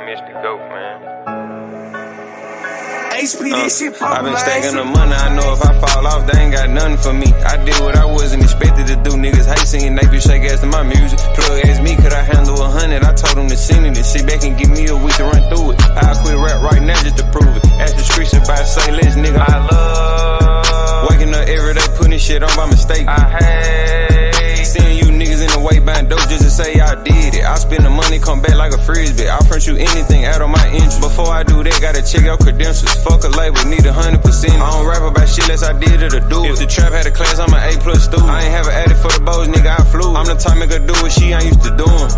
miss the GOAT, man. HP, this shit I've been stacking the money, I know if I fall off, they ain't got nothing for me. I did what I wasn't expected to do. Niggas hate singing, they be shake ass to my music. Plug asked me, could I handle 100? I told him to send it and sit back and give me a week to run through it. I'll quit rap right now just to prove it. Ask the streets about say less, nigga. I love waking up every day, putting shit on by mistake. I hate seeing you niggas in the way buying dope just to say I did it. I spend the money, come back like a frisbee. I'll front you anything out of my interest. Before I do that, gotta check out credentials. Fuck a label, need 100%. I don't rap about shit unless I did it or do it. If the trap had a class, I'm an A+ student. I ain't have an addict for the bows, nigga, I flew. I'm the type nigga do what she ain't used to doing.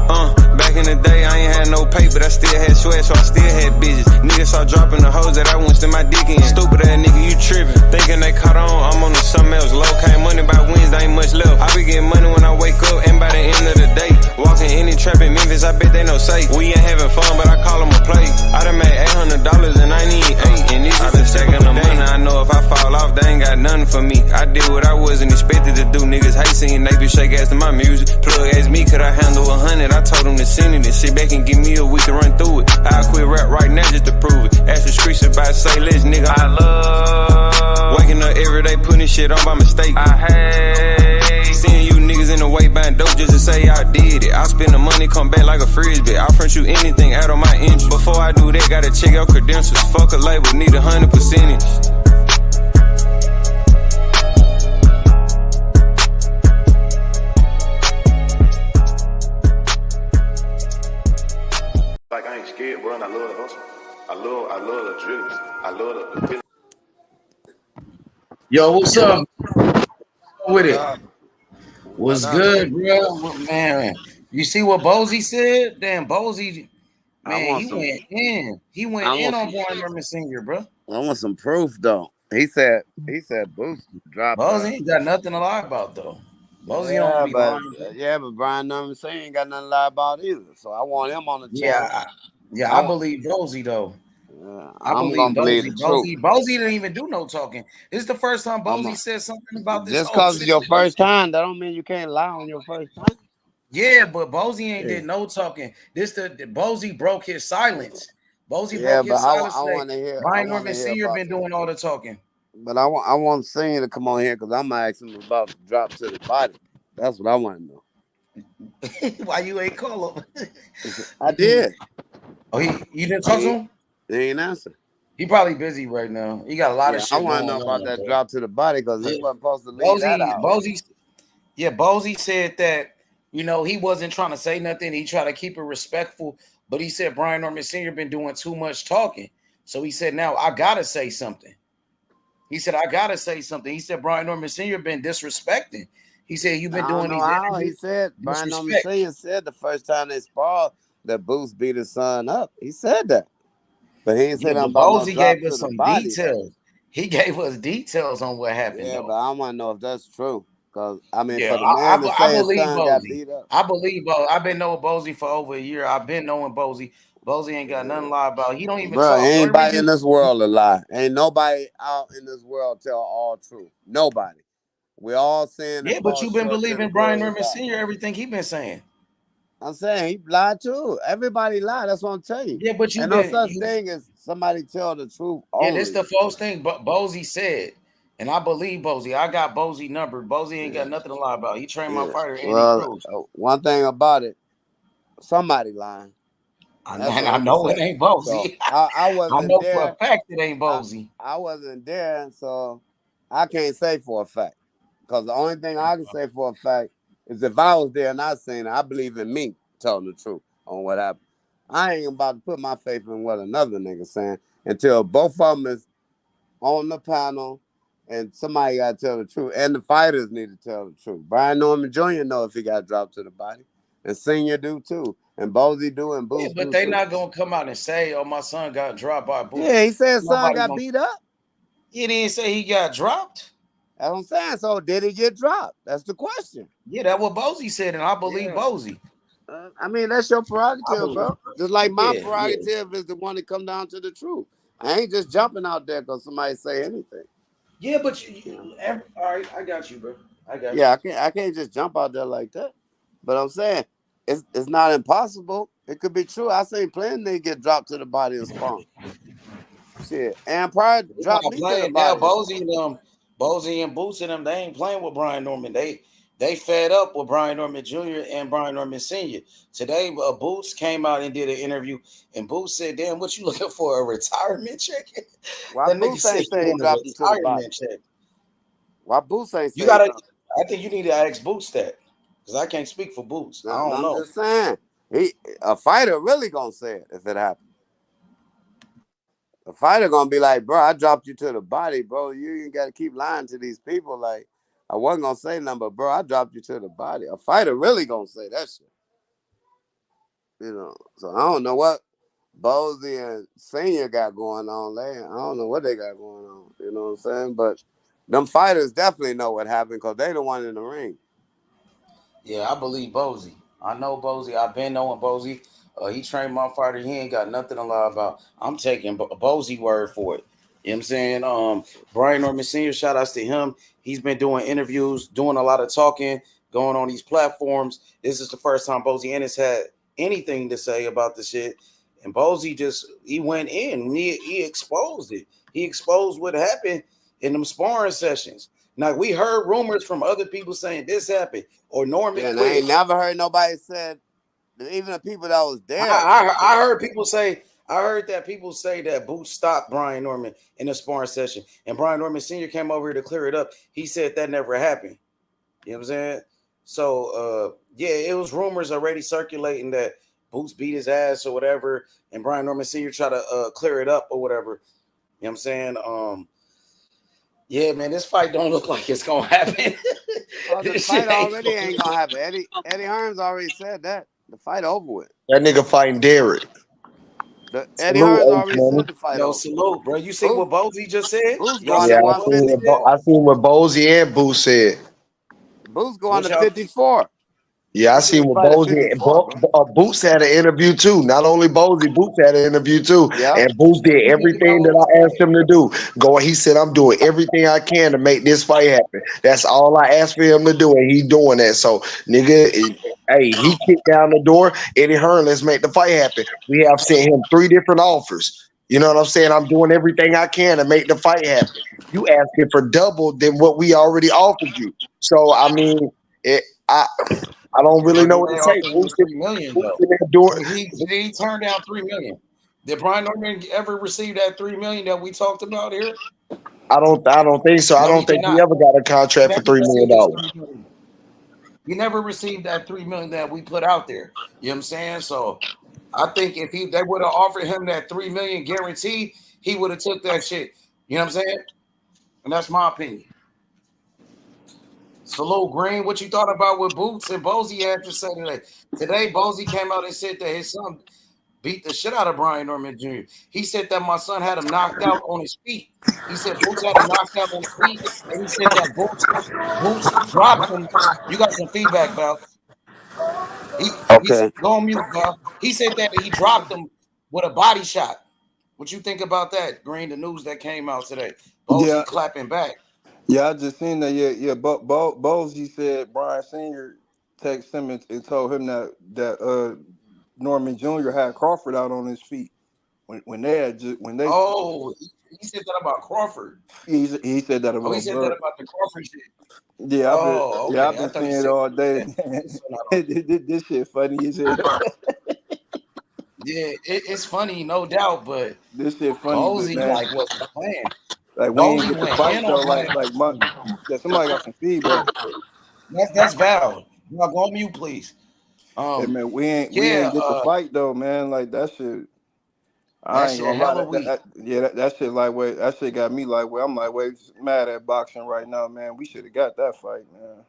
Back in the day, I ain't had no pay, but I still had swag, so I still had bitches. Niggas saw dropping the hoes that I wouldn't stick my dick in. Stupid ass nigga, you tripping. Thinking they caught on, I'm on to something else. Low came money by Wednesday, ain't much left. I be getting money when I wake up, and by the end of the day, walking any trap in Memphis, I bet they know safe. We ain't having fun, but I call them a play. I done made $800 and I need 8. And this I've been stacking the money, I know if I fall off, they ain't got nothing for me. I did what I wasn't expected to do. Niggas hate singing, they be shake ass to my music. Plug asked me, could I handle 100? I told him to send it and sit back and give me a week to run through it. I'll quit rap right now just to prove it. Ask the streets about say less, nigga. I love waking up every day, putting shit on by mistake. I hate seeing you niggas in the way buying dope just to say I did it. I spend the money, come back like a frisbee. I'll front you anything out of my interest. Before I do that, gotta check out credentials. Fuck a label, need 100%. Like I ain't scared, bro, and I love the hustle. I love the dribbles. I love the feeling. Yo, what's up with it? What's good, bro? Man, you see what Bozy said? Damn, Bozy, man, he went in. He went in on Brian Norman Sr., bro. I want some proof, though. He said Boost dropped. Bozy ain't got nothing to lie about, though. Bozy don't be lying. But Brian Norman Sr. ain't got nothing to lie about either. So I want him on the channel. I believe Bozy, though. I'm gonna believe the truth. Bozy didn't even do no talking. This is the first time Bozy said something about this. Just because it's your first time, that don't mean you can't lie on your first time. Yeah, but Bozy ain't did no talking. Bozy broke his silence. Bozy broke his silence. I want to hear. Brian Norman Sr. been doing all the talking. But I want Senior to come on here because I'm asking him about the drop to the body. That's what I want to know. Why you ain't call him? I did. Oh, you didn't talk to him? He ain't answer. He probably busy right now. He got a lot of shit. I want to know about that drop to the body because he wasn't supposed to leave that out. Bozy said that, he wasn't trying to say nothing. He tried to keep it respectful, but he said Brian Norman Sr. been doing too much talking. So he said, now I got to say something. He said, I got to say something. He said, Brian Norman Sr. been disrespecting. He said, you've been doing these interviews. He said, Brian Norman Sr. said the first time they sparred that Boost beat his son up. He said that. But he ain't said nothing about Bozy gave us some details. He gave us details on what happened. Yeah, though. But I want to know if that's true. Because, for the man to say his son got beat up. I believe Bozy. I've been knowing Bozy for over a year. I've been knowing Bozy. Bozy ain't got nothing to lie about. He don't even talk. Ain't nobody in this world a lie. Ain't nobody out in this world tell all truth. Nobody. We all saying. Yeah, but you've been believing Brian Norman Sr. everything he been saying. I'm saying he lied too. Everybody lied. That's what I'm telling you. Yeah, but no such thing as somebody tell the truth. Yeah, this the first thing Bozy said. And I believe Bozy. I got Bozy numbered. Bozy ain't got nothing to lie about. He trained my fighter. One thing about it, somebody lying. I know it ain't Bozy. So I wasn't know there. For a fact it ain't Bozy. I wasn't there, so I can't say for a fact. Because the only thing I can say for a fact is if I was there and I seen it, I believe in me telling the truth on what happened. I ain't about to put my faith in what another nigga saying until both of them is on the panel and somebody got to tell the truth. And the fighters need to tell the truth. Brian Norman Jr. know if he got dropped to the body. And Senior do too. And Bozy do and Boost but they not going to come out and say, oh, my son got dropped by Boost. Yeah, he said son got beat up. He didn't say he got dropped. That's what I'm saying. So did he get dropped? That's the question. Yeah, that's what Bozy said, and I believe Bozy. I mean, that's your prerogative, bro. Just like my prerogative is the one that come down to the truth. I ain't just jumping out there because somebody say anything. Yeah, but all right, I got you, bro. I got you. Yeah, I can't just jump out there like that. But I'm saying it's not impossible. It could be true. I seen plenty niggas get dropped to the body and spawn. Shit. And Pryor They dropped not me to the playing now. body and spawn. Bozy and Boots and them, they ain't playing with Brian Norman. They fed up with Brian Norman Jr. and Brian Norman Sr. Today, Boots came out and did an interview, and Boots said, "Damn, what you looking for? A retirement check?" Why That nigga Boots said, ain't "You say he want a dropped him to the body? retirement check?" Why Boots ain't You say he gotta. dropped him? I think you need to ask Boots that because I can't speak for Boots. I don't I'm know. just saying. A fighter really gonna say it if it happens. The fighter gonna be like, bro, I dropped you to the body, bro. You ain't gotta keep lying to these people. Like, I wasn't gonna say nothing, but bro, I dropped you to the body. A fighter really gonna say that shit. So I don't know what Bozy and Senior got going on there. I don't know what they got going on. You know what I'm saying? But them fighters definitely know what happened because they the one in the ring. Yeah, I believe Bozy. I know Bozy. I've been knowing Bozy. He trained my fighter. He ain't got nothing to lie about. I'm taking Bozy word for it. You know what I'm saying? Brian Norman Sr., shout outs to him. He's been doing interviews, doing a lot of talking, going on these platforms. This is the first time Bozy Ennis had anything to say about the shit. And Bozy he went in. He exposed it. He exposed what happened in them sparring sessions. Now, we heard rumors from other people saying this happened or Norman Yeah, and I quit. ain't never heard nobody said, even the people that was there. I heard people say, I heard that people say that Boots stopped Brian Norman in the sparring session, and Brian Norman Sr. came over here to clear it up. He said that never happened. You know what I'm saying? So, yeah, it was rumors already circulating that Boots beat his ass or whatever, and Brian Norman Sr. tried to clear it up or whatever. You know what I'm saying? Yeah, man, this fight don't look like it's gonna happen. Oh, the This fight shit ain't already gonna ain't gonna happen. Eddie Hearns already said that. The fight over with. That nigga fighting Derek. Eddie Salute, Hearns H already Money. said the fight Yo, over. salute, bro. You see Boots, what Bozy just said? Boots Y'all going see to Yeah, what Bozy said? 154. I seen what Bozy and Boo said. Boots going What to y'all? 54. Yeah, I He said seen he what fight at Bozy 54, bro. Boots had an interview too. Not only Bozy, Boots had an interview too. Yeah. And Boots What did you think everything about that what he I asked said? him to do. He said, I'm doing everything I can to make this fight happen. That's all I asked for him to do, and he doing that. So, nigga, hey, he kicked down the door. Eddie Hearn, let's make the fight happen. We have sent him 3 different offers. You know what I'm saying? I'm doing everything I can to make the fight happen. You asking for double than what we already offered you. So, I mean, it, I I don't really But know then what they to say. offered him 3 million Boost though. in there doing. Did he turn down 3 million? Did Brian Norman ever receive that 3 million that we talked about here? I don't think so. I No, he don't did think he not. ever got a He contract for never $3 million. received his 3 million. He never received that 3 million that we put out there. You know what I'm saying? So I think if they would have offered him that 3 million guaranteed, he would have took that shit. You know what I'm saying? And that's my opinion. Salute Green, what you thought about what Boots and Bozy had to say today? Today, Bozy came out and said that his son beat the shit out of Brian Norman Jr. He said that my son had him knocked out on his feet. He said Boots had him knocked out on his feet, and he said that Boots dropped him. You got some feedback, Val. He's Okay. go on mute, Val. He said that he dropped him with a body shot. What you think about that, Green? The news that came out today. Yeah, Bozy clapping back. yeah, I just seen that. Yeah, yeah. Bozy said Brian Senior texted him and told him that Norman Jr. had Crawford out on his feet when they had just when they Oh, he said that about Crawford. he said that Oh, he about said that Bud. about the Crawford shit. Yeah, Oh, I've okay. I been thought he seeing it said all day. that his son out on his feet. This shit funny as hell. Yeah, it's funny, no doubt, but This shit funny, but Bozy man, like wasn't playing. like we ain't Bozy get the went fight in on though. Brian. Yeah, somebody got some feedback. That's Val. Now go on mute, please. Hey Um, man, we yeah, ain't get the fight though, man. Like that shit. I that ain't shit gonna lie. hella weak. That shit like wait. That shit got me like wait. I'm like wait, mad at boxing right now, man. We should have got that fight, man.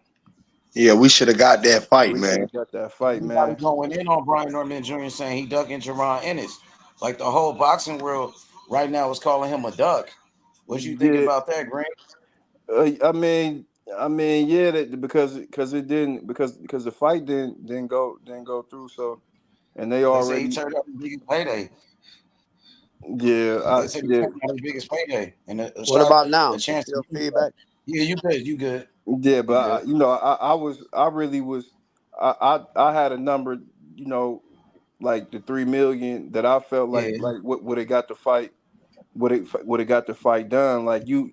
Yeah, we should have got that fight, We should man. have got that fight, Everybody man. going in on Brian Norman Jr. saying he ducking Jaron Ennis. Like the whole boxing world right now is calling him a duck. What you think Yeah, about that, Grant? I mean, yeah, that because it didn't because the fight didn't go through. So and they They say he already turned out his biggest payday. yeah They said he yeah turned out his biggest payday, and a What shot, about a now? It's chance to still use that. feedback. Yeah, you good, you good, yeah. you But good. I really was I had a number, you know. like the 3 million that I felt Yeah. like what would it got the fight would it got the fight done. Like you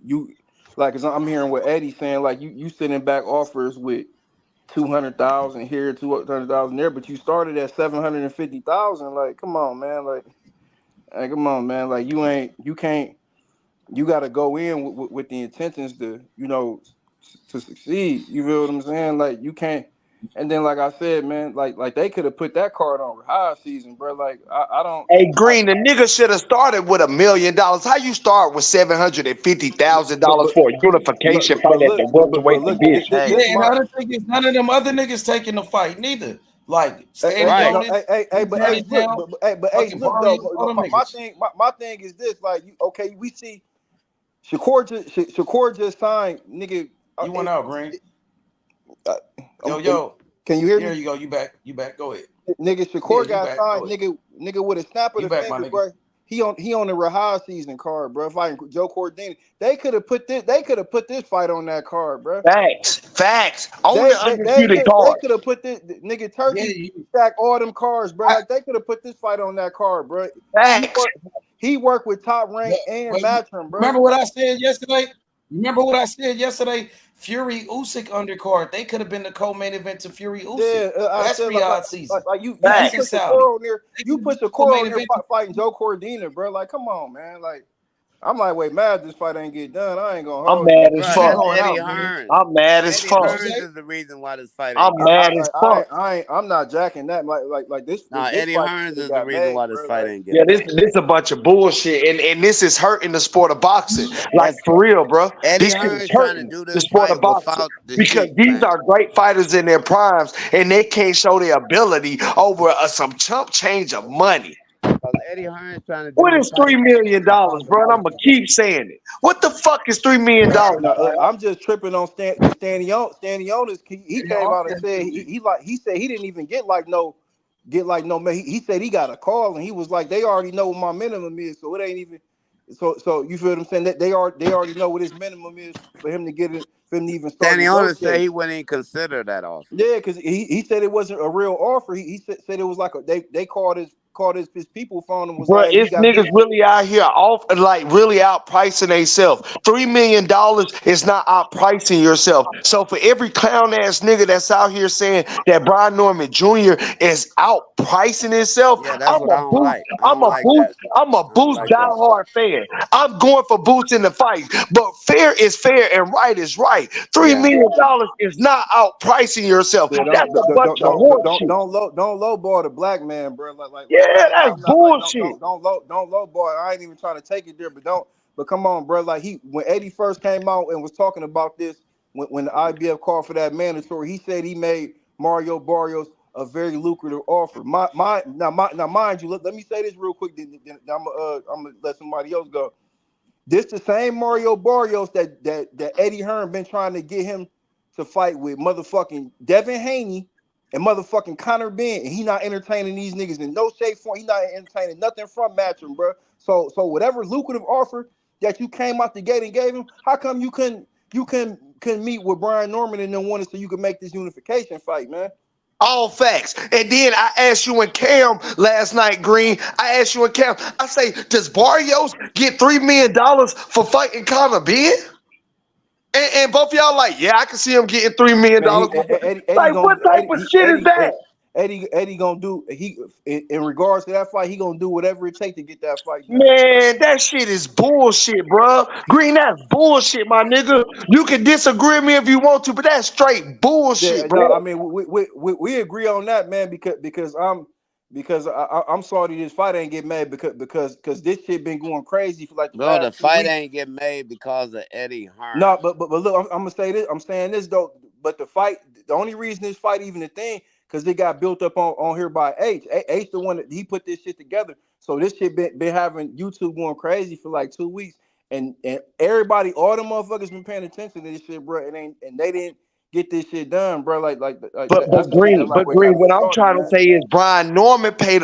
like, cause I'm hearing what Eddie's saying, like you sending back offers with 200,000 here, 200,000 there, but you started at 750,000. Like, come on, man. Like, come on, man. Like, you can't, you got to go in with the intentions to, to succeed. You feel what I'm saying? Like, you can't. And then, like I said, man, like they could have put that card on high season, bro. Like, I don't. Hey, Green, the nigga should have started with $1 million. How you start with $750,000 But for a unification fight at the welterweight look, division? Hey, this Yeah, and the my. other thing is none of them other niggas taking the fight neither. Like Stanley right. No, Jonas, hey, he but turned Ace, it look, down. Ace, Fucking look though. Barrios, all them My niggas. thing, my thing is this. Like, okay, we see Shakur just signed, nigga. You went out, Green. Uh, Yo. can you hear There me? you go. You back. You back. Go ahead. Nigga, Yeah, Shakur you got back. Go signed, ahead. nigga with a snap of You the back, my finger, nigga. bro. He on the Rahaz season card, bro. Fighting Joe Cordini. They could have put this fight on that card, bro. Facts. On the undisputed They card. could have put this nigga Yeah, Turkey stack all them cards, bro. I, Like, they could have put this fight on that card, bro. He Facts. worked he worked with Top but, Rank and but Matchroom, bro. remember what I said yesterday? Remember what I said yesterday? Fury Usyk undercard. They could have been the co-main event to Fury Usyk. Yeah, I That's said Riyadh season. you That's in put Saudi. Shakur on there. They You could have been put the Shakur co-main on there event. fighting Joe Cordina, bro. Like, come on, man. Like, I'm like, wait, mad this fight ain't get done. I ain't gonna I'm hold you. mad You as Bro, see, fuck. that's going Eddie out, Green. Hearn. I'm mad as Eddie What fuck. you Hearns say? is the reason why this fight I'm ain't get mad made. as fuck. I'm not jacking that. Like Nah, this Eddie fight Hearns should have is the got reason made, why this bro. fight Like, ain't Yeah, get made. this a bunch of bullshit, and this is hurting the sport of boxing. Like, That's for real, bro. Eddie This shit is Hearns trying to hurting do the this sport of fight boxing without the because sheik, these man. are great fighters in their primes, and they can't show their ability over some chump change of money. Because Eddie Hearns trying to do What this is fight $3 million, without the bro? And I'm money. gonna keep saying it. What the fuck is $3 million? no, I'm just tripping on Stanionis. He Yeah, came I'm out and saying said too. he said he didn't even get no man. He said he got a call and he was like, they already know what my minimum is, so it ain't even so you feel what I'm saying? That they already know what his minimum is for him to get it, for him to even start Stanionis said negotiating. he wouldn't even consider that offer. Yeah, because he said it wasn't a real offer. He said it was like they called his people phone and was Bro, like, hey, we it's got this. niggas really out here off, like really outpricing themselves. $3 million is not outpricing yourself. So for every clown ass nigga that's out here saying that Brian Norman Jr. is outpricing himself, Yeah, that's what I don't like. I I'm don't a like boost, that. I'm a I don't boost like that. diehard fan. I'm going for boots in the fight. But fair is fair and right is right. $3 Yeah. million is not outpricing yourself. Yeah, That's a bunch of horseshit. don't lowball the black man, bro. Yeah, that's I'm not like bullshit. don't lowball. I ain't even trying to take it there, but don't. But come on, bro. Like when Eddie first came out and was talking about this, when the IBF called for that mandatory, he said he made Mario Barrios a very lucrative offer. Now, mind you, let me say this real quick. Then I'm gonna let somebody else go. This the same Mario Barrios that Eddie Hearn been trying to get him to fight with motherfucking Devin Haney and motherfucking Conor Ben. And he not entertaining these niggas in no shape form. He not entertaining nothing from Matchroom, bro. So whatever lucrative offer that you came out the gate and gave him, how come you couldn't meet with Brian Norman and then wanted so you could make this unification fight, man? All facts. And then I asked you and Cam last night, Green. I asked you and Cam. I say, does Barrios get $3 million for fighting Conor Ben? And both of y'all like, yeah, I can see him getting Man, $3 million. Eddie Like, gonna what type of shit is that? Eddie gonna do in regards to that fight, he gonna do whatever it takes to get that fight done. Man, that shit is bullshit, bro. Green, that's bullshit, my nigga. You can disagree with me if you want to, but that's straight bullshit, Yeah, bro. no, I mean we agree on that, man. Because I'm sorry this fight ain't get made because this shit been going crazy for like the Bro, the past 2 fight weeks. ain't get made because of Eddie No, Hearns. but look, I'm gonna say this. I'm saying this though. But the only reason this fight even a thing, because it got built up on here by H. H the one that he put this shit together. So this shit been having YouTube going crazy for like 2 weeks, and everybody, all the motherfuckers been paying attention to this shit, bro. And they didn't get this shit done, bro. But That's Green, like what got me what I'm started, trying to man. say is Brian Norman played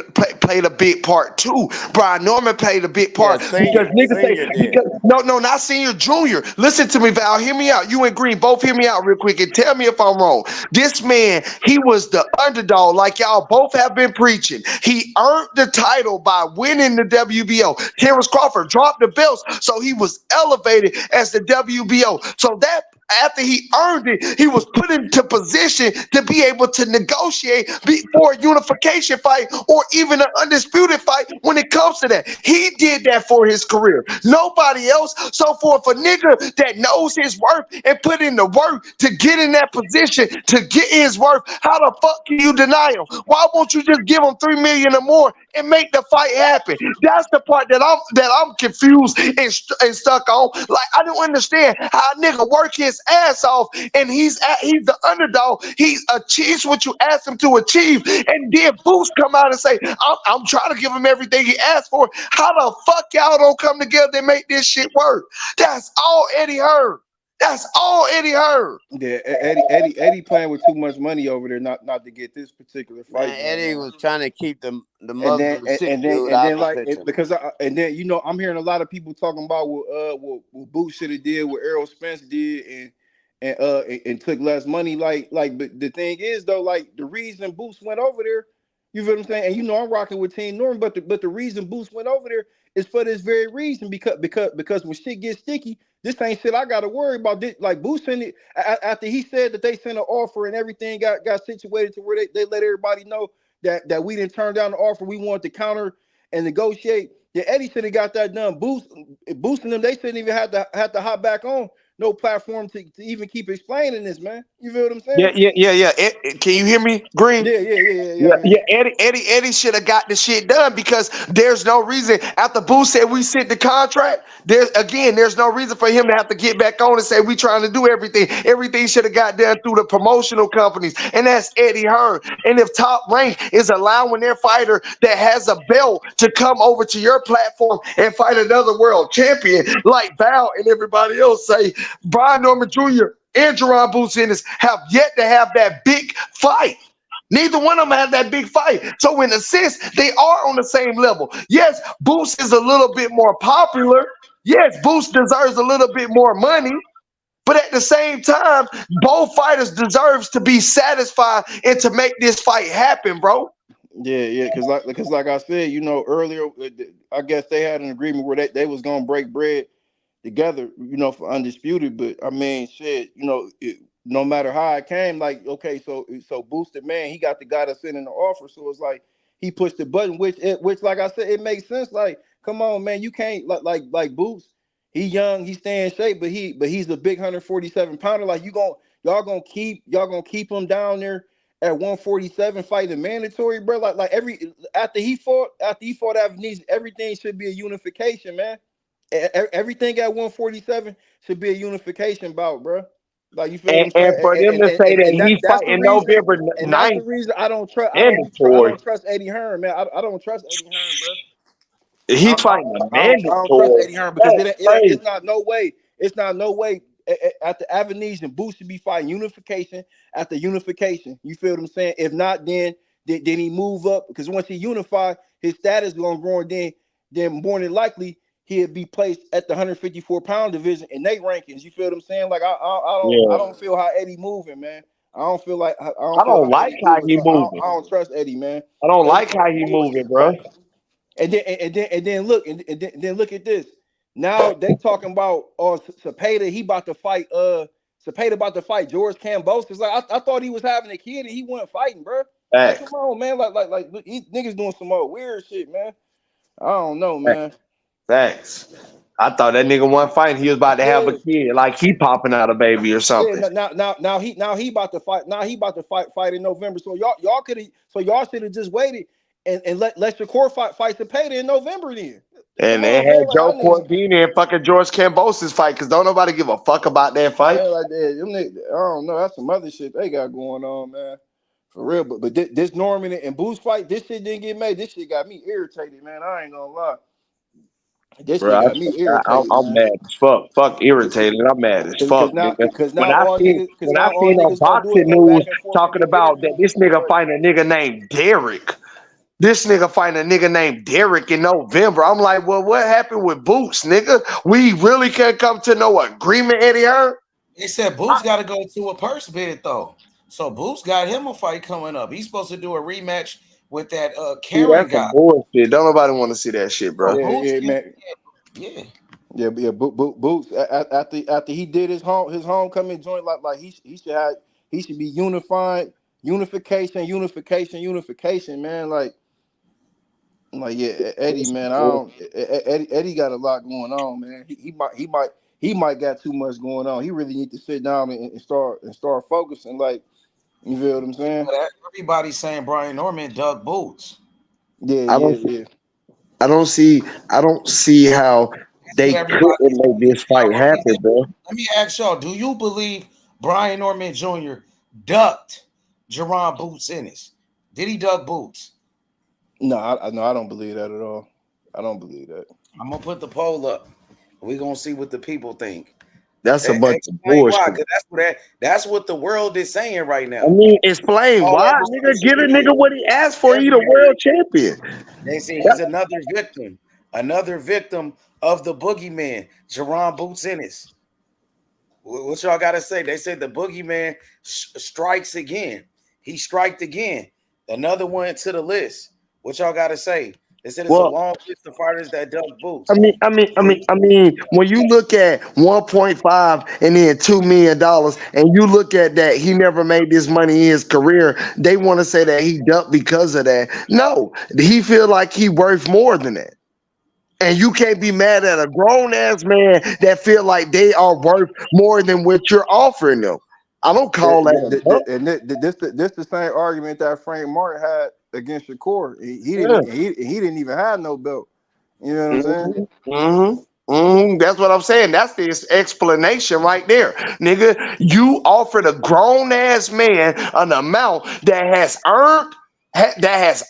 a big part too. Brian Norman played a big Yeah, part because niggas say senior did. because no, not senior, junior. Listen to me, Val. Hear me out. You and Green both hear me out real quick and tell me if I'm wrong. This man, he was the underdog, like y'all both have been preaching. He earned the title by winning the WBO. Terrence Crawford dropped the belts, so he was elevated as the WBO. So that after he earned it, he was put into position to be able to negotiate for a unification fight or even an undisputed fight when it comes to that. He did that for his career. Nobody else. So for a nigga that knows his worth and put in the work to get in that position to get his worth, how the fuck can you deny him? Why won't you just give him $3 million or more and make the fight happen? That's the part that I'm confused and stuck on. Like I don't understand how a nigga work his ass off and he's the underdog. He achieves what you asked him to achieve, and then Boost come out and say, I'm trying to give him everything he asked for. How the fuck y'all don't come together and make this shit work? That's all Eddie heard. That's all Eddie heard. Yeah, Eddie playing with too much money over there, not to get this particular fight Man, going Eddie on. was trying to keep the And then Muslim shit and then dude and out then the like picture. because I'm hearing a lot of people talking about what Boots should have did, what Errol Spence did, and took less money. But the thing is though, like the reason Boots went over there, you feel what I'm saying? And I'm rocking with Team Norman, but the reason Boots went over there is for this very reason because when shit gets sticky, this ain't shit I gotta worry about. This, like Boots sent it after he said that they sent an offer and everything got situated to where they let everybody know that we didn't turn down the offer. We wanted to counter and negotiate. Yeah, Eddie should have got that done. Boosting them, they shouldn't even have to hop back on no platform to even keep explaining this, man. You feel what I'm saying? Yeah. Can you hear me, Green? Yeah. I hear you. Eddie should have got the shit done because there's no reason after Boost said we sent the contract. There's no reason for him to have to get back on and say we trying to do everything. Everything should have got done through the promotional companies, and that's Eddie Hearn. And if Top Rank is allowing their fighter that has a belt to come over to your platform and fight another world champion like Val and everybody else say, Brian Norman Jr. and Jaron Ennis have yet to have that big fight. Neither one of them have that big fight. So in a sense, they are on the same level. Yes, Boost is a little bit more popular. Yes, Boost deserves a little bit more money. But at the same time, both fighters deserves to be satisfied and to make this fight happen, bro. Yeah, because like I said, earlier, I guess they had an agreement where they was gonna break bread together, for undisputed. But I mean, shit, no matter how it came, like, okay, so Boosted Man, he got the guy that's sending the offer, so it's like he pushed the button, which like I said, it makes sense. Like, come on, man, you can't like Boost. He young, he stay in shape, but he's a big 147 pounder. Like y'all gonna keep him down there at 147 fighting mandatory, bro. Like after he fought Avenis, everything should be a unification, man. Everything at 147 should be a unification bout, bro. Like you feel what I'm And saying? for them to say that And he that's the fighting reason. November And that's the 9th, reason I mandatory. don't trust Eddie Hearn, man. I don't trust Eddie Hearn, bro. He fighting a I don't trust mandatory. Eddie Hearn because That's crazy. it's not no way. It's not no way at the Avenis and Boost should be fighting unification after unification. You feel what I'm saying? If not, then he move up because once he unify, his status gonna grow, and then more than likely he'll be placed at the 154-pound division in their rankings. You feel what I'm saying? Like I Yeah. don't feel how Eddie moving, man. I don't feel I don't how like Eddie how moving. he So moving. I don't trust Eddie, man. I don't Eddie like how got he some moving, bullshit, bro. bro. And then look at this. Now they talking about Cepeda. Cepeda about to fight George Kambosos. It's like I thought he was having a kid and he wasn't fighting, bro. Like come Facts. on, man. Like niggas doing some more weird shit, man. I don't know, Facts. man. Facts. I thought that nigga wasn't fighting. He was about to have a Yeah, kid, like he popping out a baby or yeah. something. Now he about to fight. Now he about to fight in November. So y'all should have just waited and let Shakur fight Cepeda in November then. And Come they on, had man. Like Joe y'all niggas. Cordini and fucking George Kambosos fight because don't nobody give a fuck about that fight. Man, like that, them niggas, I don't know. That's some other shit they got going on, man. For real. But this Norman and Boost fight, this shit didn't get made. This shit got me irritated, man. I ain't gonna lie. This Bro, shit got me irritated, I'm man. mad as fuck. Fuck This shit, irritated. I'm mad as fuck, nigga. cause now all niggas, cause When I now all seen on niggas gonna do is boxing go news back and forth and talking get about that interviews this with each nigga other. find a nigga named Derek. This nigga find a nigga named Derek in November. I'm like, well, what happened with Boots, nigga? We really can't come to no agreement, Eddie Hearn. They said Boots got to go to a purse bid though. So Boots got him a fight coming up. He's supposed to do a rematch with that See, Karen that's guy. some bullshit. Don't nobody want to see that shit, bro. So Yeah, Boots, yeah, man. yeah. Yeah. Boots. After he did his homecoming joint, like he should be unification, man. Like yeah, Eddie, That's some man. I bullshit. don't. Eddie got a lot going on, man. He might got too much going on. He really need to sit down and start focusing. Like, you feel what I'm saying? Everybody's saying Brian Norman dug Boots. Yeah, I don't. yeah, yeah. I don't see. I don't see how That's they what couldn't everybody's make saying. this fight happen, bro. Let me ask y'all: do you believe Brian Norman Jr. ducked Jaron Boots Ennis? Did he duck Boots? No, I don't believe that at all. I don't believe that. I'm gonna put the poll up. We're gonna see what the people think. That's a bunch of Explain why, bullshit. because that's what the world is saying right I now. mean, explain All why, over nigga. social Get a media, nigga what he asked for. He the everywhere. world champion. They say he's another victim of the boogeyman, Jaron Boots Ennis. What y'all got to say? They said the boogeyman strikes again. He striked again. Another one to the list. What y'all got to say? They said it's a Well, long list of fighters that dug Boots. when you look at 1.5 and then $2 million, and you look at that, he never made this money in his career. They want to say that he ducked because of that. No, he feel like he worth more than that. And you can't be mad at a grown ass man that feel like they are worth more than what you're offering them. I don't call that a duck. And this the same argument that Frank Martin had against Shakur. Yeah. He didn't even have no belt. You know what I'm saying? That's what I'm saying. That's the explanation right there, nigga. You offered a grown ass man an amount that has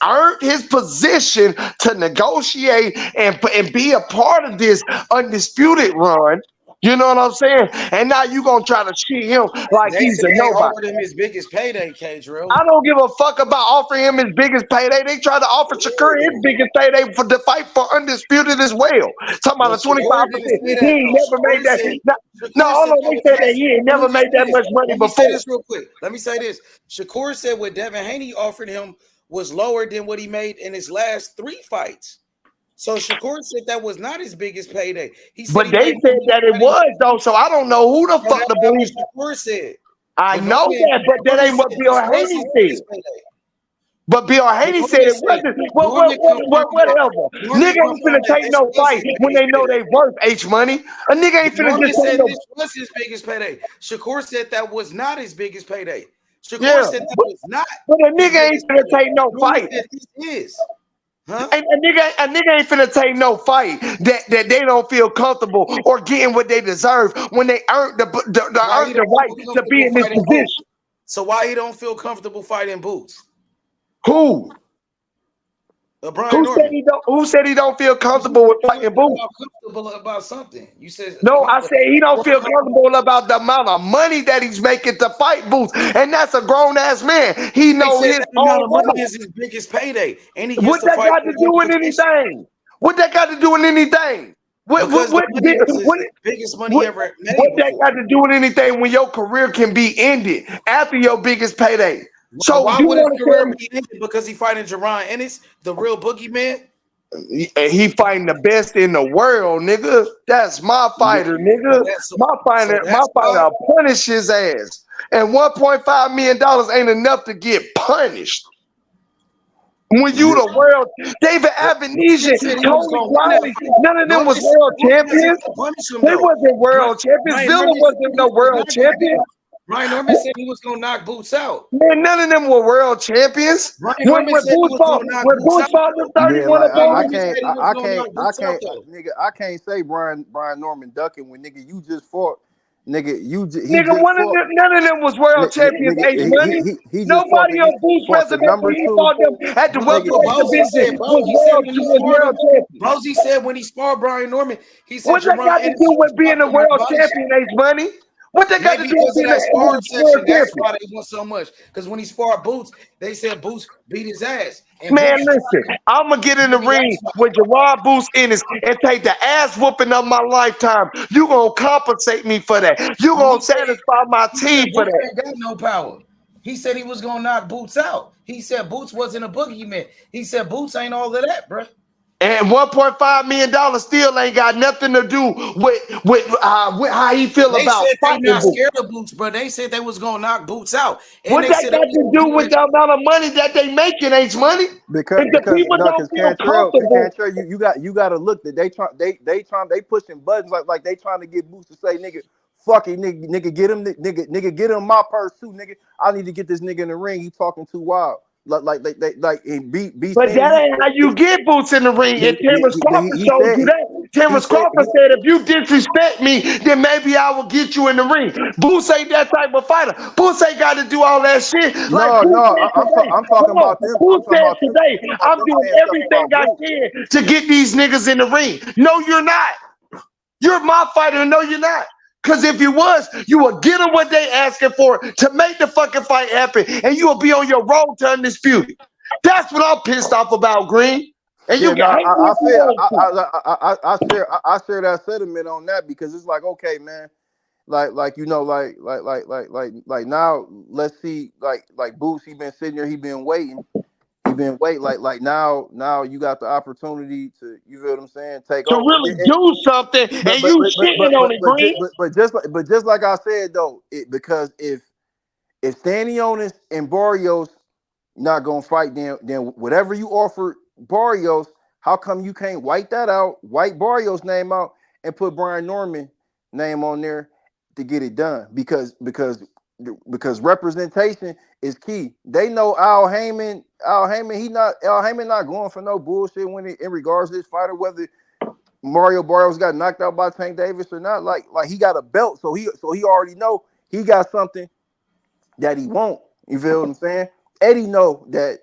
earned his position to negotiate and be a part of this undisputed run. You know what I'm saying? And now you gonna try to treat him like They he's said a they nobody. offered him his biggest payday, K Drill. I don't give a fuck about offering him his biggest payday. They tried to offer Shakur his biggest payday for the fight for undisputed as well. Talking But about a 25%. Shakur didn't say He that ain't though. never made that. No, Shakur hold said on. that They was said not. that he ain't Let never me just made say that this. much money Let me say before. this real quick. Let me say this. Shakur said what Devin Haney offered him was lower than what he made in his last 3 fights. So Shakur said that was not his biggest payday. He said But he they made more said money that it fighting. was though, so I don't know who the No, fuck that's to not what believe. Shakur said. I But know that, but that Norman ain't what said Bill this was Haney his said. biggest payday. But Bill But Haney said Norman it said, wasn't. Norman confirmed Whatever. Norman Nigga ain't finna confirmed that take this no was fight his when biggest they know payday. they worth H money. A nigga ain't finna Norman just take said no. this was his biggest payday. Shakur said that was not his biggest payday. Shakur Yeah, said that but, was not but a his nigga ain't biggest finna payday. take no Norman fight. said this is. Huh? A nigga ain't finna take no fight that they don't feel comfortable or getting what they deserve when they earned Why he earned the don't right feel to be comfortable in this fighting Boots? position. So why he don't feel comfortable fighting Boots? Who? Brian Norman. Who said he don't feel You said comfortable with you don't fighting feel Boots? comfortable about something. You said No, I comfortable. said he don't feel comfortable about the amount of money that he's making to fight Boots, and that's a grown ass man. He They know said his that amount own of money worth. is his biggest payday, and he gets What to that fight got the to do with competition anything? What that got to do with anything? What what because the what money did- was his biggest money what ever what made that before. got to do with anything when your career can be ended after your biggest payday? So Why you would his want to career tell be ended because he fighting Jaron Ennis, the real boogeyman? me he fighting the best in the world, nigga? That's my fighter, nigga. So My that's fighter why. will punish his ass. And $1.5 million ain't enough to get punished. When you the world, David Norman Avenesian, said he was Tony gonna win that Crowley, fight. none of them Norman was said world Norman wasn't champions. gonna punish him They though. wasn't world champions. Brian Villa Norman said wasn't no Boots was world not gonna beat champion. him. Brian Norman said he was gonna knock Boots out. Man, none of them were world champions. Brian Norman said he was gonna knock Boots out With though. 31 Like Brian I Norman opponents. said can't, he was gonna knock I Boots out can't, though. nigga, I can't say Brian Norman ducking when nigga you just fought. nigga, he Nigga, just fought. none of them was world champions. Nigga, Ace Money. he just fought Nobody on Boost fought the resume when number he 2. fought them at the But welterweight Bozy division said when he was sparred world him, champion. Bozy said when he sparred Brian Norman, he said What that Jaron got to Ennis do with was being a fucking my world body. champion, Ace Money? What that got to Maybe do with because of being that a sparring world session, that's champion? why they want so much. Because when he sparred Boots, they said Boots beat his ass. And Man, Boots listen, I'm going to get in the maybe ring that's why. with Jaron Boost Ennis and take the ass whooping of my lifetime. You going to compensate me for that. You Well, going to satisfy my he said team for Boots that. ain't got no power. He said he was gonna knock Boots out. He said Boots wasn't a boogeyman. He said Boots ain't all of that, bro. And $1.5 million still ain't got nothing to do with how he feel They about said they fighting not Boots. scared of Boots, bro. They said they was gonna knock Boots out, and What they that said they got was to gonna do do with it. the amount of money that they making, Ace Money? If the people don't feel comfortable, Cantrell, you got to look that they pushing buttons like they trying to get Boots to say, nigga, fuck it, nigga, get him my purse too, nigga. I need to get this nigga in the ring. He talking too wild. Like and be but seeing that ain't how you get Boots in the ring. And Terrence Crawford he showed said you that. he Terrence said Crawford said, if you disrespect me, then maybe I will get you in the ring. Boots ain't that type of fighter. Boots ain't got to do all that shit. Like Boots said today. I'm talking Hold on. about them. I'm Boots talking said about them. today, I'm talking about I'm them doing saying stuff everything about I Boots. can to get these niggas in the ring. No, you're not. You're my fighter. No, you're not. Because if you was, you would get them what they asking for to make the fucking fight happen, and you will be on your road to undisputed. That's what I'm pissed off about, Green. And Yeah, you no, can hate me I if you feel want to. I share that sentiment on that because it's like, okay, man, like you know, like now let's see, like Boots, he been sitting there, he been waiting. Like now you got the opportunity to, you feel what I'm saying, take To over. really do something, and you shitting on it, Green. Just like I said though, because if Stanionis and Barrios not gonna fight, then whatever you offer Barrios, how come you can't white that out, white Barrios name out, and put Brian Norman name on there to get it done? Because representation is key. They know Al Heyman not going for no bullshit when in regards to this fighter, whether Mario Barrios got knocked out by Tank Davis or not. Like he got a belt, so he already know he got something that he won't. You feel what I'm saying? Eddie know that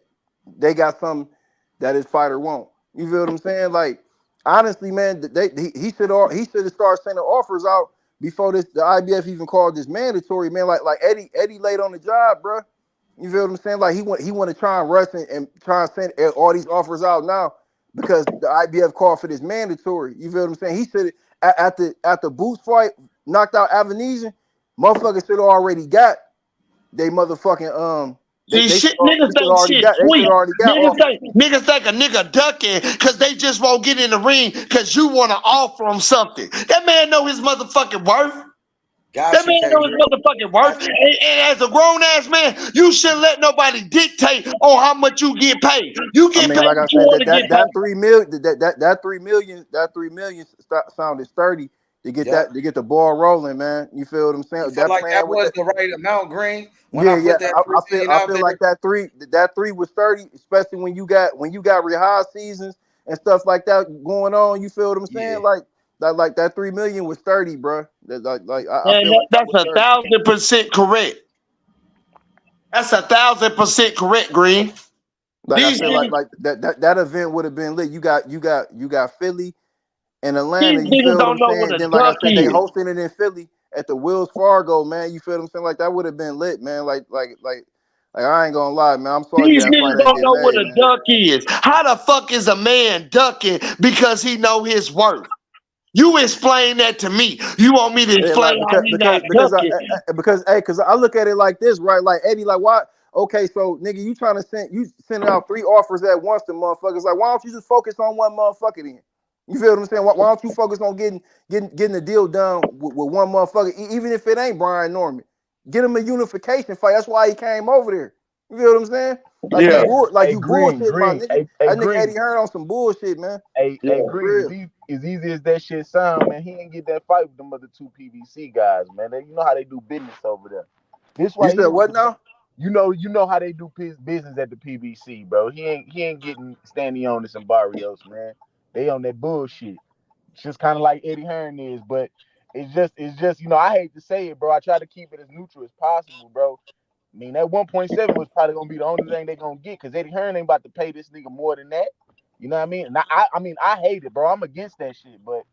they got something that his fighter won't. You feel what I'm saying? Like honestly, man, he should have started sending offers out before the IBF even called this mandatory, man. Like Eddie laid on the job, bro. You feel what I'm saying? Like he want to try and rush and try and send all these offers out now because the IBF called for this mandatory. You feel what I'm saying? He should at the Boots fight knocked out Avanesian, motherfuckers should have already got they motherfucking See, they should shit, niggas think shit sweet. already got off. Niggas think a nigga ducking because they just won't get in the ring because you want to offer him something. That man know his motherfucking worth. That Got you, man K. know his motherfucking worth. And as a grown ass man, you shouldn't let nobody dictate on how much you get paid. You I get mean, paid like I what you said, want to get that paid. 3 million, that 3 million sounded sturdy to get Yep. the ball rolling, man. You feel what I'm You saying? felt That like that plan with was that, the right amount, Green. When I yeah. put that 3 million I out feel there, like that three was sturdy, especially when you got rehab seasons and stuff like that going on. You feel what I'm saying? yeah. Like that 3 million was sturdy, bro. I Man, feel like that that's was sturdy. 1,000% correct. That's 1,000% correct, Green. Like I These said, niggas, that event would have been lit. You got Philly and these Atlanta. You niggas feel what don't I'm know what saying? a Then, like I duck said, they is. hosting it in Philly at the Wells Fargo, man. You feel what I'm saying? Like that would have been lit, man. Like I ain't gonna lie, man. I'm salty These that fight niggas ain't don't get know what made, a man. duck is. How the fuck is a man ducking because he know his worth? You explain that to me. You want me to Yeah, explain like how he not ducking? because I look at it like this, right? Like Eddie, like why? Okay, so nigga, you trying to sending out 3 offers at once to motherfuckers? Like why don't you just focus on one motherfucker then? You feel what I'm saying? Why don't you focus on getting the deal done with one motherfucker, even if it ain't Brian Norman? Get him a unification fight. That's why he came over there. You feel what I'm saying? Like Yeah. you bullshit, my nigga. That nigga Eddie Hearn on some bullshit, man. Green, Real. as easy as that shit sound, man, he ain't get that fight with them other 2 PBC guys, man. You know how they do business over there. This You right said here was what the, now? you know how they do business at the PBC, bro. He ain't getting Stanionis and Barrios, man. They on that bullshit. It's just kind of like Eddie Hearn is, but it's just I hate to say it, bro. I try to keep it as neutral as possible, bro. I mean, that 1.7 was probably gonna be the only thing they gonna get because Eddie Hearn ain't about to pay this nigga more than that. You know what I mean? And I mean, I hate it, bro. I'm against that shit, but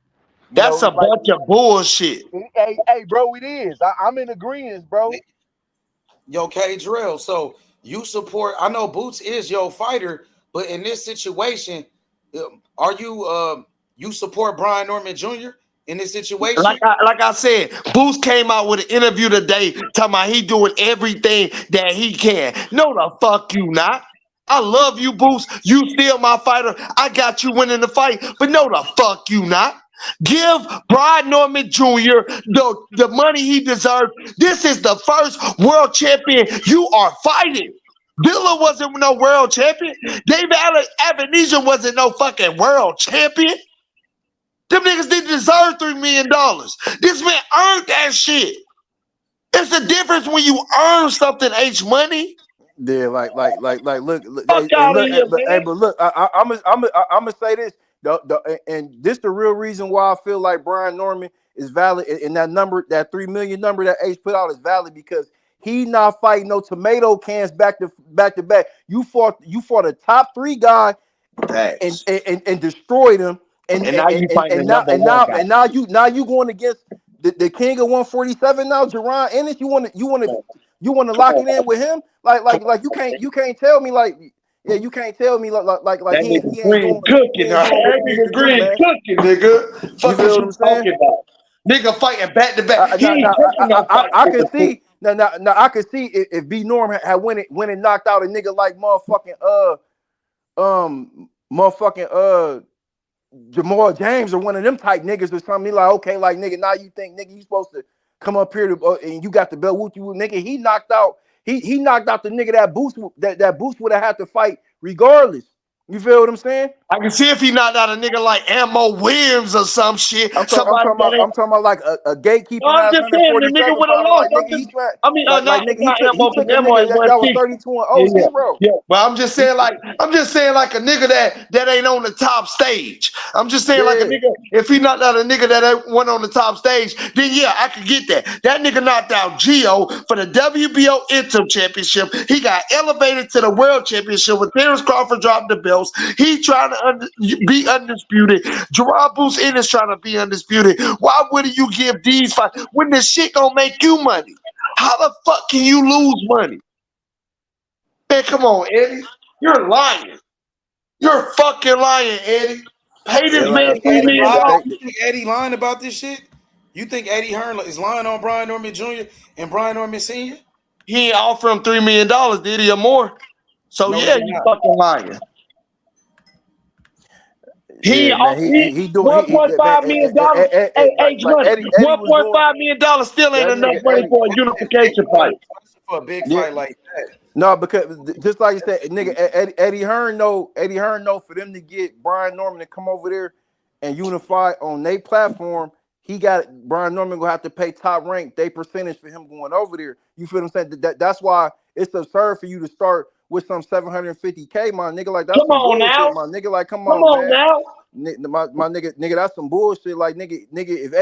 That's a it's like, bunch of bullshit. hey, bro, it is. I'm in agreement, bro. Yo, K Drill. So you support? I know Boots is your fighter, but in this situation, are you support Brian Norman Jr. in this situation? Like I said, Boost came out with an interview today talking about he doing everything that he can. No, the fuck you not. I love you, Boost. You still my fighter. I got you winning the fight, but no, the fuck you not. Give Brian Norman Jr. the money he deserves. This is the first world champion you are fighting. Dilla wasn't no world champion. David Avenesian wasn't no fucking world champion. Them niggas didn't deserve $3 million. This man earned that shit. It's the difference when you earn something, H money. Yeah, look, Fuck and out of look, here, man. but look, I'm gonna say this, and this the real reason why I feel like Brian Norman is valid, and that number, that 3 million number that H put out is valid because he not fighting no tomato cans back to back. You fought a top 3 guy Facts. and destroyed him, and And now you fighting the and now number one guy. now you going against the king of 147 now, Jaron Ennis. You want to Come lock on, it in with him? Like you can't tell me you can't tell me like that nigga he ain't Green doing cooking. what That he needs nigga to do, Green man. cooking, nigga. You Fuck is feel what you I'm saying? talking about? Nigga fighting back to back. He ain't taking no fight. I can see now I can see if B Norm had went and knocked out a nigga like motherfucking Jamal James or one of them type niggas or something. He like, okay, like nigga, now you think nigga you supposed to come up here to and you got the belt with you, nigga. He knocked out the nigga that Boost would have had to fight regardless. You feel what I'm saying? I can see if he knocked out a nigga like Ammo Williams or some shit. Somebody that ain't. I'm talking about like a No, gatekeeping I'm ass just saying the nigga 147 would have pounder. lost. Like nigga, he tried like nigga Not he Ammo, took because a Ammo nigga at that was 160. 32 and Yeah, 0. yeah. But He, I'm just saying like a nigga that ain't on the top stage. I'm just saying like a yeah. nigga, if he knocked out a nigga that ain't one on the top stage, then yeah, I could get that. That nigga knocked out Gio for the WBO Interim Championship. He got elevated to the World Championship when Terrence Crawford dropped the belts. He trying to be undisputed. Gerard Boots Ennis trying to be undisputed. Why wouldn't you give these fights when the shit gonna make you money? How the fuck can you lose money? Man, come on, Eddie. You're lying. You're fucking lying, Eddie. Pay So this you man Like think $3 Eddie million. they, lied? they, You think Eddie lying about this shit? You think Eddie Hearn is lying on Brian Norman Jr. and Brian Norman Sr.? He ain't offer him $3 million, did he, or more? So No, he yeah, did you not. fucking lying. yeah, man, He he doing man, $1.5 million. Hey, H like money. Eddie was doing $1.5 million still ain't that enough nigga money Eddie. for a Big unification money, fight. especially for a big Yeah, fight like that. no, because just like you said, nigga, Eddie Hearn know for them to get Brian Norman to come over there and unify on their platform, he got Brian Norman gonna have to pay top rank they percentage for him going over there. You feel what I'm saying? That's why it's absurd for you to start with some 750K, my nigga. Like that's Come some on bullshit, now. my nigga. Like, come Come on, on man. now. My nigga, that's some bullshit. Like nigga, if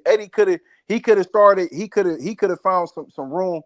Eddie could have started, he could have found some room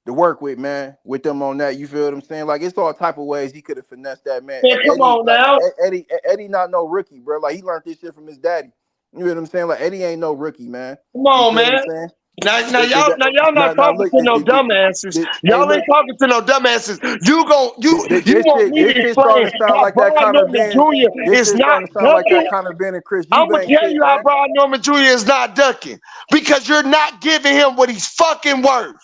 to work with, man, with them on that. You feel what I'm saying? Like it's all type of ways he could have finessed that, man. Man, come on now. Eddie not no rookie, bro. Like he learned this shit from his daddy. You know what I'm saying? Like Eddie ain't no rookie, man. Come You on, feel what I'm man. saying? Now y'all not Now talking look, to no dumbasses. hey Y'all ain't look, talking to no dumbasses. You want me this to shit explain starting to sound how like that Brian Connor Norman Ben. Jr. This is shit not starting to sound like that ducking? Connor Ben and Chris I'm gonna Eubank tell shit, you how man. Brian Norman Jr. is not ducking because you're not giving him what he's fucking worth.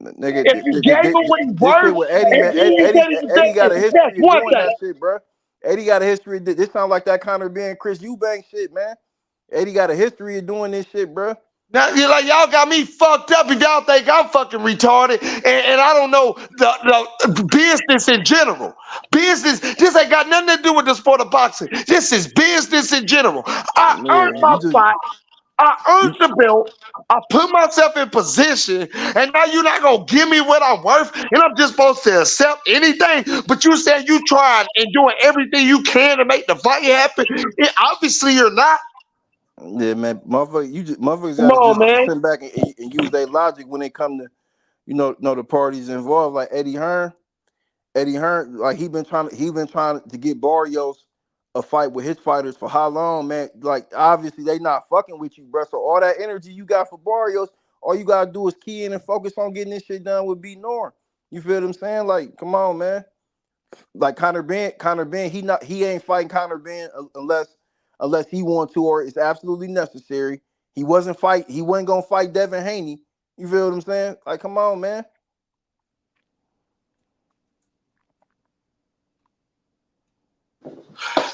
Nigga, If you gave him what he's this shit worth, with Eddie, and man. then you said he was Eddie got a ducking, that's history of one doing thing. that shit, bro. Eddie got a history. This sound like that Connor Ben, Chris Eubank shit, man. Eddie got a history of doing this shit, bro. Now, you're like, y'all got me fucked up if y'all think I'm fucking retarded, and I don't know the business in general. Business, this ain't got nothing to do with the sport of boxing. This is business in general. I earned Yeah, my you just fight. I earned you, the belt. I put myself in position, and now you're not gonna give me what I'm worth, and I'm just supposed to accept anything. But you said you tried and doing everything you can to make the fight happen. Obviously, you're not. Yeah, man, motherfuckers Come gotta on, just man. sit back and use their logic when they come to know the parties involved. Like Eddie Hearn, like he been trying to get Barrios a fight with his fighters for how long, man? Like obviously they not fucking with you, bro. So all that energy you got for Barrios, all you gotta do is key in and focus on getting this shit done with B Norm. You feel what I'm saying? Like, come on, man. Like Conor Ben, he ain't fighting Conor Ben unless he want to or it's absolutely necessary. He wasn't gonna fight Devin Haney. You feel what I'm saying? Like, come on, man.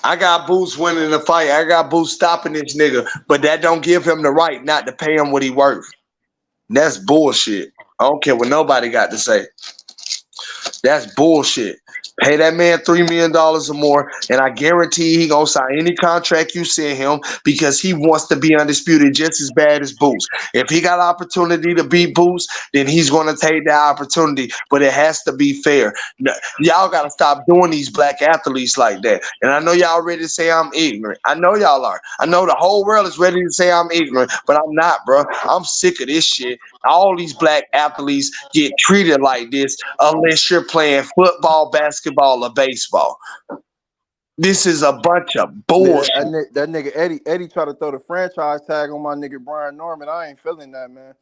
I got Boots winning the fight. I got Boots stopping this nigga, but that don't give him the right not to pay him what he worth. That's bullshit. I don't care what nobody got to say. That's bullshit. Pay that man $3 million or more, and I guarantee he gonna sign any contract you send him because he wants to be undisputed just as bad as Boots. If he got opportunity to beat Boots, then he's gonna take that opportunity. But it has to be fair. Y'all gotta stop doing these black athletes like that. And I know y'all ready to say I'm ignorant. I know y'all are. I know the whole world is ready to say I'm ignorant, but I'm not, bro. I'm sick of this shit. All these black athletes get treated like this unless you're playing football, basketball, or baseball. This is a bunch of Man, bullshit. that nigga Eddie tried to throw the franchise tag on my nigga Brian Norman. I ain't feeling that, man.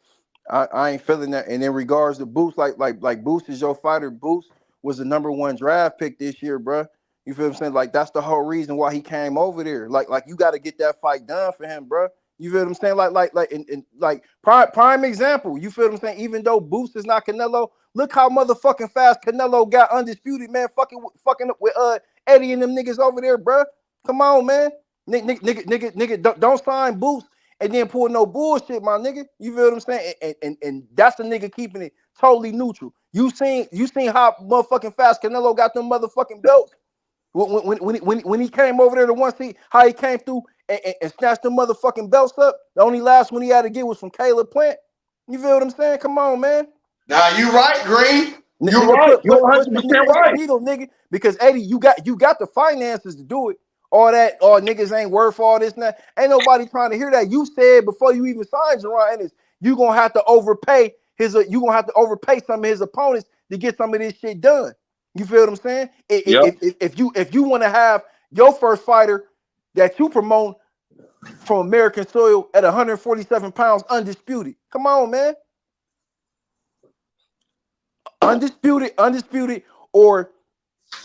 I ain't feeling that. And in regards to Boots, like Boots is your fighter. Boots was the #1 draft pick this year, bro. You feel what I'm saying? Like that's the whole reason why he came over there. Like you got to get that fight done for him, bro. You feel what I'm saying? Like prime example. You feel what I'm saying? Even though Boots is not Canelo, look how motherfucking fast Canelo got undisputed, man. Fucking up with Eddie and them niggas over there, bro. Come on, man. Nigga, don't sign Boots and then pull no bullshit, my nigga. You feel what I'm saying? And that's the nigga keeping it totally neutral. You seen how motherfucking fast Canelo got them motherfucking belts when he came over there to one seat, how he came through and snatched them motherfucking belts up. The only last one he had to get was from Caleb Plant. You feel what I'm saying? Come on, man. Now you right, Green. You Nigga, right. You push 100% the right. needle, nigga. Because Eddie, you got the finances to do it. All niggas ain't worth all this and that. Ain't nobody trying to hear that. You said before you even signed Jaron Ennis, you gonna have to overpay some of his opponents to get some of this shit done. You feel what I'm saying? Yep. If you want to have your first fighter that you promote from American soil at 147 pounds undisputed, come on, man. Undisputed, or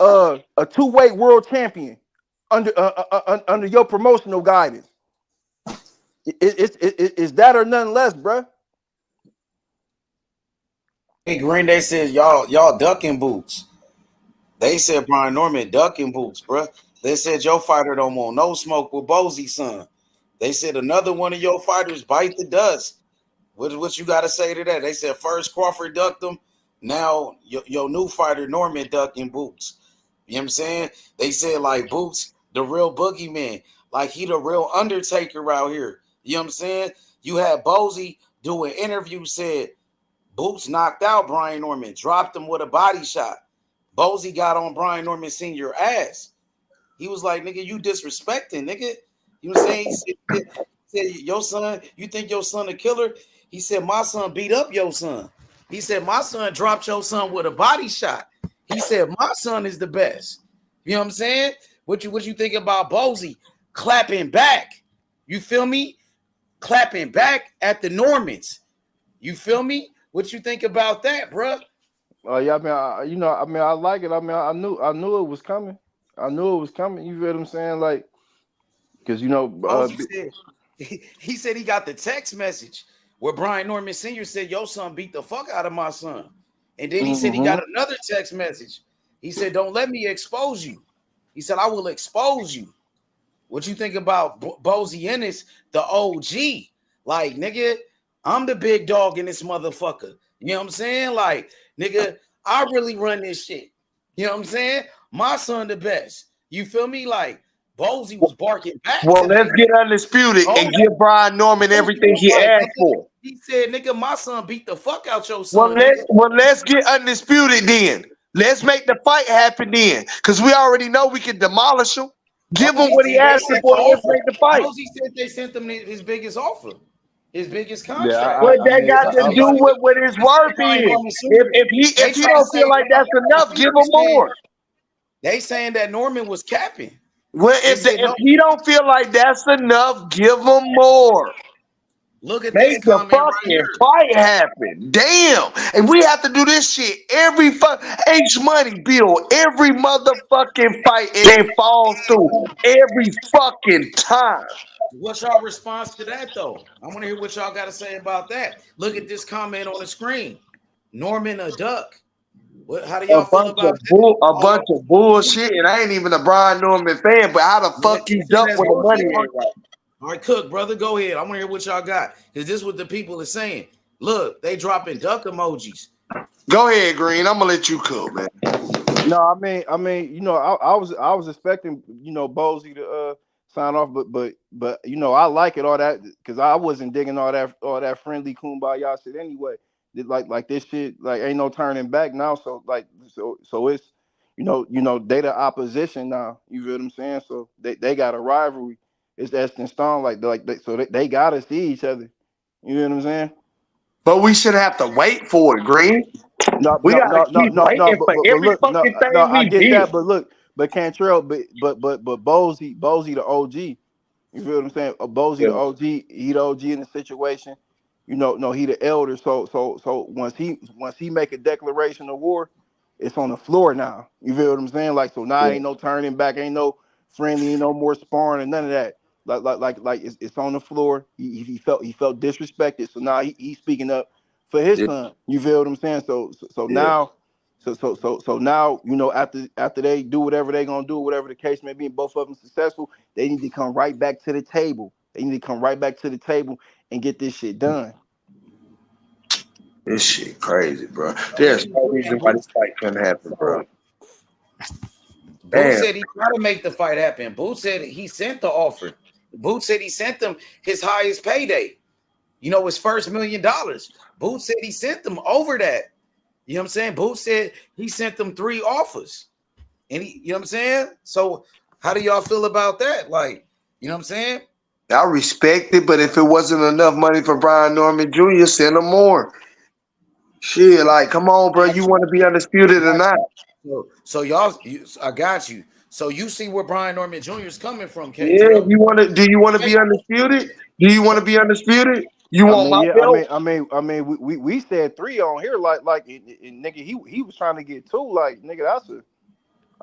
a two-weight world champion under your promotional guidance. Is that or none less, bro? Hey, Green Day says y'all ducking Boots. They said Brian Norman ducking Boots, bro. They said your fighter don't want no smoke with Bosie's son. They said another one of your fighters bite the dust. What you got to say to that? They said first Crawford ducked him. Now your new fighter Norman ducking Boots. You know what I'm saying? They said like Boots, the real boogeyman. Like he the real Undertaker out here. You know what I'm saying? You had Bosie do an interview, said Boots knocked out Brian Norman, dropped him with a body shot. Bosie got on Brian Norman Sr. ass. He was like, nigga, you disrespecting, nigga. You know what I'm saying? He said, your son, you think your son a killer? He said, my son beat up your son. He said, my son dropped your son with a body shot. He said, my son is the best. You know what I'm saying? What you think about Bosie clapping back? You feel me? Clapping back at the Normans. You feel me? What you think about that, bro? Yeah, I mean, I like it. I mean, I knew it was coming. I knew it was coming. You feel what I'm saying? Like, because he said he got the text message where Brian Norman Sr. said, your son beat the fuck out of my son. And then he said he got another text message. He said, don't let me expose you. He said, I will expose you. What you think about Bosie Ennis, the OG? Like, nigga, I'm the big dog in this motherfucker. You know what I'm saying? Like, nigga, I really run this shit. You know what I'm saying? My son the best. You feel me? Like, Bosie was barking back Well, to let's that. get undisputed and give Brian Norman everything he Like, asked nigga, for. he said, nigga, my son beat the fuck out your Well, son, nigga. let's get undisputed then. Let's make the fight happen then, because we already know we can demolish him. Give him Bozy what he said they asking sent the for. Let's offer. make the fight. Bozy said they sent him his biggest offer, his biggest Yeah, contract. What I they mean, got to I do like. with what his worth Brian is. Norman Sr. They If he try to don't say feel like that that's Brian Norman enough, give Sr. him said more. they saying that Norman was capping. Well, They said if no. he don't feel like that's enough, give him more. Look at this Make the comment right fucking here. fight happen. Damn. And we have to do this shit every H Money Bill, every motherfucking fight, and it falls through every fucking time. What's y'all response to that though? I want to hear what y'all got to say about that. Look at this comment on the screen. Norman a duck. How do y'all feel about that? A All bunch y'all, of bullshit, and I ain't even a Brian Norman fan, but how the fuck you you saying duck that's when the money bullshit? ain't right? All right, Cook, brother, go ahead. I want to hear what y'all got. Because this is what the people are saying. Look, they dropping duck emojis. Go ahead, Green. I'm gonna let you cook, man. No, you know, I was expecting, you know, Bozy to sign off, but you know, I like it all that because I wasn't digging all that friendly kumbaya shit anyway. Like this shit, like ain't no turning back now. So it's they the opposition now. You feel what I'm saying? So they got a rivalry. It's etched in stone. So they gotta see each other. You know what I'm saying? But we should have to wait for it, Green. No, We no, gotta no, no, keep no, no. waiting But for but, but every look, no, fucking no. thing I we get did. that, but look, but Cantrell, but Bozy the OG. You feel what I'm saying? Bozy Yeah, the OG. He the OG in the situation. You know, no, he the elder. So once he make a declaration of war, it's on the floor now. You feel what I'm saying? Like so now yeah, ain't no turning back, ain't no friendly, ain't no more sparring and none of that. Like it's on the floor. He felt disrespected. So now he's speaking up for his yeah, son. You feel what I'm saying? So yeah. now. So now after they do whatever they gonna do, whatever the case may be, and both of them successful, they need to come right back to the table. They need to come right back to the table and get this shit done. This shit crazy, bro. Look There's at no this reason man, why this Boots. fight couldn't happen, bro. So Boots Damn. said he tried to make the fight happen. Boots said he sent the offer. Boots said he sent them his highest payday. You know, his first $1 million. Boots said he sent them over that. You know what I'm saying? Boots said he sent them 3 offers. And you know what I'm saying? So how do y'all feel about that? Like, you know what I'm saying? I respect it, but if it wasn't enough money for Brian Norman Jr., send him more. Shit, like, come on, bro. You want to be undisputed or not? So y'all, I got you. So you see where Brian Norman Jr. is coming from, Yeah, Cantrell. you want to? Do you want to be undisputed? Do you want to be undisputed? You I want mean, my yeah, belt? we said 3 on here, and nigga, he was trying to get 2, like nigga, that's a.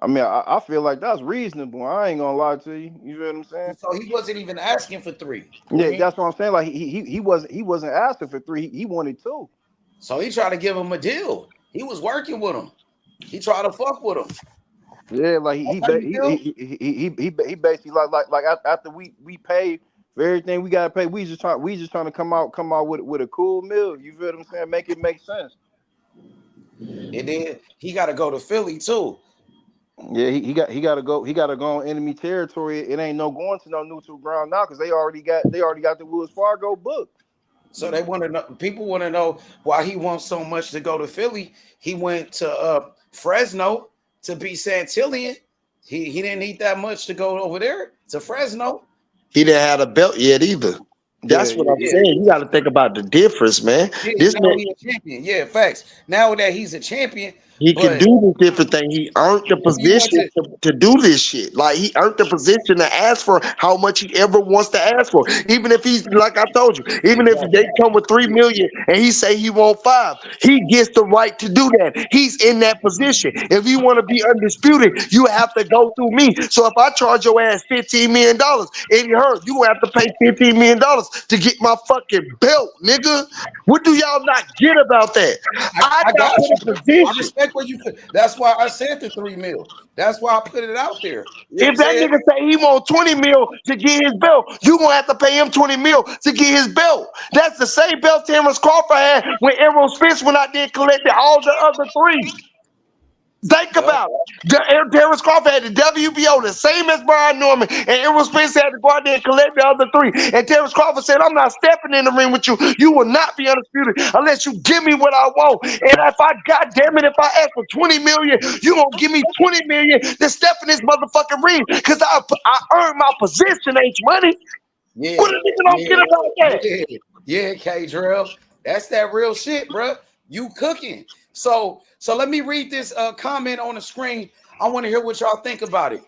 I mean, I feel like that's reasonable. I ain't gonna lie to you. You feel what I'm saying? So he wasn't even asking for 3. Yeah, Green. that's what I'm saying. Like he wasn't asking for 3. He wanted 2. So he tried to give him a deal. He was working with him. He tried to fuck with him. Yeah, like That's how you feel? he basically like after we pay for everything we gotta pay, we just trying to come out with a cool meal. You feel what I'm saying? Make it make sense. And then he got to go to Philly too. Yeah, he gotta go on enemy territory. It ain't no going to no neutral ground now because they already got the Wells Fargo book. So they want to know. People want to know why he wants so much to go to Philly. He went to Fresno to be Santillion. He didn't need that much to go over there to Fresno. He didn't have a belt yet either. Yeah, That's what yeah, I'm yeah. saying. You got to think about the difference, man. Yeah, This now man, he's a champion. Yeah, facts. Now that he's a champion, he can but do this different thing. He earned the if he went position to do this shit. Like he earned the position to ask for how much he ever wants to ask for. Even if he's like I told you, even if exactly. they come with 3 million and he say he want 5, he gets the right to do that. He's in that position. If you want to be undisputed, you have to go through me. So if I charge your ass $15 million, Eddie Hearn, you have to pay $15 million to get my fucking belt, nigga. What do y'all not get about that? I I got got put you. in I position. respect where you put. That's why I said the 3 mil. That's why I put it out there. You know what I'm If that saying? nigga say he want 20 mil to get his belt, you gonna have to pay him 20 mil to get his belt. That's the same belt Terrence Crawford had when Errol Spence went out there and collected all the other 3. Think Yup. about it. Terrence Crawford had the WBO, the same as Brian Norman, and Errol Spence had to go out there and collect the other three. And Terrence Crawford said, I'm not stepping in the ring with you. You will not be undisputed unless you give me what I want. And if I, goddamn it, if I ask for 20 million, you gonna give me 20 million to step in this motherfucking ring. Because I earned my position, H Money. Yeah, What a nigga don't get yeah, about that? yeah, K Drill. That's that real shit, bro. You cooking. So let me read this comment on the screen. I want to hear what y'all think about it.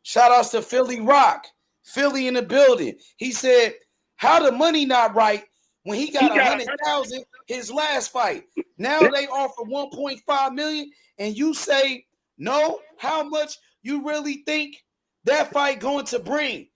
Shout outs to Philly Rock. Philly in the building. He said, how the money not right when he got 100,000 his last fight? Now they offer 1.5 million, and you say no. How much you really think that fight going to bring?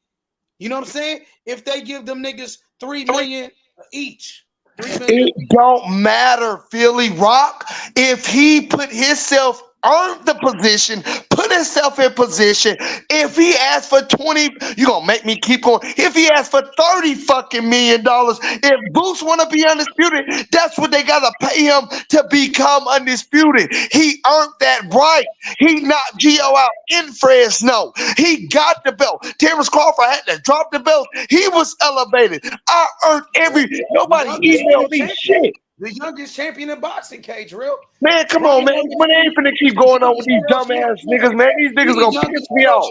You know what I'm saying? If they give them niggas 3 million each. 3 million. It don't matter, Philly Rock. If he put himself earned the position, put himself in position. If he asked for 20, you gonna make me keep going. If he asked for 30 fucking $million, if Boots wanna be undisputed, that's what they gotta pay him to become undisputed. He earned that right. He knocked Gio out in Fresno. He got the belt. Terrence Crawford had to drop the belt. He was elevated. I earned nobody emailed me shit. The youngest champion in boxing, K Drill. Man, come on, man. Man, they ain't finna keep going on with these dumbass niggas, man. These niggas gonna piss me off.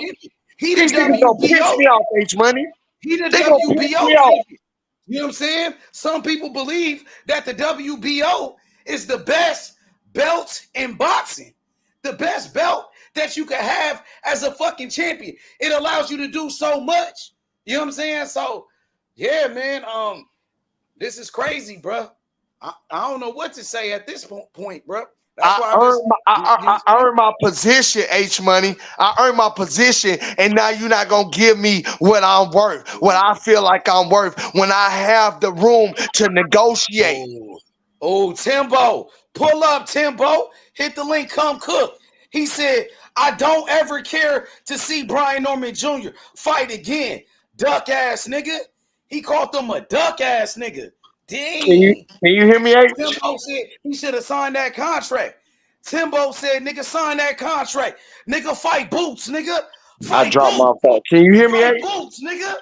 He These the niggas gonna piss WBO. me off, H Money. He the They gonna piss WBO me champion. off. You know what I'm saying? Some people believe that the WBO is the best belt in boxing. The best belt that you can have as a fucking champion. It allows you to do so much. You know what I'm saying? So, yeah, man. This is crazy, bro. I don't know what to say at this point, bro. That's I earned my position, H Money. I earned my position, and now you're not gonna give me what I'm worth, what I feel like I'm worth, when I have the room to negotiate. Oh, Timbo, pull up, Timbo. Hit the link, come cook. He said, I don't ever care to see Brian Norman Jr. fight again. Duck ass nigga. He called them a duck ass nigga. Dang. Can you hear me, H? Timbo said he should have signed that contract. Timbo said, nigga, sign that contract. Nigga, fight Boots, nigga. Fight I dropped Boots. my phone. Can you hear me, Fight H? Boots, nigga.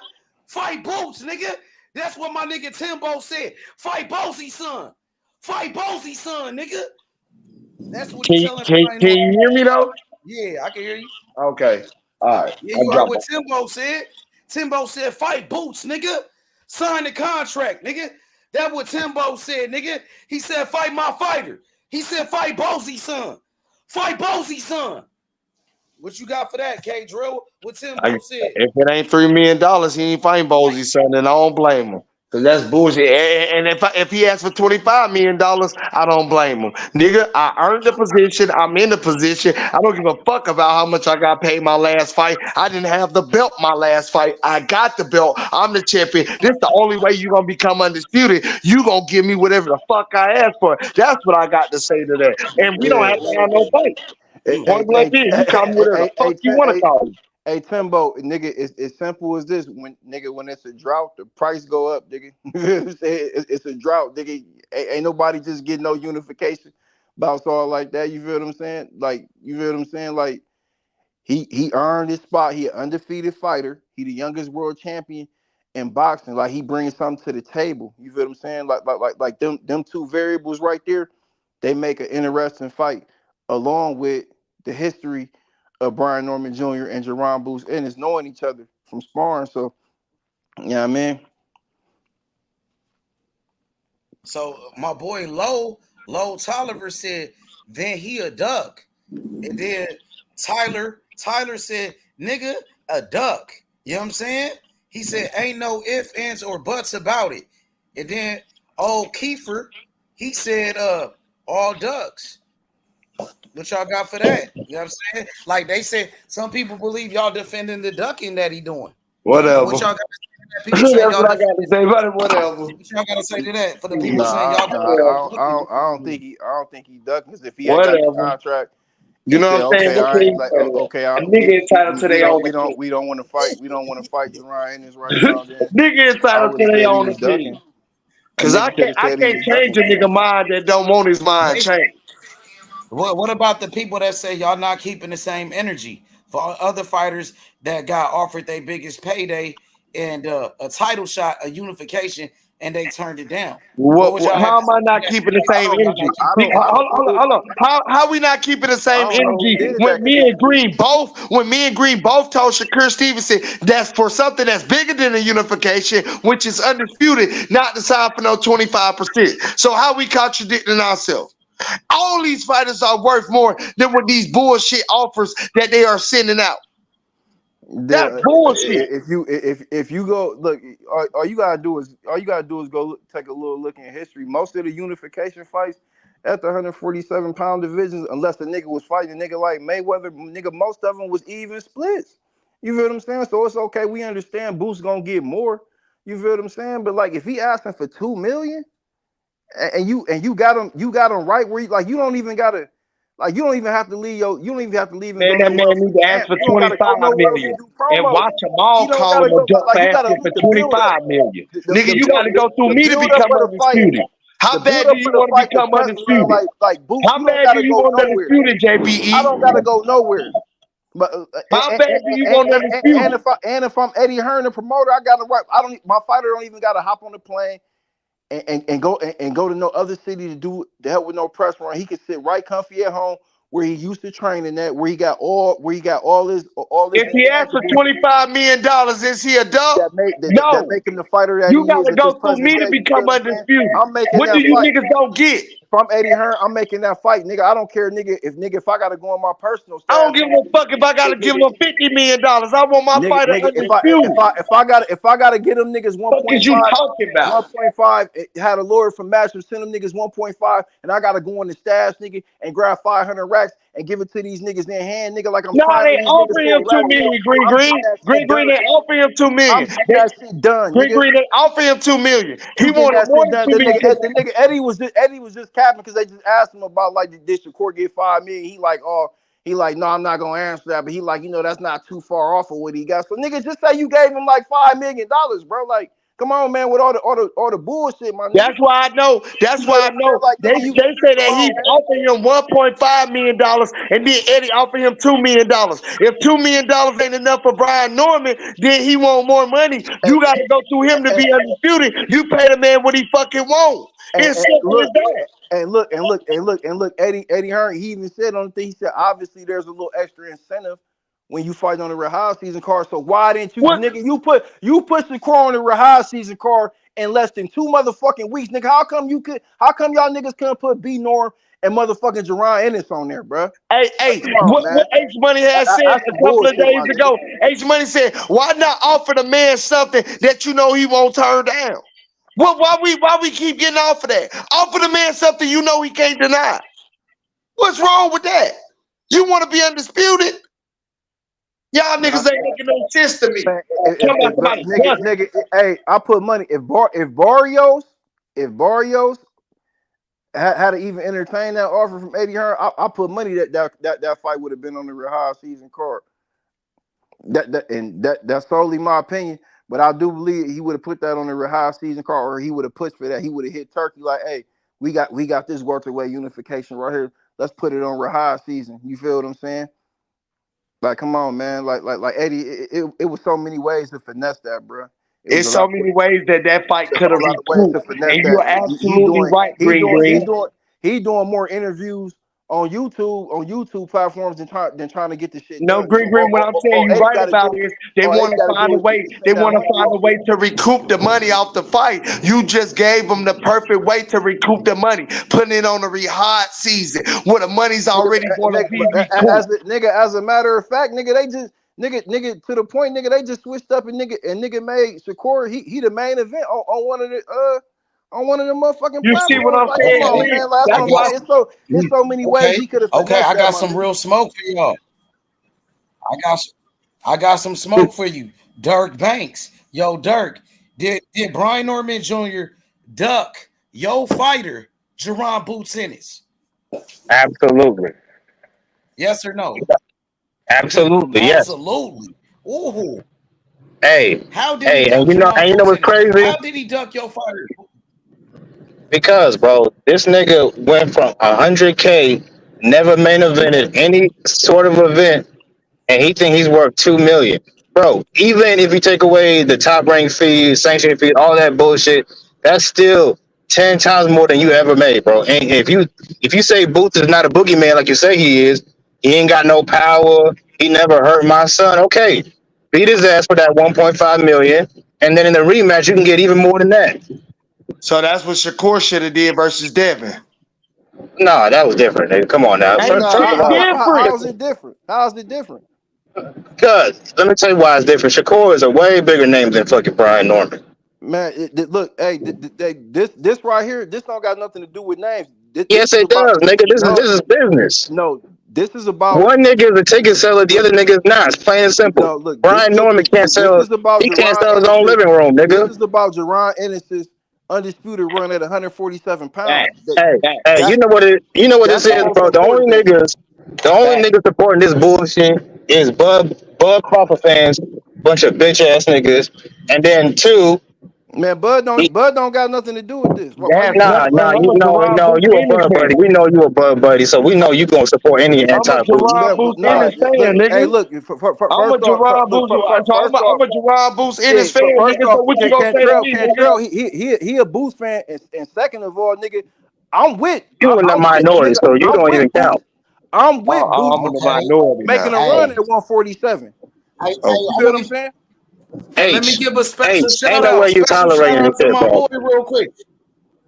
Fight Boots, nigga. That's what my nigga Timbo said. Fight Bozy, son. Fight Bozy, son, nigga. That's what he's telling me. Can you hear me, though? Yeah, I can hear you. Okay. All right. Yeah, you heard what Timbo said. Timbo said, fight Boots, nigga. Sign the contract, nigga. That's what Timbo said, nigga. He said, fight my fighter. He said, fight Bozy, son. Fight Bozy, son. What you got for that, K Drill? What Timbo said? If it ain't $3 million, he ain't fighting Bozy, son, and I don't blame him. Cause that's bullshit. And if he asks for $25 million, I don't blame him. Nigga, I earned the position. I'm in the position. I don't give a fuck about how much I got paid my last fight. I didn't have the belt my last fight. I got the belt. I'm the champion. This the only way you're gonna become undisputed. You gonna give me whatever the fuck I ask for. That's what I got to say to that. And we don't have to have no fight. Point blank in, you call me whatever the fuck you want to call me. Hey Timbo, nigga, it's simple as this. When it's a drought, the price go up, nigga. It's a drought, nigga. Ain't nobody just getting no unification about all like that. You feel what I'm saying? Like, you feel what I'm saying? Like, he earned his spot. He an undefeated fighter. He the youngest world champion in boxing. Like, he brings something to the table. You feel what I'm saying? Like them two variables right there, they make an interesting fight, along with the history of Brian Norman Jr. and Jaron Ennis knowing each other from sparring. So, yeah, you know what I mean. So my boy Low Tolliver said, then he a duck. And then Tyler said, nigga, a duck. You know what I'm saying? He said, ain't no ifs, ands, or buts about it. And then old Kiefer, he said, all ducks. What y'all got for that? You know what I'm saying? Like they said, some people believe y'all defending the ducking that he doing. Whatever. What y'all got to say to that? People say That's y'all what I got to say about it. Whatever. What y'all got to say to that? For the people saying y'all I don't think he ducking, because if he had got the contract, you know what I'm saying? A nigga entitled to their own. We don't want to fight. We don't want to fight Jaron Ennis right now. Nigga entitled to their own opinion. Cause I can't change a nigga mind that don't want his mind changed. What about the people that say y'all not keeping the same energy for other fighters that got offered their biggest payday and a title shot, a unification, and they turned it down? What would y'all have How to am I say to not that? keeping the I same don't, energy? I don't know Hold on. How we not keeping the I same don't know who energy did when that me shit. and Green both told Shakur Stevenson that's for something that's bigger than a unification, which is undisputed, not to sign for no 25%. So how we contradicting ourselves? All these fighters are worth more than what these bullshit offers that they are sending out. That's bullshit. If you go look, all you gotta do is go take a little look in history. Most of the unification fights at the 147-pound divisions, unless the nigga was fighting a nigga like Mayweather, nigga, most of them was even splits. You feel what I'm saying? So it's okay. We understand Boost gonna get more. You feel what I'm saying? But like, if he asking for 2 million, and you got him right where you don't even gotta. Like, you don't even have to leave and Man, go that nowhere man else need and to ask camp. for You don't gotta go 25 nowhere else and million. do And promo. watch them all You don't call gotta him a go jump like you asking gotta for look the build up. 25 million. Nigga, you Build gotta go through the me to build up become of the fight. undisputed. The How build bad do up of you the want to fight become depends on undisputed? like Boots. How You don't bad do gotta you go want nowhere. undisputed, I JBE? don't gotta go nowhere. But How bad do you want undisputed? if I'm Eddie Hearn, the promoter, I gotta right. I don't. My fighter don't even gotta hop on the plane and go to no other city to help with no press run. He can sit right comfy at home where he used to training at, where he got all his If he asks for intangibles $25 million, is he a dub? that No. make him the fighter that You he is gotta at this go through present me to day. You feel become what I'm saying? undisputed. I'm making What do that you fight. niggas don't get? If I'm Eddie Hearn, I'm making that fight, nigga. I don't care, nigga. If I gotta go on my personal I don't stash, give a fuck if I gotta give nigga, him $50 million. I want my fighter undisputed. if I gotta get them niggas What is you talking about? 1.5, had a lawyer from Masters send them niggas 1.5, and I gotta go on the stash, nigga, and grab 500 racks and give it to these niggas in hand, nigga, like I'm No, they signing these niggas offer for him a two rack. million. Green I'm getting Green, that Green shit Green. done, They nigga. offer him 2 million. I'm getting that shit done, Green nigga. Green. They offer him 2 million. He You getting wanted that more shit than done. 2 million. The nigga Eddie was just capping because they just asked him about like the district court get 5 million. He like, no, I'm not gonna answer that. But he like, that's not too far off of what he got. So nigga, just say you gave him like $5 million, bro. Like, come on, man, with all the bullshit, my nigga. That's why I know. You feel what I'm saying? Like, They nigga, say come that on, he's man. offering him $1.5 million, and then Eddie offered him $2 million. If $2 million ain't enough for Brian Norman, then he want more money. You got to go through him to And, be undisputed. You pay the man what he fucking want. and, It's and simple as look, that. Eddie Hearn, he even said on the thing, he said, obviously there's a little extra incentive when you fight on the Rahal season card. So why didn't you, What? nigga, you put the car on the Rahal season card in less than 2 motherfucking weeks, nigga? How come y'all niggas couldn't put B Norm and motherfucking Jaron Ennis on there, bro? Hey, Come on, what man. H Money had said That's a some couple of bullshit, days my nigga. ago? H Money said, "Why not offer the man something that you know he won't turn down? Why we keep getting off of that? Offer the man something you know he can't deny. What's wrong with that? You want to be undisputed? Y'all niggas ain't making no sense to me. Man, Talking about somebody bunch. hey, I put money. If Barrios had to even entertain that offer from Eddie Hearn, I put money that fight would have been on the Rahal season card. That's solely my opinion, but I do believe he would have put that on the Rahal season card, or he would have pushed for that. He would have hit Turkey like, hey, we got this welterweight unification right here. Let's put it on Rahal season. You feel what I'm saying? Like, come on, man. Like Eddie, it was so many ways to finesse that, bro. It was It's a so lot. many ways that fight A could have whole lot of ways to recouped, finesse and you're that. absolutely right, Green Green. He doing more interviews on YouTube platforms than trying to get the shit No, done. Green So Green, what I'm saying you Eddie right got to about do is they all want Eddie to got to find do a is way. They send that want to money find a off. way to recoup the money off the fight. You just gave them the perfect way to recoup the money, putting it on the rehab season where the money's already going to be recouped. As a matter of fact, nigga, they just nigga to the point, nigga, they just switched up and nigga made Shakur he the main event on one of the motherfucking You see what platforms. I'm Like, come saying, on, Okay, Green? man. Last I That's one, got why. saying it's so many ways okay, he could have okay. finessed I that, got my some nigga. real smoke for y'all. I got some smoke for you. Dirk Banks. Yo, Dirk, did Brian Norman Jr. duck yo fighter, Jaron Boots Ennis? Absolutely. Yes or no? Absolutely. Yes. Absolutely. Ooh. Hey, How did he hey, duck and Jaron you know Boots what's Ennis? crazy? How did he duck your fighter? Because bro, this nigga went from 100K never main evented any sort of event, and he think he's worth 2 million. Bro, even if you take away the top rank fees, sanction fees, all that bullshit, that's still 10 times more than you ever made, bro. And if you say Boots is not a boogeyman like you say he is, he ain't got no power, he never hurt my son. Okay, beat his ass for that 1.5 million, and then in the rematch you can get even more than that. So that's what Shakur should have did versus Devin. Nah, that was different, nigga. Come on now. Ain't First Nah, of shit all, different. how is it different? How is it different? cuz let me tell you why it's different. Shakur is a way bigger name than fucking Brian Norman. Man, look, hey, this right here, this don't got nothing to do with names. This Yes, is it about does, nigga. This is no, this is business. no. This is about One nigga is a ticket seller, the look, other nigga is not. It's plain and simple. no, look. Brian Norman can't This sell. is about He can't Jaron sell his own Ennis. living room, This nigga. is about Jaron Ennis's undisputed run at 147 That, pounds. Hey, hey, that, you know what it? You know what this That's the is, most bro. important thing. The only that. niggas supporting this bullshit is Bud Crawford fans, bunch of bitch ass niggas, and then two, Man, he, Bud don't got nothing to do with this. Why That's you saying nah, that? nothing. nah, I'm you a know, Jerron no, Booth you a Ennis Bud buddy. fan. We know you a Bud buddy, so we know you gonna support any I'm a anti-boost. Jerron Booth Nah, Ennis fan, look, hey, nigga. look. I'm a First off, Jerron Booth. first I'm off, a Jerron Booth yeah. Ennis fan, First nigga. off, So what you gonna say to me, nigga? Cantrell, he a Boost fan, and second of all, nigga, I'm with, You in the I'm with, minority, nigga, so you I'm don't even with count. Boost. I'm with Boost I'm in the Okay. minority making now. a Hey, run at 147. I You feel what I'm want to. saying? Hey, let me H give a special H ain't shout no out. way you Special shout tolerating this out to shit, my bro. boy, real quick.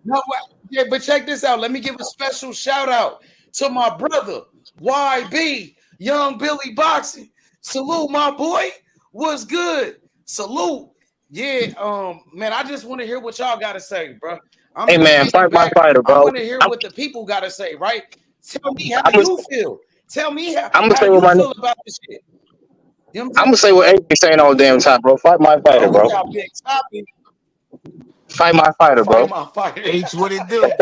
No, yeah, but check this out. Let me give a special shout out to my brother, YB, Young Billy Boxing. Salute, my boy. What's good? Salute. Yeah, man, I just want to hear what y'all got to say, bro. I'm Hey just man, kicking fight my back. fighter, I bro. want to hear I'm what the people got to say, right? Tell me how I'm gonna you feel. Tell me I'm gonna how say what you my feel about this shit. You know what I'm I'm saying? gonna say what H be saying all the damn time, bro. Fight my fighter, Oh, we bro. got big topic. Fight my fighter, Fight bro. my fighter. H, what it do?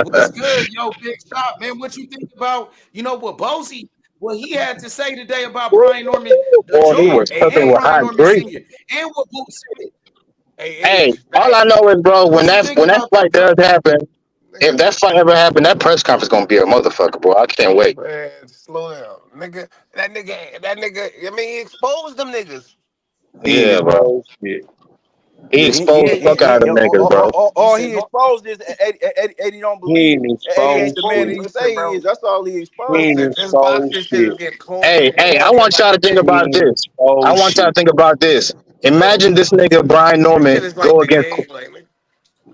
What's good, yo, big shot, man? What you think about, what Bozy, what he had to say today about Brian Norman Boy, he Jr. Hey, was hey, cooking and with H. Brian hot Norman grease. Sr. and what Boot said. Hey, Hey, H. all I Facts. know is, bro, when What you that think when that about that, fight bro? does happen, if Nigga, that fight ever happened, that press conference gonna be a motherfucker, bro. I can't wait. man, slow down. That nigga, I mean, he exposed them niggas. He ain't Yeah, bro. exposed shit. He exposed the fuck out of them niggas, bro. You All said, he exposed is Eddie don't He believe ain't Eddie exposed ain't the man that shit. he Listen, say he bro. is. That's all he He exposed. ain't Listen, this exposed boxing shit is shit. getting corny, Hey, I corny want about y'all to the think He about game. ain't this. I exposed want y'all to shit. think about this. Imagine this nigga Brian This shit Norman is like go the against. game. Like,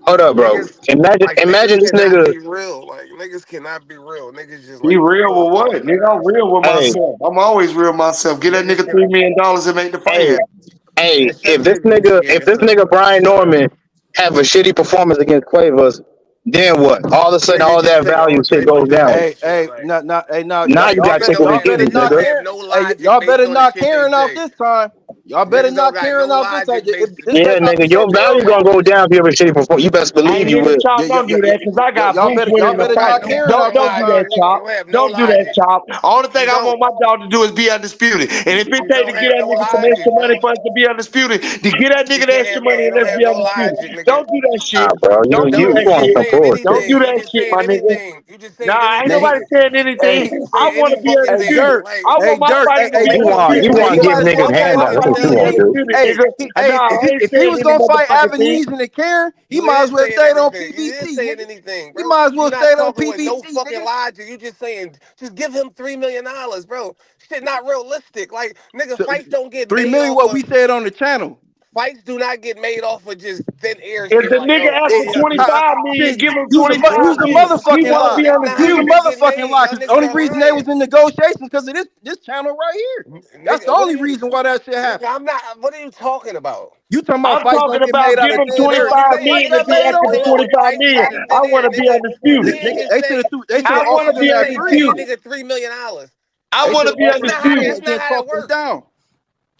Hold up, bro. niggas, Imagine niggas this cannot nigga. be real. Like, niggas cannot be real. Niggas just Be like to real throw with what? punches. Nigga, I'm real with Hey, myself. I'm always real with myself. Get that Niggas nigga can, $3 million and make the fight hey, happen. hey. man, shut your If goofy this ass up, nigga bro. Brian Norman have a shitty performance against Quavers, then what? All of a sudden, Nigga all just that say value all shit type goes of down. dumb Hey, shit. hey, Like, not, hey, now, Now you niggas got that chicken don't wing have better kidneys, niggas not don't nigga. have Karen. no Hey, logic y'all better based on the not shit they Karen out say. this time. Y'all better Niggas don't not got Karen no out this time. logic based. This Yeah, ain't about nigga, to your catch your value gonna man. go down if you have a shitty performance. You best I believe ain't you hear the will. Chop. Don't do that, cause I got Boost Y'all winning the You better don't fight. got not no Karen Don't out this don't do time. that, logic, nigga. Chop. You have no Don't do that, logic. Chop. Only thing You I don't. want my dog to do is be undisputed. And if it You take to don't get have that no nigga some logic, extra money bro. for us to be undisputed, to get that You nigga the can't extra have no. money You and don't let's have be no undisputed. logic, nigga. Don't do that Nah, shit. bro, you Don't do No, you that you on just shit. some saying bullshit. Don't do anything. You that just shit, saying my nigga. anything. You just saying Nah, ain't Now he, nobody anything. saying anything. hey, You I saying want any to be fucking hey, thing. undisputed. Dirk, Like, I hey, want my Dirk, fighter to hey, be You Dirk. want undisputed, Hey, to he nigga. give might as I well niggas want say, my handouts. niggas hey, What fighter to you don't be want hey, to do? undisputed, hey, nigga. hey, Nah, I ain't if he saying was any gonna fight motherfucking thing. Avenues and the Karen, he you might as is well saying stayed on anything. You is PBC, saying nigga. anything, He bro. might as You're well not stayed on talking with no PBC, fucking nigga. logic. You just saying, just give him $3 million, bro. Shit, not realistic. Like, nigga, So, fights don't get 3 made million, off what of. we said on the channel. Fights do not get made off of just thin air If shit. the Like, nigga yo, asked for oh, 25 million, Shit, give him 25 use a million. He motherfucking want to lie. be that's not how Use a undisputed. shit get motherfucking made. lie. Y'all Cause the niggas only are reason they was lying. in negotiations because of this channel right here. That's the Nigga, what are only you? reason why that shit Nigga, happened. I'm not. What are you talking about? You talking about I'm fights talking don't get made about out give of him thin That's 25 air? what I'm The saying. fight million Niggas if got he made say asking on for made here. the 25 fights million. out of I thin want air, to be nigga. undisputed. They should I have want offered to him be that Niggas free. say undisputed. nigga $3 million. I They want should to have be offered him free undisputed. That's and not then how that talked him works. down.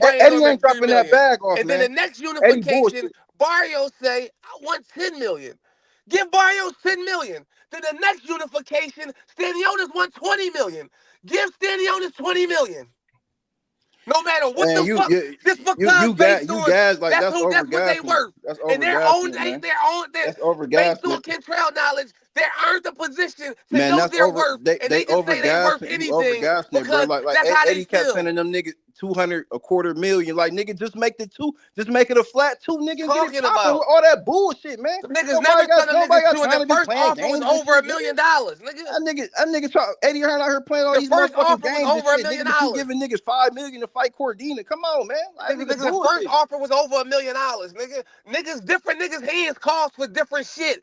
give Brian Eddie Norman ain't 3 dropping that million. bag off, And then man. the next Eddie unification, bullshit. Barrio say, I want 10 million. Give Barrios 10 million. Then the next unification, Stanionis won 20 million. Give Stanionis 20 million. No matter what Man, the fuck, just because based you on guys like that's what they overgassing it. worth. That's And overgassing it, man. That's based overgassing on it. Kentrell knowledge, they earned the position to Man, know that's their over. worth, and They they can say they worth overgassing. You anything overgassing it, bro. because Like that's how they Eddie kept feel. sending them niggas 200, a quarter million. Like nigga, just make it a flat 2, nigga, and get it Talking popping about with all that bullshit, man. the niggas never sent them Nobody niggas got to, and the time to be first playing offer was games and over $1 shit, million, nigga. nigga. That nigga Eddie Hearn out here playing all The these first motherfucking offer was games and over $1 shit, million. nigga. But you giving niggas $5 million to fight Cordina? Come on, man. Like, nigga, The first bullshit. offer was over $1 million, nigga. Different niggas' hands cost for different shit.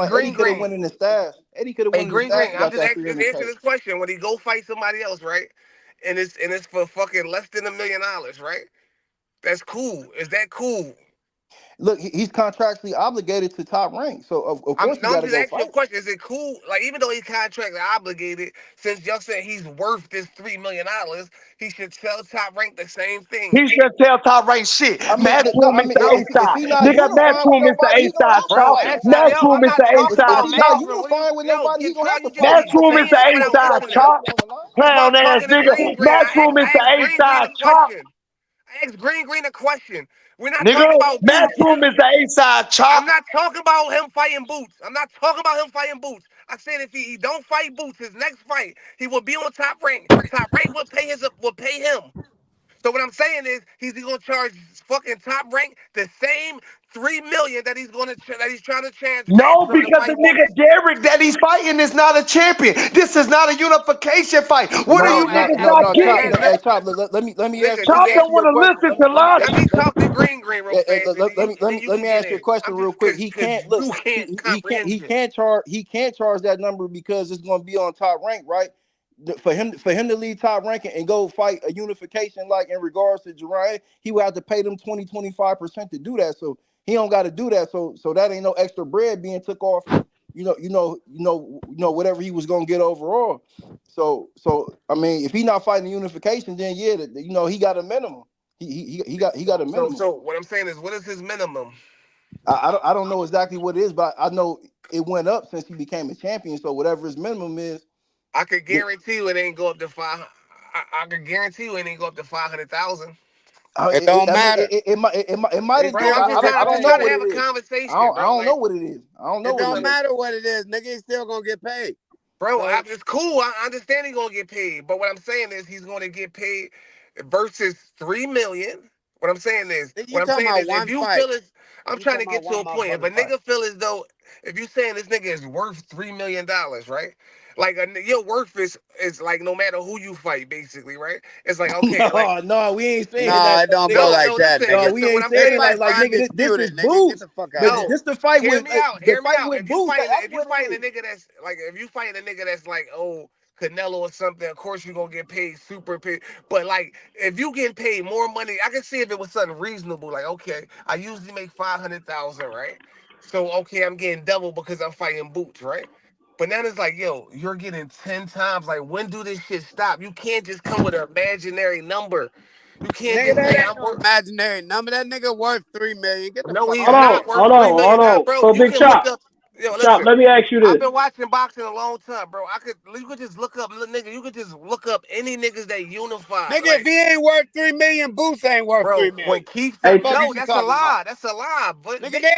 like Eddie Green could have Green. went in the stash. Eddie could have Hey, went in the Green stash Green. and I'm got just that asking, just answering 300K. this question. When he go fight somebody else, right? And it's for fucking less than $1 million, right? That's cool. Is that cool? Look, he's contractually obligated to Top Rank, so of I'm course he no, I'm got to just go asking you a fight. question. Is it cool? Like, even though he's contractually obligated, since y'all said he's worth this $3 million, he should tell Top Rank the same thing. He should tell Top Rank shit. I mean, no, Matchroom I is mean, the No, if A-side. he not Nigga, unifying with Matchroom is the nobody, he gonna A-side, bro. chop. operate. Yo, Matchroom I'm is not the talking If A-side, about he not chop. Matchroom. What are you, unifying with yo, nobody, he gonna have to you fight. keep Matchroom is saying the shit without A-side, Come listening. chop. on, man. That's why Clown I'm ass talking to nigga. Green Green. Matchroom is the I asked Green Green A-side, a chop. question. I asked Green Green a question. We're not Nigga, talking about Boots. Matchroom is the A-side, chop. I'm not talking about him fighting Boots. I'm not talking about him fighting Boots. I said if he don't fight Boots, his next fight, he will be on Top Rank. Top Rank will pay him. So what I'm saying is he's gonna charge fucking Top Rank the same $3 million that he's trying to charge No, for him to because the fight nigga Boots. Derek that he's fighting is not a champion. This is not a unification fight. What are Bro, you niggas not Chop. getting? Hey, Chop. Let me nigga, let Chop me don't answer want your to question. listen to let logic. me talk to Green real fast, and Let then you can me get ask you a in. question real quick. He Cause can't look. you can't comprehend He shit. can't charge that number because it's going to be on Top Rank, right? For him to leave Top Rank and go fight a unification like in regards to Jaron, he would have to pay them 25% to do that. So he don't got to do that. So that ain't no extra bread being took off. Whatever he was gonna get overall. So I mean, if he not fighting unification, then yeah, he got a minimum. He got a minimum. So what I'm saying is, what is his minimum? I don't know exactly what it is, but I know it went up since he became a champion. So whatever his minimum is, I could guarantee you it ain't go up to five. I could guarantee you it ain't go up to 500,000. It don't I mean, matter. it might have Bro, do. I'm just I don't know trying to what have it a is. conversation, I bro. don't know what it is. I don't know It what don't it is. matter what it is, nigga. He's still gonna get paid. Bro, So it's cool. I understand he's gonna get paid, but what I'm saying is he's gonna get paid versus 3 million. What I'm saying is, nigga, you talking about if one you fight. feel as I'm You trying talking to about get to one a point. If a motherfucking fight. nigga feel as though if you saying this nigga is worth $3 million, right? Like your worth is like no matter who you fight, basically, right? It's like okay, like No, we ain't saying No, that, it don't go nigga. like that, listen, No, nigga. we listen. What ain't I'm This saying saying like is, fight's like right? nigga. This is undisputed, nigga. Get Boots, the fuck out but of here. No, this the fight hear with me out. the Hear me fight out. with Boots. That's If you what it fighting a is. nigga that's like, if you fighting a nigga that's like, oh, Canelo or something, of course you gonna get paid super paid. But like, if you getting paid more money, I can see if it was something reasonable. Like, okay, I usually make 500,000, right? So okay, I'm getting double because I'm fighting Boots, right? But now it's like, yo, you're getting 10 times. Like, when do this shit stop? You can't just come with an imaginary number. You can't Nigga, just that say ain't I'm no worth. imaginary number. That nigga worth 3 million. Get the No, fuck he's out of not here. worth $3 million, bro. So You Big can look Chop, up. Yo, Chop, listen. let me ask you I've this. been watching boxing a long time, bro. You could just look up, nigga. You could just look up any niggas that unify. Nigga, if Like, he ain't worth 3 million, Boots ain't worth bro, 3 when million. Keith The Hey, said, fuck is no, you that's a talking about? lie. That's a lie. But Nigga, they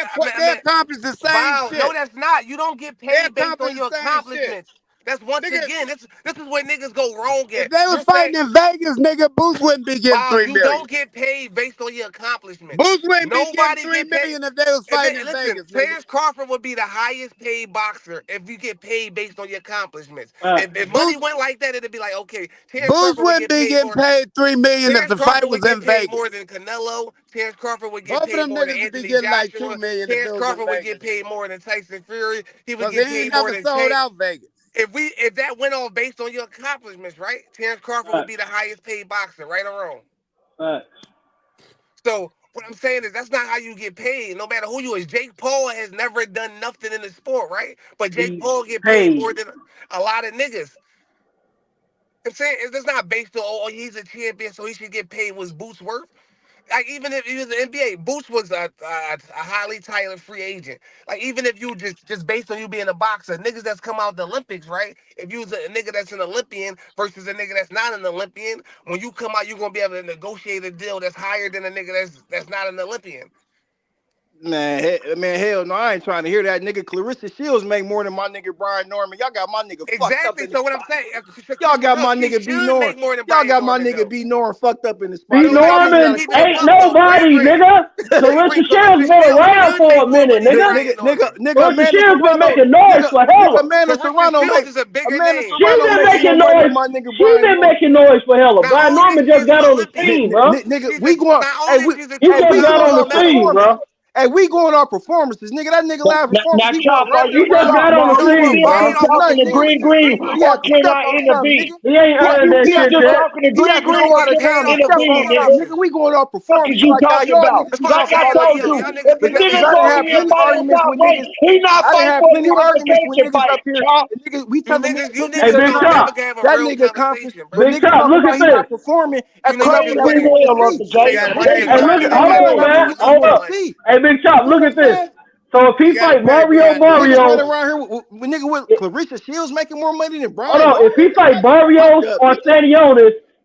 accomplished the same Bow, no, shit. that's not. You don't get They paid based on accomplished your the same shit. accomplishments. That's once Nigga, again. This is where niggas go wrong if at. they was You're saying, fighting in Vegas, nigga, Boots wouldn't be getting wow, 3 you million. don't get paid based on your accomplishments. Boots wouldn't be getting Nobody 3 get paid. million if they was fighting in Listen, Vegas, nigga. Terrence Crawford would be the highest paid boxer if you get paid based on your accomplishments. facts. If money Boots went like that, it'd be like, okay, Terrence Boots Crawford would wouldn't get be paid getting more. paid 3 million if Terrence the fight Crawford was would get in paid more Vegas. than Canelo. Terrence Crawford would get Both of paid them more than niggas would be Anthony getting like 2 Joshua. million if it Terrence was in Crawford would get Vegas, paid nigga. more than Tyson Fury. He would Cause he get ain't paid more never than sold Tank. out Vegas. If that went on based on your accomplishments, right? Terrence Crawford would Facts. be the highest paid boxer, right or wrong. Facts. So what I'm saying is that's not how you get paid, no matter who you is. Jake Paul has never done nothing in the sport, right? But Jake Be Paul get paid paid. more than a lot of niggas. I'm saying it's not based on he's a champion, so he should get paid what's Boots worth. Like even if he was an NBA, Boots was a highly touted free agent. Like even if you just based on you being a boxer, niggas that's come out the Olympics, right? If you was a nigga that's an Olympian versus a nigga that's not an Olympian, when you come out, you're gonna be able to negotiate a deal that's higher than a nigga that's not an Olympian. Man, hell no, I ain't trying to hear that. Nigga, Clarissa Shields make more than my nigga Brian Norman. Y'all got my nigga fucked up Exactly. in the So what I'm spot. saying, Y'all Chris got McGill, my he nigga B should Norman. make more than Y'all Brian got my Norman nigga though. B Norman fucked up in the spot. B You Nigga, got y'all to niggas Norman gotta keep it stop. a ain't buck though. nobody, nigga. Clarissa Shields been He around should for a make more minute, money than nigga. Brian Norman. Nigga, Clarissa Amanda Shields been Serrano, making noise for nigga, hella. Amanda Clarissa Serrano Shields make is a bigger Amanda name, She bro. Serrano been making more making money than noise. my nigga She Brian been Norman. making noise for hella. Not Brian only Norman is just she's an got on the Olympian, scene, bro. Nigga, she's a we going. not Hey, only we she's a He hey, just we got two-time going on gold the off scene, medalist. performance. bro. Hey, we going off performances, nigga. That nigga last performance, Now, he won Chop, are regular you He just round. got now? on the He Are ain't you scene, won still Paid bro. boxing or off talking nothing, to nigga. Green performances, Green, bro. He or had to can step I off something, intervene? nigga. He ain't Fuck earned you that bitches shit just yet. talking to He Green had to Green go Niggas out or of get can paid I town and off step off intervene, something, nigga? nigga. performances. We going off Fuck is performances you like how talking y'all about? niggas That's be what I'm Like talking I saying. about Like, other told yo, you, niggas. y'all if niggas a be But making nigga cause I go done over had here millions and plenty off fight of on arguments South with Lake, niggas. performances. he not I done fighting had for a plenty arguments with unification niggas fight, up here. Chop. And niggas, we You telling niggas, niggas, you Hey, niggas telling Big don't niggas never Chop. have a that real nigga accomplished, conversation, but bro. Big niggas Chop, talking look about at he this. not performing You at niggas Come clubs be on, that we we running. want to will on see. the You J. got a Nigga, bunch they of Hey, be look, putting grimy hold niggas niggas on on, that where be man. we Hold talking want to up. like see. Hey, Big Chop, You see look what at I'm this. saying? So if You he gotta fight pay Mario Brian Norman. Niggas running Barrios, around here with nigga with it, Clarissa Shields making more money than hold Brian on. Norman. If he fight Fucked Barrios up, or nigga. Sanionis,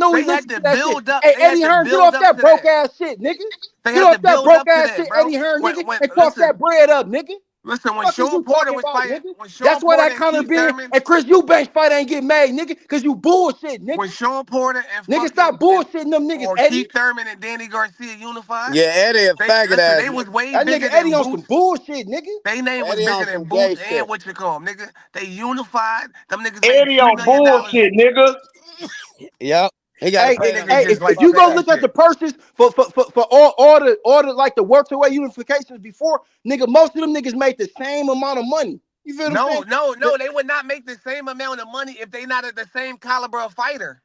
knew They he had listened to to that shit. build up. Hey, They Eddie had to Hearn, get build off up that to broke that. ass shit, nigga. They Get had to off that build broke up to ass that, shit, bro. Eddie Hearn, nigga, and toss Listen, that bread up, nigga. listen. When Fuck is Sean you Porter talking was about, fighting, nigga? when That's Sean why Porter that and Conor Keith Ben Thurman, and Chris Eubanks fight ain't get made, nigga, because you bullshit, nigga. when Sean Porter and Nigga, stop bullshitting them niggas, or Eddie. Keith Thurman and Danny Garcia unified, Yeah, Eddie a faggot they ass was nigga. way That nigga bigger Eddie than on some Boots. bullshit, nigga. They name was Eddie on bigger some than gay Boots and shit. what you call 'em, nigga. They unified. Them niggas made Eddie $3 on million. bullshit, nigga. Yep. He got to Hey, pay Them them hey, niggas niggas just to if like you fuck go with that look at the shit. shit. purses for all the like the welterweight unifications before, nigga, most of them niggas made the same amount of money. You feel what I'm saying? No. They would not make the same amount of money if they not at the same caliber of fighter.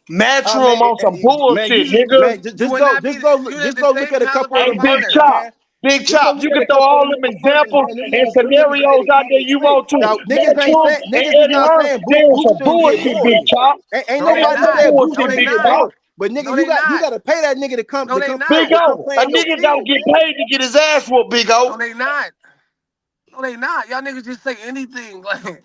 Match Man, room on some man, bullshit, nigga. You would not be. You have just the go look same at a couple caliber of Hey, of them Big purses, fighter. Chop. man. Big Just go Chop, look you at can a throw couple of all them them nigga purses, examples man. Them and niggas really made scenarios it out there clean you split. want to. Now, Match room and niggas is Eddie not Hearn, saying they on Boots some shouldn't get bullshit, more. Big Chop. Ain't No, They they on nobody some not. said Boots No, bullshit, shouldn't they Big get not. Chop. more. But nigga, No, they you not. gotta pay that nigga to No, they Big not. O, play a in your nigga don't field, get man. paid to get his ass whooped, Big O. No, they not. No, they not. Y'all niggas just say anything. Like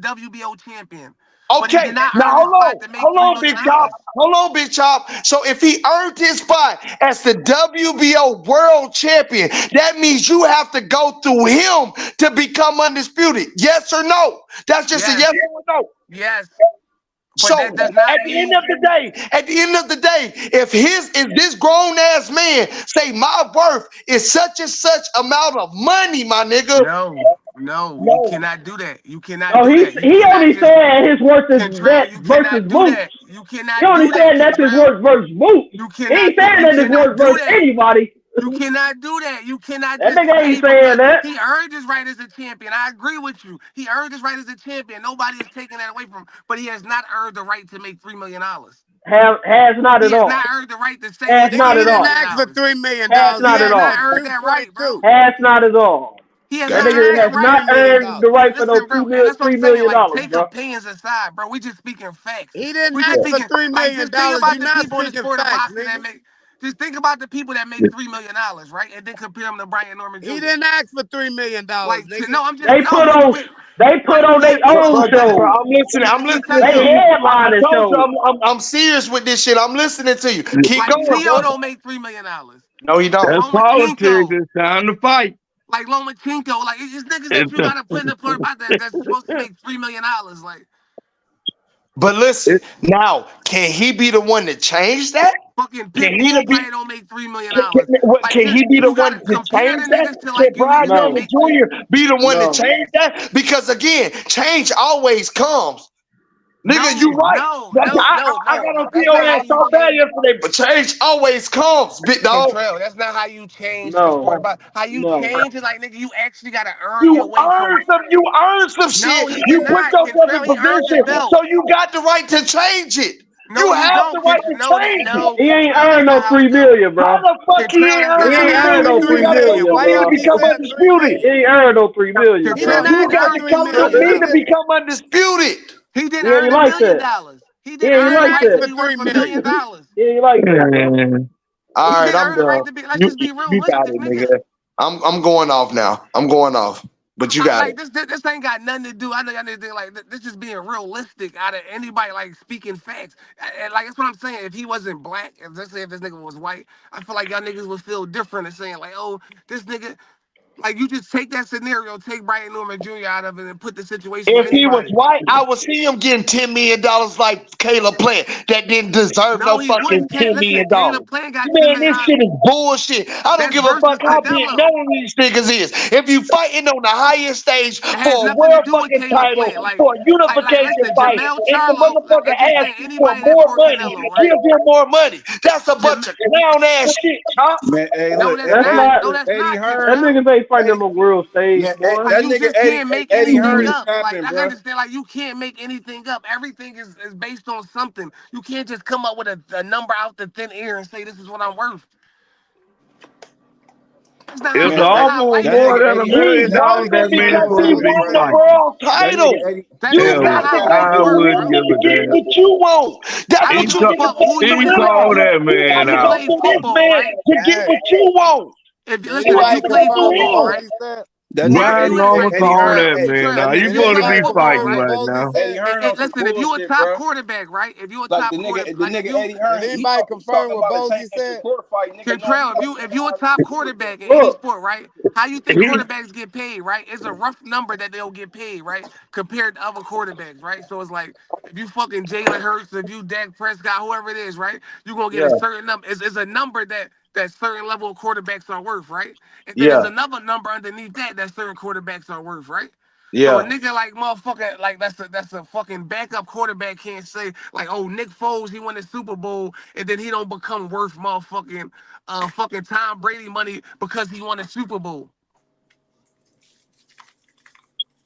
WBO champion. But he Okay, did not now earn his spot to make hold $3 on, million. Big Chop. Hold on, Big Chop. So if he earned his spot as the WBO World Champion, that means you have to go through him to become undisputed. Yes or no? That's just a Yes, yes or no. yes. But So that does not at the end mean of the day, if this grown ass man say my worth is such and such amount of money, my nigga. no, you No. cannot do that. You cannot Oh, do that. You he cannot only just said his worth is Kentrell, that you versus cannot do Boots. that. You He cannot only do that, said that's his Kentrell. worth versus Boots. You He ain't saying you that his cannot worth do versus that. anybody. You cannot do that. You cannot That just nigga say ain't saying because that. he earned his right as a champion. I agree with you. He earned his right as a champion. Nobody is taking that away from him. But he has not earned the right to make $3 million. Has not He at has all. not earned the right to say Has he's Nigga, not worth he at $3 didn't all. million. ask for $3 million. Has He not He at has asked not for all. earned two that straight right, too. bro. Has not at all. He has That not nigga earned has that Asked for not right. $3 million. earned the right for no Listen, bro, and that's what I'm $3 saying. million, Like, take bro. opinions aside, bro. We just speaking facts. He didn't We just ask for speaking $3 like million. just think He about the not people in the speaking sport of facts, boxing that nigga. make. Just think about the people that make $3 million, right? And then compare them to Brian Norman He Jr. didn't ask for $3 million, Like, nigga. no, I'm just They no. put on they put Like, on we their in own football, Bro, shows. man. I'm listening. I'm Let me listening tell They to you, you. I headlining told you shows. I'm serious with this shit. I'm listening to you. Keep like going, Tio bro. don't make $3 million. No, you don't. That's politics. Lomachenko, It's time to fight. like Lomachenko, like it's niggas that It's you gotta put in the play about that's supposed to make $3 million. Like But listen, now can he be the one to change that? fucking Can he to Pitbull be? probably don't make $3 million. Can Like just he be the you one gotta to compare change the that? niggas to Can like Brian they Norman no, make Jr. be the one to no. change that? Because again, change always comes. Nigga, you no, right. no, That's, no, no, I no, got on no. That's not PO how ass you so bad change. yesterday, but change always comes, big dog. Kentrell, that's not how you change the sport. No. But how you No. change it, like nigga, you actually gotta earn your You way. So earned some no, shit. he You did put not. yourself in Kentrell, he earned the position, belt. so you got the right to change it. No, You you have the don't. right to change it. He ain't Kentrell, that's earned no not how it go. $3 million, How bro. the fuck he Kentrell, ain't that's He earned not He how didn't ain't $3 it ask earned for go. no million? You $3 $3 gotta million. come million, to Why me to y'all bro. keep become saying $3 undisputed. He million? ain't earned no $3 million, He bro. didn't Kentrell, he You ask didn't for got to earn $3 come $3 to million, million. me to nigga. become undisputed. He He didn't ain't earn a like million that. dollars. He He didn't ain't earn Didn't the like ask right to for that. be worth $3 $1 million. million. He ain't like that, bro. All He right, didn't I'm earn the right done. to be. Let's just be You got realistic, it, nigga. nigga. I'm going off now. I'm going off. But you got it. Like this ain't got nothing to do. I know y'all need to think like this. Just being realistic out of anybody, like speaking facts. And like that's what I'm saying. If he wasn't black, let's say if this nigga was white, I feel like y'all niggas would feel different and saying like, oh, this nigga. Like you just take that scenario, take Brian Norman Jr. out of it, and put the situation with If he was anybody. white, I would see him getting $10 million like Caleb Plant that didn't deserve No, no he fucking wouldn't. $10 million. Listen, Caleb Plant got $10 Man, million. this shit is bullshit. I don't That's give a fuck versus how big none Canelo. of these niggas is. If you fighting on the highest stage It has for a nothing to world do with fucking Caleb title, Plant. for a unification Listen, fight, Jamel and the Charlo. motherfucker Let's just asks say you for anybody that more fought money, Canelo, give right? him more money. That's a Jam- bunch of clown ass shit, Chop. Man, hey, no, look, that's That's not. not. No, that's Eddie not, That Hearn, Kentrell. niggas ain't fighting Eddie, on the world stage, man, boy. Like that you nigga just can't make Eddie Hearn anything is up. Like capping, I can bro. understand. Like you can't make anything up. Everything is based on something. You can't just come up with a number out the thin air and say this is what I'm worth. That's not how. It's Man, That's not hey, how almost life that more nigga works. than $1 Eddie Hearn, million. He's that nigga working That Eddie man Hearn because is he supposed to capping, be won bro. the fighting. world That nigga title. Eddie, That's You just Hell, not got the how right life to I works, wouldn't bro. give a get damn. what you want. That's I don't what He give you a call, niggas fuck who supposed you to he is do out out called here. here. that You man If gotta you out. go play through this football, man right? to get Hey, what you want. If You listen, if anybody you gotta go play confirm through what football, him. right? Bozy said? that Why nigga I Brian do Eddie, this, hey, Norman right? Eddie called Hearn, that Kentrell, hey, man Kentrell, that out. if You nigga you Eddie supposed to play be Hearn, football, fighting Anybody right? right confirm what now. Eddie Bozy Hearn said? on some Listen, if you a bullshit, top bro. quarterback, right? If you a Like top the nigga, quarterback, the like if nigga you Eddie Hearn, Did anybody he's confirm talking what about a Bozy championship said? quarter fight, nigga. No, he Kentrell, don't if you a have top no bullshit. quarterback in any Look, sport, right? How you think he quarterbacks get paid, right? It's a rough number that they'll get paid, right? Compared to other quarterbacks, right? So it's like if you fucking Jalen Hurts, if you Dak Prescott, whoever it is, right? You're gonna get a Yeah, certain number. It's a number that certain level of quarterbacks are worth, right? And then there's yeah, another number underneath that certain quarterbacks are worth, right? So a yeah. nigga like motherfucker, like that's a fucking backup quarterback can't say like, oh, Nick Foles, he won the Super Bowl, and then he don't become worth motherfucking fucking Tom Brady money because he won a Super Bowl.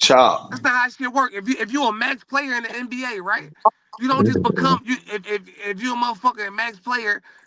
Chop. That's not how shit work. If you a max player in the NBA, right? You don't just become you if you a motherfucking max player,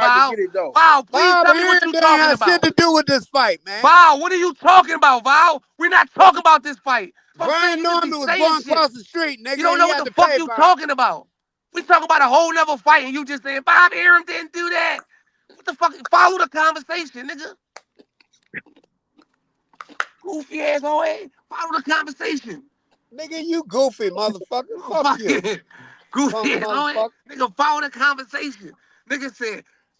tried to Val. get it though. Val, please Bob tell me what Aaron you didn't talking have shit about. to do with this fight, man. Val, what are you talking about, Val? We're not talking about this fight. So I'm saying Brian you just be Norman was saying going shit. across the street, nigga, You don't and know he what had the to fuck pay you for it. talking about. We talking about a whole nother fight and you just saying Bob Arum didn't do that. What the fuck? Follow the conversation, nigga. Goofy ass hoe. Follow the conversation. Nigga, you goofy motherfucker. Fuck you. Fucking goofy Punk ass hoe. motherfucker. Nigga, follow the conversation. Nigga said,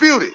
dispute it.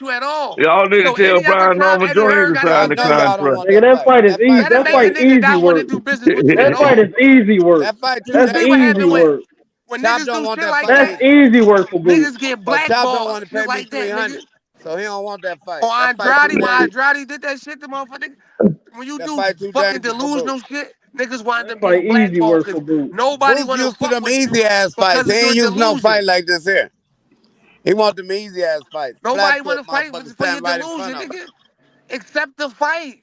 with you at all. Y'all need to So tell any other Brian time Norman Eddie Hearn Jr. to got an Y'all sign the know opinion, y'all don't contract. want Nigga, that that fight. fight is That easy. fight that too That didn't make a fight nigga dangerous. easy not want to work. do business with you at That fight all. is easy work. That fight too You That's see what dangerous. easy happened when work. Chop niggas don't do want shit that like fight That's that? either. easy work for Boots. Niggas get Cause Chop don't blackballed, want to shit pay me like that, nigga. 300. So he don't want that fight. Or That fight too Andrade, when dangerous. Andrade did that shit to motherfucker, when you That do fight too fucking dangerous for delusional Boots. shit, niggas wind That up fight getting easy blackballed work for because Boots. nobody Boots want to used to fuck them with you easy ass fights. because He of ain't your used no fight delusion. like this here. He want them easy ass fights. Flat Nobody want foot to fight motherfucker for your stand right in front delusion, of him. nigga. Accept the fight.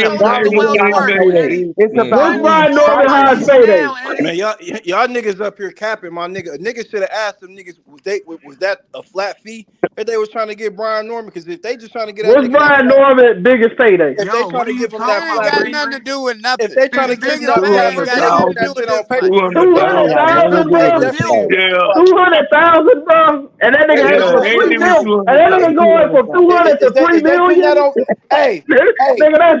him shows not you the name because was wealth of in his work, there. payday. Eddie. It's Mm. about Where's Why who we he's Brian more Norman fighting high money against. payday? now, Man, Eddie? y'all niggas up here capping, my nigga. A nigga should have asked them niggas was that a flat fee if they was trying to get Brian Norman? Because if they just trying to get that What's nigga that Brian flat, Norman biggest payday? if they Yo, trying what are to you give him talking that That ain't about, flat got rate, nothing Bree? to do with if nothing. they trying His to give him biggest that Your pay flat pay ain't was rate, got they nothing want to that do 200. with shit this on money. paper. $200,000. 200,000, They bro. definitely Zero. want that Yeah, fucking money. 200,000, bro. And that nigga They asked yeah, for want $3 Andy that was million. money. And that nigga going 200,000. from 200 to Is they 3 putting that million. on? Hey, hey, Nigga, that's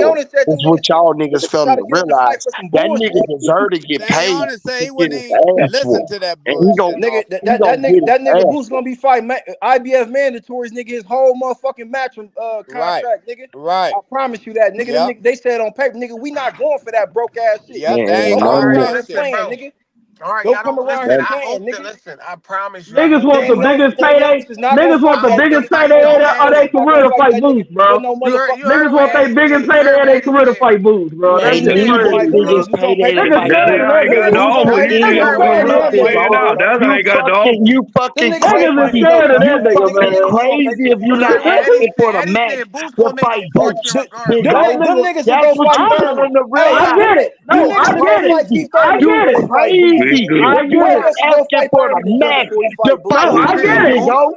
for. Stanionis said It's what y'all niggas niggas failing gotta to get in the fight realize. for some That bullshit. nigga deserve to get paid Stanionis said to he get wouldn't his even ass listen whooped. to that And he gon' bullshit Nigga, offer. he gonna get his that nigga ass Boots gonna whooped. be fighting IBF mandatories, nigga, his whole motherfucking match Right. contract, nigga. Right. I promise you that, nigga. Yep. They said on paper, nigga, we not going for that broke ass shit. Yep. They Man, ain't Don't no come going for around more. that here shit. Listen, playing, bro. nigga. All right, Don't y'all come don't around listen. here That, I playing, hope that nigga. listen. I promise you. I Niggas hope want that the you. biggest payday. Stanionis is not gonna Niggas want fight the I that hope biggest the nigga. fight payday don't of their Stanionis is happen. not gonna career to fight fight that nigga Boots, for bro. no You motherfucking Niggas heard want what cash. their Eddie biggest said. You payday heard of what their Eddie career to said. fight Boots, bro. Man, That they you shit niggas need gonna their fight crazy, bro. Boots. biggest You gonna pay payday them to niggas Niggas fight big scared That of Boots. bucks. that ain't got nigga. You no. gonna Man, He you get ain't niggas gonna on scared win of your out. that Play nigga, it knees, out. bro. That ain't got no. Them niggas Niggas is fighting scared of you that ain't nigga, fucking niggas. man. You gonna pay crazy some if you're not bullshit. Eddie asking said. for the Eddie max said Boots to gonna make fight a fortune Boots. Big regardless. That O. Them nigga, niggas is That's gonna what fight you I, Thurman. failing to Hey, I realize. get it. you No, You niggas I is get gonna it. fight crazy. Keith I Thurman You get before it. he fight Boots. Big crazy. good. I If you get Y'all ain't it. niggas is gonna asking fight for the Thurman max before he to fight Boots. No, fight Y'all I niggas Boots, get is. it. Big Boots. O.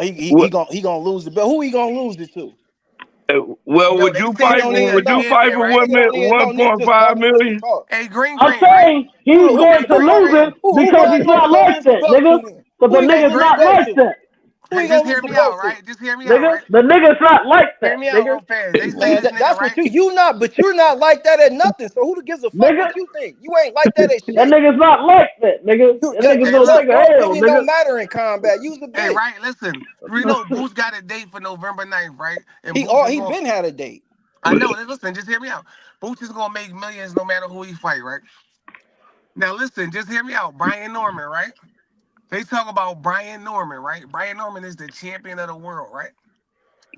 Oh, he gonna lose the belt. Who he gonna lose it to? Well, Yo, would they you saying fight he don't for? need a Would even you know. fight champion, for right? Nigga don't even know. Nigga just 1.5 talking just to million? talk. Hey, Green I'm Green, right? saying he's going Hey, to Green lose Green. it because Who he's he not gonna like lose the that, belt nigga. to then? Because Who the he Hey, gonna nigga's lose the Green. not belt like to? that, Who Hey, he just gonna hear lose the me out, belt to? right? Just hear me out, nigga. right? The nigga's not like Hear that, me out nigga. real fast. They say Man, this nigga, that's what right? you not, but you're not like that at nothing. So who gives a fuck Nigga, what you think? You ain't like that at that shit. nigga's not like that, nigga. That nigga's Hey, gonna look. take a Your hell, opinion nigga. don't matter in combat. Use a Hey, bitch. right? Listen, we know Boots got a date for November 9th, right? And Boots is He going. been had a date. I know. Listen, just hear me out. Boots is gonna make millions no matter who he fight, right? Now, listen, just hear me out. Brian Norman, right? They talk about Brian Norman, right? Brian Norman is the champion of the world, right?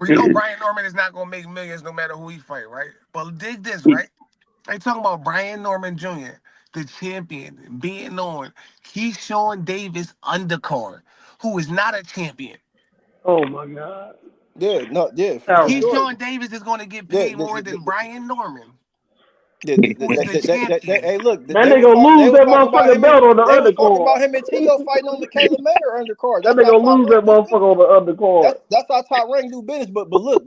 We know Brian Norman is not gonna make millions no matter who he fight, right? But dig this, right? They talking about Brian Norman Jr., the champion, being on Keyshawn Davis undercard, who is not a champion. Oh my god. Yeah, no, yeah, for Talent. sure. Keyshawn Davis is going to get Yeah, paid more than Brian Norman, who is the hey, champion. look, That nigga gonna they lose was that talking about motherfucking him and belt on the they was talking undercard. about him and Tio fighting on Michaela Mayer undercard. That That's nigga how gonna Top lose Rank that do business. motherfucker on the undercard. That's how Top Rank do business. But look,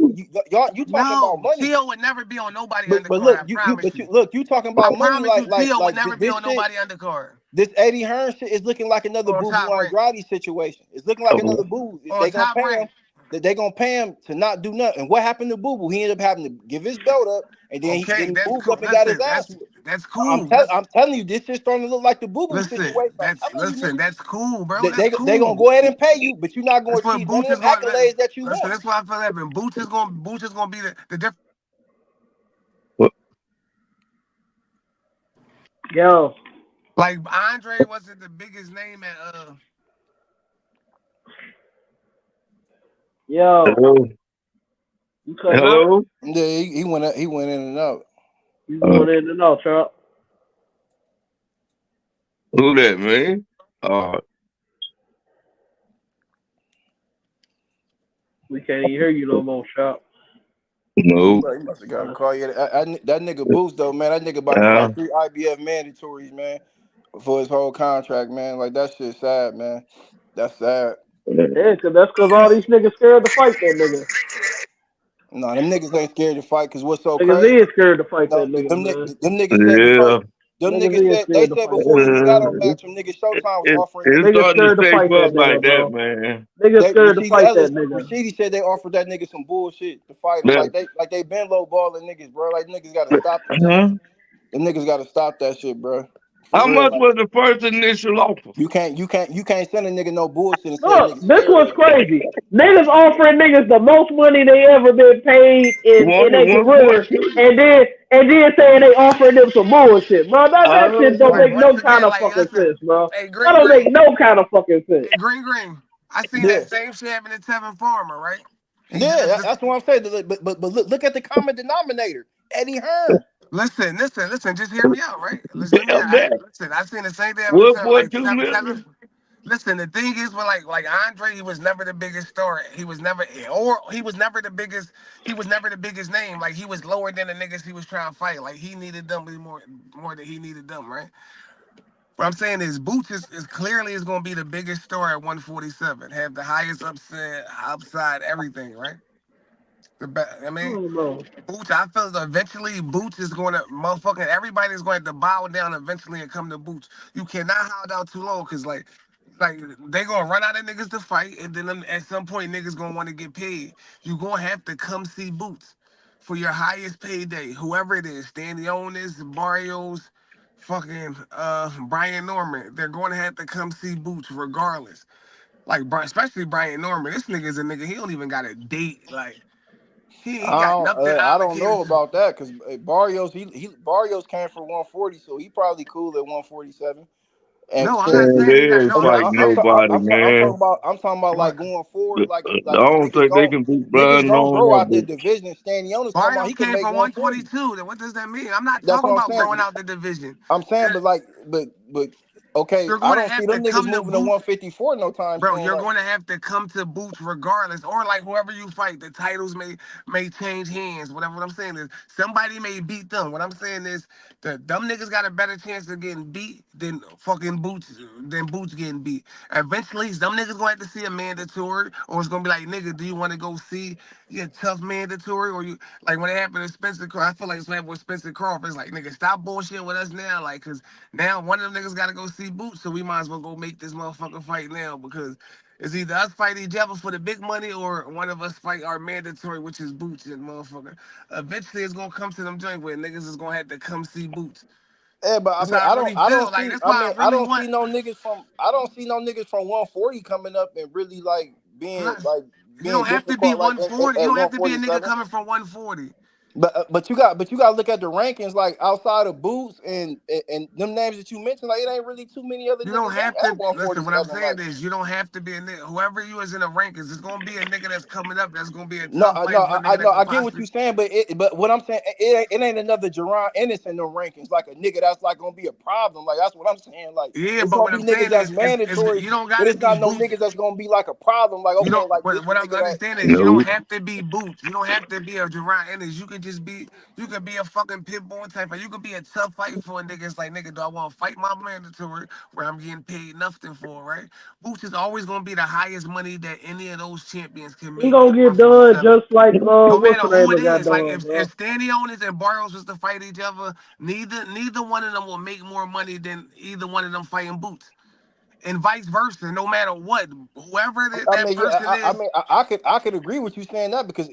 you talking about No, money. Tio would never be on nobody But undercard. look, I promise you. you talking I about money promise you, Tio would never be this on shit. nobody undercard This Eddie Hearn shit is looking like another on Boo Boo Top Rank. Andrade situation. It's looking like another Boo. On They gonna Top pay him. Rank. They gonna pay him to not do nothing. And what happened to Boo Boo? He ended up having to give his belt up, and then Okay, he that's moved cool. up and got his Listen, ass whooped. that's cool. I'm telling you, this shit's starting to look like the Boo Boo Listen, situation. I'm telling you, nigga. that's cool, bro. That's They gonna cool. go ahead and pay you, but you're not gonna That's what achieve none Boots of is them going. accolades that you Listen, want. that's why I feel that Boots is gonna be the difference. Yo, Like Andre wasn't the biggest name at yo, Hello? you cutting out? Hello? Yeah, he went in and out. You going in and out, Chuck? Who that, man? We can't even hear you no more, Chuck. No. He must have got a call. Yeah, that nigga Boost though, man. That nigga about to Yeah. fight 3 IBF mandatories, man, for his whole contract, man. Like that shit sad, man. That's sad. Yeah, that's cause all these niggas scared to fight that nigga. No, them niggas ain't scared to fight because what's so Niggas crazy? is scared to fight that No, nigga, man. them niggas said before. Yeah. Them Niggas niggas is said scared to fight that before he even nigga, got on man. Matchroom, niggas Showtime was offering him. It's Niggas starting to scared to shape fight that up like nigga, that, bro. man. Niggas scared to fight that nigga. Rashidi said they offered that nigga some bullshit to fight him. That, Like they been low balling niggas, bro. Like niggas gotta stop that shit. huh? Them niggas gotta stop that shit, bro. For How real. much Like was the first initial offer? you can't send a nigga no bullshit and say a Look, nigga this scared was of him. crazy. Niggas offering niggas the most money they ever been paid in their career, 142. and then saying they offering them some bullshit, bro. That shit don't like make once no kind again, of like fucking listen, sense, bro. hey That Green don't make Green, no kind of fucking sense. hey Green Green. I seen Yeah. that same shit happen to Tevin Farmer, right? He Yeah, just that's what I'm saying. But look at the common denominator. Eddie Hearn. listen. Just hear me out, right? Listen to me. Damn that. Listen. I seen the same thing happen to Tevin. Like 142 million? Listen, the thing is, with like Andre, he was never the biggest star. He was never the biggest. He was never the biggest name. Like he was lower than the niggas he was trying to fight. Like he needed them more than he needed them, right? What I'm saying is Boots is clearly is going to be the biggest star at 147. Have the highest upside, everything, right? I I mean, don't know. Boots. I feel eventually Boots is going to motherfucking everybody's going to bow down eventually and come to Boots. You cannot hold out too long because like they gonna run out of niggas to fight, and then at some point niggas gonna want to get paid. You gonna have to come see Boots for your highest payday, whoever it is, Stanionis, Barrios, fucking Brian Norman. They're going to have to come see Boots regardless. Like especially Brian Norman, this nigga's a nigga. He don't even got a date. Like he got nothing I don't know obligated. about that because Barrios Barrios came for 140, so he probably cool at 147. And No, I'm shit. not Man, saying he they got. ain't No, I'm fighting just saying. nobody, man. I'm talking about like What? going forward, I like don't think they can beat niggas Brian gonna on grow that, out their but division. Stanionis talking about Barrios he can came make from 140. 122. Then what does that mean? I'm not That's talking what I'm about saying. growing out the division. I'm saying, Uh, but okay, You're I going to don't see have to them niggas come to moving to Boots. 154 no time Bro, soon. you're Like going to have to come to Boots regardless, or like whoever you fight, the titles may change hands. Whatever what I'm saying is, somebody may beat them. What I'm saying is, the dumb niggas got a better chance of getting beat than fucking Boots getting beat. Eventually, some niggas gonna have to see a mandatory, or it's gonna be like, nigga, do you want to go see your tough mandatory, or you like when it happened to Spencer Crawford? I feel like it's what happened with Spencer Crawford. It's like, nigga, stop bullshitting with us now, like, cause now one of them niggas gotta go see Boots, so we might as well go make this motherfucker fight now because it's either us fight each other for the big money or one of us fight our mandatory, which is Boots and motherfucker. Eventually, it's gonna come to them joint where niggas is gonna have to come see Boots. yeah, but I That's mean, how I really feel. Like that's why I I really don't want. see no niggas from I don't see no niggas from 140 coming up and really I'm not, like you being don't have to be difficult like 140. You at don't have to be a nigga 147. coming from 140. But you got to look at the rankings like outside of Boots and them names that you mentioned. Like it ain't really too many other You don't niggas have at to listen. What I'm 147. saying Like is, you don't have to be a nigga. Whoever you is in the rankings, it's gonna be a nigga that's coming up. That's gonna be a no, tough fight for a I nigga that know could I get what possibly. you're saying, but what I'm saying it ain't another Jaron Ennis in the rankings like a nigga that's like gonna be a problem. Like that's what I'm saying. Like Yeah, it's but gonna what be I'm niggas saying that's is mandatory, you don't but gotta it's be not no boots. niggas that's gonna be like a problem. Like You okay, don't. like this What the I'm nigga that understanding is you don't No. have to be boots. You don't have to be a Jaron Ennis. You could just be. You could be a fucking pit bull type. Or you could be a tough fight for a nigga. It's like nigga, do I want to fight my mandatory where I'm getting paid nothing for, right? Boots is always gonna be the highest money that any of those champions can He make gonna at get done 147. just like No what's matter the who name it that got is, like done, if bro. Stanionis and Barrios was to fight each other, neither one of them will make more money than either one of them fighting Boots, and vice versa. No matter what, whoever I that mean, yeah, person is. I could agree with you saying that because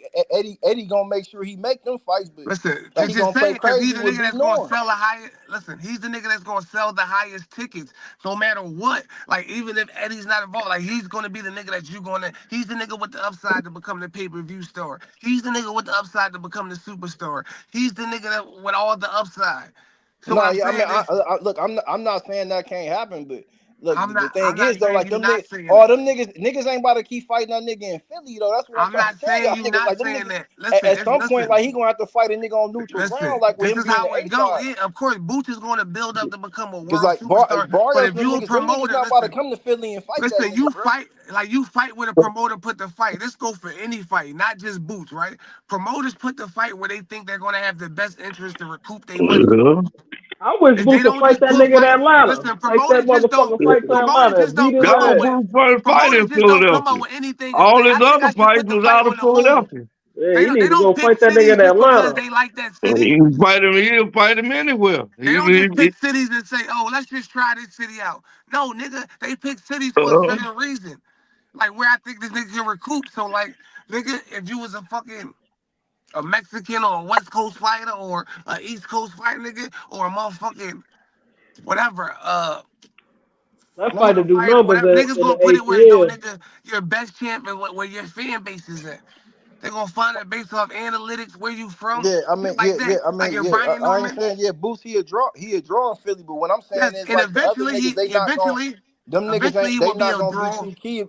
Eddie gonna make sure he make them fights, but Listen, like he just gonna play saying, because he's crazy the with nigga B that's gonna Norm. sell the highest. Listen, he's the nigga that's gonna sell the highest tickets, no matter what. Like even if Eddie's not involved, like he's gonna be the nigga that you gonna. He's the nigga with the upside to become the pay-per-view star. He's the nigga with the upside to become the superstar. He's the nigga that with all the upside. So what No, I'm yeah, I mean, saying is, look, I'm not saying that can't happen, but look, the I'm thing not is though, saying like you them not niggas, saying all that. them niggas ain't about to keep fighting that nigga in Philly though. That's what I'm I'm trying to not tell saying y'all you niggas. not Like them saying niggas, that. Listen, at it's some point, like listen. he gonna have to fight a nigga on neutral ground, Listen, like with this him is being the how it A go. side. Yeah, of course, Boots is going to build up to become a Cause world like superstar. But Barrios if you a them niggas promoter, not about to listen, come to Philly and fight that listen, nigga, you bro. fight like you fight with a promoter put the fight. Let's go for any fight, not just Boots, right? Promoters put the fight where they think they're going to have the best interest to recoup their money. Yeah. I wish If they Boots would don't fight just that put nigga in fight, Atlanta. listen, Take that motherfucking fight to promoters Atlanta just and beat don't his That come up was with ass. Bruce first fight promoters in just don't come up Philadelphia. with anything and All say, his I think other I should put fights the was fight out of on the moon. Philadelphia. Yeah, They he don't they need to don't go pick fight that nigga cities in just because Atlanta. they like that And city. he'll fight him anywhere. They don't just pick cities and say, "Oh, let's just try this city out." No, nigga, they pick cities for a Uh, certain reason. Like where I think this nigga can recoup. So like, nigga, if you was a Mexican or a West Coast fighter or a East Coast fighter, nigga, or a motherfucking whatever, That fight to Florida do fighter, numbers whatever, niggas in the gonna put it where yo, ATL. nigga, your best champ and where your fan base is at. They gonna find that based off analytics, where you from, Yeah, I shit mean, like that. I Like mean, if yeah. Brian I ain't Norman, saying Boots he a draw in Philly, but what I'm saying yes, is and like the other eventually niggas he they not gonna eventually them niggas eventually ain't he they will be not a gonna be draw. too key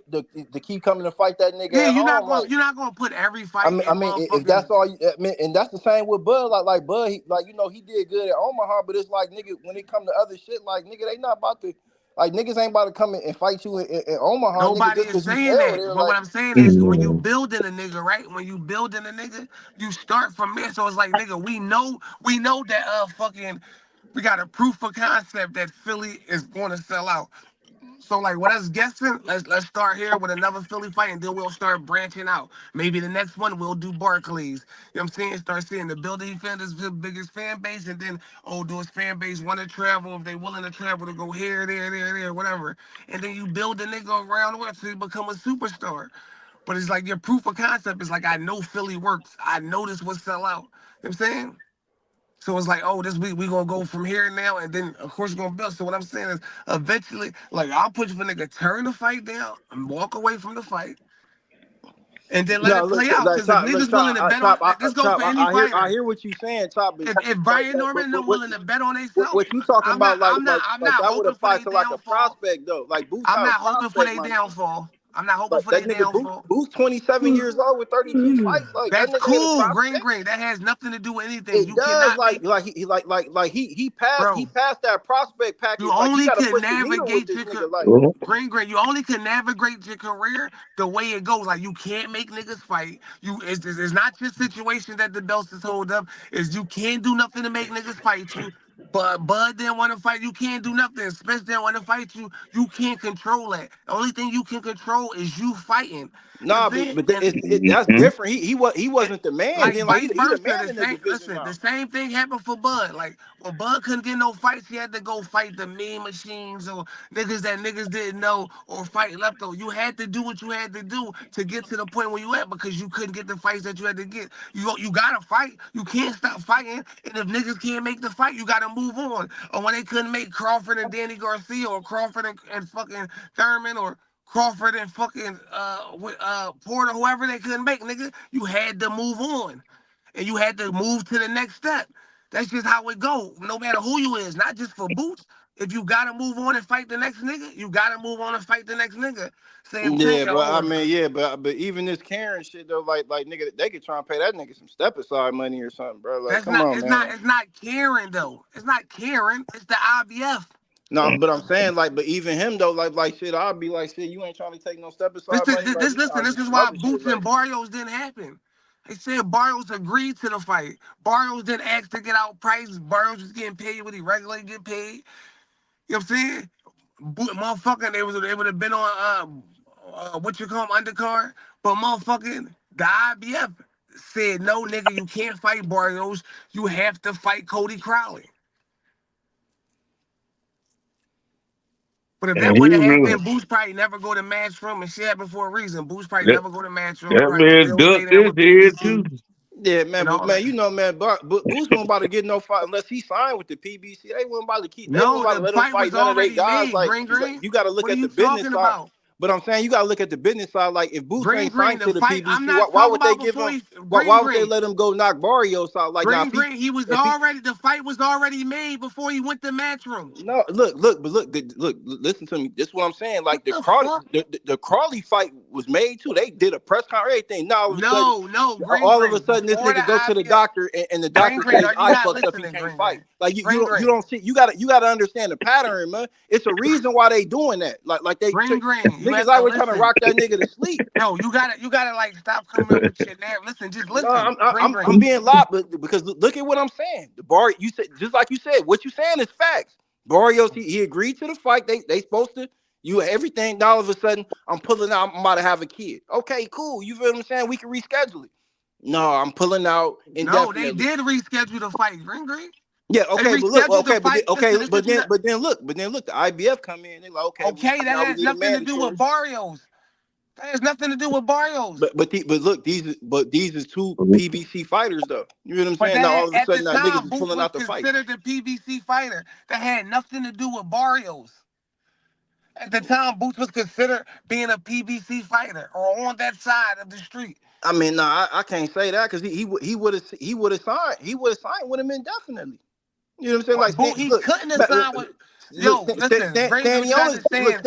to keep coming to fight that nigga Yeah, at home. Like you're not gonna put every fight I in mean, if that's motherfucking. all, I mean, and that's the same with Bud. Like Bud, like he did good at Omaha, but it's like nigga, when it come to other shit, like nigga, they not about to, like niggas ain't about to come in and fight you in Omaha, nigga, Nobody just is cause you saying sell that. there. But what Like I'm saying is when you mm, building a nigga, right? When you building a nigga, you start from there. So it's like, nigga, we know that fucking we got a proof of concept that Philly is going to sell out. So like with us guessing, let's start here with another Philly fight, and then we'll start branching out. Maybe the next one we'll do Barclays. You know what I'm saying? Start seeing the building he found his biggest fan base, and then do his fan base want to travel if they willing to travel to go here, there, whatever. And then you build the nigga around the world so you become a superstar. But it's like your proof of concept is like I know Philly works. I know this will sell out. You know what I'm saying? So it's like, oh, this week we gonna go from here now, and then of course we're gonna build. So what I'm saying is, eventually, like I'll push for nigga turn the fight down and walk away from the fight, and then let no, it look, play out. like Cause if niggas willing to bet on, like, this go for any I fighter. hear what you saying, Top, but If like, Brian Norman them what willing to bet on themselves, what you talking about, I'm not that would hoping for apply their to like a downfall. prospect though. Like Boots I'm not a not hoping for prospect, their my nigga. downfall. I'm not hoping Like for that their nigga downfall. Boots 27 years old with 32 fights. Like that That's nigga ain't a cool, green, prospect. green. That has nothing to do with anything. It You does cannot make, he bro. passed that prospect You package. Like you only got to can push the needle with navigate this your nigga. Like green, green. You only can navigate your career the way it goes. Like you can't make niggas fight. It's not your situation that the belts is hold up. Is you can't do nothing to make niggas fight you. But Bud didn't want to fight. You can't do nothing. Spence didn't want to fight you. You can't control that. The only thing you can control is you fighting. You know what I'm nah, saying? but And that's mhm. different. He it, wasn't the man like then. Like vice he the versa, man the in the same. division Listen, the now. same thing happened for Bud. Like when Bud couldn't get no fights, he had to go fight the mean machines or niggas that niggas didn't know or fight leftover. You had to do what you had to do to get to the point where you at because you couldn't get the fights that you had to get. You gotta fight. You can't stop fighting. And if niggas can't make the fight, you gotta move on. Or when they couldn't make Crawford and Danny Garcia or Crawford and fucking Thurman or Crawford and fucking Porter, whoever they couldn't make, nigga, you had to move on. and you had to move to the next step. That's just how it go. No matter who you is, not just for Boots. If you gotta move on and fight the next nigga, you gotta move on and fight the next nigga. Same thing. Yeah, but I mean, yeah, but even this Karen shit though, like nigga, they could try and pay that nigga some step aside money or something, bro. Like, That's come not. on, It's man. not. It's not Karen though. It's not Karen. It's the IBF. No, but I'm saying like, but even him though, like shit, I'll be like, shit, you ain't trying to take no step This aside is money, like this. we Listen. trying to This do is some why other shit, Boots and like. Barrios didn't happen. They said Barrios agreed to the fight. Barrios didn't ask to get out prices. Barrios was getting paid what he regularly get paid. You know what I'm saying? Motherfucker, they would have been on what you call them, undercard. But motherfucking the IBF said no, nigga, you can't fight Barrios. You have to fight Cody Crowley. But if that And he wouldn't have really happened, Boots probably never go to Matchroom, and shit happened for a reason. Boots probably that, never go to Matchroom. that Probably man still stay ducked there his with head PBC too. Yeah, man, and but all man, that. you know, man, Boots wasn't about to get no fight unless he signed with the PBC. They wasn't about to keep. They wasn't No, about to the let him fight fight was none of their already guys. made. Like, Green Green. you got to look What are at the you business talking side. about? But I'm saying you got to look at the business side. Like, if Boots Green ain't Green, signed the to the fight. I'm PBC, not why talking would they about give before him? he Why Green would they Green. let him go knock Barrios out? Like, now Green Green, he was if he already the fight was already made before he went to Matchroom. no, listen to me. This is what I'm saying. What Like the fuck? The Crawley fight was made too. They did a press conference, everything. Now No, Green all of a Green. sudden, this Before the nigga go to the IBF, doctor, and the Green doctor Green, say his are you eye not fucked up, he listening, can't Green fight. Green? Like Green you Green. don't see. You gotta understand the pattern, man. It's a reason why they doing that. Like Green Green. You niggas have to always trying to listen. rock that nigga to sleep. Yo, you gotta like stop coming up with shit now. Listen, just No, listen. Green I'm Green. being loud, but because look at what I'm saying. The bar, you said just like you said, what you saying is facts. Barrios, he agreed to the fight. They supposed to you everything. Now all of a sudden, I'm pulling out. I'm about to have a kid. Okay, cool. You feel what I'm saying? We can reschedule it. No, I'm pulling out No, they indefinitely. did reschedule the fight, Green Green. Yeah, They okay, but look, rescheduled the okay, fight. Listen, this is but then look, the IBF come in. They like, okay, okay. That now we has need a nothing to do with mandatory. Barrios. That has nothing to do with Barrios. But look, these is two PBC fighters though. You know what I'm But saying? Now all of a at the sudden, now niggas time, is Boots pulling was out the fight. considered the PBC fighter. That had nothing to do with Barrios. At the time, Boots was considered being a PBC fighter or on that side of the street. I mean, no, I can't say that because he would have signed with him indefinitely. You know what I'm saying? But Like, He look, couldn't have but signed with. look, Yo, listen, Green Green, you gotta Stanionis, understand.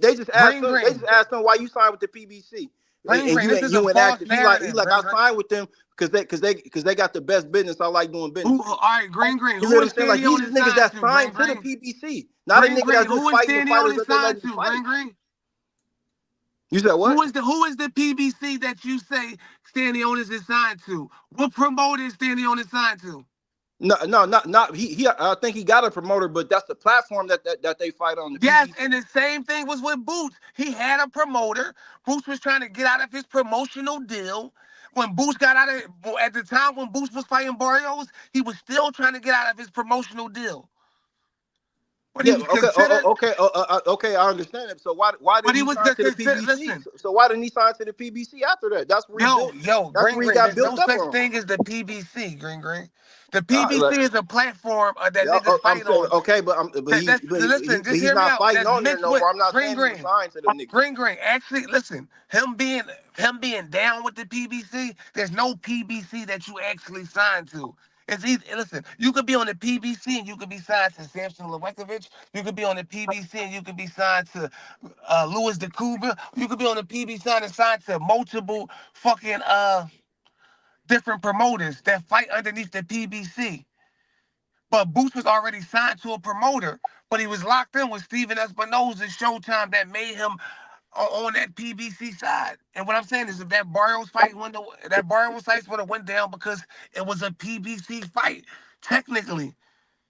they just asked Green him, Green, why you signed with the PBC, Green and Green. This is a you ain't false asked him. He narrative, like Green I Green. signed with them because they got the best business. I like doing business. All right, Green Green. You know Who what is I'm saying? Like these is Stanionis niggas signed that to? Green signed to the Green. PBC, not a Green nigga Green. that's just Who is fighting the fighters Stanionis that they signed letting to? fight. Green Green. You said what? Who is the PBC that you say Stanionis is signed to? What promoter is Stanionis signed to? No, not he. I think he got a promoter, but that's the platform that they fight on the Yes, PBC. and the same thing was with Boots. He had a promoter. Boots was trying to get out of his promotional deal. When Boots got out of at the time when Boots was fighting Barrios, he was still trying to get out of his promotional deal. But he Yeah, was okay, considered. okay, I understand it. So why But didn't he he was sign to the considered. PBC? Listen, So why didn't he sign to the PBC after that? That's where he built. That's Green where he Green. got There's no built up such on. thing as the PBC, Green Green. The Like, PBC is a platform that niggas I'm fight saying on. okay, That's listen. but Just he's hear me not out. fighting That's on there mixed no with more. I'm not Green saying he was Green. signed to them niggas. Green Green. Actually, listen. Him being down with the PBC. There's no PBC that you actually signed to. It's easy. Listen, you could be on the PBC and you could be signed to Samson Lewekovich. You could be on the PBC and you could be signed to Louis DeCuba. You could be on the PBC and signed to multiple fucking different promoters that fight underneath the PBC. But Boots was already signed to a promoter, but he was locked in with Steven Espinosa Showtime that made him on that PBC side. And what I'm saying is if that Barrios fight that Barrios fight would have went down because it was a PBC fight, technically.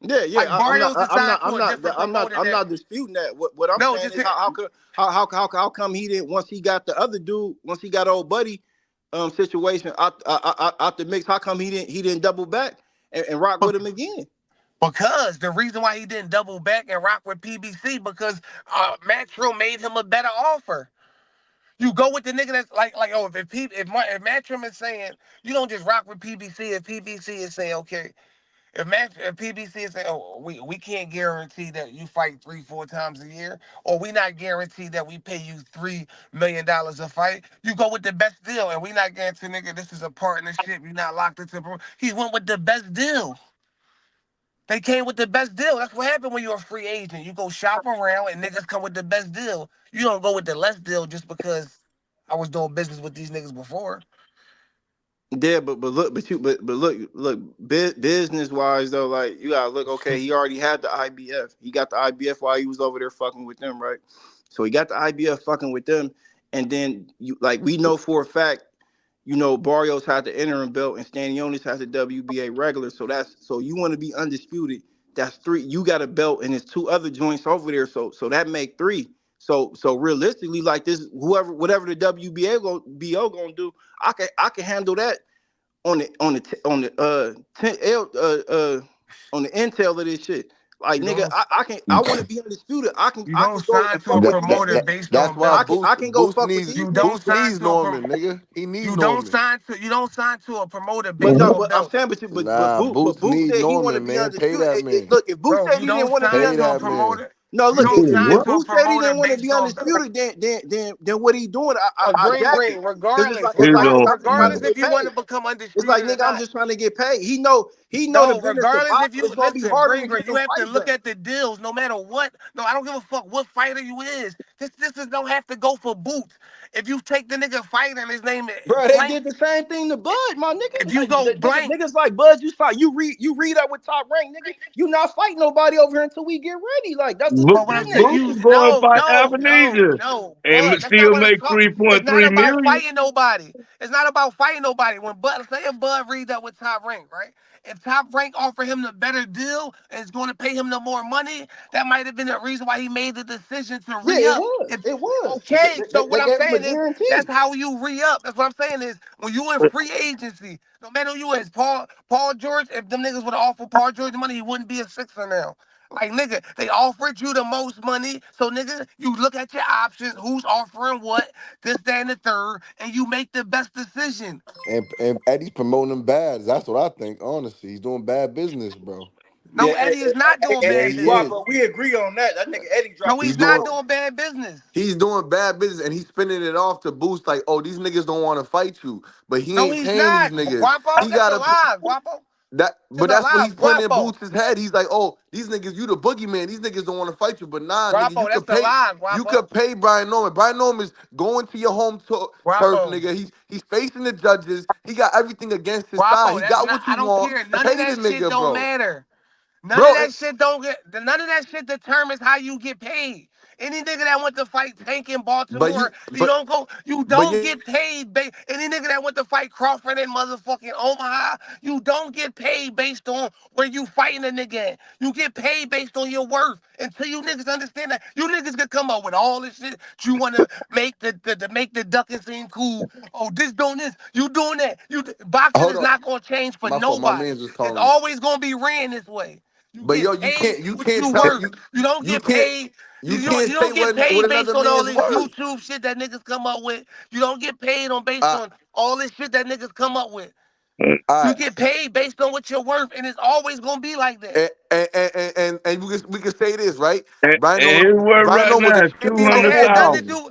Yeah. Like Barrios is signed to a different promoter I'm that not disputing that. What I'm no, saying just is how come he didn't once he got the other dude once he got old buddy situation out the mix? How come he didn't double back and rock with him again? because the reason why he didn't double back and rock with PBC because Matchroom made him a better offer. You go with the nigga that's like if Matchroom is saying you don't just rock with PBC if PBC is saying okay. If PBC is saying, "Oh, we can't guarantee that you fight 3-4 times a year, or we not guarantee that we pay you $3 million a fight," you go with the best deal, and we not guaranteeing, nigga, this is a partnership. You're not locked into. He went with the best deal. They came with the best deal. That's what happened when you're a free agent. You go shop around, and niggas come with the best deal. You don't go with the less deal just because I was doing business with these niggas before. Yeah, but look, business wise though, like you gotta look. Okay, he already had the IBF. He got the IBF while he was over there fucking with them, right? So he got the IBF fucking with them, and then you like we know for a fact, Barrios had the interim belt and Stanionis has the WBA regular. So you want to be undisputed. That's three. You got a belt and there's two other joints over there. So that make three. So realistically, like this, whatever the WBA BO gonna do, I can handle that on the intel of this shit. Like You nigga, don't I want to be undisputed. I can you I don't can go sign and to a fuck with these promoter niggas. based That's on why belts. I can go fuck with these You niggas. don't Boost sign needs to a Norman, nigga. He need Norman. you don't sign to a promoter But based no, on but I'm belts, saying, Nah, But Boost Boost need said he want to Norman, be man. Pay undisputed. that man. Look, if Boost bro. said You he didn't don't want to be sign Pay to a that undisputed, man. promoter. no, You look, don't sign if to a Boost said he promoter didn't want to based be on belts. undisputed, then what he doing? I Green jacked it Green. because it's like Regardless, it's He's like nigga, on. I'm just trying to regardless if get you want to paid. become It's like undisputed or nigga, I'm not. just trying to get paid. He know the No, business of regardless if boxing you is gonna be listen, harder to Green get Green, you them have to fights look done. at the deals no matter what. No, I don't give a fuck what fighter you is. This is don't have to go for boots. If you take the nigga fighter and his name is Bro, they blank, did the same thing to Bud, my nigga. if you go blank, Niggas like Bud, you fight. You read up with Top Rank, nigga. You not fighting nobody over here until we get ready. Like that's just the Boot but what I'm saying, business. you can go and fight Ebenezer Bud, and that's not still what it's make called. It's not 3.3 about million. fighting nobody. It's not about fighting nobody. When Bud say if Bud reads up with Top Rank, right? If Top Rank offer him the better deal and is going to pay him the more money, that might have been the reason why he made the decision to Yeah, re it up. was. If It was. okay, so what They I'm gave him a saying is that's guarantee. how you re up. That's what I'm saying is when you in free agency, no matter who you is, Paul George, if them niggas would have offered Paul George money, he wouldn't be a Sixer now. Like nigga, they offered you the most money, so nigga, you look at your options, who's offering what, this, that, and the third, and you make the best decision. And Eddie's promoting him bad. That's what I think, honestly. He's doing bad business, bro. Yeah, No, Eddie is not doing Yeah, bad he Squad, business. is. but we agree on that. That nigga Eddie No, dropping He's he's some not doing balls. doing bad business. he's doing bad business and he's spinning it off to Boost like, oh, these niggas don't want to fight you. But he No, ain't he's paying these not. niggas. Guapo, He that's a gotta lie. Guapo, but that's a that's what lie. he's putting in Guapo, Boots' head. He's like, oh, these niggas, you the boogeyman. These niggas don't want to fight you. But nah, nigga, Guapo, that's a lie. you Guapo, could pay Brian Norman. Brian Norman is going to your home turf, Guapo, nigga. He's facing the judges. He got everything against his side. Guapo. He That's got not. what you I don't want. care. None of Pay the that shit nigga, don't bro. matter. None of Bro, that shit don't get. None of that shit determines how you get paid. Any nigga that went to fight Tank in but Baltimore, you you don't go. You but don't get paid. Any nigga that went to fight Crawford in motherfucking Omaha, you don't get paid based on where you fighting a nigga at. You get paid based on your worth. Until you niggas understand that, you niggas can come up with all this shit. You want to make the make the ducking seem cool. Oh, this doing this, you doing that. Boxing hold is up. not gonna change for My fault. My nobody. man's just It's calling me. always gonna be ran this way. You But yo, get paid you what can't you tell worth. You don't you get can't paid. you can't You say don't get what paid another based on all man's this worth. YouTube shit that niggas come up with. You don't get paid on based Uh, on all this shit that niggas come up with. all You right. get paid based on what you're worth, and it's always gonna be like that. And we can say this, right? And Brian Norman his worth Brian right Norman was now a is champion It has before nothing to 200,000. Boots. do.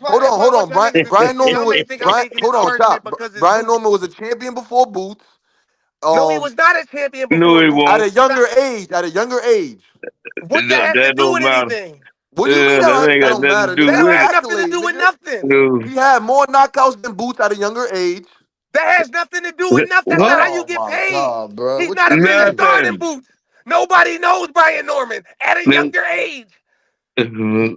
Hold That's on, why I hold want on. y'all niggas to Brian think. Norman Y'all was may think I'm making this Chop. argument because it's Brian Boots. Norman was a champion before Boots. No, he Um, was not a champion No, before he Boots. at won't. a younger age, at a younger age. What that has to That do don't with matter. anything? What do you mean That ain't that got don't nothing to matter, do nigga? That Them don't with have it. nothing to accolades, do with nigga. nothing. No. He had more knockouts than Boots at a younger age. That has nothing to do with nothing. That's not What? how you Oh get my paid. god, bro. He's What not a you bigger mean? star than Nothing. Boots. Nobody knows Brian Norman at a younger age.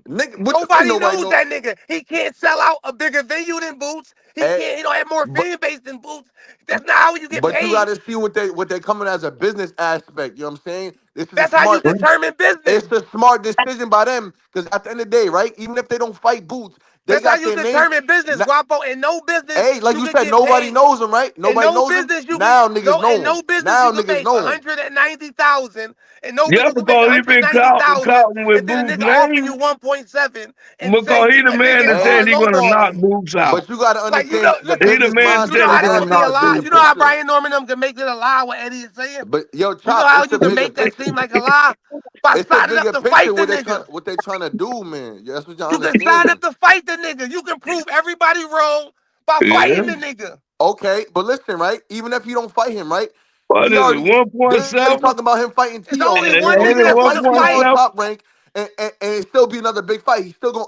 Nigga, what you mean Nobody nobody knows know? that nigga. He can't sell out a bigger venue than Boots. Eh, He don't have more but fan base than Boots. That's not how you get but you paid. gotta see what they coming as a business aspect. You know what I'm saying? This is a That's how you smart determine business. It's a smart decision by them because at the end of the day, right? Even if they don't fight Boots, They That's how got you their name. determine business, Guapo. In no business, Hey, like you you can said, get nobody paid. knows him, right? In Nobody no knows him. business, you can Now niggas no. In know him. no business, Now you can niggas make know him. 190,000. In no Yeah, business, you can make because he been 190,000, caught with and then a Boo's nigga offering name. you 1.7 and say Because he the a man nigga that said Hey, he gonna knock lowballing you. Boo's out. but you got to Like understand the He listen, the business man you mindset know said he of how that gonna that could be a knock nigga. lie. Bigger Boo's You know out. how picture. Brian Norman them can make it a lie what Eddie is saying. But yo, You know Chop, how it's you a can bigger make that picture. seem like a lie by It's a signing up bigger to fight picture the what nigga. they trying to do, man. Yeah, that's what y'all You can sign up understanding. to fight the nigga. You can prove everybody wrong by Oh, Yeah. fighting the nigga. okay, but listen, right? Even if you don't fight him, right? What He is it? already they already 1.7? talking about him fighting It's Tio, only and one Ain't nigga it that's fight gonna Tio fight. on 1.7? top rank, and it still be another big fight. He's still gonna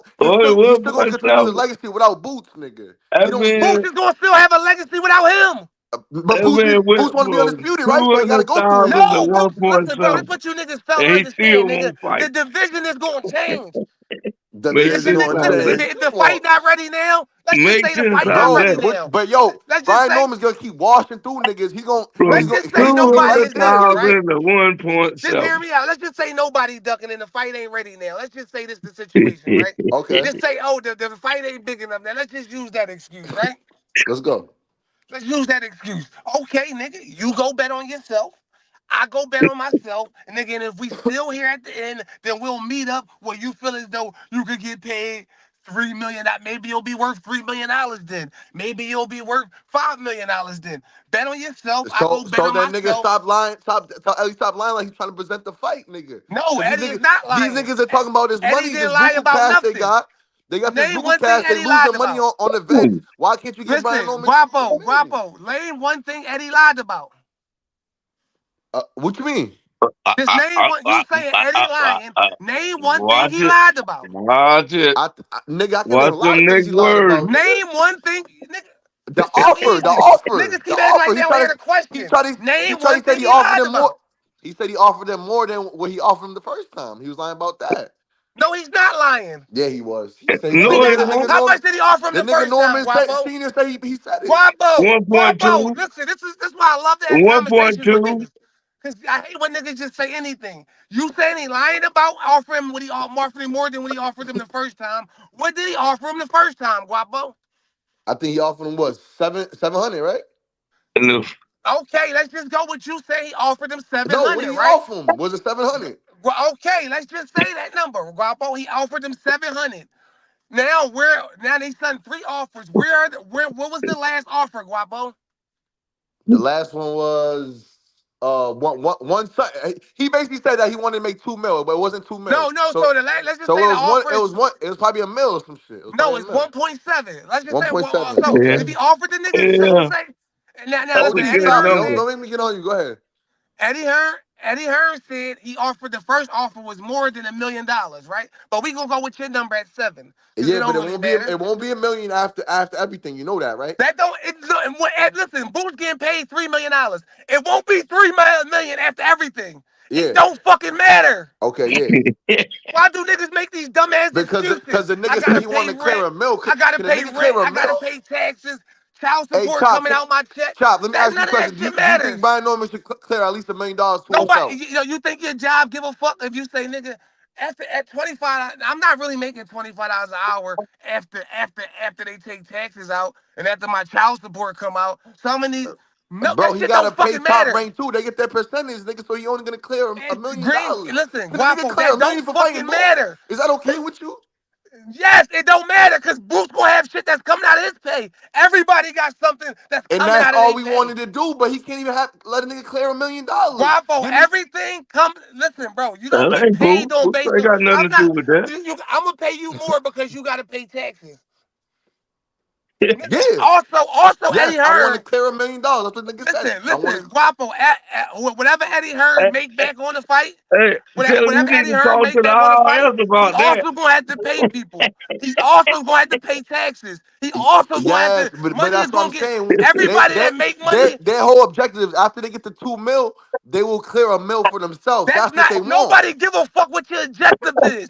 continue his 1.7. legacy without Boots, nigga. I You don't Boots mean, is gonna still have a legacy without him. but I mean, with Boots want to be undisputed, right? So he got to go through 200,000 him. to No, Boots, listen, bro, this 1.7, what you niggas fail to and he still understand, nigga. won't The fight. division is gonna change. The Make If division the sense gonna nigga, out of listen, that. change. if the Come on. fight not ready now, let's just Make say the sense fight out not of ready Bro, that. now. but yo, Let's just Brian say, Norman's gonna keep washing through niggas. let's From just say He's nobody gonna is ducking, right? 200,000 to Just hear 1.7. me out. Let's just say nobody ducking and the fight ain't ready now. Let's just say this the situation, right? okay. Just say, oh, the fight ain't big enough now. Let's just use that excuse, right? Let's go. Let's use that excuse. Okay, nigga, you go bet on yourself. I go bet on myself. And nigga, and if we still here at the end, then we'll meet up where you feel as though you could get paid $3 million. Maybe you'll be worth $3 million then. Maybe you'll be worth $5 million then. Bet on yourself. I go bet So on that nigga myself. stop lying. Tell Eddie stop lying like he's trying to present the fight, nigga. No, Cause Eddie is not these lying. niggas are talking about this Eddie money, didn't this lie buku about cash they nothing. got. They got this Name buku one thing cash. They Eddie lied losing money about. on events. Why can't you give Brian Listen, Norman $2 million? Guapo, name one thing Eddie lied about. What you mean? Just name one. You saying Eddie lying. Name one thing Watch he it. lied about. Watch it. Nigga, I can name Watch a lot them of things next he lied about, words. nigga. Name one thing, nigga. The It's offer, the easy. offer, Niggas the keep acting like offer. they don't hear the question. He Name tried. He one said thing he he offered lied them more. about. He said he offered them more than what he offered him the first time. He was lying about that. No, he's not lying. Yeah, he was. He said Let me No, tell he you, the nigga how won't. Norman, much did he offer him the the nigga first time, Norman said, Guapo? Senior said he said it. Guapo. 1.2. Listen, this is why I love to have conversations with 1.2. niggas. Cause I hate when niggas just say anything. You saying he lying about offering what he offered him more than what he offered him the first time. What did he offer him the first time, Guapo? I think he offered him what 700, right? No. Okay, let's just go with you say he offered him No, what did 700, he right? offer him? Was it 700? Well, okay, let's just say that number, Guapo. He offered him 700. Now they sent three offers. What was the last offer, Guapo? The last one was one. He basically said that he wanted to make 2 mil, but it wasn't 2 mil. No. So Let's just say the offer It is was one. It was probably a mil or some shit. It was no, probably a it's mil. 1.7. Let's just say 1.7. so. Yeah. If Okay. he offered the nigga, Yeah. say now That's a listen. Okay. Eddie good Chop. Hearn number. said Don't make me get on you. Go ahead. Eddie Hearn said he offered the first offer was more than $1 million, right? But we gonna go with your number at 7 because it Yeah, but don't really matter. it won't be a million after everything. You know that, right? That don't listen. Boo's getting paid $3 million. It won't be $3 million after everything. It Yeah. don't fucking matter. Okay. Yeah. Why do niggas make these dumbass excuses? Because the I nigga said gotta he wanted pay to clear rent. a mill. I gotta Can a pay nigga clear rent. a I gotta mill? pay taxes. Child Hey, support Chop. coming out my check. Chop. Let me That ask you a none of that question. shit Do you think matters. Brian Norman should clear at least $1 million to Nobody, himself? you think your job give a fuck if you say, nigga, at 25, I'm not really making $25 an hour after they take taxes out and after my child support come out. Some of these, no, Bro, that he shit gotta don't pay fucking top matter. rank too. They get their percentage, nigga. So he only gonna clear a And million Green, dollars. listen, Can a nigga Guapo, clear that a million don't for fighting fucking Boots? matter. Is that okay with you? Yes, it don't matter because Bruce gonna have shit that's coming out of his pay. Everybody got something that's And coming that's out of all their we pay. wanted to do, but he can't even let a nigga clear $1 million. Guapo, Give me everything come. Listen, bro, you don't That get ain't paid cool. on Boots based ain't on. got nothing I'm to do not. with that. I'm gonna pay you more because you got to pay taxes. Nigga, yeah. also Yes, Eddie I want to Hearn. clear $1 million. That's what nigga said. I want Listen, to Guapo. Whatever Eddie Hearn Hey, make back on the fight, hey, tell him you whatever need Eddie to Hearn talk make to the back on the fight, IRS he about that. also gonna have to pay people. He's also gonna have to pay taxes. He also gonna have Yes, to. but Money is that's what gonna I'm get saying. everybody that make money. Their whole objective is after they get to 2 mil, they will clear a mill for themselves. That's That's what they not. want. Nobody give a fuck what your objective is.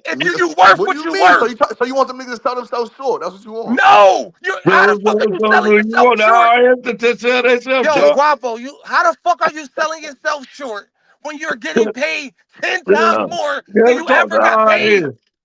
If you worth What do what you you mean? worth. So you want them niggas to sell themselves short? That's what you want. No, how the fuck are you So selling you yourself want the short? IRS to tell themselves Yo, short? Guapo, how the fuck are you selling yourself short when you're getting paid 10 times Yeah. more You than gotta you talk to ever the got paid? IRS.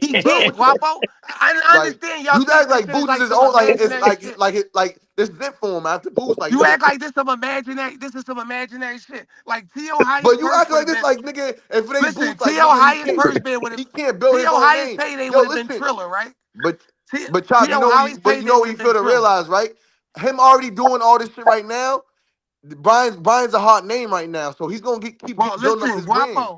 He Bro, can't, what you Guapo. I like? understand y'all You think act this like shit is Boots is like his some own, like it's imaginary shit. like this is it for him after Boots, like You nigga. act like this is some imaginary shit. Like T.O. highest But you purse act would like have this, been. like nigga. If it ain't Listen, Boots, like T.O. nigga, highest purse bid would have. he can't build his T.O. own highest name. payday Yo, would have been listen, Triller, right? but T- Chop, T.O. highest you payday know what would you have feel been to Triller. realize, right? Him already doing all this shit right now. Brian's a hot name right now, so he's gonna Well, keep building up listen, his brand.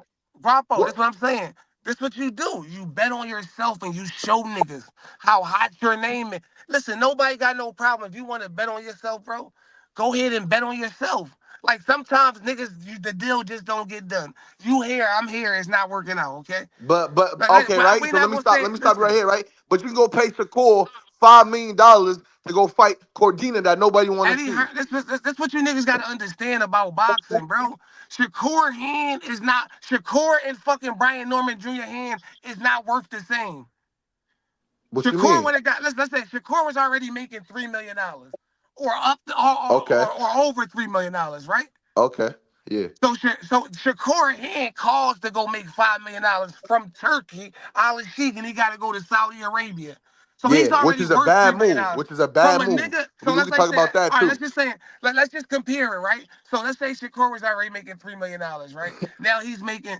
Guapo, What? that's what I'm saying. This what you do. You bet on yourself and you show niggas how hot your name is. Listen, nobody got no problem. If you want to bet on yourself, bro, go ahead and bet on yourself. Like sometimes niggas, the deal just don't get done. You here, I'm here, it's not working out, okay? But Like, okay, right? we So not gonna let say, me stop you right listen, here, right? But you can go pay Shakur $5 million to go fight Cordina that nobody want to Eddie see. Hearn, that's what you niggas got to understand about boxing, bro. Shakur hand is not Shakur and fucking Brian Norman Jr. hand is not worth the same. What you Shakur mean? would have got let's say Shakur was already making $3 million or Okay. or over $3 million, right? Okay. Yeah. So Shakur hand calls to go make $5 million from Turkey, Al Sheikh, and he got to go to Saudi Arabia. So he's Yeah. Which already is a worth bad $3 million move. Which is a from bad a move. nigga. So We let's can like talk say, about that all right, too. let's just say, let's just compare it, right? So let's say Shakur was already making $3 million, right? Now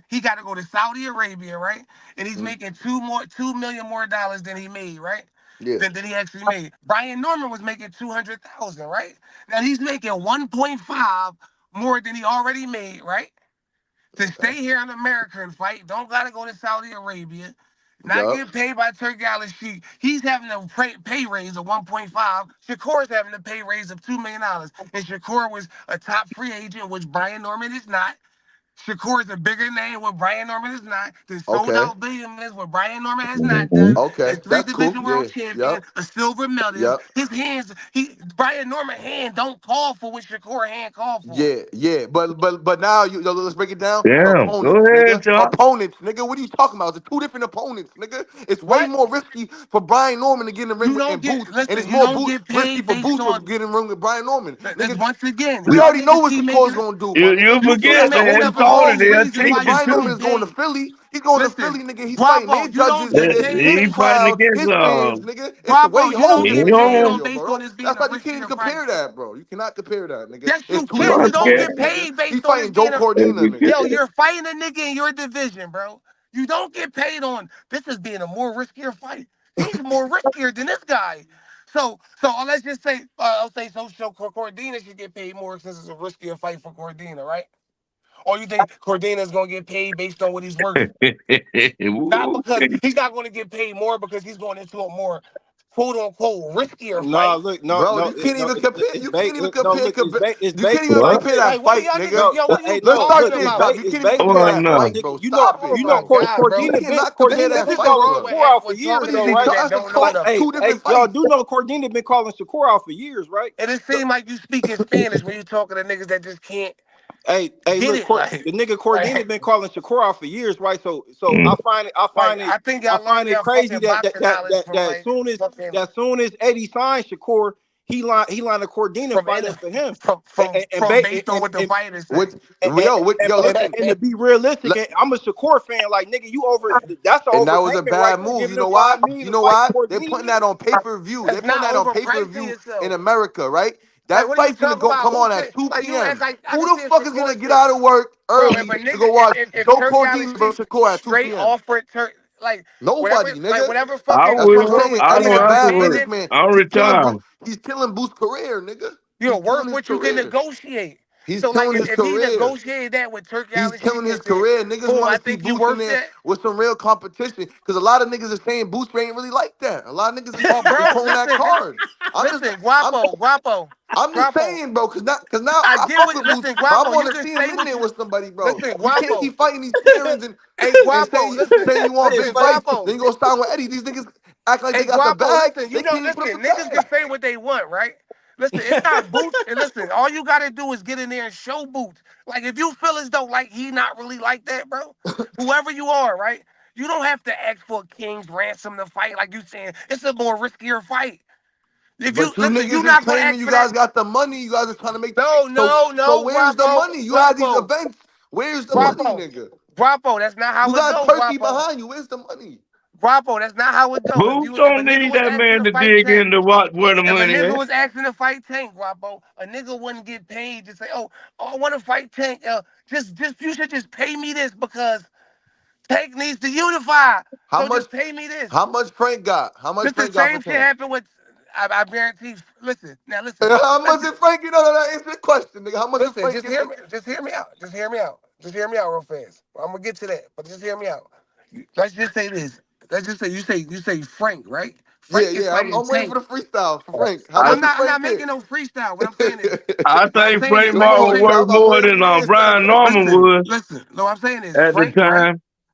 he got to go to Saudi Arabia, right? And he's Mm, making $2 million more than he made, right? yeah. Than he actually made. Brian Norman was making 200,000, right? Now he's making 1.5 more than he already made, right? To Okay. stay here in America and fight. Don't gotta go to Saudi Arabia. Not Yup. get paid by Turkey Al Sheikh. He's having a pay raise of 1.5. Shakur's having a pay raise of $2 million. And Shakur was a top free agent, which Brian Norman is not. Shakur is a bigger name, what Brian Norman is not. The sold Okay. out billionaires, what Brian Norman has not done. Okay. A three That's cool. division world Yeah. champion, Yup. a silver medalist. Yup. His hands, Brian Norman hand don't call for what Shakur hand call for. Yeah, yeah, but now let's break it down to Damn. Go opponents, ahead, nigga. John. Opponents, nigga. What are you talking about? It's two different opponents, nigga. It's way What? more risky for Brian Norman to get in the ring You don't and get Boots, and listen. it's You more don't get risky paid for based Boots to on get in the ring with Brian Norman, that's nigga. once again. We Y'all already know niggas what keep Shakur's making gonna do, my You nigga. you So keep forget that's the they making only had up a thing. told it. whole They'll reason take Nigga, why you you Brian don't Norman too. get is going to paid. Philly. He's going to Listen, Philly, nigga. He's fighting their Guapo, you judges, don't get That nigga, paid. his he fighting crowd, against his fans, nigga. It's Guapo, way you don't harder get in this paid you on area, based bro. on this being That's a like you can't even riskier fight. compare that, bro. You cannot compare that, nigga. Yes, It's you two can. know. You different don't Okay. get opponents, nigga. paid He based on this fighting Joe being a Cordina, nigga. yo. You're fighting a nigga in your division, bro. You don't get paid on this as being a more riskier fight. He's more riskier than this guy. So let's just say, I'll say so Cordina should get paid more since it's a riskier fight for Cordina, right? Or you think Cordina's gonna get paid based on what he's worth? Not because Okay. he's not gonna get paid more because he's going into a more quote unquote riskier No, fight. look, Bro, you can't even compare. You can't even no, compare. look, it's You can't based even What? like compare this. that Like, what are fight, y'all nigga. niggas? No, Yo, what are you Let's no, talking start look, there, about? stop. You it's can't even based compare Oh like, that no. fight, nigga, bro. Stop it, Oh my bro. Cordina, God, bro. You Cordina cannot compare Cordina that been This is fight, calling wrong bro. Shakur out for with years talking What to is though, he? niggas right? that That's don't know Like, enough. hey, two different y'all fights. do know Cordina been calling Shakur out for years, right? And it seems like you speaking Spanish when you talking to niggas that just can't Hey, get look, it. The nigga Cordina Like, been calling Shakur out for years, right? So Mm. I think I y'all find learned it y'all crazy fucking that boxing knowledge from like fucking soon as Eddie signed Shakur, he lined a Cordina from fight in up for him, from based on what the fighters say. What? Yo, listen. and to be realistic, and I'm a Shakur fan. Like nigga, that's an And that was a overpayment, right? bad You move. You giving him know why? $5 million You to know fight why? They're putting Cordini? that on pay-per-view. They're That's putting not that on overpricing pay-per-view in yourself. America, right? Like, That what are you fight's gonna talking go about? come Who on at said 2 like you act p.m. like I can Who see the if fuck is gonna Shakur get said, out of work bro, if early a to go nigga watch if Joe Turk Alley Cordine Sheik versus Shakur at 2 straight p.m.? offered Turk Nobody, nigga. whatever I fucking That's what I'm will. saying. percentage I you Eddie's don't a end have up to bad work. demanding, businessman. I'm He's killing retired. Boost. He's killing Boost's career, nigga. you're He's worth killing his what you can career. negotiate. He's So like killing his if he career. negotiated that with Turk He's Alley Sheik killing his and said, career. Niggas boom, want I to see think you Boost in worth there that. with some real competition. Because a lot of niggas are saying Boost ain't really like that. A lot of niggas Well, is bro, pulling that card. I'm just, I'm, I'm just Guapo. saying, bro. Cause now I I get fuck what. with Boost, Listen, but I Guapo, you want to can see him say in what there you. with somebody, bro. Listen, You can't Guapo. keep fighting these Karens Hey, and Guapo. Listen, saying you want big listen, fights. Guapo. Then you go sign with Eddie. These niggas act like Hey, they got the Guapo. bag. Listen, They can't even put up the niggas can bag. say what they want, right? Listen, it's not boots. And listen, all you gotta do is get in there and show boots. Like if you feel as though like he not really like that, bro. Whoever you are, right? You don't have to ask for a king's ransom to fight. Like you saying, it's a more riskier fight. If you But you listen, you niggas is not gonna claiming ask you for that. guaps got the money. You guys are trying to make No, no, so no, where's the Guapo, money? You had these Guapo, events. Where's the money, Guapo, nigga? Guapo. That's not You how it got go, Turkey Guapo. behind you. Where's the money? Guapo, that's not how it go. Boots If a don't nigga need was that asking man to to fight dig Tank, into what where the if a money nigga at. was asking to fight Tank, Guapo, a nigga wouldn't get paid to say, I want to fight Tank. Just you should just pay me this because Tank needs to unify. How So much? just pay me this. How much Frank got? How much Just the Frank got for same shit Tank? happened with. I guarantee. Listen. How Let's much did Frank? You know that answer the question, nigga. How much did listen. Frank Just get hear for? me. Just hear me out. Just hear me out. Just hear me out real fast. I'm gonna get to that, but just hear me out. Let's just say this. Let's just say you say Frank, right? Yeah, Frank is yeah. fighting I'm waiting Tank. for the freestyle for Frank. How I, much did I'm Frank not get? making no freestyle. What I'm saying is, I what I'm think saying Frank is, Yo, Frank is Martin saying, worth I'm more waiting than for the answer, Brian bro. Norman was listen. No, I'm saying is at the Frank, right? time.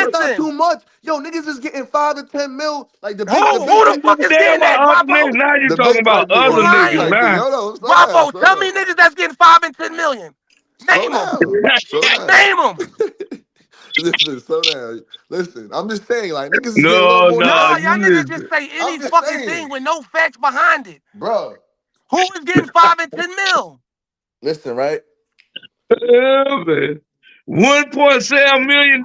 that's not Listen. too much. Yo, niggas is getting 5 to 10 mil. Like Who the fuck is Damn getting that, about other Guapo? niggas. Now you the talking big about type You niggas, other the big niggas lying. type niggas. now. Hold on, Guapo, slow tell me down. niggas that's getting 5 and 10 million. Slow Name them. down. Slow down. Name them. Listen, slow down. Listen, I'm just saying, like, niggas is getting a little No, more than no, Nah, that. y'all you niggas just listen. say I'm any just fucking thing saying, with no facts behind it. bro. Who is getting 5 and 10 mil? Listen, right? Oh, man. $1.7 million.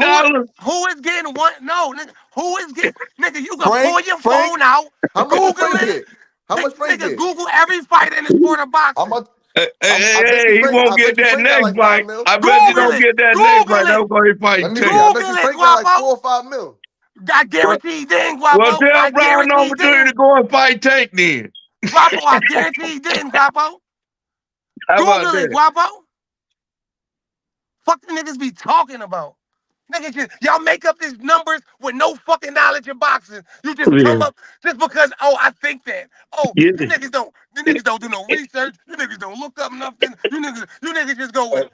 Who is getting one? No, nigga. Who is getting? Nigga, you can pull Frank, your Frank, phone out, how much did Google Frank it. get? How much Frank Nigga, get? Google every fight in the sport of How boxing. much? Hey, hey, I hey, bet you hey, he Frank. I won't get bet you that Frank got next like 5 fight. mil. I bet you Google don't it. get that next fight. Google That's it. why he Let fighting me see. I Texas. bet you Google it, Frank got like Guapo. 4 or 5 mil. I Well, guarantee he didn't, well, Guapo. tell I Brian guarantee he Norman Jr. to didn't. go and fight Tank then. Guapo, I guarantee he didn't, Guapo. How about Google it, that? Guapo. Fuck the niggas be talking about. Niggas just, y'all make up these numbers with no fucking knowledge in boxing. You just come Yeah. up just because, oh, I think that. Oh, Yeah. you niggas don't do no research. You niggas don't look up nothing. You niggas just go with it.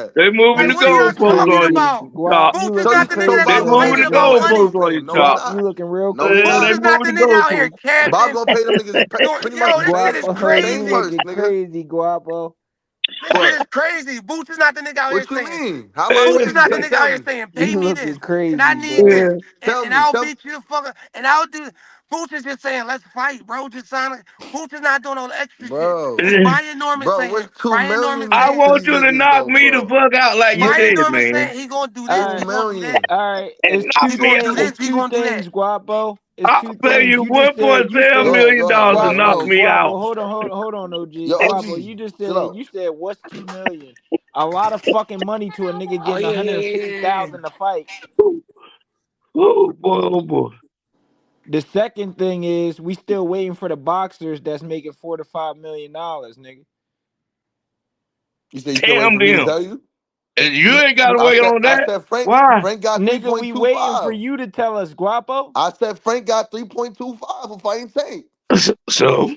that. They moving Like, the what are y'all goalposts talking on about? you, Guap, Chop. you Boots is looking not So the nigga crazy, that They gonna Bob pay gonna moving them the pay Guap. them no niggas to money. goalposts keep on him. you, No, he Guap, Chop. you not. looking real No, he Boots crazy. They is not. not moving the the nigga out here goalposts. Bob capping. gonna pay them niggas Doing, pretty much yo, the this shit same is Guapo, you same crazy. purse, looking nigga. crazy, Guapo. This shit What? is crazy. Boots is not the nigga out here What you saying. mean? How am I Boots is crazy not the then? nigga out Tell here me. saying, pay You me looking this, and I crazy, need bro. this, Yeah. Tell and me. I'll Tell me. beat you the fuck up, and I'll do. Boots is just saying, let's fight, bro. Just sign it. Boots is not doing all the extra shit. Bro. And Brian Norman Bro, what's saying, 2 million I mean to want these you to niggas knock though, me the bro? fuck out like you Brian said, Norman man. saying he gonna do this, All he right, 2 gonna do that. million. all right. And It's knock He two me gonna things. do out. this, It's he two gonna do that. things, Guapo. It's I'll two pay things. you You just said. You Go said ahead, $1.7 million go ahead, go to ahead, go knock Guapo. ahead. me Guapo. out. Hold on, OG. Yo, Guapo. OG, You just chill said. out. You said what's 2 million? A lot of fucking money to a nigga Oh getting yeah, yeah, yeah, yeah. 150,000 to fight. Oh boy, oh boy. The second thing is we still waiting for the boxers that's making $4 to $5 million, nigga. You said you still waiting Damn for me to them. tell you? And you ain't gotta I wait said on I that. said Frank Why? Frank got Nigga, we waiting for 3.25. you to tell us, Guapo. I said Frank got 3.25 for fighting Tank. So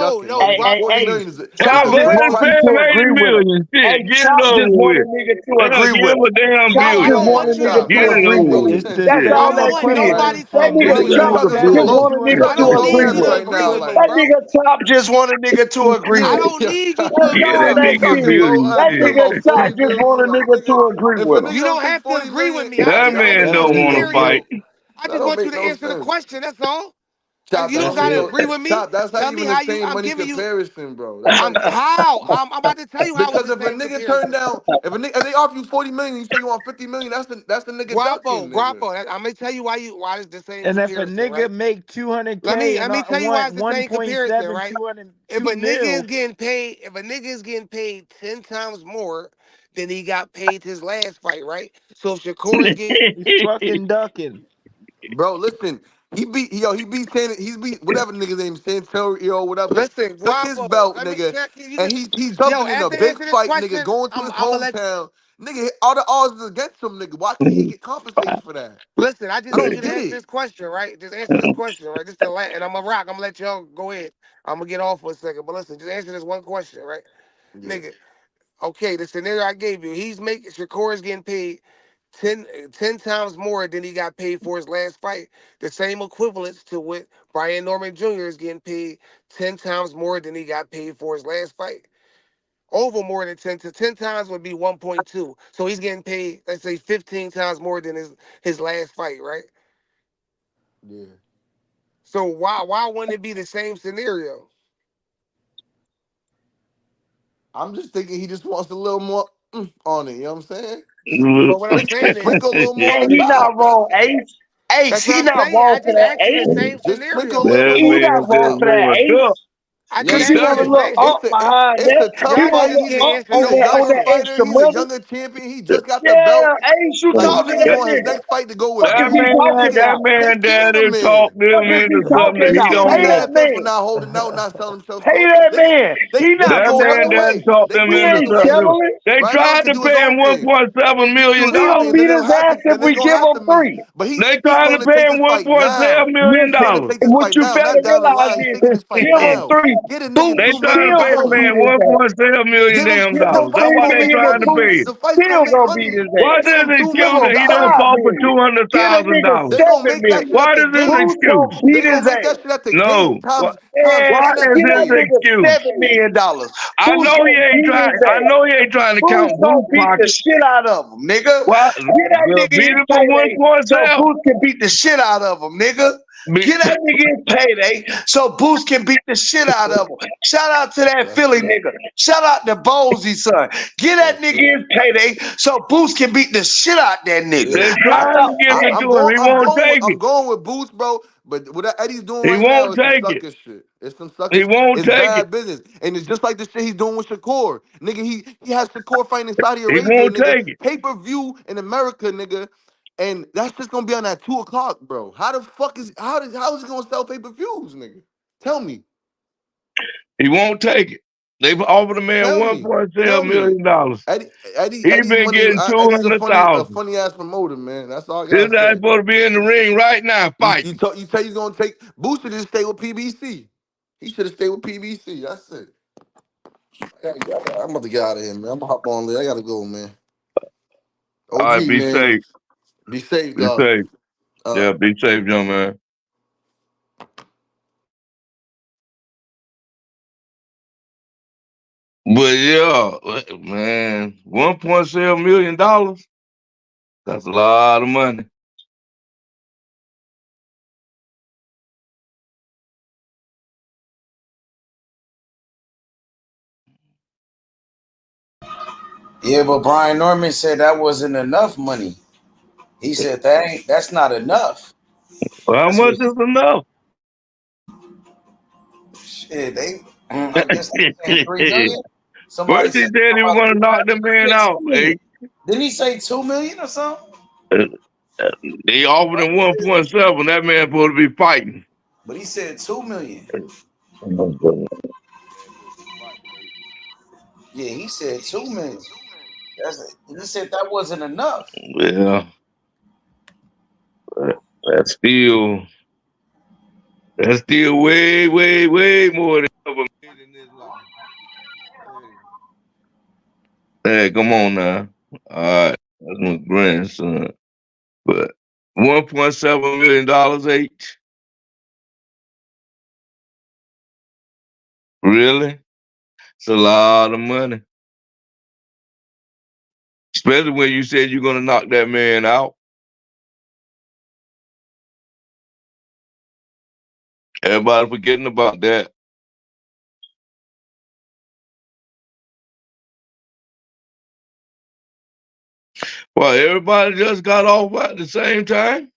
shucking, no, nigga. Rock. 40 Hey, million is No, Chop Chop no, just no. already wanted Rock. me paid to him 80 agree with him. million. Hey, Shit, get it Chop over just wanted with. nigga to Yeah, agree give with him him. a damn Chop No, I just don't billion. want wanted you nigga to Chop, to Get bro. it agree. agree over with Bro, him. you with. saying It's That's stupid Shit. I all don't that shit, want Chip like nobody wanted. to That you nigga agree don't with you Chop me. just fucking Exactly. wanted you nigga I to fucking don't low agree need you with to him. right agree now, with like me, That bro. nigga Chop just wanted nigga to agree I with him. don't need you That's to Get agree all that with that me. nigga a fucking shit. low billion. That talking Shit. nigga about Chop 40 just billion, wanted nigga nigga. to agree If a with him. You nigga don't don't think have to 40 agree with million, me. That I man just that don't want don't you, make want no to period. fight. sense. I That just don't want you make to no answer the sense. question. That's all. Chop, You that's don't That's only gotta it. so agree with me. Chop, that's not Tell me even the how you. same I'm money giving you. comparison, bro. That's not I'm how. I'm about to tell you how it's because the if a same nigga turn comparison. down, if they offer you 40 million, you say you want 50 million, that's the nigga ducking, nigga. I'm gonna tell you why it's the same And if a comparison, right? nigga make Let me 200K let and me tell you why want it's the same comparison, 1.7, right? 200, If 2 a nigga is mil, getting paid, if a nigga is getting paid 10 times more than he got paid his last fight, right? So if Shakur is getting he's fucking ducking. Bro, listen, he beat he's beat whatever nigga's name, Santorio, whatever. listen, Took his Guapo, belt, let me nigga, can you and just he's yo, jumping in a after big answer this fight, nigga, question, going to his I'm gonna let hometown. Nigga, all the odds is against him, nigga. Why can't he get compensated for that? listen, I I just need don't you to get answer it. this question, right? Just answer this question, right? Just to let and I'm gonna rock, I'm gonna let y'all go ahead. I'm gonna get off for a second. But listen, just answer this one question, right? Yeah. Nigga, okay, the scenario I gave you, he's making Shakur is getting paid 10 times more than he got paid for his last fight. The same equivalence to what Brian Norman Jr. is getting paid 10 times more than he got paid for his last fight. Over more than 10 to 10 times would be 1.2. So he's getting paid, let's say 15 times more than his last fight, right? Yeah. So why wouldn't it be the same scenario? I'm just thinking he just wants a little more on it, you know what I'm saying? But what I'm saying is, Sprinkle a little more on And the he not top. That's wrong, it. Ace. Ace, that's what he I'm not saying. wrong I for just that, asked you the Ace. same Just sprinkle a scenario. little That He more on not the man wrong just for top. that, wake Ace. up. I just Cause Yes, he asked you want the to sir. look same. up behind It's that. a tough He Y'all want fight. to niggas look can't up answer He's no a on younger that question. fighter. extra He's a money. younger champion. He just got the Yeah, belt. Ace, you Like That talking nigga that want his then? next fight to go with Fuck is he Benavidez. talking Nigga, about? just man get daddy him talk in. them Fuck is he into something talking that He he about? shouldn't don't be Pay know. that mad at them for man. not holding out, not selling themselves Pay short. that man. He They not could That go man selling. another daddy way. talk They them could He go into ain't another something. way. selling. They Brian Norman tried could to do his pay him own thing. He 1.7 could do million his He own gonna thing. dollars. Then beat they'll his have ass to. if Then they're we gonna give have him to make. three. But They he's trying to going to pay take him this fight now. 1.7 million Listen, dollars. Take this what fight you now, not better down the realize line. He's is, taking this fight give him now. three. Get a nigga Boots They $2 trying million. to still pay the gonna man beat his Dollars. ass. 1.7 million damn Give him dollars. That's three what more they million, trying to Boots pay The him. fight's gonna still make gonna beat money. his What's ass. Give his him $2 Give excuse million. him that he done five fought for million. Get a nigga $200,000? They gonna $7 make that million. shit at What the is his Boots gate. gonna excuse? beat They his gonna make ass. that shit at the gate. No. What, Times And what 10 at is the get that his gate. nigga excuse? $7 million. I Boots know he gonna ain't beat trying. his I ass. know he ain't trying to Boots count gonna Boots beat the pockets. shit out of him, nigga. Why? Get that Well, nigga beat his him for payday so 1.7. Boots can beat the shit out of him, nigga. Be, Get that nigga his payday so Boots can beat the shit out of him. Shout out to that That's Philly it. nigga. Shout out to Bosey son. Get that That's nigga it. his payday so Boots can beat the shit out that nigga. Yeah. they That's trying to all. give it Yeah. to him. He won't take I'm it. going with Boots, bro. But what Eddie's doing He right now won't is some take it. sucker shit. It's some sucker He shit. won't It's take it. bad business. And it's just like the shit he's doing with Shakur. Nigga, he has Shakur fighting in Saudi He Arabia, won't nigga. take it. Pay-per-view in America, nigga. And that's just gonna be on at 2 o'clock, bro. How the fuck is how is he gonna sell pay-per-views, nigga? Tell me. He won't take it. They've offered a man Tell me. $1.7 Tell me. million dollars. Eddie, He Eddie's been money. getting Eddie's a 200,000. funny ass promoter, man. That's all I This gotta guy's say. supposed to be in the ring right now fighting. You say he's gonna take Booster to stay with PBC. He should have stayed with PBC. That's it. I'm about to get out of here, man. I'm gonna hop on there. I gotta go, man. All OG, right, be man. safe. Be safe, Be dog. safe. Yeah, be safe, young man. But yeah, man, $1.7 million. That's a lot of money. Yeah, but Brian Norman said that wasn't enough money. He said that's not enough. Well, how That's much what is enough? shit they I guess they saying 3 million. Somebody First he said said he was about gonna three. knock the He man said out. 2 million. Didn't he say 2 million or something? Uh, They offered him 1.7. That man supposed to be fighting. But he said 2 million. Yeah, he said 2 million. He said that wasn't enough. Yeah, that's still that's still way, way, way more than ever made in his life. Hey, hey, come on now. All right, that's my grandson. But $1.7 million each. Really? It's a lot of money. Especially when you said you're gonna knock that man out. Everybody forgetting about that. Well, everybody just got off at the same time.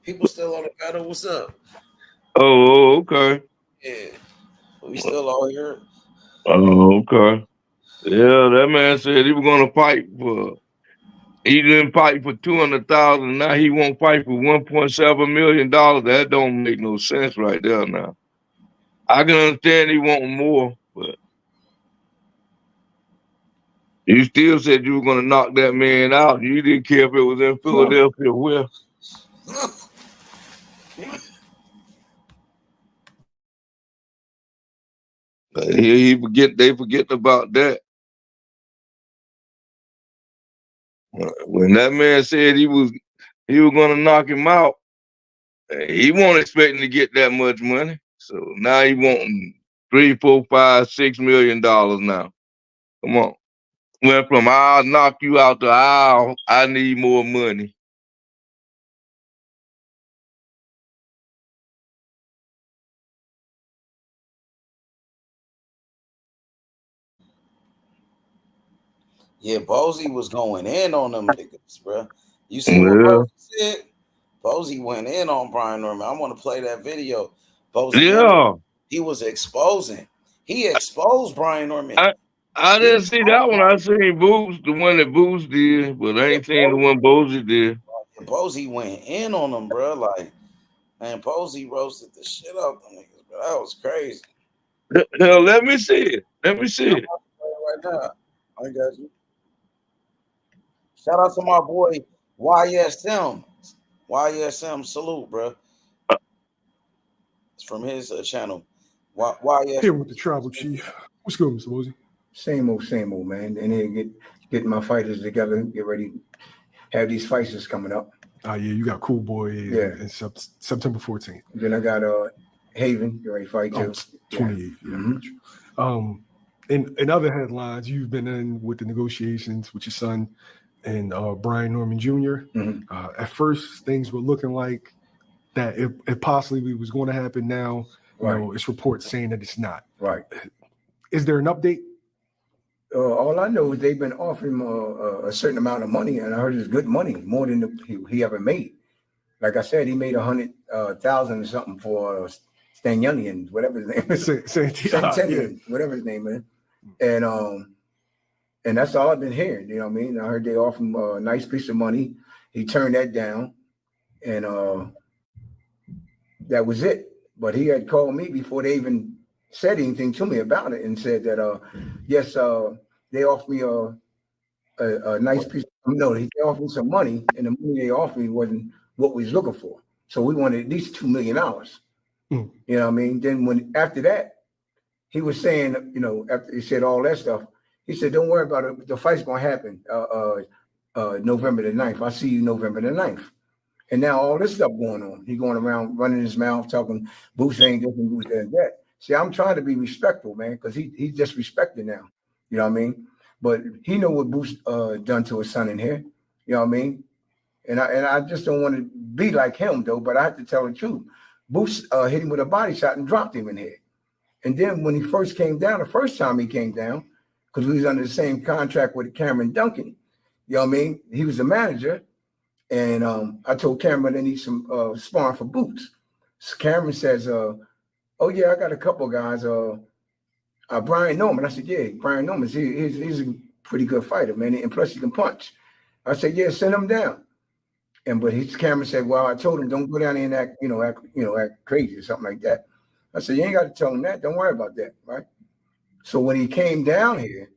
People still on the battle. What's up? Okay. Yeah, we still all here. Oh, okay. Yeah, that man said he was gonna fight for. He didn't fight for 200,000. Now he won't fight for $1.7 million. That don't make no sense right there. Now I can understand he want more, but you still said you were gonna knock that man out. You didn't care if it was in Philadelphia. Where? He forget. They forget about that. When that man said he was gonna knock him out, he wasn't expecting to get that much money. So now he wanting 3, 4, 5, $6 million now. Come on. Went from I'll knock you out to I need more money. Yeah, Bozy was going in on them niggas, bro. You see what Yeah. Bozy said? Bozy went in on Brian Norman. I want to play that video. Bozy Yeah. he was exposing. He exposed Brian Norman. I He didn't see that one. I seen Boots, the one that Boots did, but I yeah, ain't seen the one Bozy did. Bozy went in on them, bro. Like, man, Bozy roasted the shit out them niggas, bro. That was crazy. Hell, let me see it. Let me see it. Right now, I got you. Shout out to my boy YSM. YSM, salute, bro. It's from his channel. YSM. Here with the tribal chief. What's good, Mr. Mosey? Same old, man. And then getting my fighters together, get ready, have these fights that's coming up. Yeah, you got Cool Boy in September 14th. Then I got Haven, get ready to fight too. 28th, yeah. In other headlines, you've been in with the negotiations with your son and Brian Norman Jr. At first, things were looking like that it possibly was going to happen. Now, you know, it's reports saying that it's not. Right. Is there an update? All I know is they've been offering him a certain amount of money, and I heard it's good money, more than he ever made. Like I said, he made 100,000 or something for Stanyunian, whatever his name is. Centennial, whatever his name is. And that's all I've been hearing. You know what I mean? I heard they offered him a nice piece of money. He turned that down, and that was it. But he had called me before they even said anything to me about it, and said that yes, they offered me a nice piece. No, they offered me some money, and the money they offered me wasn't what we was looking for. So we wanted at least $2 million. You know what I mean? Then after that, he was saying, you know, after he said all that stuff, he said, "Don't worry about it. The fight's gonna happen November the 9th. I'll see you November the 9th." And now all this stuff going on. He going around running his mouth, talking Boots ain't this and Boots ain't that. See, I'm trying to be respectful, man, because he's disrespected now. You know what I mean? But he know what Boots done to his son in here. You know what I mean? And I just don't want to be like him though. But I have to tell the truth. Boots hit him with a body shot and dropped him in here. And then when he first came down, the first time he came down, because we was under the same contract with Cameron Duncan. You know what I mean? He was the manager. And I told Cameron they need some sparring for Boots. So Cameron says, "Oh yeah, I got a couple of guys. Brian Norman." I said, "Yeah, Brian Norman. He's a pretty good fighter, man, and plus he can punch." I said, "Yeah, send him down." But Cameron said, "Well, I told him don't go down there and act crazy or something like that." I said, "You ain't got to tell him that. Don't worry about that, right?" So when he came down here,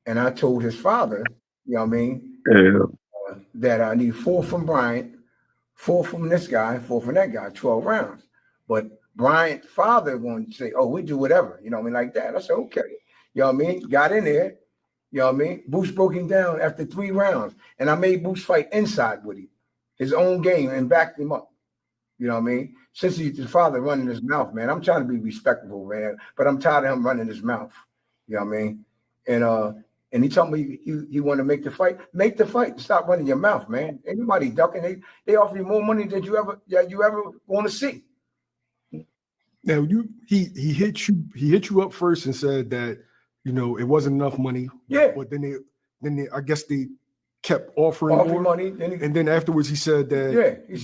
and I told his father, you know what I mean, that I need 4 from Bryant, 4 from this guy, 4 from that guy, 12 rounds. But Bryant's father wanted to say, "Oh, we do whatever," you know what I mean, like that. I said, "Okay." You know what I mean? Got in there, you know what I mean? Boots broke him down after 3 rounds. And I made Boots fight inside with him, his own game, and backed him up. You know what I mean? Since he's his father running his mouth, man, I'm trying to be respectful, man, but I'm tired of him running his mouth. You know what I mean? And and he told me he want to make the fight. Make the fight. Stop running your mouth, man. Anybody ducking, they offer you more money than you ever want to see. Now he hit you up first and said that it wasn't enough money. Yeah. But then they I guess they kept offering more money. And then afterwards he said that. Yeah, he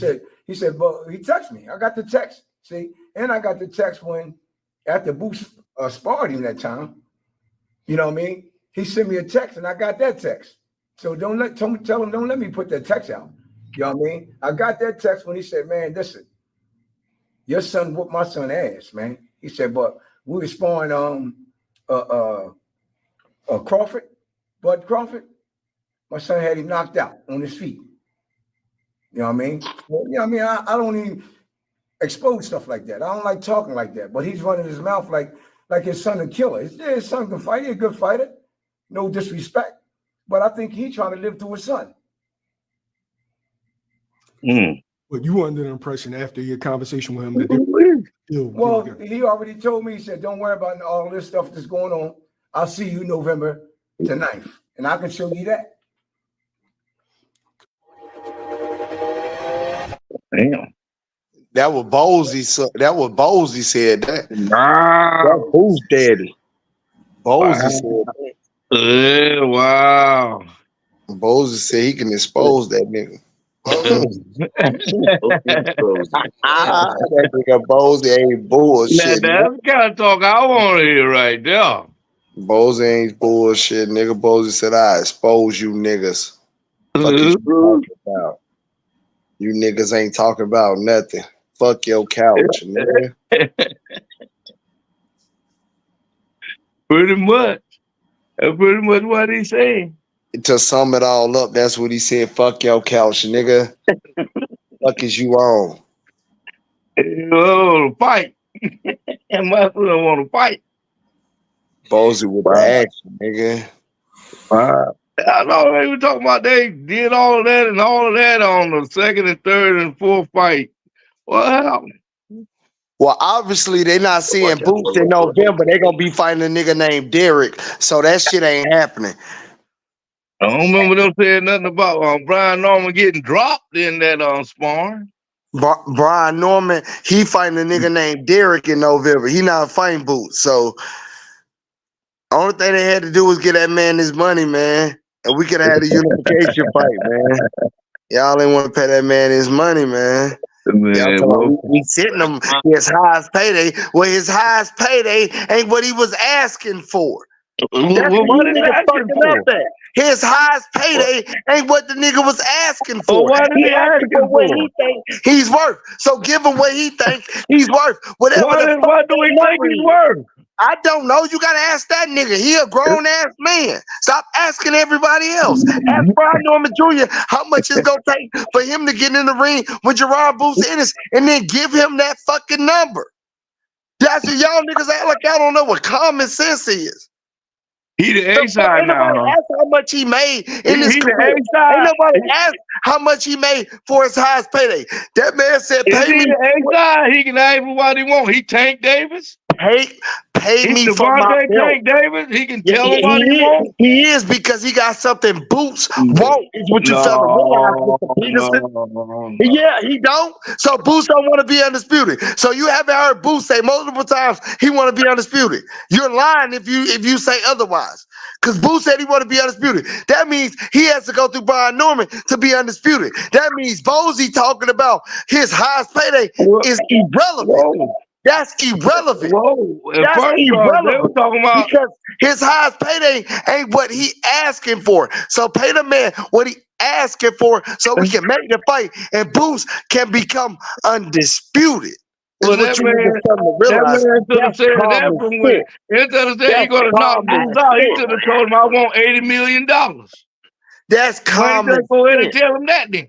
said, but he texted me. I got the text. See, and I got the text when after Boots sparred him that time. You know what I mean? He sent me a text and I got that text. So tell him don't let me put that text out. You know what I mean? I got that text when he said, man, listen, your son whooped my son ass, man. He said, but we were sparring Crawford, Bud Crawford. My son had him knocked out on his feet. You know what I mean? Well, you know what I mean? I don't even expose stuff like that. I don't like talking like that. But he's running his mouth like his son a killer. His son can fight. He's a good fighter. No disrespect. But I think he's trying to live through his son. But you were under the impression after your conversation with him that he already told me, he said, don't worry about all this stuff that's going on. I'll see you November the 9th. And I can show you that. Damn. That was Ballsy. That was Ballsy said that. Wow. That's Boo's daddy. Ballsy said that. Wow. Ballsy said he can expose that nigga. That nigga Ballsy ain't bullshit. Now, that's the kind of talk I want to hear right there. Ballsy ain't bullshit, nigga. Ballsy said, I expose you niggas. Fuck is you talking about? You niggas ain't talking about nothing. Fuck your couch, nigga. Pretty much. That's pretty much what he's saying. To sum it all up, that's what he said. Fuck your couch, nigga. Fuck is you on? Oh, fight. And my son want to fight. Ballsy with the action, nigga. Wow. I know they were talking about they did all of that on the second and third and fourth fight. What happened? Well, obviously they not seeing Boots in November. They gonna be fighting a nigga named Derek, so that shit ain't happening. I don't remember them saying nothing about Brian Norman getting dropped in that sparring. Brian Norman, he fighting a nigga named Derek in November. He not fighting Boots, so only thing they had to do was get that man his money, man, and we could have had a unification fight, man. Y'all ain't want to pay that man his money, man. Y'all we sitting him his highest payday. Well, his highest payday ain't what he was asking for. That's what he asking for. His highest payday ain't what the nigga was asking for. He asking for what he think he's worth. So give him what he think he's worth. Whatever what do we think he's worth? I don't know. You gotta ask that nigga. He a grown ass man. Stop asking everybody else. Ask Brian Norman Jr. how much it's gonna take for him to get in the ring with Jaron Ennis and then give him that fucking number. That's what y'all niggas act like y'all don't know what common sense is. He the A-side now. Ain't nobody asked how much he made in his career. Ain't nobody asked how much he made for his highest payday. That man said, "Pay me." A-side, he can ask for what he want. He Tank Davis. Pay me for my belt. Tank Davis. He can tell him what he wants. He is because he got something Boots won't. Is what you fella realize, Mr. Peterson. Yeah, he don't. So Boots don't want to be undisputed. So you haven't heard Boots say multiple times he want to be undisputed. You're lying if you say otherwise. Because Boots said he want to be undisputed. That means he has to go through Brian Norman to be undisputed. That means Bozy talking about his highest payday is irrelevant. Whoa. That's irrelevant. Whoa. That's irrelevant. They were talking about because his highest payday ain't what he asking for. So pay the man what he asking for so we can make the fight and Boots can become undisputed. Well, that man should have said that from when instead of saying he's gonna knock Boots out, he should have told him I want $80 million. That's common. Go ahead and tell him that then.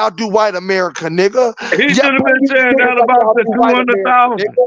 y'all do white America, nigga. He Y'all should have been police saying do it that like about y'all the do white America, 200,000. nigga.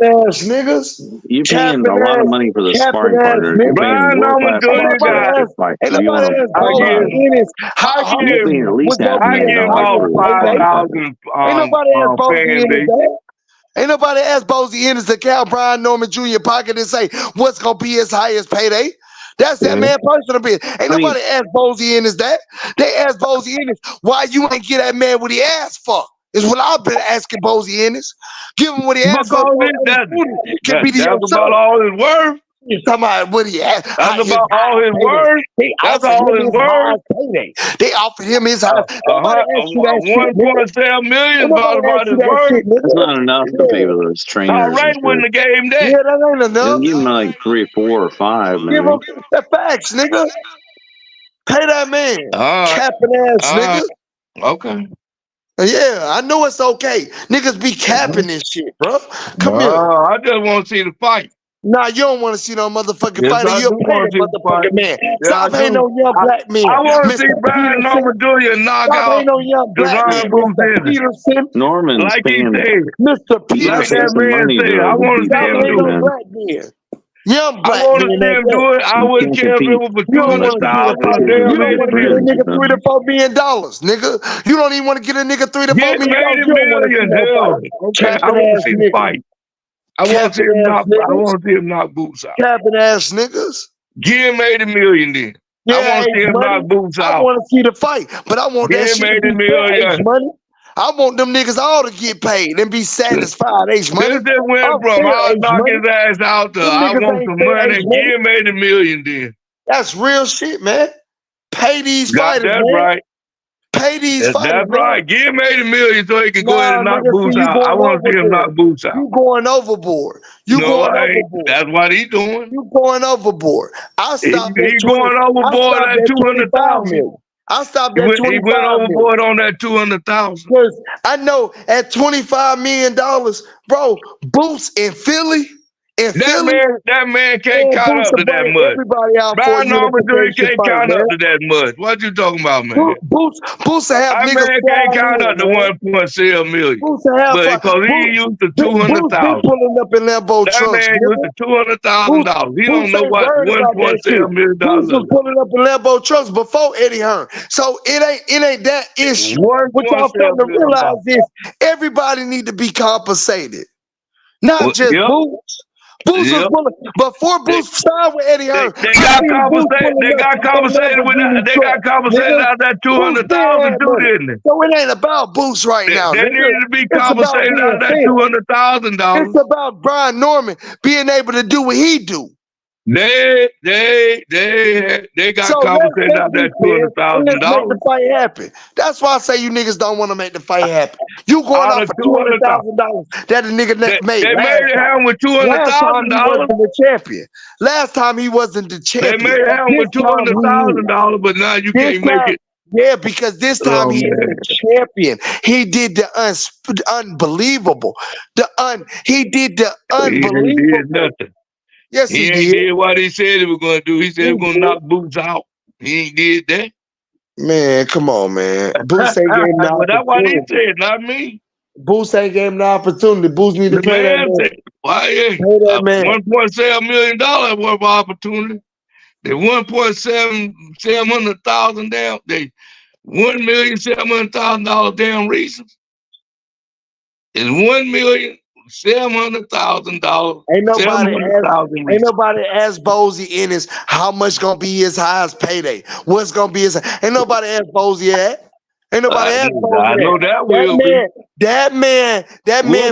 ass niggas. You're paying Capping a lot of ass, money for the capping sparring ass partner. You're niggas. paying Brian world Norman class Ain't Jr. nobody boxers got. to ask. fight. Ain't So you nobody want ask to I Bosey give. buy? Ennis. I How You're give. paying at was least Bosey I $500,000 Ennis give fighting about on for payday? 5,000 Ain't nobody ask Bosey fan Ennis base. that. Ain't nobody asked Bozy Ennis to count Brian Norman Jr. pocket and say what's gonna be his highest payday. That's that man personal business. Ain't nobody asked Bozy Ennis that. They asked Bozy Ennis why you ain't get that man what he asked for. Is what I've been asking Bozy Ennis. Give him what he asked for. That's about all his worth. You're talking about what he asked. That's about all his worth. They That's offered all him his his worth. highest payday. They offered him his highest. Nobody asked you that shit, nigga. 1.7 million is Nobody about asked his you that worth. shit, nigga. That's not enough to pay for those Tom trainers Ray and wouldn't shit. have gave him that. Yeah, that ain't enough. Give him like 3 or 4 or 5, Give man. him the facts, nigga. Pay that man. Capping ass nigga. Okay. Yeah, I know it's okay. Niggas be capping this shit, bro. Come here. I just want to see the fight. Nah, you don't want to see no motherfucking Yes, fighter. I You'll do pay want the to see the fight. motherfucking man. Yeah, Stop I hating do. on young black men. I want to see Mr. Brian Norman Jr. knock Stop out hating on young black men. Boots Mr. Ennis. Peterson. Norman's Like he paying. said. Mr. He's gonna Like Peterson. pay that some man money said. to I want to see Stop him hating do on it. black men. Young I black want to men. see him do it. I You wouldn't can't care if it compete. was for You don't want to see the 200,000 fight. or damn You don't want to get a 80 nigga $3 to $4 million, nigga. You don't even want to get a nigga $3 to $4 Get million. $80 You don't want to see million. no Hell, fight. okay. I Capping want to ass see the niggas. fight. I want to see Capping him ass knock. I niggas. want to see him knock Boots out. Capping ass niggas. Give him $80 million then. I Yeah, want to see H him Money. knock Boots I out. want to see the fight, but I want Give that him shit to be $80 fair, H million. Money. I want them niggas all to get paid and be satisfied, H Money. This just went I'm from fair, I'll H knock Money. his ass out to Them I niggas want ain't some fair, money. H Money. Give him $80 million then. That's real shit, man. Pay these Got fighters, that man. right. Pay these fighters, That's man. right. Give him $80 million so he can go ahead Nah, and knock nigga, Boots see, you out. I going want to see him knock overboard. Boots out. You going overboard. You No, going I ain't. overboard. That's what he doing. You going overboard. I He stopped at 20. going I overboard stopped at at 25 200,000. million. I stopped He at went 25 million. overboard on that 200,000. Because I know at $25 million, bro, Boots in Philly, That man can't man, count Boots up will to that bring much. everybody out for a Brian Norman Jr. unification can't fight, count man. up to that much. What you talking about, man? Boots will have That niggas man can't flying count in, up to man. 1.7 million. Boots will have But because he used to Boots been 200,000. pulling up in Lambo That trucks, man used nigga. to $200,000. He don't Boots know ain't what worried about that shit. $1.7 million Boots was dollars. pulling up in Lambo trucks before Eddie Hearn. So it ain't that issue. What y'all starting to $1.7 realize million. is everybody need to be compensated. Not just Yep. Boots. Boots was pulling before Boots signed with Eddie Hearn. They got compensated. They got compensated with that. They got compensated out that 200,000 too, didn't they? So it ain't about Boots right now. They Nigga. needed to be It's about compensated being out of that fair. $200,000. It's about Brian Norman being able to do what he do. They got So compensated out be that fair and let's make the $200,000. fight happen. That's why I say you niggas don't want to make the fight happen. You going Out off of for $200,000. $200,000 that the nigga made They last made it time. happen with Last time he $200,000. wasn't the champion. Last time he wasn't the They champion. made it happen with This time he is. $200,000, but now you This can't make time, it. yeah, because this time Oh he is man, the champion. He did the unbelievable. He did the he ain't unbelievable. did nothing. Yes, He he ain't did. did what he said he was going to do. He said he He was going to did. knock Boots out. He ain't did that. Man, come on, man. Boots ain't gave him the But that's what he opportunity. said, not me. Boots ain't gave him the opportunity. Boots need to The pay that man man. said, why Pay that man. $1.7 million worth of opportunity. They 1.700,000 down. They $1,700,000 damn reasons. It's $1,700,000. Ain't nobody $700,000 asked Bozy Ennis how much gonna be his highest payday. What's gonna be his? Ain't nobody asked Bozy that. Ain't nobody asked Bozy I know that will be. That man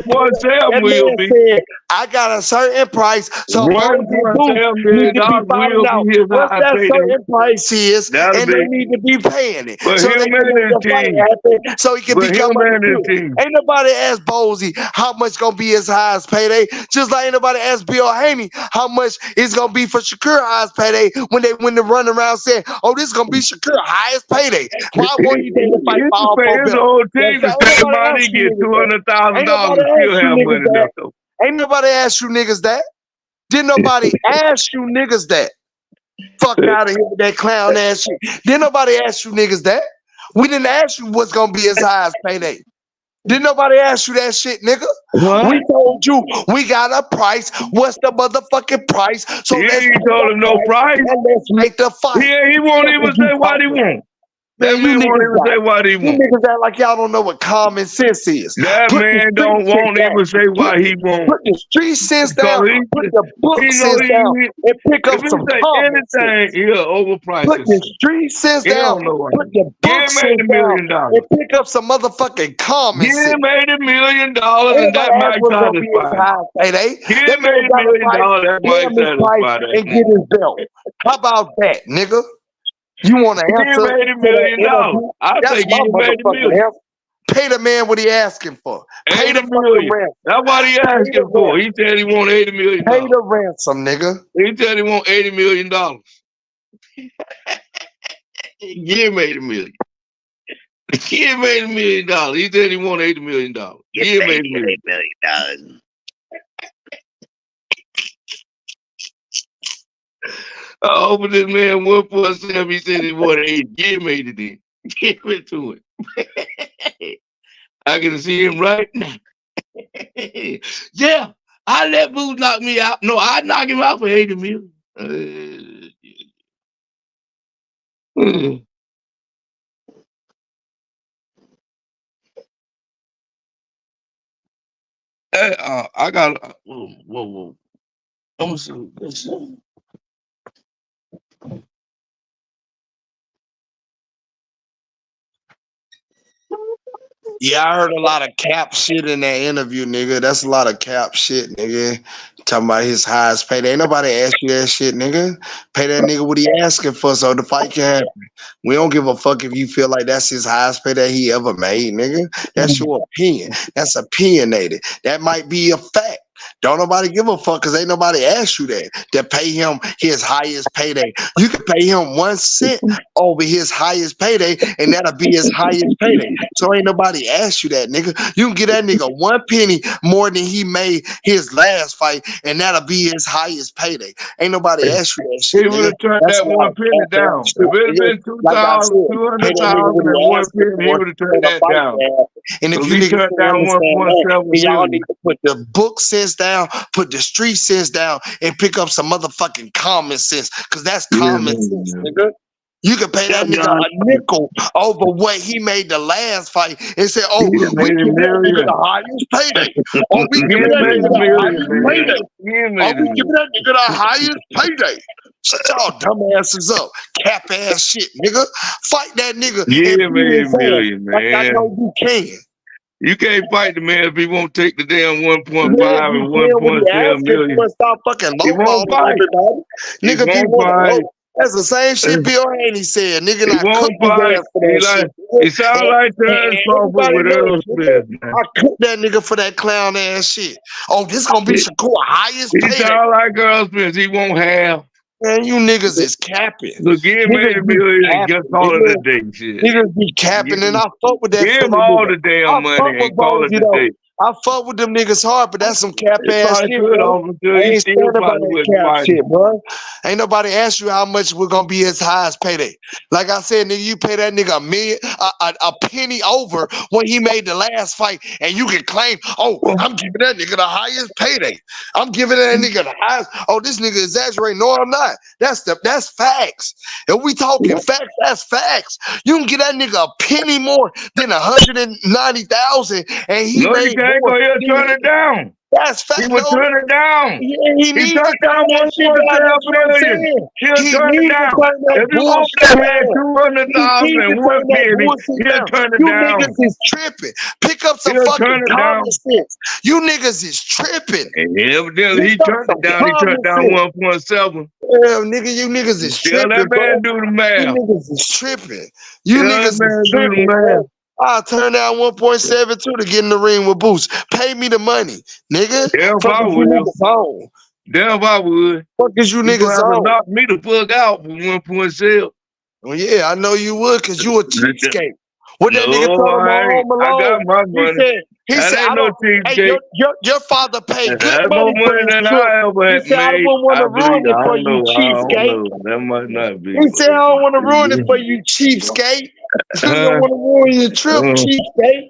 1.7 will be. said, I got a certain price, so Bozy Boots $1.7 need to be million finding will out be his what highest that payday. certain price is, That'll and be. they need to be paying it. But So him they can and make his the fight team. happen, so he can But become him and his undefeated. team. Ain't nobody asked Bozy how much gonna be his highest payday. Just like ain't nobody asked Bill Haney how much it's gonna be for Shakur highest payday when they run around saying, "Oh, this is gonna be Shakur highest payday." Why won't you take the fight for all four His belts? whole team Ain't the same nobody amount. He asked you get niggas that. $200,000 Ain't nobody and still asked you have money niggas that. left over. Ain't nobody asked you niggas that. Didn't nobody ask you niggas that. Fuck out of here with that clown ass shit. Didn't nobody ask you niggas that. We didn't ask you what's gonna be his highest payday. Didn't nobody ask you that shit, nigga? What? We told you we got a price. What's the motherfucking price? So He let's ain't told him no price. and let's make the fight. He won't even say what he want. That Man, you man won't niggas even say what he you want. niggas act like y'all don't know what common sense is. That Put the man street sense won't down. even say Put, why he want. put the street sense Because down. Put the book sense down. And pick if up he some say common sense. anything, he'll overprice Put the himself. street sense He down. don't know what. Put the Give book him sense $80 down. million. And pick up some motherfucking common Give sense. him $80 million, Ain't and nobody that asked might what's gonna be his satisfy him. high payday. Give That him man $80 got a million, fight, that might damn his price, satisfy that and man. get his belt. How about that, nigga? You want to Give him answer $80 to that million. interview? I That's say my give him $80 motherfucking million. answer. Pay the man what he asking for. Pay the 80 fucking million. ransom. That's what he Pay the asking for. ransom. He said he want $80 million. Pay the ransom, nigga. He said he want $80 million. Give him $80 million. Give him $80 million. He said he want $80 million. Give him $80 million. I offered this man 1.7. He said he wanted 8. Give him 80 then. Give it to him. I can see him right now. Yeah, I let Boo knock me out. No, I knock him out for 80 million. Hey, I got. Whoa. I'm gonna see. Let's see. Yeah, I heard a lot of cap shit in that interview, nigga. That's a lot of cap shit, nigga. Talking about his highest pay. Ain't nobody ask you that shit, nigga. Pay that nigga what he asking for so the fight can happen. We don't give a fuck if you feel like that's his highest pay that he ever made, nigga. That's your opinion. That's opinionated. That might be a fact. Don't nobody give a fuck because ain't nobody asked you that. To pay him his highest payday. You can pay him 1 cent over his highest payday, and that'll be his highest payday. So ain't nobody asked you that, nigga. You can get that nigga 1 penny more than he made his last fight, and that'll be his highest payday. Ain't nobody asked you that shit, He would nigga. have turned That's that a lot 1 of penny cap ass down. shit, If it had nigga. been Like I 2,000, said, pay that nigga 200,000 what and he 1 asking penny, he for would have so turned the that fight down. can happen. And if Because you he niggas turned can down understand that, 1.7 then y'all need million. to put the book sense down, put the street sense down, and pick up some motherfucking common sense. Cause that's Yeah, common sense, man. nigga. You can pay Yeah, that nigga God. a nickel over what he made the last fight and say, oh, Give him we 80 giving that nigga million. the highest payday. Oh, we Give giving him that 80 nigga the million, highest man. payday. Give him Oh, 80 we giving million. that nigga the highest payday. Shut y'all dumbasses up. Cap ass shit, nigga. Fight that nigga Give and him beat 80 his ass million, like I man. know you can. You can't fight the man if he won't take the damn Man, 1.5 you and can what he 1.7 asking for million. and stop fucking He won't lowballing fight. everybody. He Nigga be won't wanna fight. low. That's the same shit Bill Haney said. Nigga, and He I cooked won't his fight. ass for He that like shit. Nigga. he sound like Terrence And Crawford everybody with knows, Earl nigga. Smith, man. I cooked that nigga for that clown ass shit. Oh, this gonna be He, Shakur highest he payday. sound like Earl Smith. He won't have. Man, you niggas is capping. So give him 80 Niggas be million and just capping, call it a nigga. day, shit. Niggas be capping, and I fuck with that Give him Philly all nigga. the I damn money fuck with and call it Bozy a though. day. I fuck with them niggas hard, but that's some cap He ass probably shit, could bro. offer to. I He ain't still standing about probably that wouldn't cap fight shit, him. bro. Ain't nobody asked you how much we're gonna be his highest payday. Like I said, nigga, you pay that nigga a penny over when he made the last fight, and you can claim, oh, I'm giving that nigga the highest payday. I'm giving that nigga the highest. Oh, this nigga exaggerating. No, I'm not. That's facts. If we talking facts, that's facts. You can get that nigga a penny more than 190,000, and he No, you made can't more. go. He'll turn it down. That's He fact. would No, turn it down. he He needs to turned turn down that shit down. 1.7 That's what I'm million. saying. He'll He turn it needs to down. turn that If you want bullshit that man down. 200,000 He needs to and turn 1 that penny, bullshit he'll down. turn it You down. niggas is tripping. Pick up some He'll turn fucking it common down. sense. You niggas is tripping. And evidently Pick he up turned some it down. He turned common down sense. 1.7. Yeah, nigga, you niggas is Tell tripping, that bro. man do the You math. niggas is tripping. You Tell that niggas is man do the tripping, math. bro. I'll turn down 1.72 to get in the ring with Boots. Pay me the money, nigga. Yeah, if Fuck I is you will. niggas on? Damn, if I would. Fuck is you You gonna niggas have to on? knock me the fuck out for 1.7. Well, yeah, I know you would, cause you a cheapskate. What that nigga No, told him I on ain't. Home I Alone? got my money. He That said, ain't I no don't. Hey, cheapskate. your father paid good That's more money for money this than trip. I ever He had said, I made. wouldn't want I to ruin believe. it I for don't you, know. I don't cheapskate. know. That might not be, He said, I don't want to ruin it but you, cheapskate. You don't want to ruin your trip, cheapskate.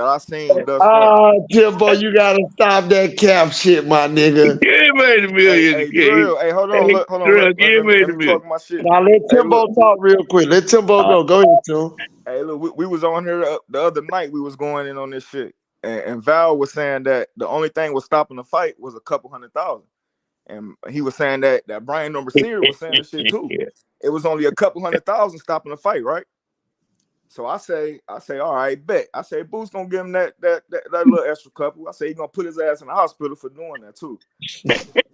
that I seen thus far. Timbo, you gotta stop that cap shit, my nigga. Give me the million. Hey, Drill. Hey, hold on. Hey, Hold on. Drill, give me Let the me million. talk my shit. Now let Hey, Timbo look. talk real quick. Let Timbo go. Go ahead, Tim. Hey, look. We was on here the other night. We was going in on this shit. and Val was saying that the only thing was stopping the fight was a couple $100,000. And he was saying that Brian Norman Sr. was saying the shit too. It was only a couple $100,000 stopping the fight, right? So I say, all right, bet. I say Boots gonna give him that little extra couple. I say he gonna put his ass in the hospital for doing that too.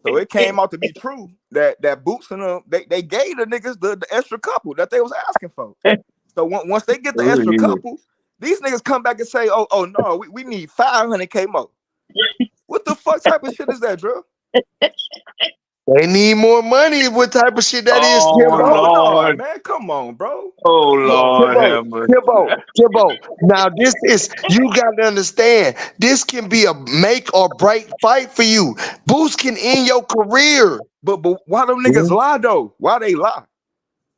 So it came out to be true that Boots and them they gave the niggas the extra couple that they was asking for. So once they get the extra couple, these niggas come back and say, oh no, we need 500K more. What the fuck type of shit is that, Drew? They need more money. What type of shit that is, Oh Timbo? Lord, no, man, come on, bro. Oh Lord, have mercy. Timbo. Now this is, you got to understand, this can be a make or break fight for you. Boost can end your career. But why them niggas lie though? Why they lie?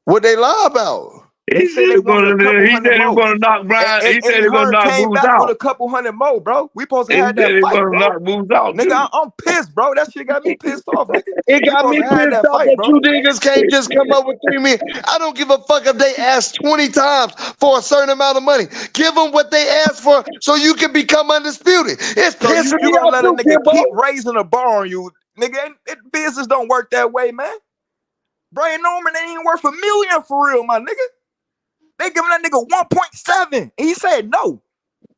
What they lie about? They say they wanted a couple hundred more. He gonna knock Brian. He said Eddie he gonna Hearn knock came Boots back with out. a couple hundred more, bro. We supposed to He have said that he fight, gonna bro. knock Boots out, Nigga, too. I'm pissed, bro. That shit got me pissed off, nigga. It got me pissed off fight, that bro. you niggas can't just come up with 3 million. I don't give a fuck if they ask 20 times for a certain amount of money. Give them what they ask for so you can become undisputed. It's So pissing you me gonna off let a too, nigga Timbo. keep raising the bar on you, nigga? Business don't work that way, man. Brian Norman ain't even worth $1 million for real, my nigga. They giving that nigga 1.7, and he said no.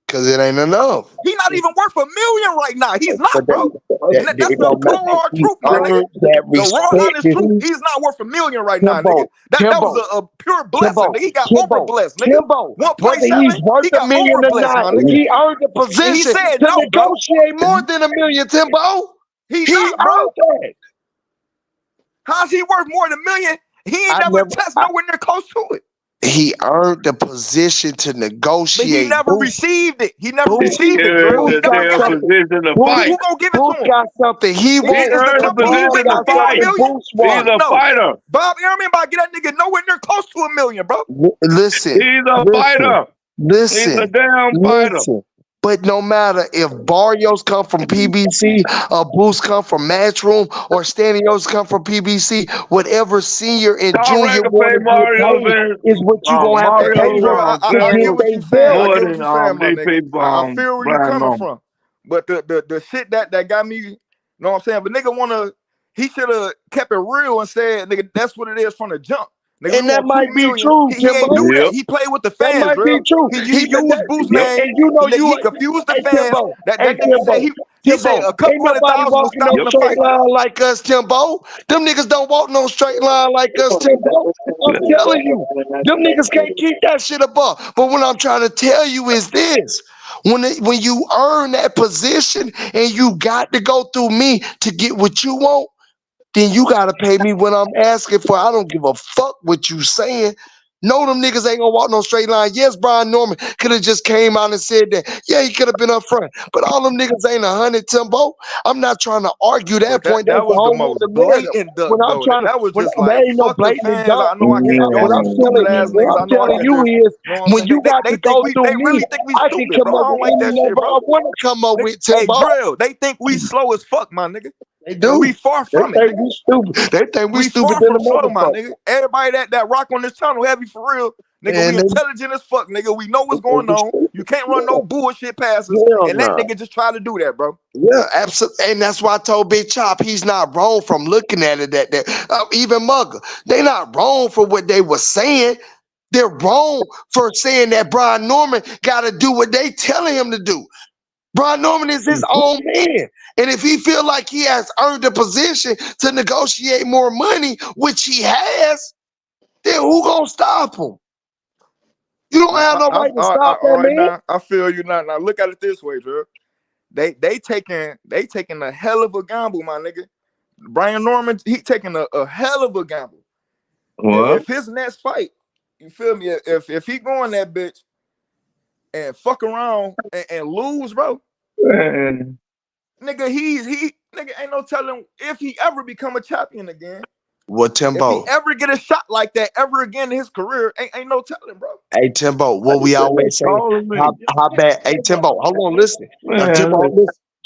Cause it ain't enough. He not even worth $1 million right now. He's not, bro. That's It the don't matter. cold hard He truth, my nigga. earned that The raw, honest respect. truth. He's not worth $1 million right now, Timbo, nigga. That was a pure blessing. Nigga. He got over blessed, nigga. Timbo, 1.7. whether he's worth He $1 got million over or blessed, not, my nigga. he earned the And he position said to no, bro. negotiate more than $1 million, Timbo. He He not, bro. earned that. How's he worth more than $1 million? He ain't never touched nowhere near close to it. He earned the position to negotiate. But he never received it. He never received it, Drew. He never got it. Who gonna give it to him? Got something he Is the company he with gonna give him $1 million? He's a fighter. Bob Airman about to get that nigga nowhere near close to $1 million, bro. Listen. He's a fighter. Listen. He's a damn fighter. But no matter if Barrios come from PBC, Boost come from Matchroom, or Stanios come from PBC, whatever senior and junior is what you gonna have to pay them. I get what you're saying. I get what you're saying, my they nigga. I feel where you're coming from. But the shit that got me, you know what I'm saying? But nigga he should have kept it real and said, nigga, that's what it is from the jump. Nigga, and that might be true. He ain't do that. He played with the fans, that might bro. be true. He used Boost name. And you know he confused the fans. Timbo, That nigga said he said a couple $100,000 was stopping the straight fight. line like us, Timbo. Them niggas don't walk no straight line like us, Timbo. I'm telling you, them niggas can't keep that shit above. But what I'm trying to tell you is this: when you earn that position and you got to go through me to get what you want, then you gotta pay me what I'm asking for. I don't give a fuck what you saying. No, them niggas ain't gonna walk no straight line. Yes, Brian Norman could have just came out and said that. Yeah, he could have been up front. But all them niggas ain't 100, Timbo. I'm not trying to argue that point. That was the most blatant duck, though. That was just like, ain't no fuck the blatant fans. duck. I know I can't. Y'all some stupid ass niggas. I know I can't just. Is Know what I'm when saying? you got They to go through they me, really think we I can stupid, come bro. I up don't with like any that shit, number bro. I want to come up with, Hey, Timbo. Drill, they think we slow as fuck, my nigga. They do. We far from it. They think we stupid. They think we stupid far than from the slow, my motherfucker. nigga. Everybody that rock on this channel heavy for real. Nigga, we intelligent as fuck, nigga. We know what's going on. You can't run no bullshit past us. And that nigga just try to do that, bro. Yeah, absolutely. And that's why I told Big Chop he's not wrong from looking at it that even Mugger. They not wrong for what they were saying. They're wrong for saying that Brian Norman got to do what they telling him to do. Brian Norman is his own man. And if he feel like he has earned a position to negotiate more money, which he has, then who gonna stop him? You don't have no right to stop that man. Now, I feel you now. Now look at it this way, Drew. They taking a hell of a gamble, my nigga. Brian Norman, he taking a hell of a gamble. If his next fight, you feel me? If he going that bitch and fuck around and lose, bro, nigga, nigga ain't no telling if he ever become a champion again. What, Timbo? If he ever get a shot like that ever again in his career, ain't no telling, bro. Hey, Timbo, what we always say, how bad? Hey, Timbo, hold on, listen. Timbo, listen.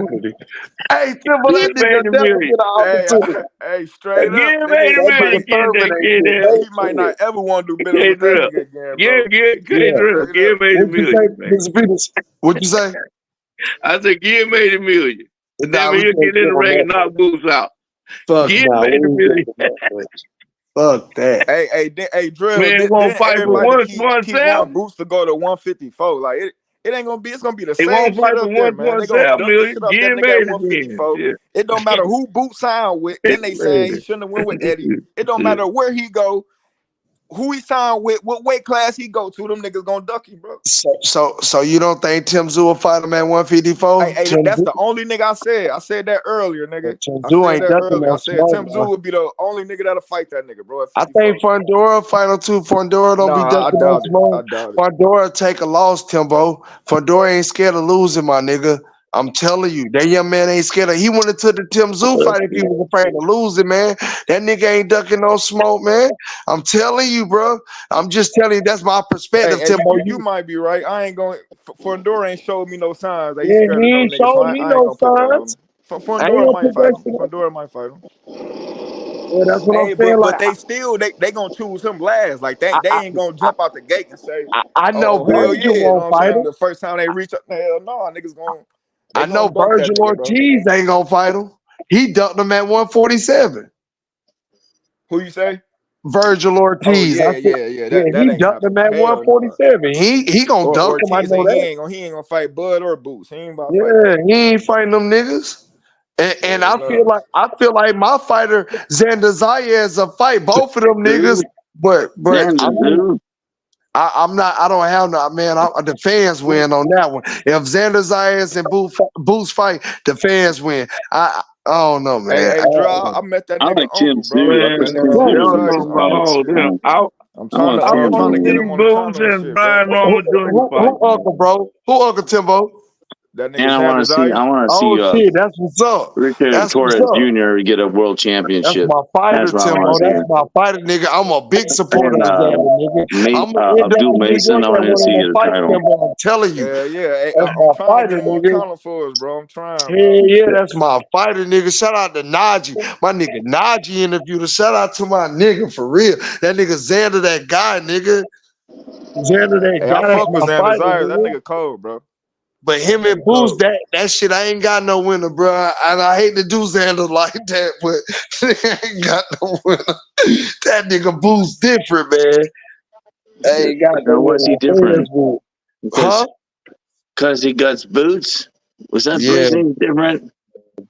opportunity. Hey, Timber, that Give me nigga the never million. get an opportunity. Hey, straight Give up, me that nigga, the That million. nigga terminated Get it. there. No he might shit. not ever want to do business K with that Drill. nigga again, bro. K Yeah. Drill. Straight Give up. me the What you say, million, man. Mr. Peters? What you say? I said, give me the million. And then Nah, when we you can't get in give the him ring that. and knock Boots out. Fuck Get nah, made a we million. ain't doing that. Fuck that. Hey, Drill. Man, won't Then fight for everybody keep wanting 1.7. Boots to go to 154. Like it ain't gonna be. It's gonna be the He same won't shit fight for up there, man. They gonna 1.7 dump the million. shit off that Get nigga at made again. 154. Shit. It don't matter who Boots signed with. Then they saying he shouldn't have went with Eddie. It don't matter where he go, who he signed with, what weight class he go to. Them niggas gonna duck him, bro. So you don't think Tim Zoo will fight him at 154? Hey, that's the only nigga I said. I said that earlier, nigga. Tim I Zoo said ain't that ducking earlier. I no said Tim Zoo smoke. would be the only nigga that'll fight that nigga, bro, at I 54. think Fondora final two. Fondora don't be Nah, I ducking no doubt it. I smoke. doubt it. Fondora take a loss, Timbo. Fondora ain't scared of losing, my nigga. I'm telling you, that young man ain't scared of. He went into the Tim Zoo fight if he was afraid of losing, man. That nigga ain't ducking no smoke, man. I'm telling you, bro. I'm just telling you, that's my perspective, Hey, Timbo. you might be right. I ain't going. Fondora ain't showed me no signs that he's Yeah, scared he of no ain't nigga, so showed me I ain't no gonna put that on signs. him. I ain't Fondora gonna might put fight that him. shit up. Fondora might fight him. Yeah, that's what I'm Hey, saying. but Like, they still they gonna choose him last. Like they I, ain't gonna jump out the gate and say, I know oh hell Virgil yeah, you know won't what I'm fight saying? him. The first time they reach up, hell no, niggas I they know gonna duck that Virgil nigga, bro. Ortiz ain't gonna fight him. He ducked him at 147. Who you say? Virgil Oh Ortiz. yeah. Yeah, That he ain't ducked him happening. at Hell no. 147. He gonna Or dunk him. I Ortiz know said that. he ain't gonna fight Bud or Boots. He ain't about to fight Yeah, that. he ain't fighting them niggas. And Hell I no. feel like my fighter Xander Zayas a fight both of them niggas. Dude, But Xander, dude. I'm not. I don't have no man. The fans win on that one. If Xander Zayas and Boots fight, the fans win. I don't know, man. Hey, Drew, I met that I nigga like Tim uncle, bro. Tszyu. I Man, wish That Tim nigga I Xander Tszyu don't was know Zayas about uncle. all them. I'm I trying want to I I'm Tim trying to want to get Tszyu. see him on the Boots channel and and shit, bro. Brian Norman Jr. fight, Who man. uncle, bro? Who Uncle Timbo? That nigga And I Xander want to see. I Zayas. want to Oh see shit, that's what's up. Richard That's what's Torres up. Jr. get a world That's championship. my fighter, That's what I want Timbo. to That's see. my fighter, nigga. I'm a big supporter And of Xander, nigga. I'm gonna end up Abdul in New Mason. York I at want to one of see them get a fights, title. Timbo. I'm telling you. Yeah. Hey, That's I'm my trying to get fighter, him on the nigga. channel for us, bro. I'm trying, Yeah, bro. yeah, that's my fighter, nigga. Shout out to Najee. My nigga Najee interviewed her. Shout out to my nigga for real. That nigga Xander, that guy, nigga. Xander, that Hey, I guy, that's fuck with my Xander fighter, Zayas. That nigga. nigga cold, bro. But That him and nigga Boost, cold. that shit, I ain't got no winner, bro. And I hate to do Xander like that, but I ain't got no winner. That nigga Boost different, man. I ain't got no Now, what's he winner. different? Huh? Because he got boots. Was that Yeah, reason different?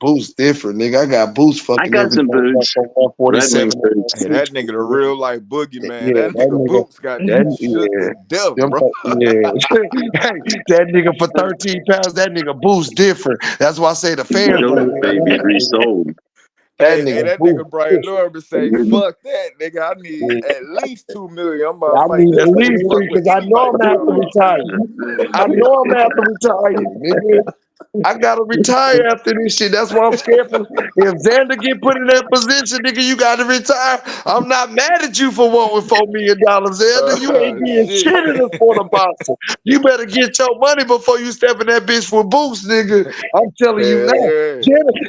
Boost different, nigga. I got Boost I fucking got some everything up boots. from Red 147 Wing to boots. Hey, 160, that nigga the nigga. real life boogeyman. Yeah, That nigga Boots got that niggas shook to death, them, bro. yeah, hey, that nigga for 13 pounds, that nigga Boost different. That's why I say the fans Those gonna win babies that nigga. resold. That Hey, nigga that Boost nigga Brian different. Norman say, fuck that, nigga. I need Yeah. at least 2 million. I'm about to I fight need at this nigga. least Fuck three what because I know I'm anybody gonna have tell to me. retire. I know I'm gonna have to retire, nigga. I gotta retire after this shit. That's why I'm scared for. If Xander get put in that position, nigga, you gotta retire. I'm not mad at you for what with $4 million, Xander. You ain't getting Shit. shit in the sport of boxing. You better get your money before you step in that bitch for boost, nigga. I'm telling you Hell now. yeah.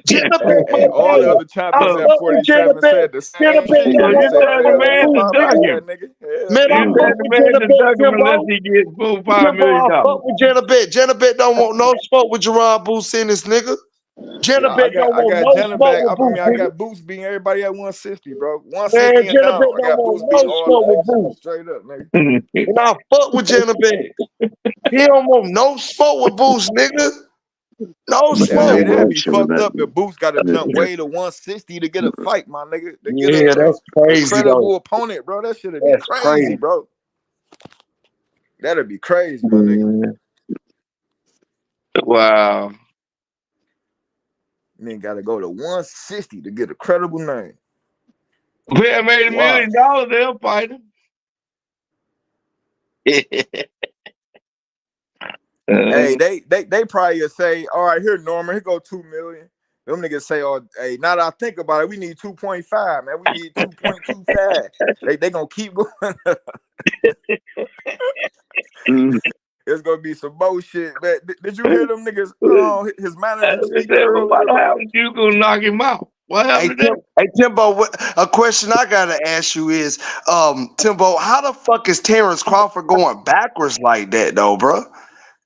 Jenna Hey, all the Bet, other I champions at fuck with Jenna 47 Bet. said the Jenna same Bet shit. don't Niggas want Get no said that they smoke don't with man want to boost, to duck fight nigga. that him. nigga. Hell Man, I Get no. fuck that with man Jenna to Bet, duck him unless Kimbo. he get full Kimbo, I $5 million. fuck with Jenna Bet. Jenna Bet don't want no smoke with Jerron Booth in this nigga. Jenna Yeah, Bet don't I want got no Jenna smoke back. with Booth, I nigga. got Boots beating everybody at 160, bro. Man, 160 and Jenna Bet down. I don't got want Boots no beating all smoke them with niggas. Booth. Straight up, nigga. And I fuck with Jenna Bet. He don't want no smoke with Booth, nigga. No But Yeah, no hey, smoke. that'd world be show fucked that. up if Boots got to jump way to 160 to get a fight, my nigga. To get Yeah, that's a crazy though. credible opponent, bro. That shit'd be That's crazy, crazy. bro. That'd be crazy, my nigga. Wow. Nigga gotta go to 160 to get a credible name. If he made $1 Wow. million, they'll fight him. Hey, they probably would say, all right, here, Norman, here go 2 million. Them niggas say, oh, hey, now that I think about it, we need 2.5, man. We need 2.25. They gonna keep going. It's gonna be some bullshit. But did you hear them niggas? His manager speaking earlier, What bro. happened? You gonna knock him out? What happened to Hey Timbo, a question I gotta ask you is, Timbo, how the fuck is Terrence Crawford going backwards like that though, bro?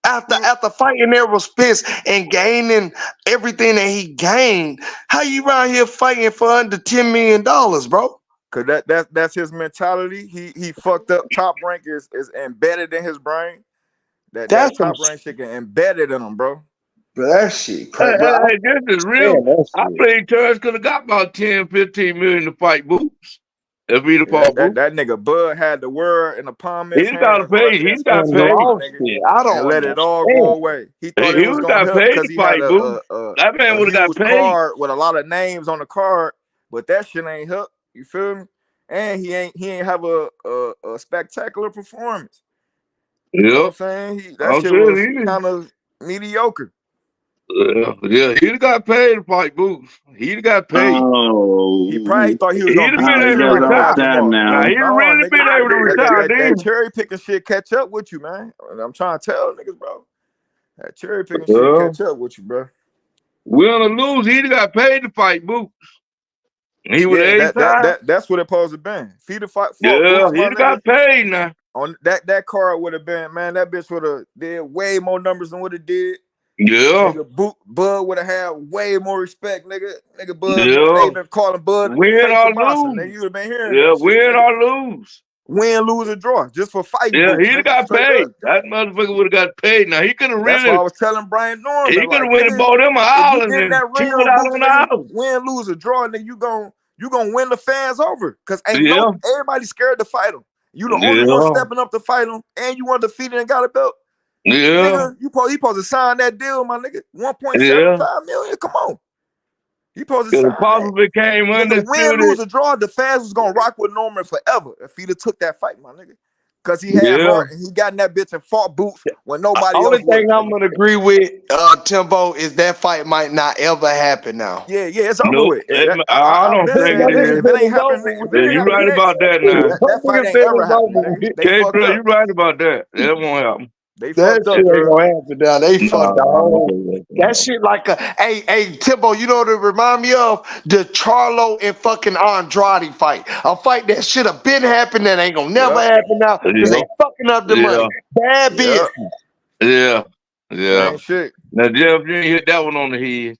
After fighting Errol Spence and gaining everything that he gained, how you around here fighting for under $10 million, bro? Cause that's his mentality. He fucked up. Top Rank is embedded in his brain. That That's some Top Rank shit get embedded in him, bro. that shit Hey, crazy, bro. I hey, hey, this is real. understand that I shit. believe Terrence could have got about 10, 15 million to fight Boots. If he'd have Yeah, fought Boots. that nigga Bud had the world in the palm of his He got hand, paid. hard He as got And speak, paid. my lost nigga, it. I and don't let it all go understand. away. He thought it He was would gonna have got help paid because to he had fight Boots. That man a would have got huge paid. card with a lot of names on the card, but that shit ain't help. You feel me? And he ain't have a spectacular performance. You know Yep. what I'm saying? That I'm shit saying was he did. kind of mediocre. Yeah, he'd have got paid to fight Boots. He'd have got paid. He probably Oh, thought he was He'd gonna have beat been the he able shit to got out of retire. upset Aljamath, Now, man. now. he'd have No, really nigga, been able to retire that then. cherry picking shit catch up with you, man. And I'm trying to tell niggas, bro. That cherry picking shit Well, catch up with you, bro. win or lose, he'd have got paid to fight Boots. He would have Yeah, ate time. that's what it supposed to been. If he'd have fought Yeah, Boots, he'd my have got nigga, paid now. on that card would have been, man, that bitch would have did way more numbers than what it did. Yeah, Nigga, Bud would have had way more respect, nigga. Nigga, Bud, they yeah. been calling Bud the Win face or of boxing. Nigga, lose. you would have been hearing Yeah, that shit, win nigga. or lose. Win, lose, or draw, just for fighting Yeah, Boots, he'd have nigga. got Straight paid. up. That motherfucker would have got paid. Now he could have That's why really, I was telling Brian he Norman, could have like, went and nigga, bought him an if you island get in and that ring chilled with out Boots, on the nigga, island. win, lose, or draw, nigga, you gon' win the fans over. Cause Yeah, everybody scared to fight him. You the only one yeah, stepping up to fight him, and you undefeated and got a belt. yeah, Nigga, he supposed to sign that deal, my nigga. yeah. 1.75 million. Come on. He supposed to Because sign that. Papa became Nigga, win, lose, undisputed. or draw, the fans was gonna rock with Norman forever if he'd have took that fight, my nigga. Cause he had Yeah, heart and he got in that bitch and fought Boots when nobody Only else would thing have, I'm nigga. gonna agree with Timbo is that fight might not ever happen now. Yeah, it's over nope. with. I I've don't been think That it saying that. is. If it nigga ain't said it's happening, over if with. it Yeah, ain't you happening right next, about that now. that fight Nigga ain't said ever it's happening, over nigga. with. They fucked K-Trail, you up. right about that. That won't happen. They That fucked up, shit ain't Trail. gonna happen now. They fucked the whole. That No. shit like a hey Timbo, you know what it remind me of? The Charlo and fucking Andrade fight. A fight that should have been happening that ain't gonna never Yep, happen now because Yeah, they fucking up the money. yeah, Bad yep. business. yeah, yeah. Same shit. Now, Jeff, you ain't hit that one on the head.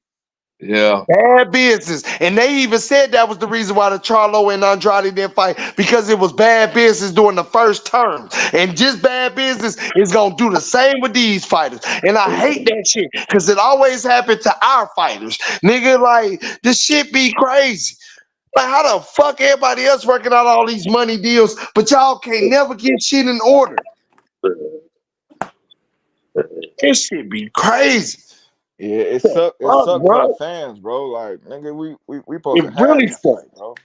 Yeah, Bad business. And they even said that was the reason why the Charlo and Andrade didn't fight because it was bad business during the first term. And just bad business is going to do the same with these fighters. And I hate that shit because it always happened to our fighters. Nigga, like, this shit be crazy. Like, how the fuck everybody else working out all these money deals, but y'all can't never get shit in order? This shit be crazy. Yeah, it Fuck, sucked for the bro. fans, bro. Like, nigga, we supposed It to have really that sucks. fight, bro.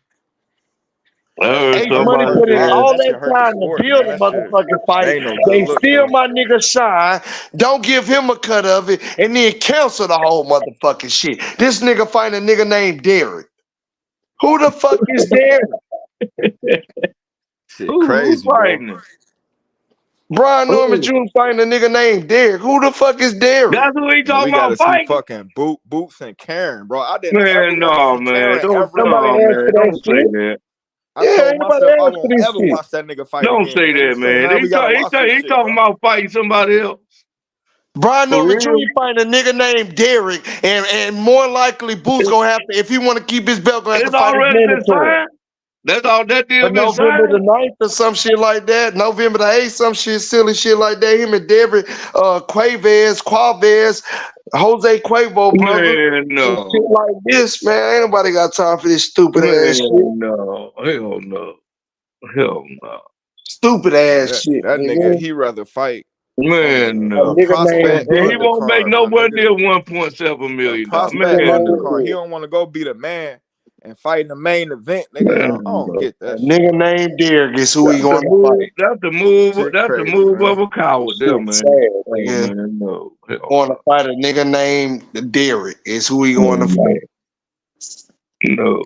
I That shit heard H hurt. Money somebody put in said, all That that shit hurt the time to sport, build man. a That shit motherfucking that fight. ain't no good They look, bro. steal my nigga Shine, don't give him a cut of it, and then cancel the whole motherfucking shit. This nigga find a nigga named Derek. Who the fuck is Derek? Shit who's crazy, bro. fighting him? Brian Norman Who? Jr. find a nigga named Derek. Who the fuck is Derek? That's who he And talking we gotta about see fighting? fucking Boots and Karen, bro. I didn't ever Man, want to no, see man. Karen Don't, ever Nobody no, again. asked for man. that Don't say shit. that. I Yeah, told ain't nobody myself I asked for won't this ever shit. watch that nigga fight Don't again. say Nigga, that, say, man. nah, we gotta watch this He shit, talking bro. about fighting somebody else. Brian For Norman Jr. real? find a nigga named Derek, and more likely Boots gonna have to, if he want to keep his belt, gonna have to It's fight his already been mandatory. signed. That's all that For deal been November the signed. 9th or some shit like that. November the 8th, some shit, silly shit like that. Him and Derek, Quavez, Jose Quavo brother. Man, And shit no. like this, man. Ain't nobody got time for this stupid ass shit. Man, no. Hell no. Hell no. Stupid Man, ass that shit, nigga, nigga. he rather fight Man, A a no. nigga prospect named And he Derek. won't make undercard, my nowhere nigga. near $1.7 A million. A nigga prospect Man, named no. undercard. He Derek. don't want to go be the man and fight in the main event, nigga. I Man, don't no. get A that shit, nigga bro. named Derek is who he That's the going to move. fight. That's the move. Shit That's the crazy, move of man. a coward, there, Shit man. sad, Oh nigga. man, no. Hell Going to no. fight a nigga named Derek is who he going to No. fight. No.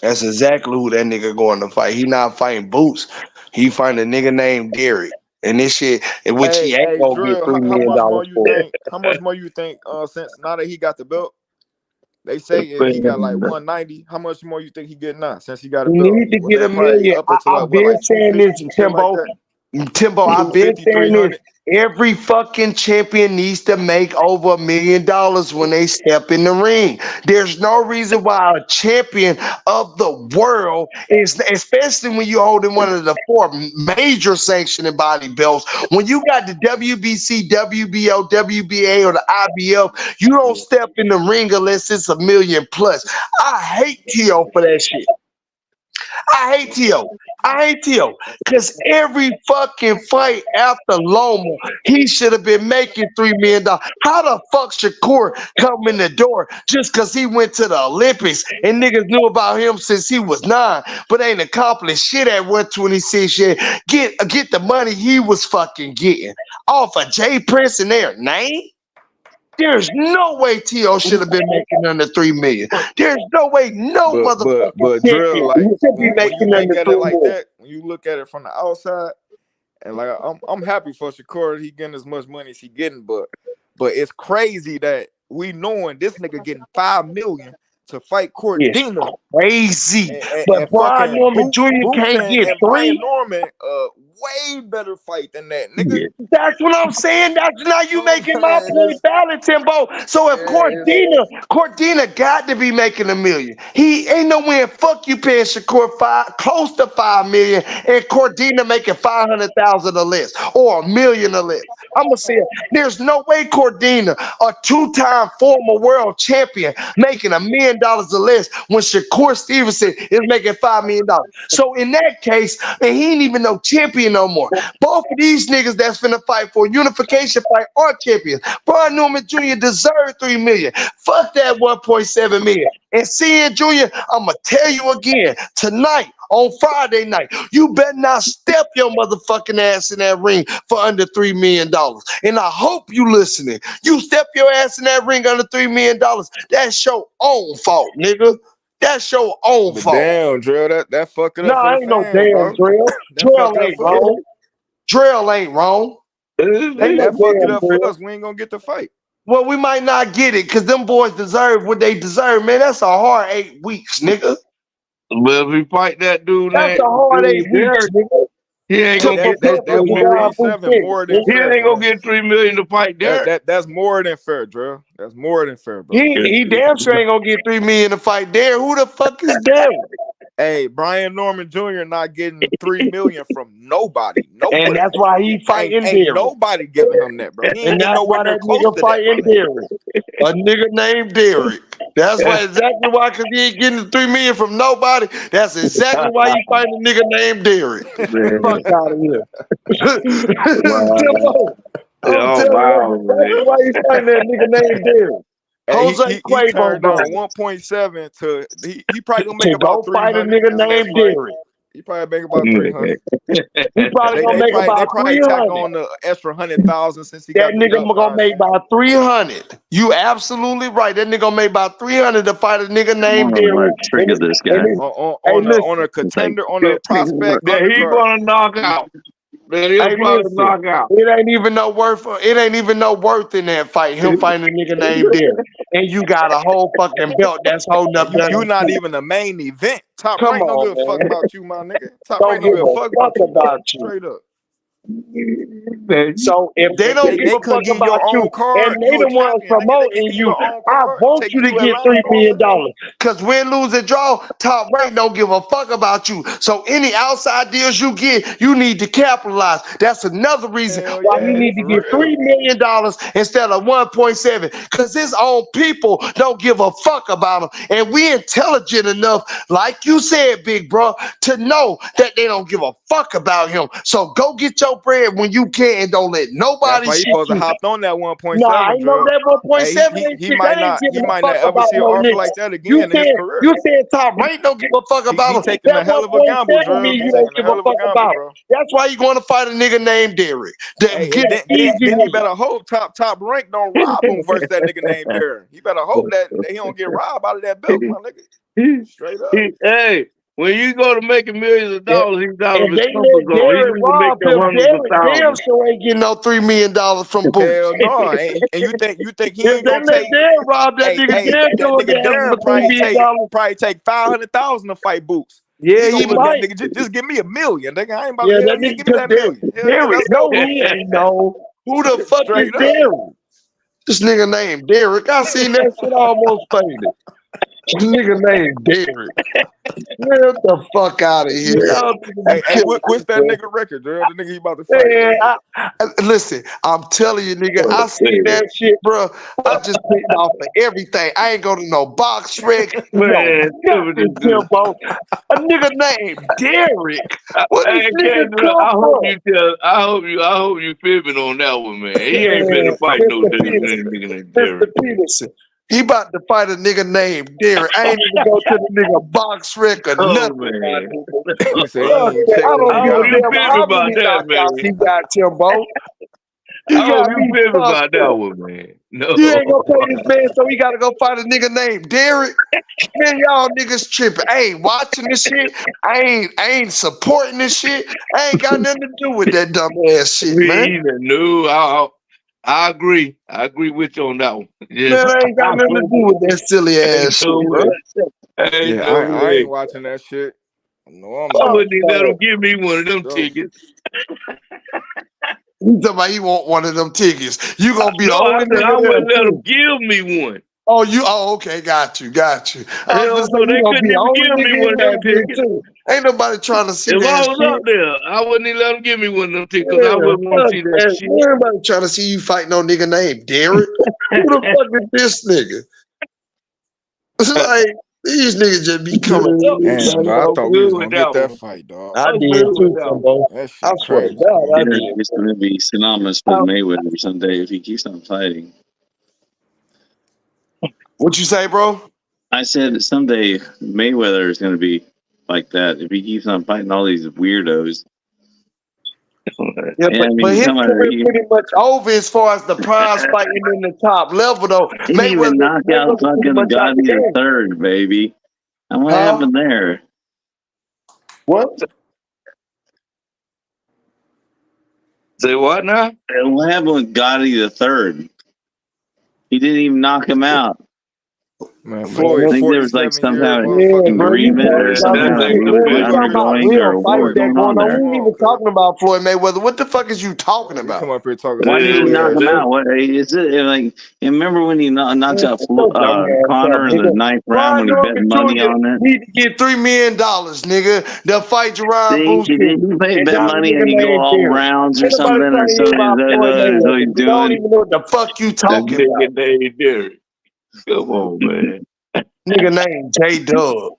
That's exactly who that nigga going to fight. He not fighting Boots. He fighting a nigga named Derek. And this shit, in which he ain't Hey, gonna get Drill, $3 how million much more you for. think? How much more you think? Since now that he got the belt, they say he got like Man, 190. How much more you think he getting now since he got a He belt? need to Would get they a probably million. up it to like I've what, been like saying this, 250, some shit like Timbo. that? Timbo, I've been 250, saying this. 300. Every fucking champion needs to make over $1 million when they step in the ring. There's no reason why a champion of the world is, especially when you're holding one of the 4 major sanctioning body belts. When you got the WBC, WBO, WBA, or the IBF, you don't step in the ring unless it's $1 million plus. I hate T.O. for that shit. I hate T.O. I hate T.O. Because every fucking fight after Loma, he should have been making $3 million. How the fuck Shakur come in the door just because he went to the Olympics and niggas knew about him since he was 9, but ain't accomplished shit at 126 yet? Get the money he was fucking getting off of Jay Prince and their name? There's no way T.O. should have been making under $3 million. There's no way no motherfucking But champion drill, like should be when you making look under at $3 it like million. that, when you look at it from the outside, and like I'm happy for Shakur, he getting as much money as he getting, but it's crazy that we knowing this nigga getting $5 million to fight It's Cordina. crazy. And But Brian fucking Norman Jr. Boots can't get and Brian 3. Norman, way better fight than that, nigga. That's what I'm saying. That's now you You know what I'm making my saying? point valid, Timbo. So if It's Cordina got to be making $1 million. He ain't no way in fuck you paying Shakur close to $5 million and Cordina making 500,000 or less or $1 million or less. I'm gonna say there's no way Cordina, a 2-time former world champion, making $1 million or less when Shakur Stevenson is making $5 million. So in that case, and he ain't even no champion no more. Both of these niggas that's finna fight for a unification fight are champions. Brian Norman Jr. deserved $3 million. Fuck that 1.7 million. And seeing Jr., I'ma tell you again, tonight on Friday night, you better not step your motherfucking ass in that ring for under $3 million. And I hope you listening. You step your ass in that ring under $3 million. That's your own fault, nigga. That's your own but fault. damn, drill, that fuck it up for Nah, the ain't no fans, damn bro. drill. That fuck Drill it up ain't for us. wrong. Drill ain't wrong. Ain't no That fuck it damn up for drill. us. We ain't gonna get the fight. Well, we might not get it because them boys deserve what they deserve, man. That's a hard 8 weeks, nigga. But if we fight that dude, That's a hard 8 weeks, Derek, nigga. he ain't To gonna get prepare for That July 1.7 15th, more than nigga. he fair, ain't gonna man. get $3 million to fight Derek. That's more than fair, drill. That's more than fair, bro. He damn sure ain't gonna get $3 million to fight there. Who the fuck is Derek? Hey, Brian Norman Jr. not getting $3 million from nobody. And Nowhere. that's why he fighting Ain't Derek. nobody giving him that, bro. He ain't And getting that's nowhere why near that close nigga to that, my fighting nigga. Derek. A nigga named Derek. That's why exactly why, because he ain't getting the $3 million from nobody. That's exactly why he fighting a nigga named Derek. Fuck Man, out of here. wow. Timbo, I'm Oh telling you, wow, that's exactly man. why he fighting that nigga named Derek. Hey, Jose he Quavo turned down brother. 1.7 to he probably gonna make To about go fight a 300 nigga this next named fight. Derek. He probably make about 300. He probably They gonna they make probably they about probably tack 300. on the extra 100,000 since he That got the nigga belt gonna now and make shit. about 300. You absolutely right. That nigga gonna make about 300 to fight a nigga I'm named gonna Derek. trigger this guy. Hey, On listen. a contender, on a prospect That he undercard. gonna knock out. That he'll Hey, probably listen. knock out. It ain't even no worth. It ain't even no worth in that fight. Him fighting a nigga named Derek, and you got a whole fucking belt that's holding up And you the. not even the main event. Top Come rank don't give on, a fuck man. about you, my nigga. Top Don't rank don't give give a a fuck fuck about you. about you. Straight up. So if they don't give They a fuck couldn't give you about your you own and card. they You a the ones champion, nigga. They can promoting give you you, your own I card. want Take you you to to get Atlanta. $3 You know what I'm million. saying? Cause win, lose, and draw, Top Rank don't give a fuck about you. So any outside deals you get, you need to capitalize. That's another reason Hell why you yeah, need to for get $3 real. million instead of 1.7. Cause his own people don't give a fuck about him. And we intelligent enough, like you said, big bro, to know that they don't give a fuck about him. So go get your bread when you can and don't let That's nobody why he shit supposed to you. hopped on that Nah, I 1.7 know drill. that Hey, 1.7 ain't shit. That ain't he giving a might fuck not ever about see an no offer nigga. like that again in his career. You said Top Rank don't give a fuck He about him. taking That a hell of a gamble, 1.7 drill. mean He you don't taking a give a hell of a fuck gamble, about him. bro. That's why you going to fight a nigga named Derek. Hey, Get and an easy then he win. better hope top rank don't rob him versus that nigga named Darren. He better hope that he don't get robbed out of that belt, my nigga. Straight up. Hey, when you go to making millions of If, dollars, he's out of if his they comfort let zone. He Derek needs to make rob them him, hundreds of Derek damn thousands. sure ain't getting no $3 million from Boots. Hell no. And you think he If ain't they gonna let take Derek rob that nigga, Derek that sure nigga get him for Darren $3 million. probably take 500,000 to fight Boots. Yeah, He he gonna look at might. nigga, just give me $1 million. Nigga, I ain't about Yeah, to hell that yeah, nigga, give me because that $1 million. Hell yeah, Derek, let's no, go. he ain't no. Who the fuck is Straight up. Derek? This nigga named Derek. I seen that shit almost faded. This nigga named Derek. Get the fuck out of here. Y'all niggas be Hey, killing what's me, that bro. nigga record, Gerald? The nigga he about to fight, Man, man. listen, I'm telling you, nigga, I seen that shit, bro. I just picked off of everything. I ain't go to no box wreck, no Man, tell me nothing, this dude. Timbo. A nigga named Derek. Where this Hey, nigga Kendra, come from? I hope you fibbing on that one, man. He ain't Man, finna fight no Mr. damn Peterson. nigga named Mr. Derek. Peterson. He about to fight a nigga named Derek. I ain't even go to the nigga box wreck or Oh nothing, my man. nigga. He said he Fuck ain't that. checked I the don't I give nigga a hope out. you damn fibbing how about many that, knockouts man. he got, Timbo. I You hope got you me fibbing fucked about that up. one, man. You ain't No. gonna pay this man, so he gotta go fight a nigga named Derek. Man, y'all niggas tripping. I ain't watching this shit. I ain't supporting this shit. I ain't got nothing to do with that dumb ass shit, man. Me either. No, I agree. I agree with you on that one. Yes. Man, I ain't got nothing to do with that silly Ain't ass shit, no bro. way. Ain't Yeah, no I ain't way. watching that shit. No, I'm I not. Fuck wouldn't even let no. him give me one of them Bro. tickets. He talking about he want one of them tickets. You gonna be the No, I only said I nigga there wouldn't let him too. give me one. Oh, okay, got you. I was Hell just no, saying you they gonna be couldn't the even only give me nigga one in of them that bitch tickets. too. Ain't nobody trying to see If I that was shit. up there, I wouldn't even let him give me one of them tickets because I Yeah, wouldn't want fuck to see that that. shit. Everybody trying to see you fight no nigga named Derek. Who the fuck is this nigga? It's like these niggas just be coming up with Damn, shit. dog. I I'm thought we was good with gonna get that that one. fight, dog. I I'm did good with too, that one. Timbo. That I shit swear to crazy, God, I man. Derek did. is going to be synonymous with Mayweather someday if he keeps on fighting. What you say, bro? I said that someday Mayweather is going to be like that if he keeps on fighting all these weirdos. Yeah, Yeah, but I mean, but he's his talking about career pretty much over as far as the prize fighting in the top level though. he didn't even knock out Mayweather pretty fucking much out the Gotti the game. third, baby. And what Huh? happened there? What? Say what now? And what happened with Gotti the third? He didn't even knock him out. Man, Man, Floyd, I think there was like 47 some years, kind of yeah, motherfucking bro, you legend, agreement bro. or talking Yeah, some about that some kind of shit, nigga he man. was We Nigga up talking here, about undergoing real or what fights was Floyd, that going going on on. there. We ain't come even on, cuz. talking about Floyd Mayweather. What the fuck is you talking You about? come up here talking Why some did he silly knock ass him shit. out? What is it like? You remember when he knocks Man, out shut your dumb ass up, Connor in the nigga. ninth round Brian when he bet Norman money Jr. on it? need to get $3 million, nigga. They'll fight Jerron See, Booth he did. He paid and bet not a money nigga and he go named all Derek. rounds or Ain't nobody something trying or to hear something. about Floyd Is what Mayweather. he's Nigga, I don't doing. even know what the fuck you a talking about. nigga named Derek. Come on, man. Nigga named J Dub.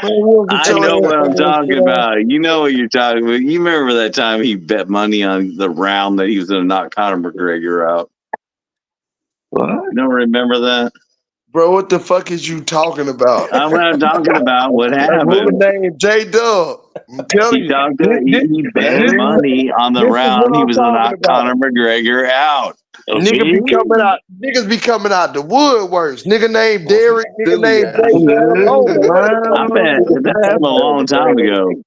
Man, we'll get I your know ass what I'm on this talking shit. about. You know what you're talking about. You remember that time he bet money on the round that he was going to knock Conor McGregor out? What? You don't remember that? Bro, what the fuck is you talking about? I'm not talking about what A nigga happened. named J Dub. I'm telling He you. talked. This, this, He bet this, Man, money on the this is what round he I'm was going to talking knock about. Conor McGregor out. Niggas be coming out the woodworks. Nigga named On some Derek, nigga silly named ass J shit, Dub. I man. don't know what the fuck I these bet niggas be that happened a coming up long with, time ago.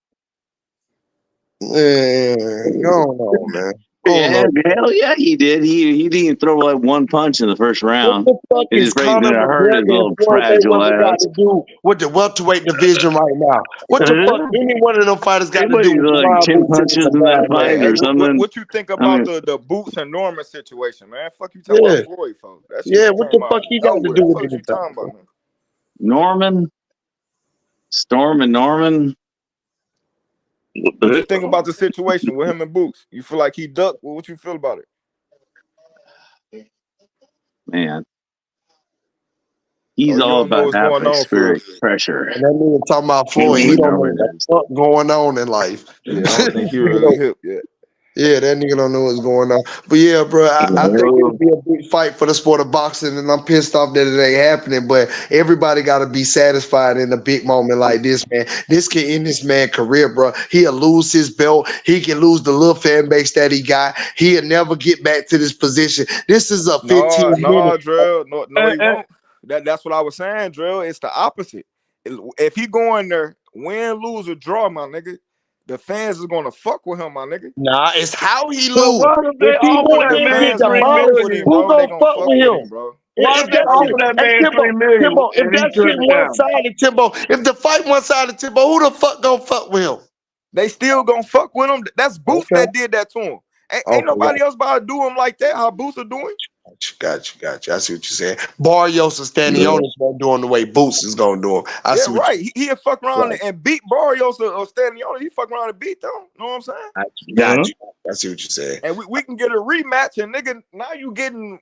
man. Go on, man. I don't Yeah, know. hell yeah, he did. He didn't throw like one punch in the first What round. the fuck It is is probably Conor gonna hurt his McGregor and little Floyd fragile Mayweather got ass. to do with the welterweight division right now? What the fuck any one of them fighters got to do Anybody with like Jerron 10 Booth taking punches some in that down Hey, fight there? hey, or something? what you think I about mean, the Boots and Norman situation, man? Fuck you talking about Yeah. Floyd, folks. That shit Yeah, just what came the out fuck of he got to nowhere. do with Fuck you talking anything? about, man? Norman, Storm and Norman, What you think about the situation with him and Boots? You feel like he ducked? What you feel about it? man, he's Oh, you all don't know about what's going on for real. atmospheric pressure. And that nigga talking about You know Floyd, he what don't know Norman what the is. fuck going on in life. Yeah, I don't think he Nigga really don't- hip yet. yeah, that nigga don't know what's going on. But yeah, bro, I think it'll be a big fight for the sport of boxing, and I'm pissed off that it ain't happening. But everybody got to be satisfied in a big moment like this, man. This can end this man's career, bro. He'll lose his belt. He can lose the little fan base that he got. He'll never get back to this position. This is a 15 minute. No, Drill. No, he won't. That's what I was saying, Drill. It's the opposite. If he go in there, win, lose, or draw, my nigga, the fans is gonna fuck with him, my nigga. Nah, it's how he So lose. why don't they If he offer go in that The there and man get fans gonna 3 fuck demolished, with him, million? who bro. They gonna gonna fuck fuck with with him? him, bro. Why If don't they that shit, offer that hey man Timbo, 3 million Timbo, if and he that shit turned it one down? sided, Timbo, if the fight one sided, Timbo, who the fuck gonna fuck with him? They still gonna fuck with him. That's Boots Okay. that did that to him. Ain't nobody else about to do him like that. How Boots are doing? Got you. I see what you're saying. Barrios and Stanionis won't do him the way Boots is gonna do him. I see what right. He'll fuck around and beat Barrios or Stanionis. He fuck around and beat them. Know what I'm saying? Got you. I see what you're saying. And we can get a rematch, and nigga, now you getting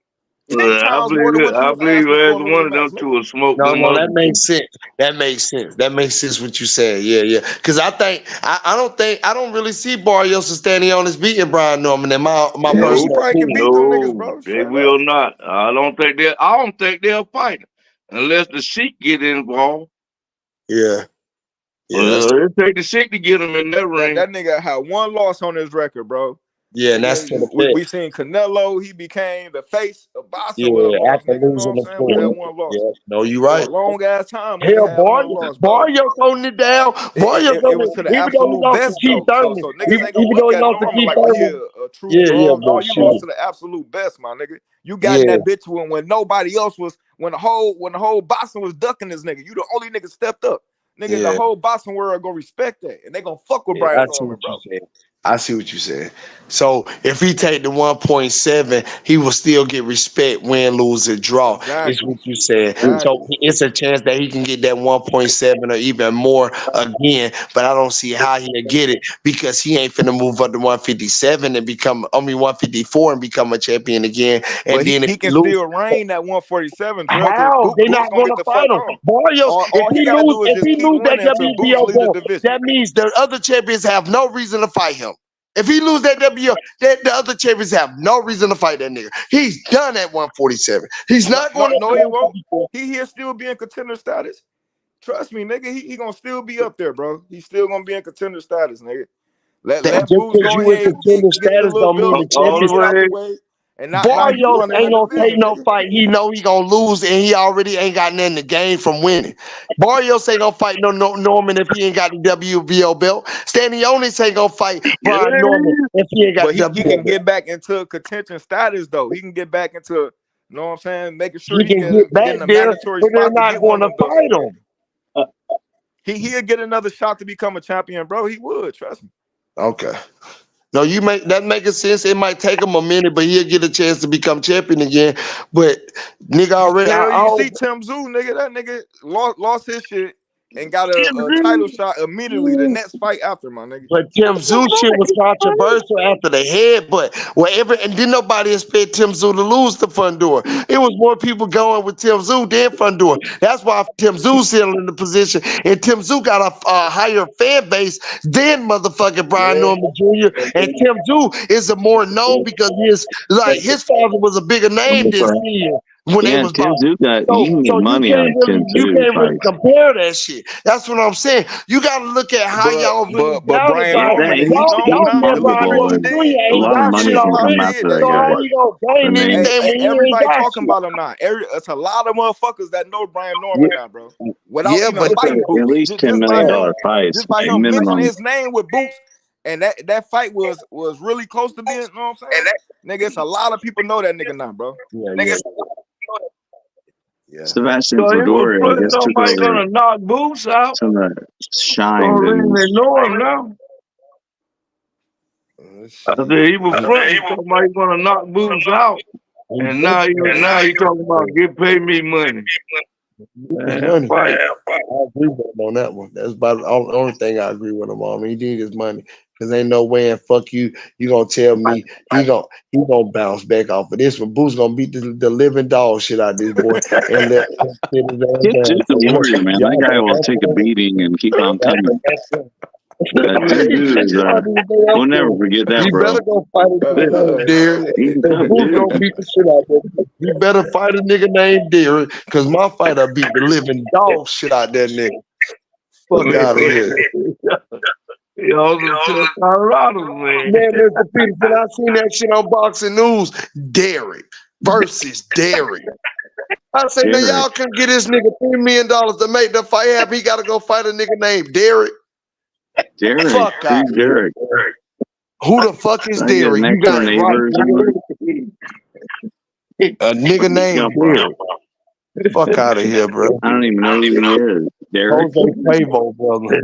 10 I times more than what you was believe asking for every in a one of them rematch. two will smoke No, them that other makes sense. That makes sense what you said. Yeah. Because I think I don't really see Barrios and Stanionis beating Brian Norman in my No, he personal probably can beat opinion. them niggas, bro. they Straight will up. not. I don't think they'll fight unless the Sheik get involved. Yeah. It take the Sheik to get him in that ring. That nigga had one loss on his record, bro. Yeah, and that's to the pit. We seen Canelo. He became the face of boxing Yeah, with a loss. after Nigga, you know losing what I'm the saying? With that fight. one loss. Yeah, no, you For right. a long ass time, only Hell, had one loss, bro. Barrios holding it down. Barrios It was to the even though he absolute lost to best Keith though. So Thurman, niggas ain't gonna even though look he at lost to Norman Keith like, oh, he Thurman. a true Yeah, draw. No, but you lost shoot. to the absolute best, my nigga. You got in Yeah, that bitch when nobody else was, when the whole boxing was ducking this nigga. You the only nigga stepped up. Nigga, the yeah. whole boxing world gonna respect that. And they gonna fuck with I Brian see Norman, what you bro. said. I see what you said. So if he take the 1.7, he will still get respect, win, lose, or draw. Is Exactly. what you said. So Exactly. it's a chance that he can get that 1.7 or even more again. But I don't see how he'll get it because he ain't finna move up to 157 and 154 and become a champion again. And But then if he he can lose, still reign at 147, Drill, because how they Boots not gonna going get to the fight fuck him? on. Barrios, All he gotta do is if just he keep lose that winning until Boots WBO leave the belt, division. that means the other champions have no reason to fight him. If he lose that WBO, the other champions have no reason to fight that nigga. He's done at 147. He's not going up to No, he won't. 154. He'll still be in contender status. Trust me, nigga. He gonna still be up there, bro. He's still gonna be in contender status, nigga. Let Just Boots because go you in ahead contender get the status little don't mean the belt, All the champions. get out the way. way, and now you Barrios running ain't that gonna take division, no nigga. fight. He know he gonna lose, and he already ain't got nothing to gain from winning. Barrios ain't gonna fight no Norman if he ain't got the WBO belt. Stanionis ain't gonna fight Brian Norman if he ain't got But the he WBO can belt. get back into contention status though. He can get back into, you know what I'm saying, making sure He he can can get back get in a there, mandatory but they're spot to not get one going of to them belts fight again. him. He'll get another shot to become a champion, bro. He would, trust me. Okay. No, you make that making sense. It might take him a minute, but he'll get a chance to become champion again. But nigga, already, Hell, you see Tim Zoo, nigga, that nigga lost his shit and got a title shot immediately the next fight after, my nigga. but Tim Zoo shit was controversial after the head, but whatever, and didn't nobody expect Tim Zoo to lose to Fundor. It was more people going with Tim Zoo than Fundor. That's why Tim Zoo's still in the position, and Tim Zoo got a higher fan base than motherfucking Brian Yeah. Norman Jr. And Tim Zoo is a more known because his father was a bigger name than Senior when they Yeah, was Tim boxing. Zoo So, you can get so you money out can't of Tim Zoo really fights. compare that shit. That's what I'm saying. You got to look at how y'all really But down Brian about Norman, He's he known y'all now. said The little Brian trick unstoppable, he Norman and Jr. did, a ain't lot of got the shit money shit can Pop come already. did, after that that So shit how guy. worked. you gonna gain I mean, anything when he ain't Everybody got talking shit? about him now. It's a lot of motherfuckers that know Brian Norman now, bro. Without Yeah, even but fighting at Boots, least $10 million fights just by him mentioning minimum. his name with Boots, and that fight was really close to being. You know what I'm saying? Nigga, it's a lot of people know that nigga now, bro. Yeah. Sebastian So he was Fedori, I putting guess, took somebody over gonna knock Boots out. some of the So shine that really they he's. know him now. I said he was fronting somebody gonna knock Boots out. And now he talking about pay me money. His Man, money. fight. I agree with him on that one. That's about the only thing I agree with him on. He need his money. Cause ain't no way and fuck you gonna tell me he gonna bounce back off of this one. Boo's gonna beat the living dog shit out of this boy and let him sit his ass He's down. just a So warrior, man. That y'all guy better will take a beating and keep on coming. Tim Zoo is, y'all need to stay up we'll never there. forget that, He bro. better go fight a nigga named Derek. He's a Cause tough Boo's dude. gonna beat the shit out of him. He better fight a nigga named Derek. Cause my fighter beat the living dog shit out that nigga. Fuck out of here. He also took Colorado, man. Man, Mr. Peterson, I seen that shit on Boxing News. Derek versus Derek. I say, now Derek. y'all can get this nigga $3 million to make the fight happen. He gotta go fight a nigga named Derek. Derek. Fuck out Who's of here. Derek? Who the fuck is I got Derek? You next got door it right, neighbor or nigga. something? A nigga Where'd he named come from? Derek. Fuck out of here, bro. I don't even know who he is. Derek? Jose Quavo, brother.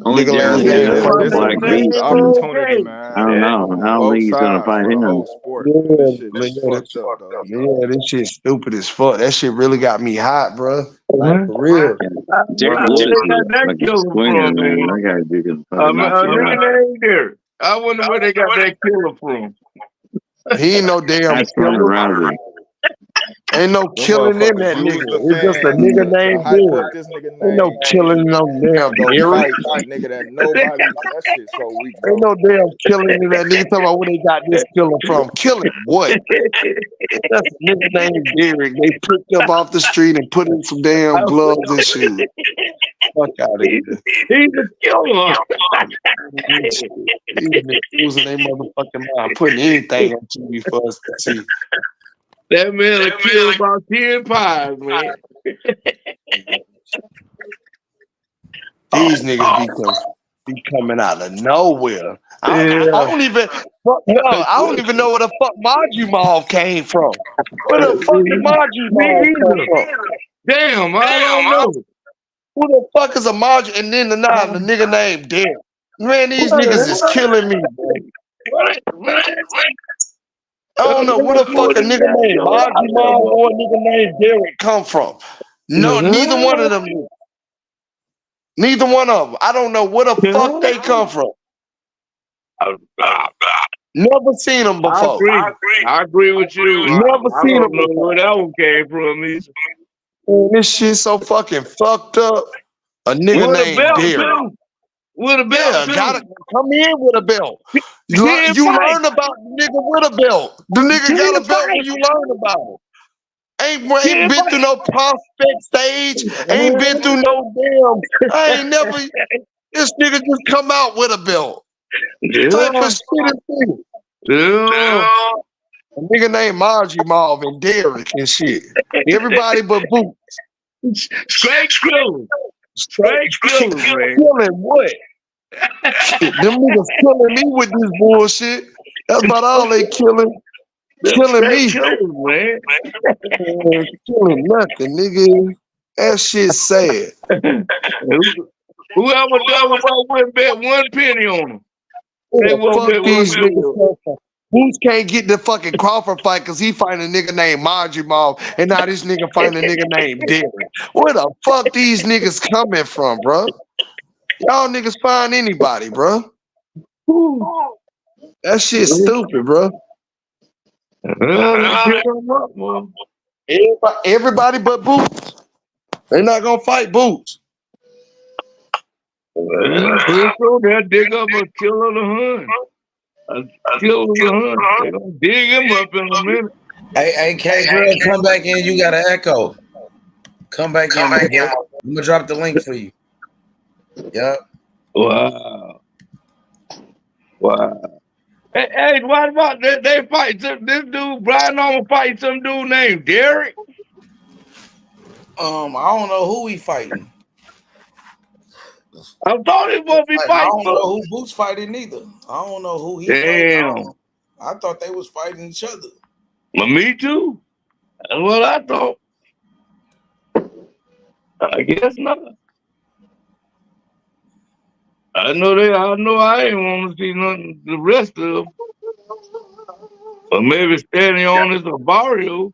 Only Nigga last difference Yeah, is game they this fight purple. this a black missed beasts. opportunity, I man. don't know. I On don't both think he's gonna sides fight for the whole him. sport, man. Yeah, This shit man, just fucked up, dog. yeah, this shit stupid as fuck. That shit really got me hot, bro. Like Huh? for real. Yeah. Where Derek they Chisel got is a that fucking killer swinger, from, man. man? That guy dude can fucking knock A you nigga out. named there. I wonder where they got that killer from. He ain't no damn That's Ronda killer. Rousey. Ain't no Them killing in motherfuckers that use nigga. the It's just a fans nigga to named hype up Derek. this nigga Ain't no name killing no to damn go Derek. fight a nigga that nobody. That shit so weak, Ain't bro. no damn killing in that nigga. Talking about where they got this killer from. Killing what? That's a nigga named Derek. They picked up off the street and put in some damn gloves and shoes. Fuck out of here. He's a killer. These niggas losing their motherfucking mind, putting anything on TV for us to see. That man will kill about 10 pies, man. These niggas be coming out of nowhere. I Yeah. don't even fuck no. I don't even know where the fuck Margie Mall came from. Where the fuck did Margie Me Mall come either. from? Damn, I don't know. Who the fuck is a Margie? And then the nigga named Derek. Man, these What niggas the is hell? killing me, bro. What? Man, I don't know where the fuck a nigga named Margie Mall or a nigga named Derek come from. No, neither one of them. Neither one of them. I don't know where the fuck they come from. Never seen them I before. agree. I agree with you. Never I seen them don't know before. where that one came from either. Man, this shit so fucking fucked up. A nigga With a named belt Derek. too. With a belt Yeah, gotta too. come in with a belt. You Can't fight. learn about the nigga with a belt. The nigga got Can't a belt when fight. you learn about him. Ain't Can't been through no prospect stage. Ain't been through no damn. I ain't never. This nigga just come out with a belt. Type of Yeah. shit is this? Yeah. A nigga named Margie Marv and Derek and shit. Everybody but Boo. Straight killers. Straight killers, man. Killing what? Them niggas killing me with this bullshit. That's about all they killing. Them Killing straight me. killers, man. Man, killing nothing, nigga. That shit sad. Whoever done wouldn't bet 1 penny on them. They Yeah, won't fuck bet 1 these penny niggas. on them. Boots can't get the fucking Crawford fight because he find a nigga named Margie Marv, and now this nigga find a nigga named Derek. Where the fuck these niggas coming from, bro? Y'all niggas find anybody, bro. That shit stupid, bro. Well, they kill them up, man. Everybody but Boots. They not gonna fight Boots. So they'll dig up a killer the hunt. A killer the hunt. They're gonna dig him up in a minute. Hey, K girl, come back in. You got an echo. Come back in, my boy. I'm gonna drop the link for you. Yep. Wow. Wow. Hey, what about they fight this dude, Brian Norman fight some dude named Derek? I don't know who he fighting. I thought he was supposed to be I fighting. don't know who Boots fighting either. I don't know who he Damn. fighting. I thought they was fighting each other. Well, me too. That's what I thought. I guess not. I know I ain't want to see nothing the rest of them. But maybe standing on this Barrios.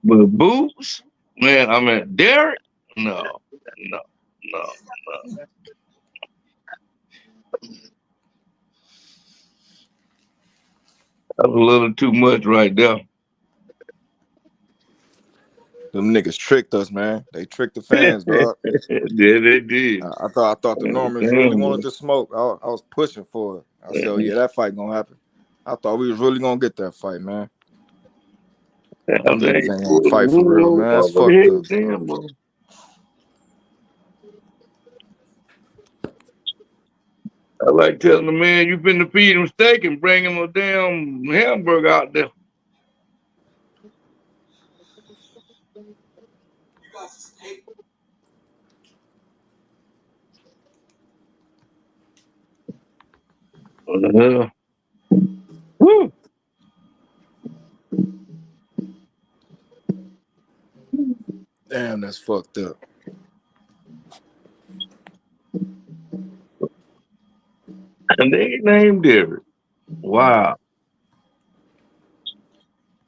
But Boots, man, I mean Derek, no. That's a little too much right there. Them niggas tricked us, man. They tricked the fans, dog. Yeah, they did. I thought the Normans really wanted to smoke. I was pushing for it. I said, oh, yeah, that fight gonna happen. I thought we was really gonna get that fight, man. Them niggas ain't gonna fight for real, man. It's fucked up. Damn, bro. I like telling the man you finna feed him steak and bring him a damn hamburger out there. Woo. Damn, that's fucked up. And they named different. Wow.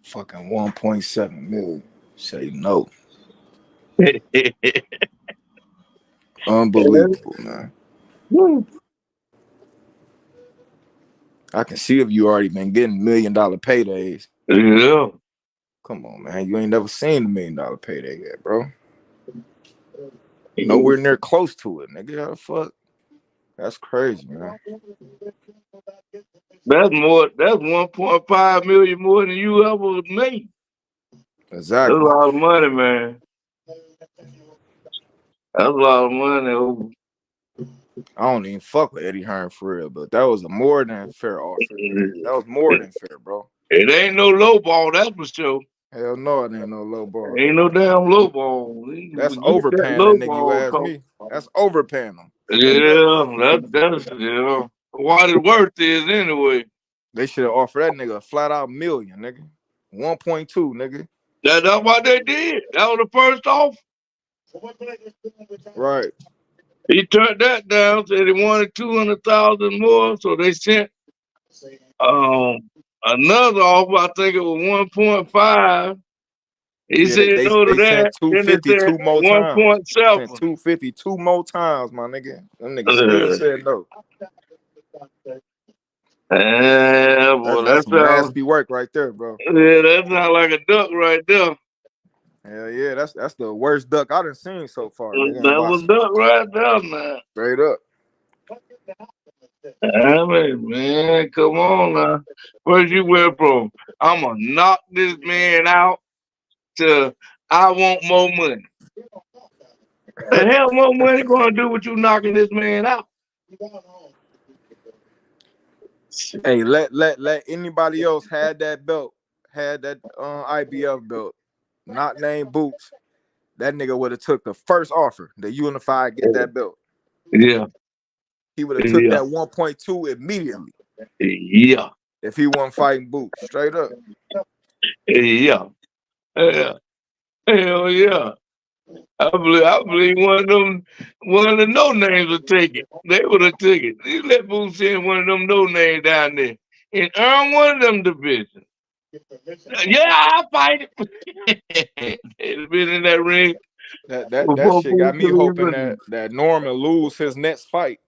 Fucking 1.7 million. Say no. Unbelievable, man. I can see if you already been getting $1 million paydays. Yeah. Come on, man. You ain't never seen $1 million payday yet, bro. Nowhere near close to it, nigga. How the fuck? That's crazy, man. That's 1.5 million more than you ever made. That's a Exactly. lot of money, man. That's a lot of money. I don't even fuck with Eddie Hearn for real, but that was a more than fair offer, nigga. That was more than fair, bro. It ain't no low ball, that's for sure. Hell no, it ain't no low ball. Ain't no damn low ball. That's Forget that overpaying that low nigga, you ball ask talk. me. That's overpaying him. Yeah, that's yeah. What it worth is anyway. They should have offered that nigga a flat out million, nigga. 1.2, nigga. That's what they did. That was the first offer. Right. He turned that down, said he wanted 200,000 more, so they sent another offer. I think it was 1.5. He Yeah, said no to they that. sent Then they 250 said two more times. Sent 1.7. 250 two more times, my nigga. Them niggas still said no. Yeah, boy, That's that some sounds. nasty work right there, bro. Yeah, that sounds like a duck right there. Hell yeah, that's the worst duck I done seen so far, nigga, in That was boxing. duck right there, man. Straight up. I mean, man, come on now. Where'd you went from? I'm gonna knock this man out to I want more money. The hell more money gonna do with you knocking this man out? Hey, let anybody else had that belt, had that IBF belt, not named Boots. That nigga would have took the first offer, the Unified get that belt. Yeah. He would have took Yeah. that 1.2 immediately. Yeah. If he wasn't fighting Boots, straight up. Yeah. Yeah. Hell yeah. I believe one of the no names would take it. They would have took it. You let Boots send one of them no names down there and earn one of them divisions. Yeah, I'll fight it. They'd been in that ring That before shit got Boots me could hoping even. that Norman lose his next fight.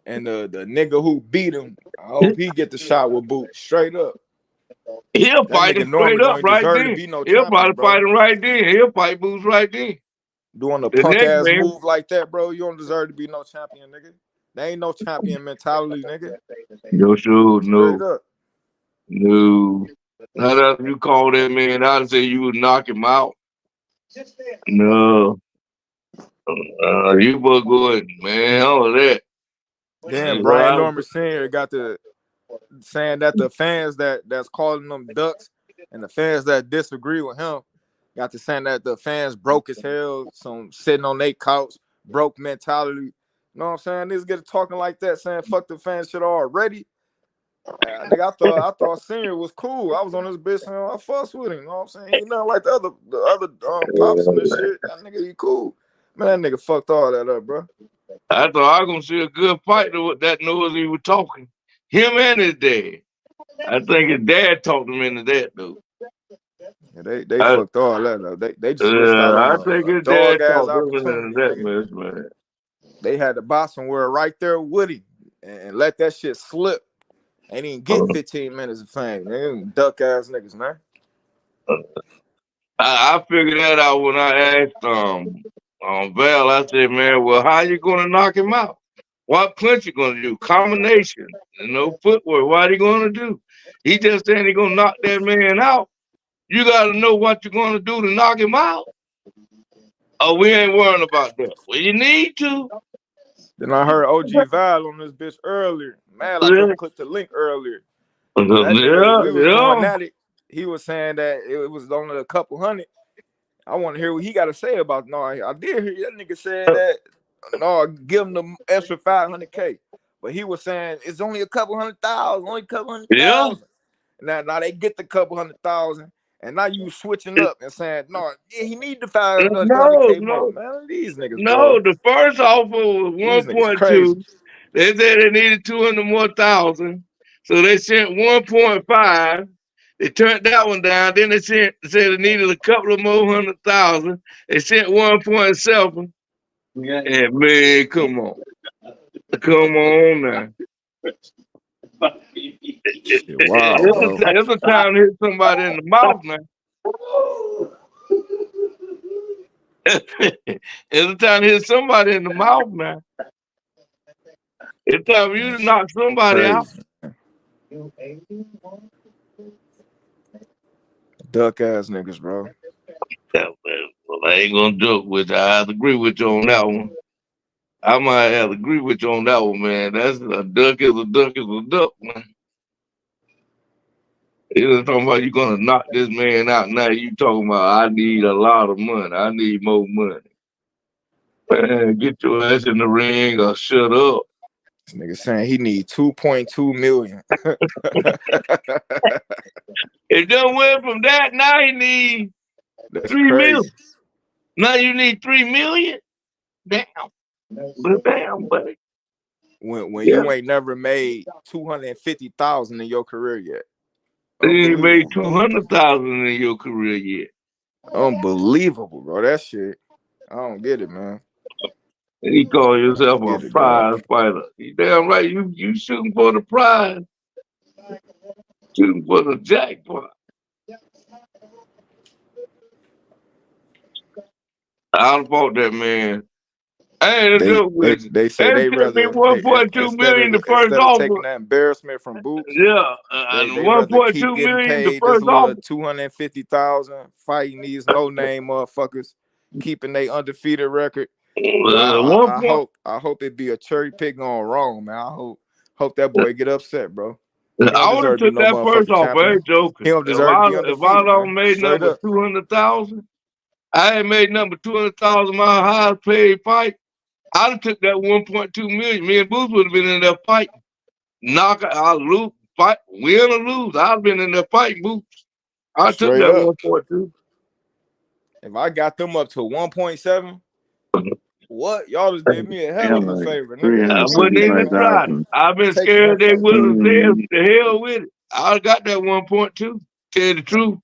And the nigga who beat him, I hope he get the shot with Boots. Straight up. He'll That fight nigga him straight Norman up don't right deserve to then. be no He'll champion, probably bro. fight him right then. He'll fight Boots right then. Doing a The punk next ass man. move like that, bro, you don't deserve to be no champion, nigga. There ain't no champion mentality, nigga. No, sure, Straight no. up. No. Not after you call that man out and say you would knock him out. No. You both good, man. All of that. Then Well, Brian Norman Sr. got the saying that the fans that's calling them ducks and the fans that disagree with him got to saying that the fans broke as hell, some sitting on their couch, broke mentality. You know what I'm saying? Niggas get to talking like that, saying fuck the fans shit already. Nigga, I thought Senior was cool. I was on this bitch and I fuss with him. You know what I'm saying? He not like the other pops and this shit. That nigga, he cool. Man, that nigga fucked all that up, bro. I thought I was gonna see a good fight with that noise he was talking. Him and his dad. I think his dad talked him into that though. Yeah, they fucked all that up. They just switched out I on think a his dog dad ass talked him into opportunity, that nigga. mess, man. They had the boxing world right there with him and let that shit slip. Ain't even get 15 minutes of fame. Nigga, duck ass niggas, man. I figured that out when I asked Val. I said, man, well, how you gonna knock him out? What punch you gonna do? Combination, footwork. What he gonna do? He just saying he gonna knock that man out. You gotta know what you're gonna do to knock him out. Oh, we ain't worrying about that. Well, you need to. Then I heard OG Val on this bitch earlier. Man, I couldn't click the link earlier. That nigga, we was going at it. He was saying that it was only a couple hundred. I want to hear what he got to say about. No, I did hear that nigga said that. No, give him the extra 500K. But he was saying it's only a couple 100,000, only a couple 100,000. Now they get the couple 100,000, and now you switching up and saying no, yeah, he need the 500K more. Man, these niggas, bro. No, the first offer was These niggas 1.2. crazy. They said they needed 200 more thousand. So they sent 1.5. They turned that one down. Then they said they needed a couple of more 100,000. They sent 1.7. And man, come on. Come on now. Shit, wow, bro. It's a time to hit somebody in the mouth now. It's a time to hit somebody in the mouth now. It's time for you to knock somebody out. Crazy. Duck ass niggas, bro. Well, I ain't gonna joke with you. I have to agree with you on that one. I might have to agree with you on that one, man. That's a duck is a duck is a duck, man. You're talking about you gonna knock this man out now. You talking about I need a lot of money. I need more money. Man, get your ass in the ring or shut up. This nigga saying he need 2.2 million. It done went from that. Now he need That's 3 crazy. million. Now you need 3 million. Damn, but damn, buddy. When Yeah, you ain't never made 250,000 in your career yet. you ain't made Unbelievable, bro. 200,000 in your career yet. Unbelievable, bro. That shit. I don't get it, man. And you call I yourself don't a get it, dog. prize fighter. You damn right. You shooting for the prize. Shooting for the jackpot. I fought that man. I ain't a joke with you. They say They they took me rather they 1.2 million the first instead of taking offer. that embarrassment from Boots, Yeah, they and rather keep 1.2 getting million the paid this first little offer. 250,000 fighting these no name motherfuckers, keeping they undefeated record. One I point. hope it be a cherry pick going wrong, man. I hope that boy get upset, bro. He don't I would have deserve to be took no that first motherfucking offer. I champion. ain't joking. He don't If deserve to be I undefeated, don't man. made Straight nothing but up. 200,000, I ain't made nothing but 200,000 my highest paid fight. I'd have took that 1.2 million. Me and Booth would have been in there fighting. Knock out, lose, fight, win or lose. I'd have been in there fighting Boots. I took Straight that up. 1.2. If I got them up to 1.7, what? Y'all just did me a hell Yeah, of a like favor, nigga. I I'm wouldn't even taking that. try it. 375,000. I've been Taking scared that they fight. would have said the hell with it. I got that 1.2. Tell you the truth.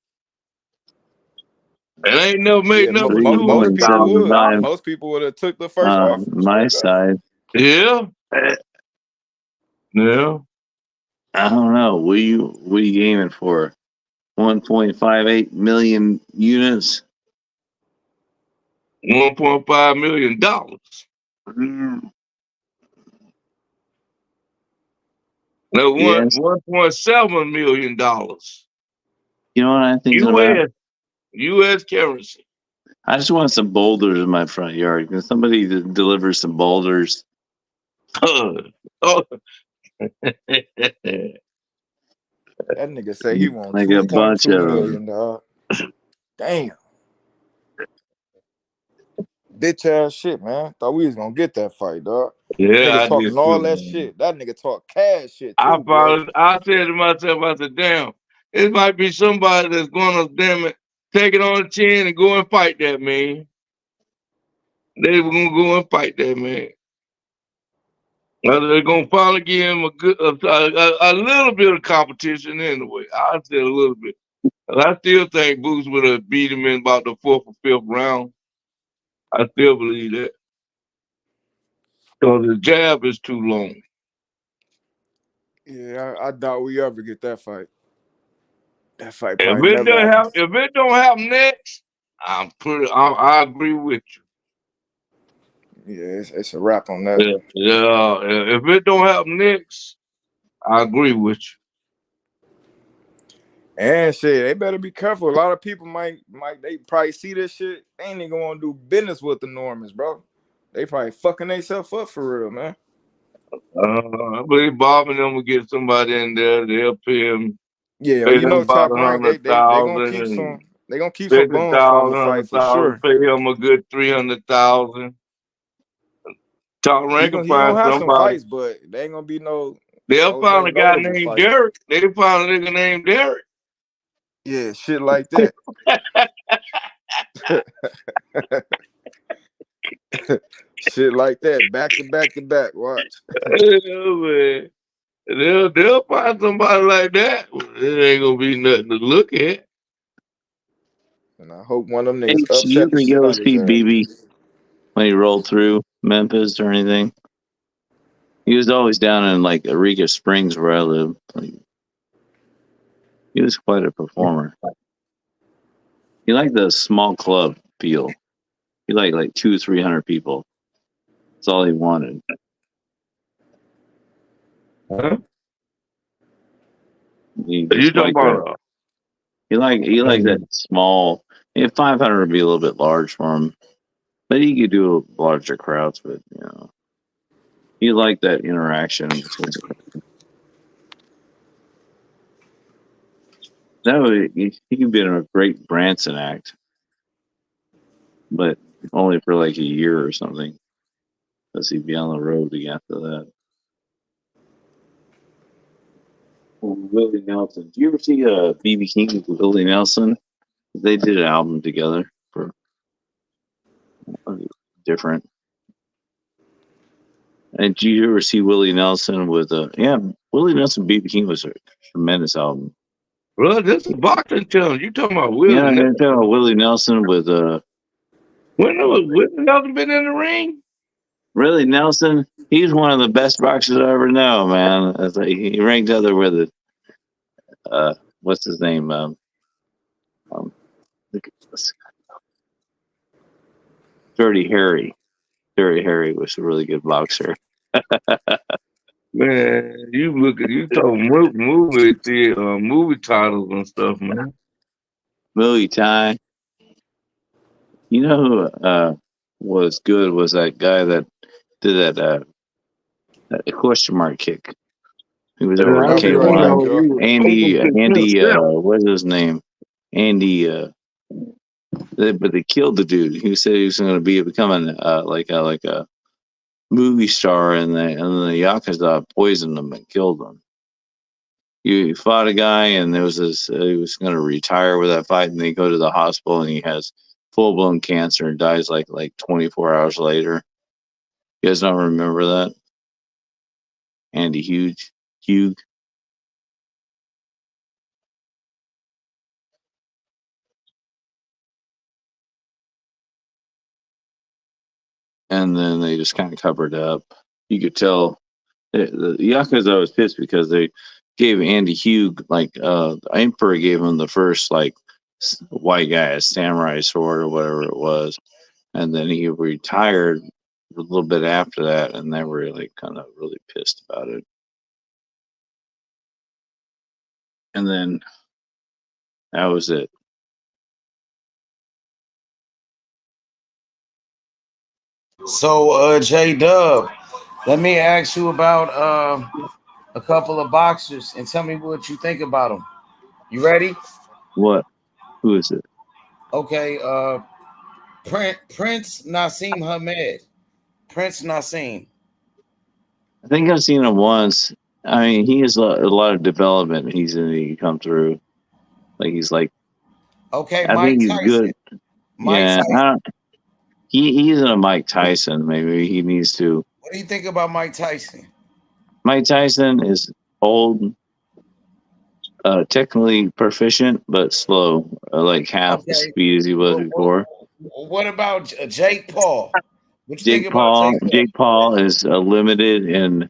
And I ain't never made Yeah, nothing but most people would. 200,000. $3.75 Most people would have took the first offer. my Straight up. side. Yeah. Yeah. I don't know. What are you aiming for? 1.58 million units. $1.5 million. Mm, No, yes. $1.7 million. You know what I'm thinking about? US currency. I just want some boulders in my front yard. Can somebody deliver some boulders? Oh. That nigga say he want Like a bunch 2.2 of them. million, dog. Damn. Bitch ass shit, man. Thought we was gonna get that fight, dog. Yeah, Nigga I did talking all too, that man. shit. That nigga talk cash shit too, boy. I said to myself, I said, damn, it might be somebody that's gonna damn it, take it on the chin and go and fight that man. They were gonna go and fight that man. They're gonna finally give him a little bit of competition anyway. I said a little bit. But I still think Boots would have beat him in about the fourth or fifth round. I still believe that. Because the jab is too long. Yeah, I doubt we ever get that fight. That fight probably never happens. If it don't happen next, I agree with you. Yeah, it's a wrap on that. Yeah. If it don't happen next, I agree with you. And shit, they better be careful. A lot of people might they probably see this shit. They ain't even gonna do business with the Normans, bro. They probably fucking themselves up for real, man. I believe Bob and them will get somebody in there. They'll pay him Yeah, you know, about Top Rank, they gonna 100,000 keep and some bones from the 50,000, fight for sure. pay him a good 300,000. Top He Rank can gonna find have some somebody. fights, but they ain't gonna be no They'll find a guy notable named fights. Derek. They found a nigga named Derek. Yeah, shit like that. Shit like that, back to back to back. Watch. Yeah, man. They'll find somebody like that. It ain't gonna be nothing to look at. And I hope one of them Hey, niggas so you upset the ever shit go out of his see ass. BB when he rolled through Memphis or anything? He was always down in like Eureka Springs where I live. Like, he was quite a performer. He liked the small club feel. He liked like 200-300 people. That's all he wanted. Huh? He You just talking liked that. about? He liked that small. 500 would be a little bit large for him, but he could do larger crowds. But he liked that interaction between. That would he could be in a great Branson act, but only for like a year or something, because he'd be on the road again after that. Willie Nelson. Did you ever see BB King with Willie Nelson? They did an album together for different. And did you ever see Willie Nelson with Willie Nelson BB King was a tremendous album. Bro, this is boxing channel. You talking about Yeah, Willie? they're talking about Willie Nelson with When Nelson been in the ring? Willie Nelson. He's one of the best boxers I ever know, man. It's like, he ranked other with it. What's his name? Dirty Harry. Dirty Harry was a really good boxer. Man, you talking movie titles and stuff, man. Muay Thai. You know who was good was that guy that did that question mark kick. He was And over I in I'll be right didn't back, K1. know he y'all. was Andy, overkicked himself. what's his name? Andy, but they killed the dude. He said he was going to be becoming like a movie star, and the Yakuza poisoned him and killed him. He fought a guy, and there was this. He was going to retire with that fight, and they go to the hospital, and he has full blown cancer and dies like 24 hours later. You guys don't remember that? Andy Hugh. And then they just kind of covered up. You could tell the Yakuza was pissed because they gave Andy Hugh the Emperor gave him the first white guy a samurai sword or whatever it was, and then he retired a little bit after that, and they were kind of really pissed about it. And then that was it. So, J Dub, let me ask you about a couple of boxers and tell me what you think about them. You ready? What? Who is it? Okay. Prince Nassim Hamed. Prince Nassim. I think I've seen him once. I mean, he has a lot of development. He come through. He's Okay, I Mike think he's Tyson. good. Mike Yeah, Tyson. he isn't a Mike Tyson. Maybe he needs to. What do you think about Mike Tyson? Mike Tyson is old, technically proficient, but slow, like half the Okay. speed as he was before. What about Jake Paul? What you think about Jake Paul is limited in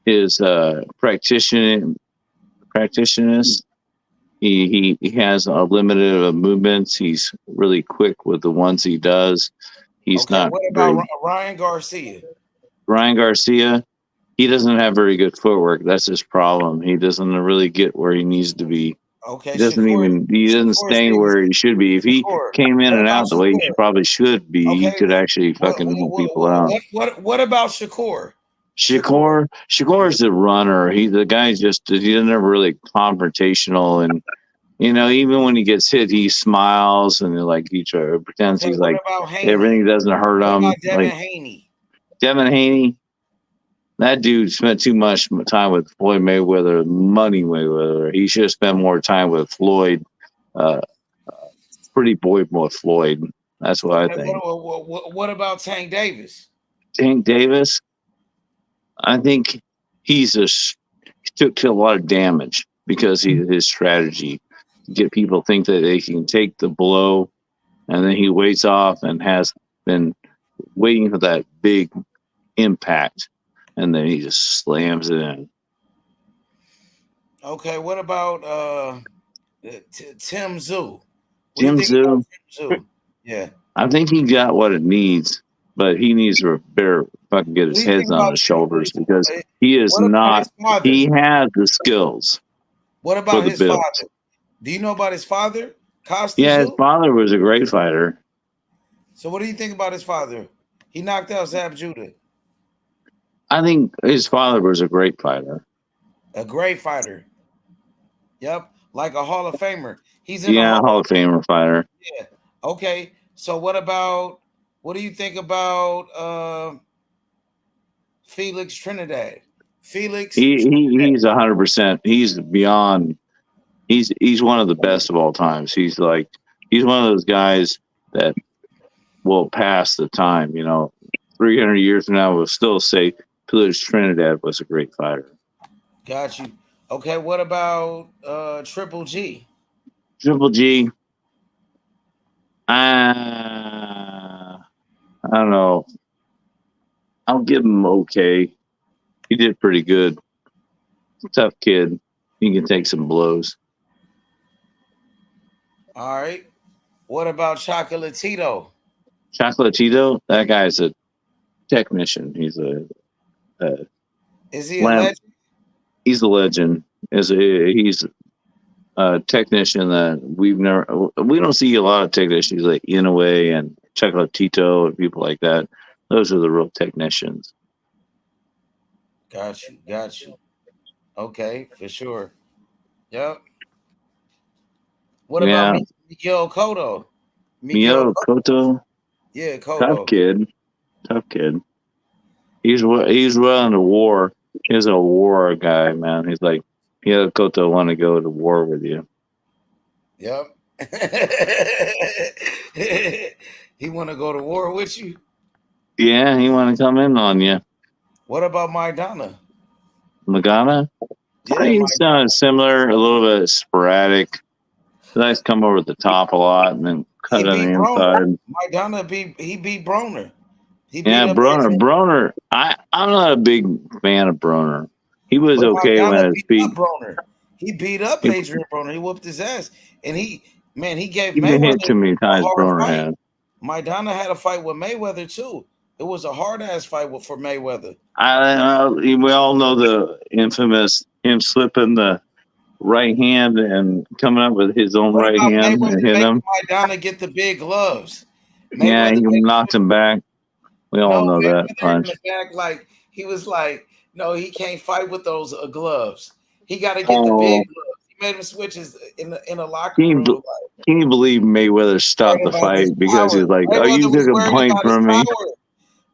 his practitioners. He has a limited movements. He's really quick with the ones he does. He's Okay, not what very. about Ryan Garcia? Ryan Garcia, he doesn't have very good footwork. That's his problem. He doesn't really get where he needs to be. Okay, He doesn't stay where he should be. If he Shakur. came in What and about out the way he Shakur? probably should be, he Okay, could actually fucking knock people out. What about Shakur? Shakur is a runner. The guy's he's never really confrontational, and even when he gets hit, he smiles and he pretends he's What about Haney? everything doesn't hurt What him. about Devin Haney? Devin Haney, that dude spent too much time with Floyd Mayweather, Money Mayweather. He should have spent more time with Floyd. Pretty boy with Floyd. That's what I Okay, think. what about Tank Davis? Tank Davis, I think he's he took a lot of damage because his strategy to get people to think that they can take the blow, and then he waits off and has been waiting for that big impact, and then he just slams it in. Okay, what about Tim Zoo? What do you Jim think about Zoo, Tim Zoo? Yeah. I think he got what it needs, but he needs to better fucking get What do his you think heads on about his shoulders because eh, he is what about not. his father? He has the skills What for about the his Bills. father? Do you know about his father, Costa Yeah, his Zoo? father was a great fighter. So what do you think about his father? He knocked out Zab Judah, I think his father was a great fighter. a great fighter. Yep, like a Hall of Famer. He's in the Yeah, Hall Hall of of Famer fighter. Yeah. Okay. So what do you think about Felix Trinidad? Felix He's 100%. He's beyond. He's one of the best of all times. He's one of those guys that will pass the time. 300 years from now, we'll still say Felix Trinidad was a great fighter. got you. Okay, what about Triple G? Triple G, I don't know. I'll give him okay. He did pretty good. Tough kid. He can take some blows. All right. What about Chocolatito? Chocolatito, that guy's a technician. He's a Is he a slam. legend? He's a legend. He's a technician that we don't see a lot of technicians like Inoue and Chocolatito and people like that. Those are the real technicians. Got you. Got you. Okay, for sure. Yep. What about Yeah, Miguel Cotto? Miguel Miyoto Cotto. Koto, Yeah, tough Cotto. kid, tough kid. He's willing to war. He's a war guy, man. He's like Miyoto Koto want to go to war with you. Yep. He want to go to war with you. Yeah, he want to come in on you. What about Maidana? Magana, Yeah, he's similar, a little bit sporadic. Likes to come over the top a lot and then he cut on the beat Broner. inside. Maidana beat Broner. He beat Yeah, up Broner. Adrian. Broner. I'm not a big fan of Broner. He was But okay when Maidana his beat feet. up Broner. He beat up He, Adrian Broner. He whooped his ass. And he gave he been hit Mayweather too many a times. hard Broner fight. had. Maidana had a fight with Mayweather too. It was a hard ass fight for Mayweather. We all know the infamous him slipping the right hand and coming up with his own What right about hand and Mayweather hit making him. Maidana get the big gloves? Yeah, Mayweather he made him knocked switch. him back. We all No, know that Mayweather in punch. the back, like he was like, no, he can't fight with those gloves. He got to get the big Oh, gloves. He made him switches in the locker can you, room. be- can you believe Mayweather stopped Worried the about his fight because he power. was like, "Oh, you Mayweather was took a worried point about his from me." power.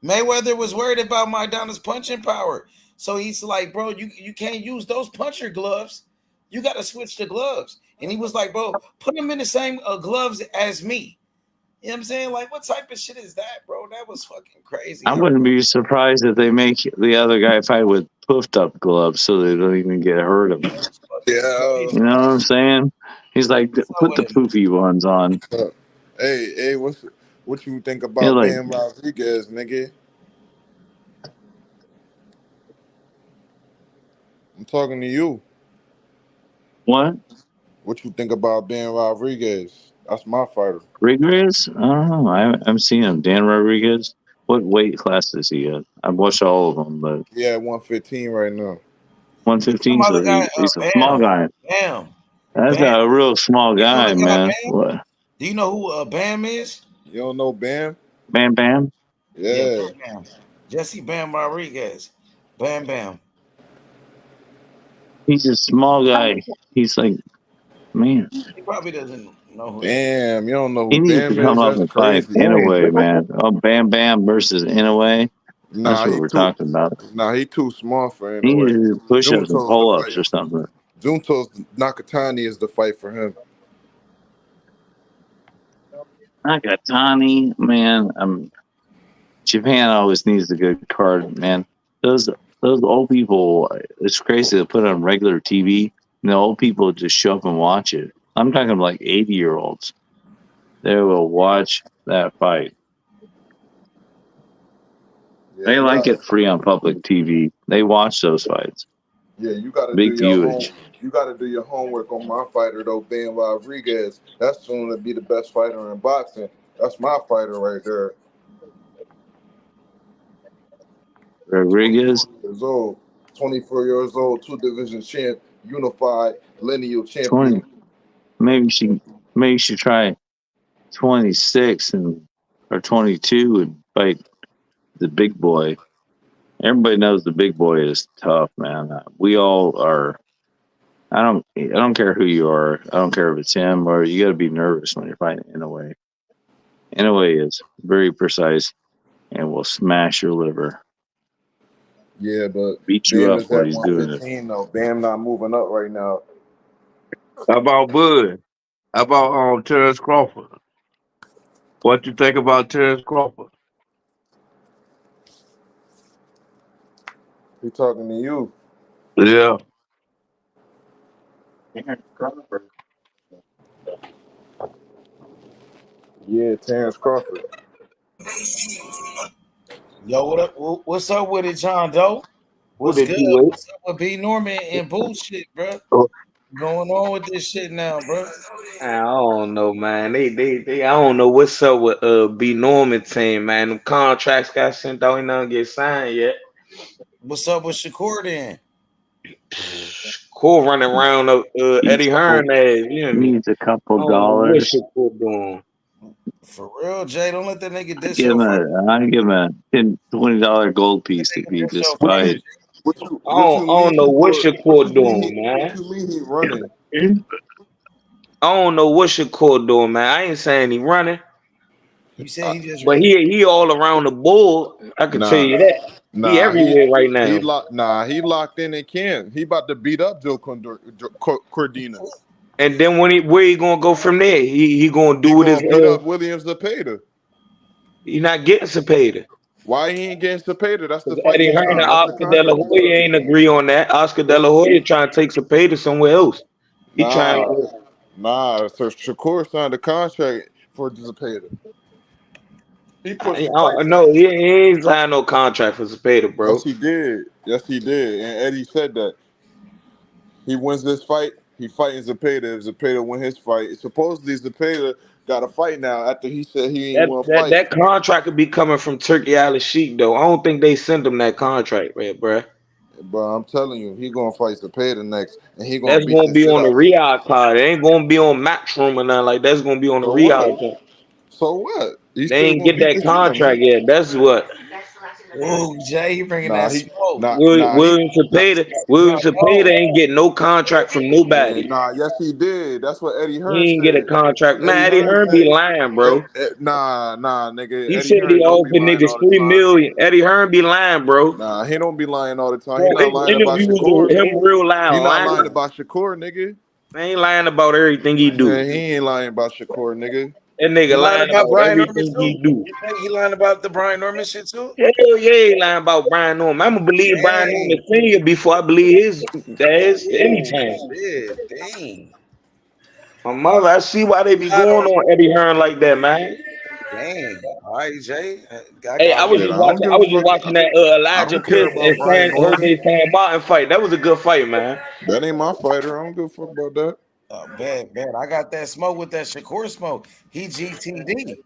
Mayweather was worried about Maidana's punching power. So he's like, bro, you can't use those puncher gloves. You got to switch the gloves. And he was like, bro, put him in the same gloves as me. You know what I'm saying? Like, what type of shit is that, bro? That was fucking crazy. I wouldn't be surprised if they make the other guy fight with puffed up gloves so they don't even get hurt him. That's fucking Yeah. You crazy. know what I'm saying? He's like, What's up put with the him? poofy ones on. Hey, what you think He's about like, Ben Rodriguez, nigga? I'm talking to you. what? What you think about Ben Rodriguez? That's my fighter. Rodriguez? I don't know. I haven't seen him. Dan Rodriguez? What weight class is he at? I've watched all of them, but He at 115 right now. You talking 115, about so the guy, he's a small Bam. guy. Bam. That's Bam. a real small You know guy, the guy man. Bam? What? Do you know who Bam is? You don't know Bam? Bam Bam? Yeah, Yeah. Bam. Jesse Bam Rodriguez. Bam Bam. He's a small guy. He's like, man, He probably doesn't know who that is. Bam. You don't know he who needs to Bam come is? up That's and fight crazy. in a way, man. Oh, Bam Bam versus in a way. That's Nah, what he we're too. talking about. Nah, he too small for He needs anyway. to do push-ups and Junto's the pull-ups fight. or something. Junto's Nakatani is the fight for him. Nakatani, man. Japan always needs a good card, man. Those old people. It's crazy to put on regular TV. And the old people just show up and watch it. I'm talking like 80-year-olds. They will watch that fight. Yeah, They you like got. it free on public TV. They watch those fights. Yeah, you got to do Big your viewage. You got to do your homework on my fighter though, Ben Rodriguez. That's soon to be the best fighter in boxing. That's my fighter right there. Rodriguez, 24 years old. 24 years old, two division champ, unified lineal 20. champion. Maybe you should try 26 or 22 and fight the big boy. Everybody knows the big boy is tough, man. We all are. I don't care who you are. I don't care if it's him or you got to be nervous when you're fighting Inoue. Inoue is very precise and will smash your liver. Yeah, but Beat you Bam up is while at he's doing it. 115 though. Bam not moving up right now. How about Bud? How about Terrence Crawford? What you think about Terrence Crawford? He talking to you. Yeah. Yeah, Terrence Crawford. Yo, what's up with it, John Doe? Who What's did good? you wait? What's up with B Norman and bullshit, bro? Oh, Going on with this shit now, bro? I don't know, man. They I don't know what's up with B Norman team, man. Them contracts got sent out, he not get signed yet. What's up with Shakur then? Cool running around Eddie Hearn ass, you know me. Needs a couple I don't know what dollars. shit cool doing. For real, Jay, don't let that nigga I'd dish give him your fight. a $20 gold piece if he Dish your just What fight. fight. you what you I don't mean know he what put what Shakur you mean doing, what man. you mean he running? I don't know what Shakur doing, man. I ain't saying he running, You said he just but he all around the bull. I can tell Nah, you that. He nah, everywhere right now. he locked in camp. He about to beat up Cordina. And then where he gonna go from there? He gonna do He with his gonna beat up Williams Zepeda. he not getting Cepeda. Why he ain't getting Cepeda? That's the Because fight Eddie he Hearn and signed. That's the Oscar De La contract he Hoya signed. ain't agree on that. Oscar De La Hoya trying to take Cepeda somewhere else. He trying Nah, So Shakur signed a contract for Zepeda. He pushed the fight to no, he ain't signed no contract for Cepeda, Yes, bro. he did. Yes, he did. And Eddie said that he wins this fight. He fighting Zepeda. If Zepeda win his fight, supposedly Zepeda got a fight now after he said he ain't That, want to that fight. that contract could be coming from Turkey Island Sheik though. I don't think they sent him that contract, man, bro. But I'm telling you, he gonna fight Zepeda next, and he gonna That's beat gonna the be shit on the out. Riyadh card. It ain't gonna be on Matchroom or nothing like that. That's gonna be on the So what? Riyadh card. So what? He They still ain't gonna get beat that the shit out of him. contract yet. That's what. oh Jay, you bringing Nah, that he smoke. nah nah he William nah, Cepeda ain't get no contract from yeah, nobody. nah, yes he did. That's what Eddie Hearn He ain't get a said. contract. Man, Eddie Eddie Hearn Hearn be said, lying, bro. nah, nigga. He Eddie said he Hearn don't be offered lying niggas all the 3 time. million. Eddie Hearn be lying, bro. Nah, he don't be lying all the time. He Bro, not his lying about interviews Shakur. with him real He not lying. lying about Shakur, nigga. I ain't lying about everything he do. Yeah, he ain't lying about Shakur, nigga. That He nigga lying lying about about Brian Norman everything too? he do. You think he lying about the Brian Norman shit too? Hell yeah, he lying about Brian Norman. I'ma believe Brian Norman Dang. Senior before I believe his dad's Oh anytime. shit. Dang. My mother, I see why they be I going don't on Eddie Hearn like that, man. dang. All right, Jay. I Hey, got I was Shit, just I don't watching. give I a was just fuck. watching that I Elijah don't care Pitts about and Brian Norman. San Martin fight. That was a good fight, man. That ain't my fighter. I don't give a fuck about that. bet. I got that smoke with that Shakur smoke. He GTD.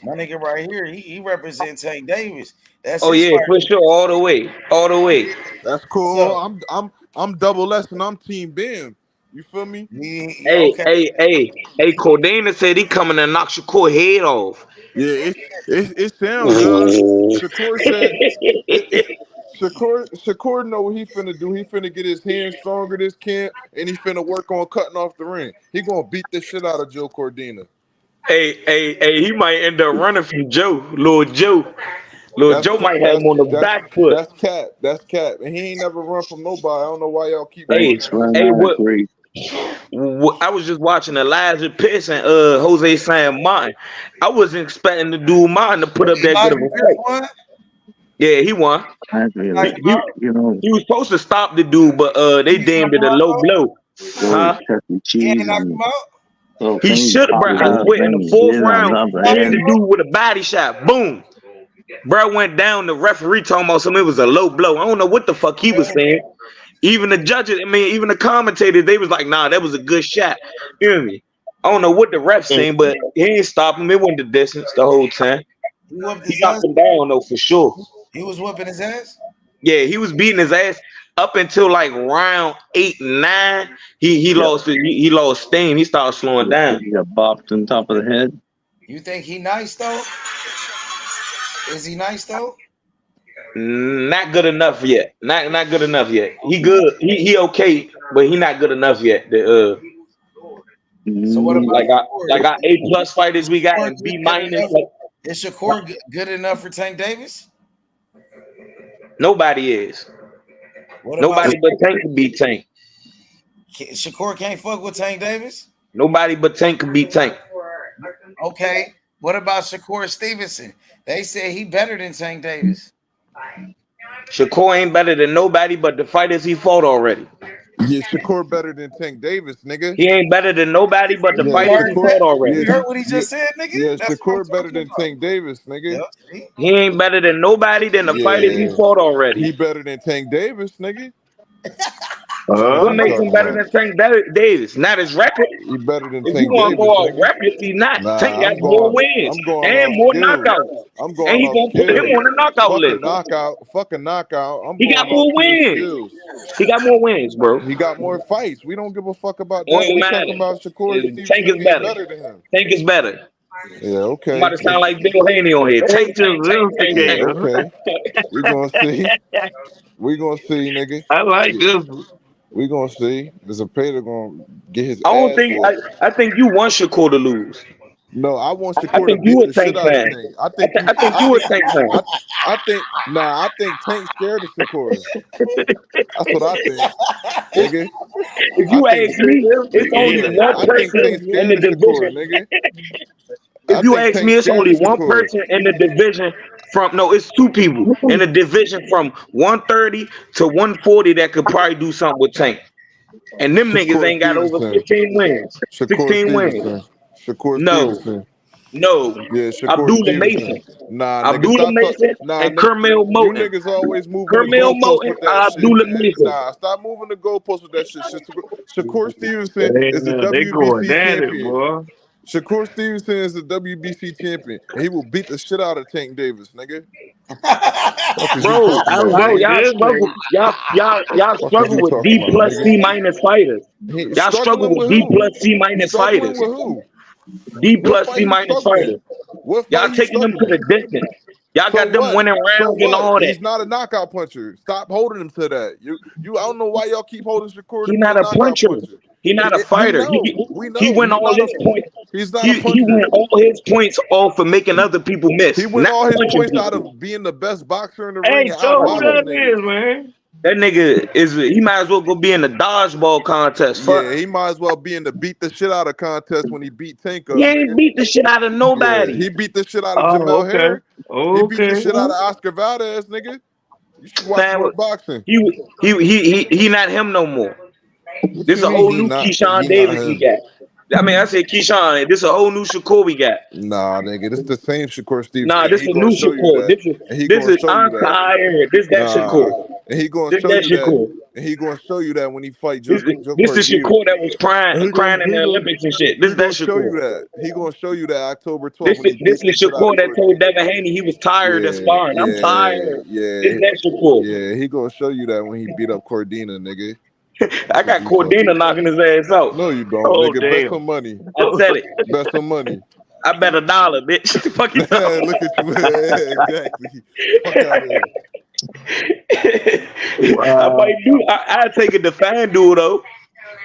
My nigga right here, he represents Tank Davis. That's Oh his yeah, for fighter. sure, all the way, all the way. That's What's cool. up? I'm double S and I'm Team Bam. You feel me? Hey, Okay. hey, hey, hey, Cordana said he coming to knock Shakur head off. Yeah, it sound good. Shakur said Shakur know what he finna do. He finna get his hands stronger this camp, and he finna work on cutting off the ring. He gonna beat the shit out of Joe Cordina. Hey, he might end up running from Joe, Lord Joe. Lord That's Joe might have that's him on the that's back foot. that's cap. That's cap. And he ain't never run from nobody. I don't know why y'all keep Hey, doing Race that. run hey, out of what? three. I was just watching Elijah Pitts and Jose San Martin. I wasn't expecting the dude Martin to put up that good of Elijah a Pierce fight. won. Yeah, he won. Nice He, about he was supposed to stop the dude, but they he deemed knocked it him a out low though. blow. Huh? He ain't knocked him out. He should have, bro. I swear, in the fourth round, he hit the dude with a body shot. Boom. Bro went down. The referee talking about something. It was a low blow. I don't know what the fuck he was saying. Even the judges, I mean, even the commentators, they was like, nah, that was a good shot. You hear me? I don't know what the ref saying, but he ain't stop him. It went the distance the whole time. He whooped He his knocked ass. him down, though, for sure. He was whooping his ass. Yeah, he was beating his ass up until like round 8, 9. He lost he lost steam. He started slowing down. He got bopped on top of the head. You think he nice though? Is he nice though? Not good enough yet. Not good enough yet. He good. He okay, but he not good enough yet. So what about like our A+ fighters we got and B-. Is Shakur good enough for Tank Davis? Nobody is. Nobody but Tank can beat Tank. Shakur can't fuck with Tank Davis? Nobody but Tank can beat Tank. Okay. What about Shakur Stevenson? They said he better than Tank Davis. Shakur ain't better than nobody but the fighters he fought already. Yeah, Shakur better than Tank Davis, nigga. He ain't better than nobody but the fighters he fought already. You heard what he just said, nigga? Yeah, That's Shakur better than Tank Davis, nigga. He ain't better than nobody than the fighters he fought already. He better than Tank Davis, nigga. What makes him better than Tank Davis? Not his record. He better than If you Tank want to Davis, go off nigga. records, he's not. Nah, Tank got I'm more going. wins I'm going and off more skills. knockouts. I'm And going he off gonna put him skills. on the knockout Fuck a list. knockout. Fuck a knockout. I'm He going got off more pure wins. skills. He got more wins, bro. He got more fights. We don't give a fuck about that. Don't We matter. talking about Shakur Tank Stevenson is being better. better than him. Tank is better. Yeah, okay. I'm about to sound like Bill Haney on here. Tank, Tank, Tank, Tank, Yeah, Tank. okay. We gonna see. We gonna see, nigga. I like this. We gonna see. The Zepeda gonna get his I don't ass think. whooped. I think you want Shakur to lose. No, I want I Shakur to think you beat a the shit Tank out of fan. Tank. I think I think you a Tank fan. I think I think Tank's scared of Shakur. That's what I think, nigga. If you ask me, it's only one I think person Tank's in scared the of Shakur, division. nigga. If you ask me, it's only one person in the division from it's two people in the division from 130 to 140 that could probably do something with Tank. And them niggas Shakur ain't got over Stevenson. 15 wins. Shakur 16 wins. Stevenson. Shakur No. Stevenson. No. Yeah, Shakur Abdullah Stevenson. Mason. Nah, nigga, Abdullah stop talking. Mason Nah, and nigga, Kermel you Moton. niggas always moving the Kermel goalposts Moton, with that shit. Abdullah Mason. Nah, stop moving the goalposts with that shit. Shakur Stevenson is the They going WBC at it, champion. boy. Shakur Stevenson is the WBC champion, and he will beat the shit out of Tank Davis, nigga. Fuck is you Bro, talking about? bro, like y'all this, struggle. Y'all Fuck is struggle you with talking D about, plus nigga? C minus fighters. He Y'all struggle struggling with with D who? plus C minus Struggling fighters. with who? D What plus fight C he minus struggling? fighters. What Y'all fight he taking them to the struggling? distance. Y'all So got them what? winning So rounds and what? all that. He's not a knockout puncher. Stop holding him to that. You. I don't know why y'all keep holding Shakur to He be a not a knockout puncher. puncher. He not a We fighter. know. We He know. win all his points. He's not a He puncher. win all his points off for making other people miss. He win Not all his punching points out people. of being the best boxer in the Hey, ring and show who outboxing that niggas. is, man. That nigga he might as well go be in the dodgeball contest. Fuck. Yeah, he might as well be in the beat the shit out of contest when he beat Tank up, He ain't nigga. beat the shit out of Yeah, nobody. he beat the shit out of Oh, Jamel okay. Herring. He beat the Okay. shit out of Oscar Valdez, nigga. You should watch Man, more boxing. he not him no more. What This you is a mean whole new Keyshawn he not Davis we him? got. I mean, I said Keyshawn. This is a whole new Shakur we got. Nah, nigga, this the same Shakur Stevenson. Nah, And this he is gonna new show you Shakur. that. And he This gonna is show you I'm that. tired. This that Nah, Shakur. and he gonna This show that you that. Shakur. And he gonna show you that when he fight This Joe is Cordina. Shakur that was crying in the Olympics and shit. This He is that gonna show you Shakur. that. He gonna show you that October 12th This when he is beat the shit out Shakur of that told Cordina. Devin Haney he was tired of Yeah, sparring. I'm tired. This that Shakur. yeah. He gonna show you that when he beat up Cordina, nigga. I got Cordina knocking his ass out. No, you don't, Oh, nigga. Bet damn. some money. I said it. Bet some money. I bet $1, bitch. What the fuck you talking about? Look at you. Exactly. Fuck out of here. I might do. I take it to FanDuel though.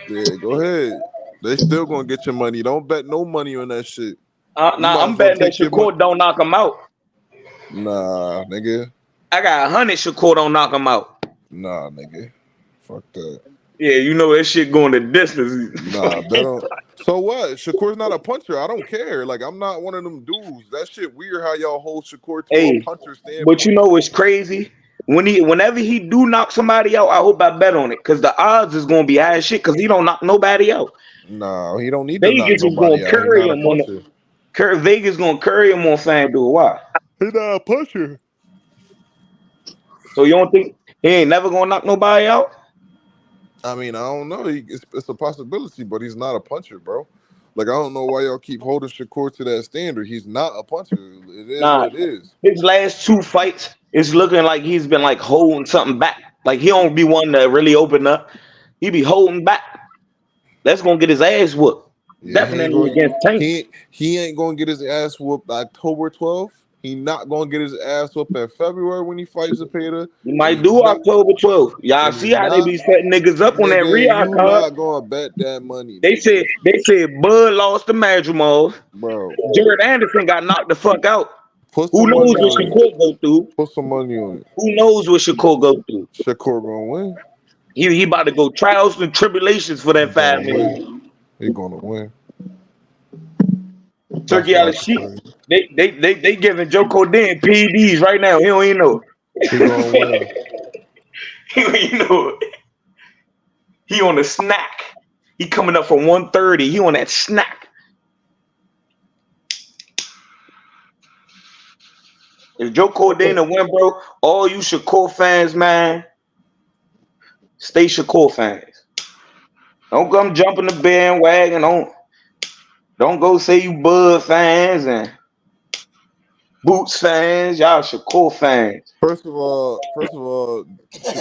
Yeah, go ahead. They still gonna get your money. Don't bet no money on that shit. Nah, I'm betting that Shakur don't knock him out. Nah, nigga. I got 100 Shakur don't knock him out. Nah, nigga. Fuck that. Yeah, you know that shit going the distance. Nah, bet on. So what? Shakur's not a puncher. I don't care. Like, I'm not one of them dudes. That shit weird how y'all hold Shakur to a Hey, puncher but you standpoint. know what's crazy? Whenever he do knock somebody out, I hope I bet on it because the odds is gonna be high as shit because he don't knock nobody out. Nah, he don't need to knock Vegas is gonna nobody out. He curry not a him on puncher. Vegas gonna curry him on FanDuel. Why? He not a puncher. So you don't think he ain't never gonna knock nobody out? I mean, I don't know. It's a possibility, but he's not a puncher, bro. Like, I don't know why y'all keep holding Shakur to that standard. He's not a puncher. It is Nah, what it is. his last two fights, it's looking like he's been like holding something back. Like he don't be one to really open up. He be holding back. That's gonna get his ass whooped. Yeah, Definitely against Tank. he ain't gonna get his ass whooped October 12th. He not gonna get his ass whooped in February when he fights Zepeda. He And might he's do not October 12th. Y'all and see he's how they not be setting niggas up on that nigga, Riyadh you card. not gonna bet that money, They nigga. said Bud lost to Madrimal. Bro. Jared Anderson got knocked the fuck out. Put Who some knows money what on it. Shakur go through? Put some money on it. Who knows what Shakur go through? Shakur gonna win. He about to go trials and tribulations for that He gonna 5 million. win. He gonna win. That's Turkey what out I of can sheep. tell you. They giving Joe Cordin PEDs right now. He don't even know. He gonna win. He don't even know. He on a snack. He coming up from 130. He on that snack. If Joe Cordina win, bro, all you Shakur fans, man, stay Shakur fans. Don't come jumping the bandwagon. Don't go say you Bud fans and Boots fans. Y'all Shakur fans. First of all,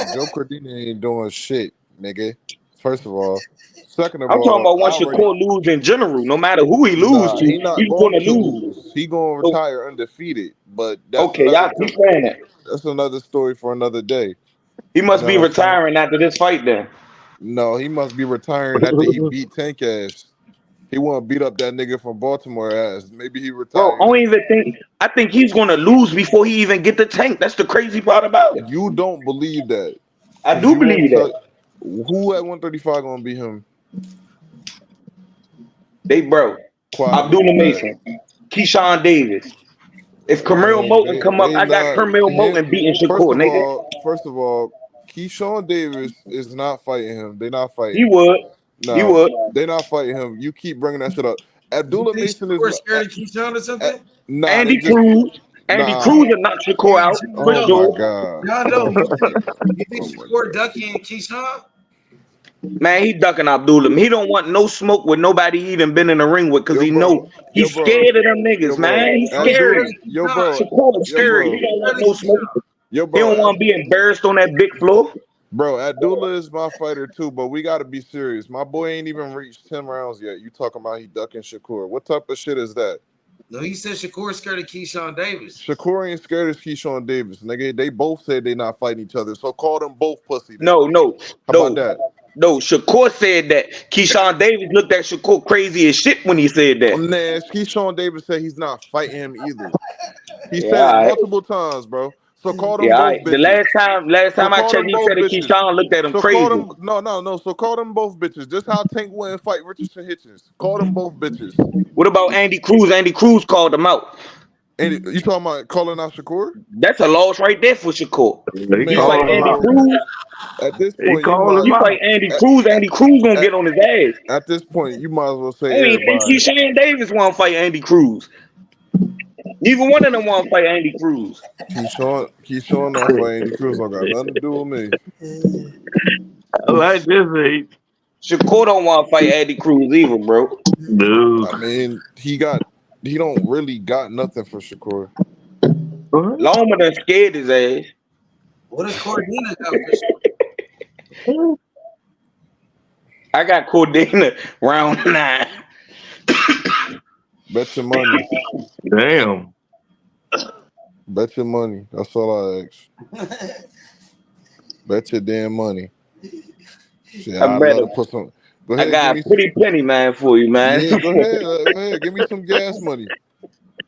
Joe Cordini ain't doing shit, nigga. First of all. Second of I'm talking all, about I once already Shakur lose in general. No matter who he lose nah, to, he not he's going gonna to lose. lose. He gonna So, retire undefeated. But okay, y'all keep saying that. that's another story for another day. He You must know be what I'm saying? retiring after this fight then. No, he must be retiring after he beat Tank ass. He want to beat up that nigga from Baltimore ass. Maybe he Bro, retire I don't then. even think I think he's gonna lose before he even get the tank. That's the crazy part about it. You don't believe that. I Because do you won't believe tell that. who at 135 gonna beat him They bro. quietly. Abdullah Bet. Mason, Keyshawn Davis. If Camille Man, Moulton come up, they I got not Camille him. Moulton beating Shakur, nigga. First of all, Keyshawn Davis is not fighting him. They not He fighting. would. He No, would. they not fighting him. You keep bringing that shit up. You Abdullah think Mason is Shakur not. scared of Keyshawn or something? Nah, they Andy just Cruz. Andy nah. Cruz will knock Shakur Hey, out for Oh John my Doe. sure. god. John Doe, Oh my god. you think Oh my Shakur god. Ducky and Keyshawn? Man, he ducking Abdullah. He don't want no smoke with nobody he even been in the ring with because Yo, he bro. know Yo, he's bro. scared of them Yo, niggas, bro. man. He's Who's scary. scared Abdullah. of Yo, Keyshawn? bro. Shakur is Yo, scary. bro. He Who's don't scared want of no smoke. Keyshawn? Yo, He don't bro. want to be embarrassed on that big floor. Bro, Abdullah is my fighter too, but we got to be serious. My boy ain't even reached 10 rounds yet. You talking about he ducking Shakur. What type of shit is that? No, he said Shakur scared of Keyshawn Davis. Shakur ain't scared of Keyshawn Davis, nigga. They both said they not fighting each other, so call them both pussy then. No, no, How about no, that? no. Shakur said that Keyshawn Davis looked at Shakur crazy as shit when he said that. Nah, Keyshawn Davis said he's not fighting him either. He Yeah, said it all right. multiple times, bro. So call them Yeah, all both right. The bitches. last So time I call checked, them he both said that bitches. Keyshawn looked at him So call crazy. them no. So call them both bitches. Just how Tank went and fight Richardson Hitchens. Call them both bitches. What about Andy Cruz? Andy Cruz called him out. And you talking about calling out Shakur? That's a loss right there for Shakur. He You fight called him Andy out. Man, Cruz. at this He point you called might him You out. fight Andy at, Cruz. at, Andy Cruz gonna at, get on his ass. at this point you might as well I say don't even think everybody. Keyshawn Davis want to fight Andy Cruz. Neither one of them want to fight Andy Cruz. Keyshawn not fighting Andy Cruz don't got nothing to do with me. I like this age. Shakur don't want to fight Andy Cruz either, bro. Dude. I mean, he don't really got nothing for Shakur. Loma done scared his ass. What does Cordina got for Shakur? I got Cordina round 9. Bet your money. Damn. Bet your money. That's all I ask. Bet your damn money. Shit, I I'd bet love to him. put some. Go I ahead, give got me a pretty penny, man, for you, man. Yeah, go ahead. Go ahead. Give me some gas money.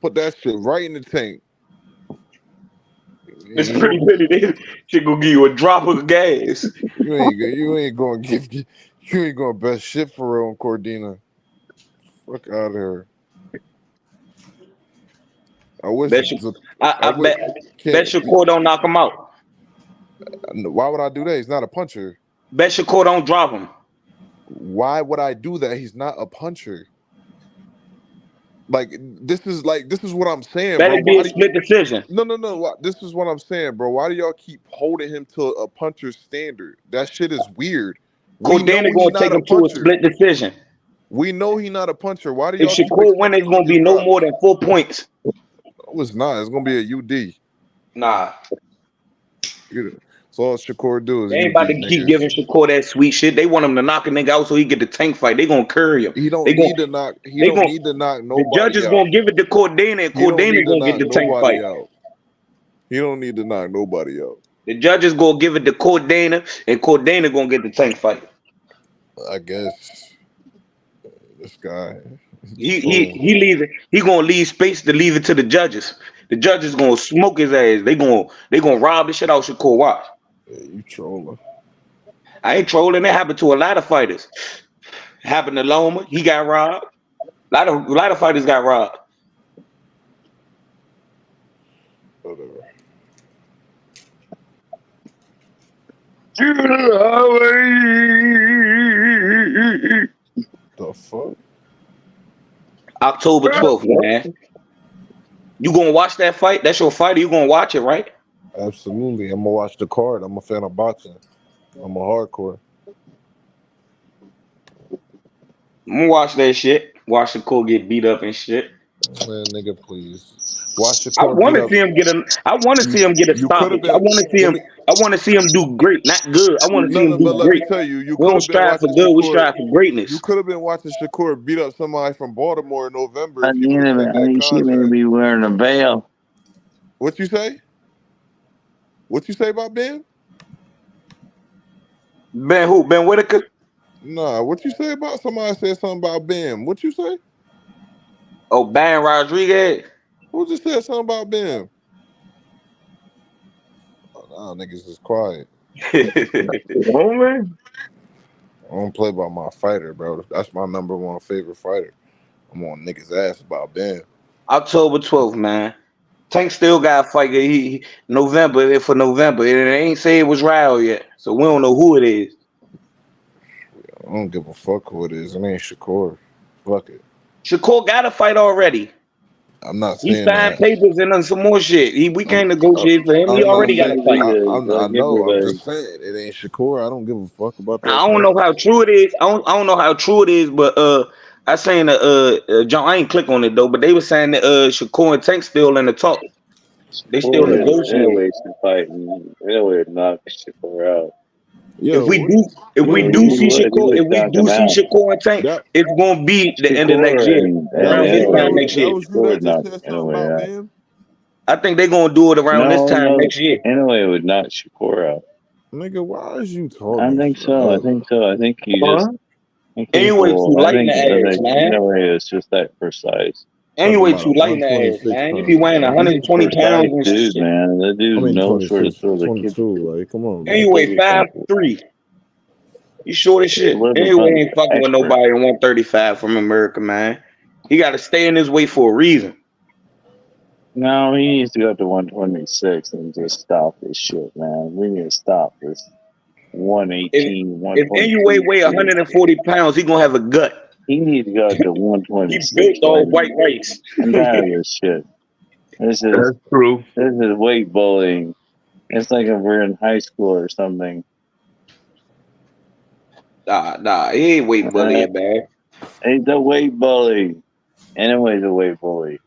Put that shit right in the tank. It's You pretty don't. Billy. This shit gonna give you a drop of gas. You ain't going to give. You ain't going to bet shit for real on Cordina. Fuck out of here. I wish. Bet you, I I wish. bet Can't. Shakur don't knock him out. Why would I do that? He's not a puncher. Bet Shakur don't drop him. Why would I do that? He's not a puncher. Like this is what I'm saying, Bet bro. it be Why a do split decision. no. This is what I'm saying, bro. Why do y'all keep holding him to a puncher's standard? That shit is weird. We know Cordana he gonna not take a him to a puncher. split decision. We know he not a puncher. Why do If y'all keep Shakur win, expecting it's him to gonna get be no stopped? more than 4 points. No, it's not. It's gonna be a UD. Nah, So all Shakur do is they ain't UD about to keep giving niggas. Shakur that sweet shit. They want him to knock a nigga out so he get the tank fight. They gonna curry him. He They don't gonna need to knock. He they don't gonna need to knock the nobody judges out. gonna give it to Cordana, and He don't Cordana need to gonna get knock the tank fight. nobody out. He don't need to knock nobody out. The judges gonna give it to Cordana, and Cordana gonna get the tank fight. I guess this guy trolling. He leave it. He gonna leave space to leave it to the judges. The judges gonna smoke his ass. They gonna rob the shit out Shakur. Watch. Yeah, you trolling. I ain't trolling. It happened to a lot of fighters. Happened to Loma. He got robbed. A lot of fighters got robbed. Whatever. The fuck? October 12th, man. You gonna watch that fight? That's your fighter. You gonna watch it, right? Absolutely. I'm gonna watch the card. I'm a fan of boxing. I'm a hardcore. I'm gonna watch that shit. Watch Shakur get beat up and shit. Man, nigga, please. Watch the I court want beat to up. see him get a. I want to see him get a You could have stoppage. I been. want to see Let him. me. I want to see him do great, not good. I want to see him But do let me great. tell you, you We could don't have been strive for watching good. We Shakur. strive for greatness. You could have been watching Shakur beat up somebody from Baltimore in November I if he would have sent that mean, she may contract. be wearing a veil. What you say? What you say about Ben? Ben who? Ben Whitaker? Nah, what you say about somebody said something about Ben? What you say? Oh, Ben Rodriguez. Who just said something about Ben? Oh, nah, niggas is quiet. Woman. I don't play by my fighter, bro. That's my number one favorite fighter. I'm on niggas' ass about Ben. October 12th, man. Tank still got a fight. November for November. It ain't say it was Ryle yet, so we don't know who it is. I don't give a fuck who it is. It ain't Shakur. Fuck it. Shakur got a fight already. I'm not He saying signed that. papers and done some more shit. We I'm, can't negotiate for him. He I'm not. already got a fight. I know. I'm just saying it ain't Shakur. I don't give a fuck about that I don't fight. know how true it is. I don't know how true it is, but I saying John, I ain't click on it though, but they were saying that Shakur and Tank still in the talk. They still Boy, negotiating. anyway, should fight. Anyway, knock Shakur out. If Yo, we what? do He would knock him out. Shakur and Tank, That it's gonna be the end of next Shakur year, and around this time anyway, next year. was you Shakur that would just knock said something anyway about out. Ben? I think they're gonna do it around this time No, next year. anyway would knock Shakur out. Nigga, why is you I talking think so. I forever? think so. I think he just Anyway, too incapable. I light in think the ass, man. anyway is just that precise. Talking Anyway, about a too light in the ass, 126 man. You be pounder, weighing bro. He's a 120 pounds precise and dude, shit. man. That I dude mean, knows where to 26, throw the kid. 22. Like, come on, man. Anyway, Completely comfortable. 5'3". You short as shit. Deliver Anyway, punch ain't fucking with expert. nobody at 135 from America, man. He got to stay in his weight for a reason. No, he needs to go up to 126 and just stop this shit, man. We need to stop this 118, If Anyway 122 weigh shit. 140 pounds, he gonna have a gut. He needs to go up to He built 126 right all white now. rice. I'm tired of this shit. This is That's true. weight bullying. It's like if we're in high school or something. Nah, he ain't weight bullying, man. He's a weight bully. Anyways, a weight bully.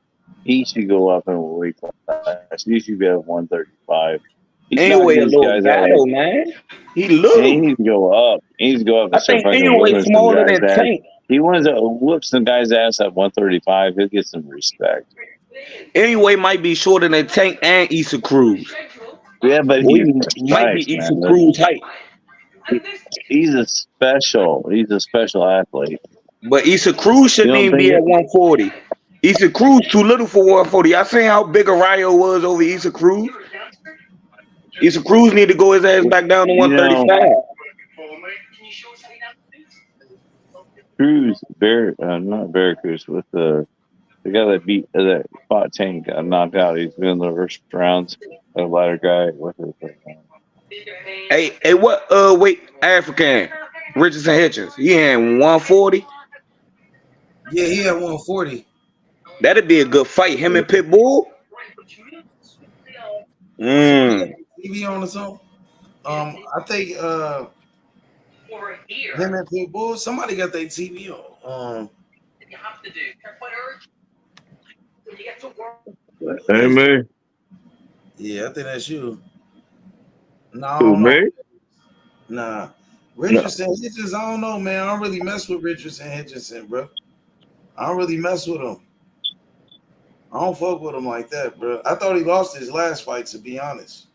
He should go up in a weight class. He should be at 135. He's knocking Anyway, a these little guys out. battle, man. He And he little. needs to go up. He needs to go up I and start think fucking Anyway whooping some smaller guys' than ass. Tank. He wants to whoop some guy's ass at 135. He'll get some respect. Anyway might be shorter than Tank and Issa Cruz. Yeah, but Well, he's he might nice, be Issa man. Cruz height. He's a special athlete. But Issa Cruz You shouldn't don't even think be at it? 140. Issa Cruz too little for 140. I seen how big Arayo was over Issa Cruz. Issa Cruz need to go his ass back down to You know, 135. Cruz, not Cruz, with the guy that beat that fought Tank got knocked out. He's been in the first rounds. A lighter guy with his. Hey, what? Wait, African Richardson Hitchens. He had 140. Yeah, he had 140. That'd be a good fight. Him and Pitbull. TV on or something. I think him and Pitbull. Somebody got their TV on. Hey man. Yeah, I think that's you. No, I Who, don't know. me? Nah. No. Richardson Hitchens, I don't know, man. I don't really mess with Richardson Hitchinson, bro. I don't really mess with him. I don't fuck with him like that, bro. I thought he lost his last fight, to be honest.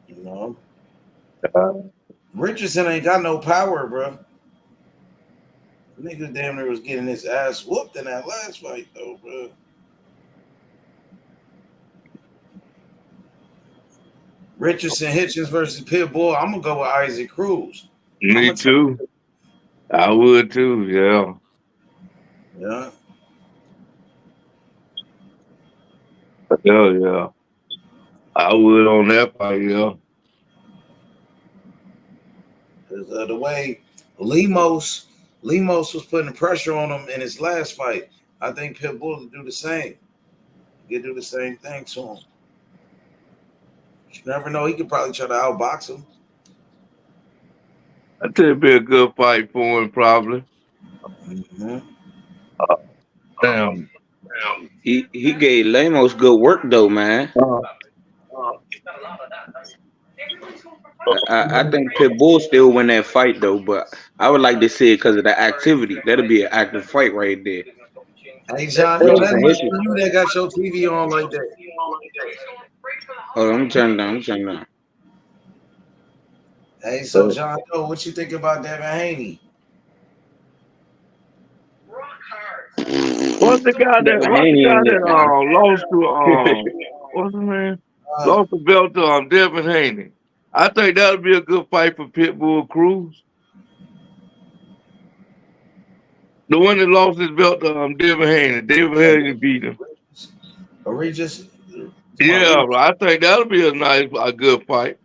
You know? Richardson ain't got no power, bro. Nigga damn near was getting his ass whooped in that last fight, though, bro. Richardson Hitchens versus Pitbull. I'm gonna go with Isaac Cruz. Me too. I would too, yeah. Yeah. Hell yeah. I would on that fight, yeah. The way Lemos was putting pressure on him in his last fight, I think Pitbull will do the same. He could do the same thing to him. You never know. He could probably try to outbox him. I think it'd be a good fight for him, probably. Mm-hmm. Damn. He gave Lemos good work though, man. I think Pitbull still win that fight though, but I would like to see it because of the activity. That'll be an active fight right there. Hey John, yo, that must be you that got your TV on like that. Oh, I'm turning down. Hey, so John, yo, what you think about Devin Haney? What's the guy that lost to what's his name? Lost the belt to Devin Haney. I think that would be a good fight for Pitbull Cruz. The one that lost his belt to Devin Haney. Devin Haney beat him. Regis? Yeah, I think that'll be a good fight.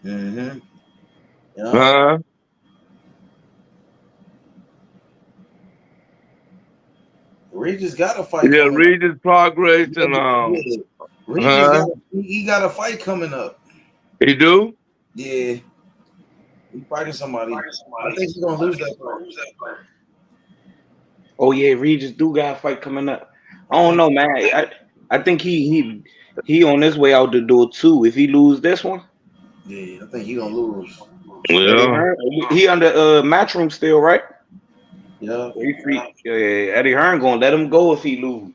Mm-hmm. Yeah. Regis got a fight. Yeah, Regis Progress and Regis he got a fight coming up. He do? Yeah. He fighting somebody. I think he's gonna lose that fight. Oh yeah, Regis do got a fight coming up. I don't know, man. I think he on his way out the door too. If he lose this one, yeah, I think he gonna lose. Yeah. He under Matchroom still, right? Yeah. Eddie Hearn gonna let him go if he lose.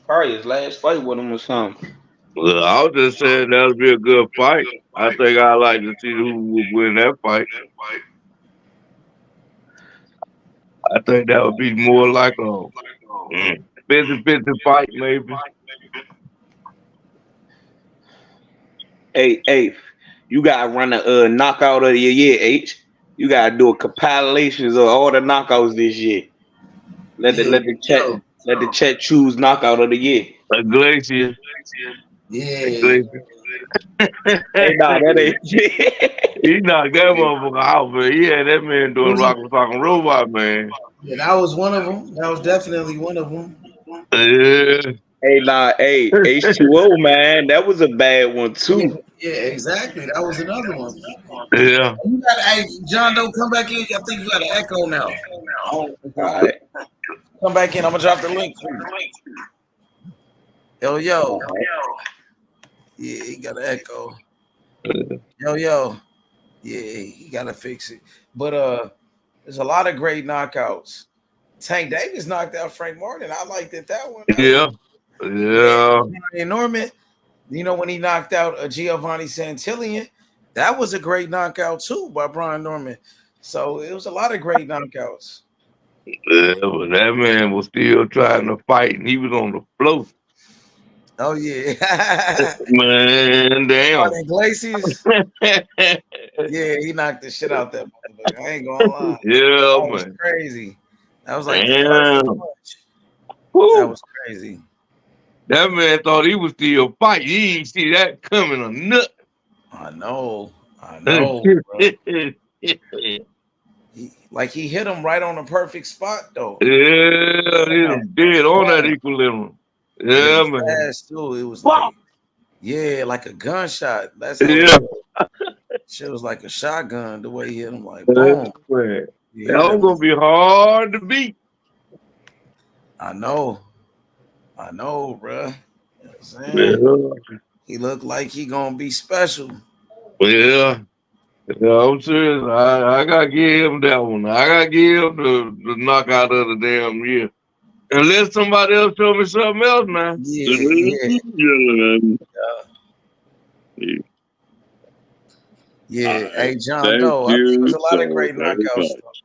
Probably his last fight with him or something. Well, I was just saying that would be a good fight. I think I'd like to see who would win that fight. I think that would be more like a 50-50 fight, maybe. Hey, you gotta run a knockout of the year, H. You gotta do a compilation of all the knockouts this year. Let the chat choose knockout of the year. Glacier. Yeah. Hey, nah, that ain't He knocked that motherfucker out, man. He had that man doing rock and talking robot, man. Yeah, that was one of them. That was definitely one of them. Yeah. Hey, H2O, man. That was a bad one, too. Yeah, exactly. That was another one. Yeah. You gotta, hey, John, don't come back in. I think you got an echo now. All right. Come back in. I'm gonna drop the link for you. Yo. Yeah, he got an echo. Yo. Yeah, he gotta fix it. But there's a lot of great knockouts. Tank Davis knocked out Frank Martin. I liked that one. Yeah. And Norman, you know, when he knocked out Giovanni Santillan, that was a great knockout too by Brian Norman. So it was a lot of great knockouts. Yeah, but that man was still trying to fight, and he was on the floor. Oh yeah. Man, damn. Martin Iglesias. Yeah, he knocked the shit out that motherfucker. I ain't gonna lie. Yeah, That was man. crazy. That was like the perfect Damn. punch. That Woo. was crazy. That man thought he was still fighting. He didn't see that coming or nothing. I know, bro. He hit him right on the perfect spot though. Yeah, he was dead on that Boom. equilibrium. And it Yeah, was man. fast too. It was like, yeah, like a gunshot. That's how it Yeah. was. Shit was like a shotgun the way he hit him, like Yeah, boom. man. Yeah, That was gonna be hard to beat. I know, bruh. You know what I'm saying? Yeah. He looked like he gonna be special. Yeah. Yeah, I'm serious. I gotta give him that one. I gotta give him the knockout of the damn year. Unless somebody else show me something else, man. Yeah. Yeah. Hey, John Thank Doe. I think you there's a lot of so great very knockouts. much.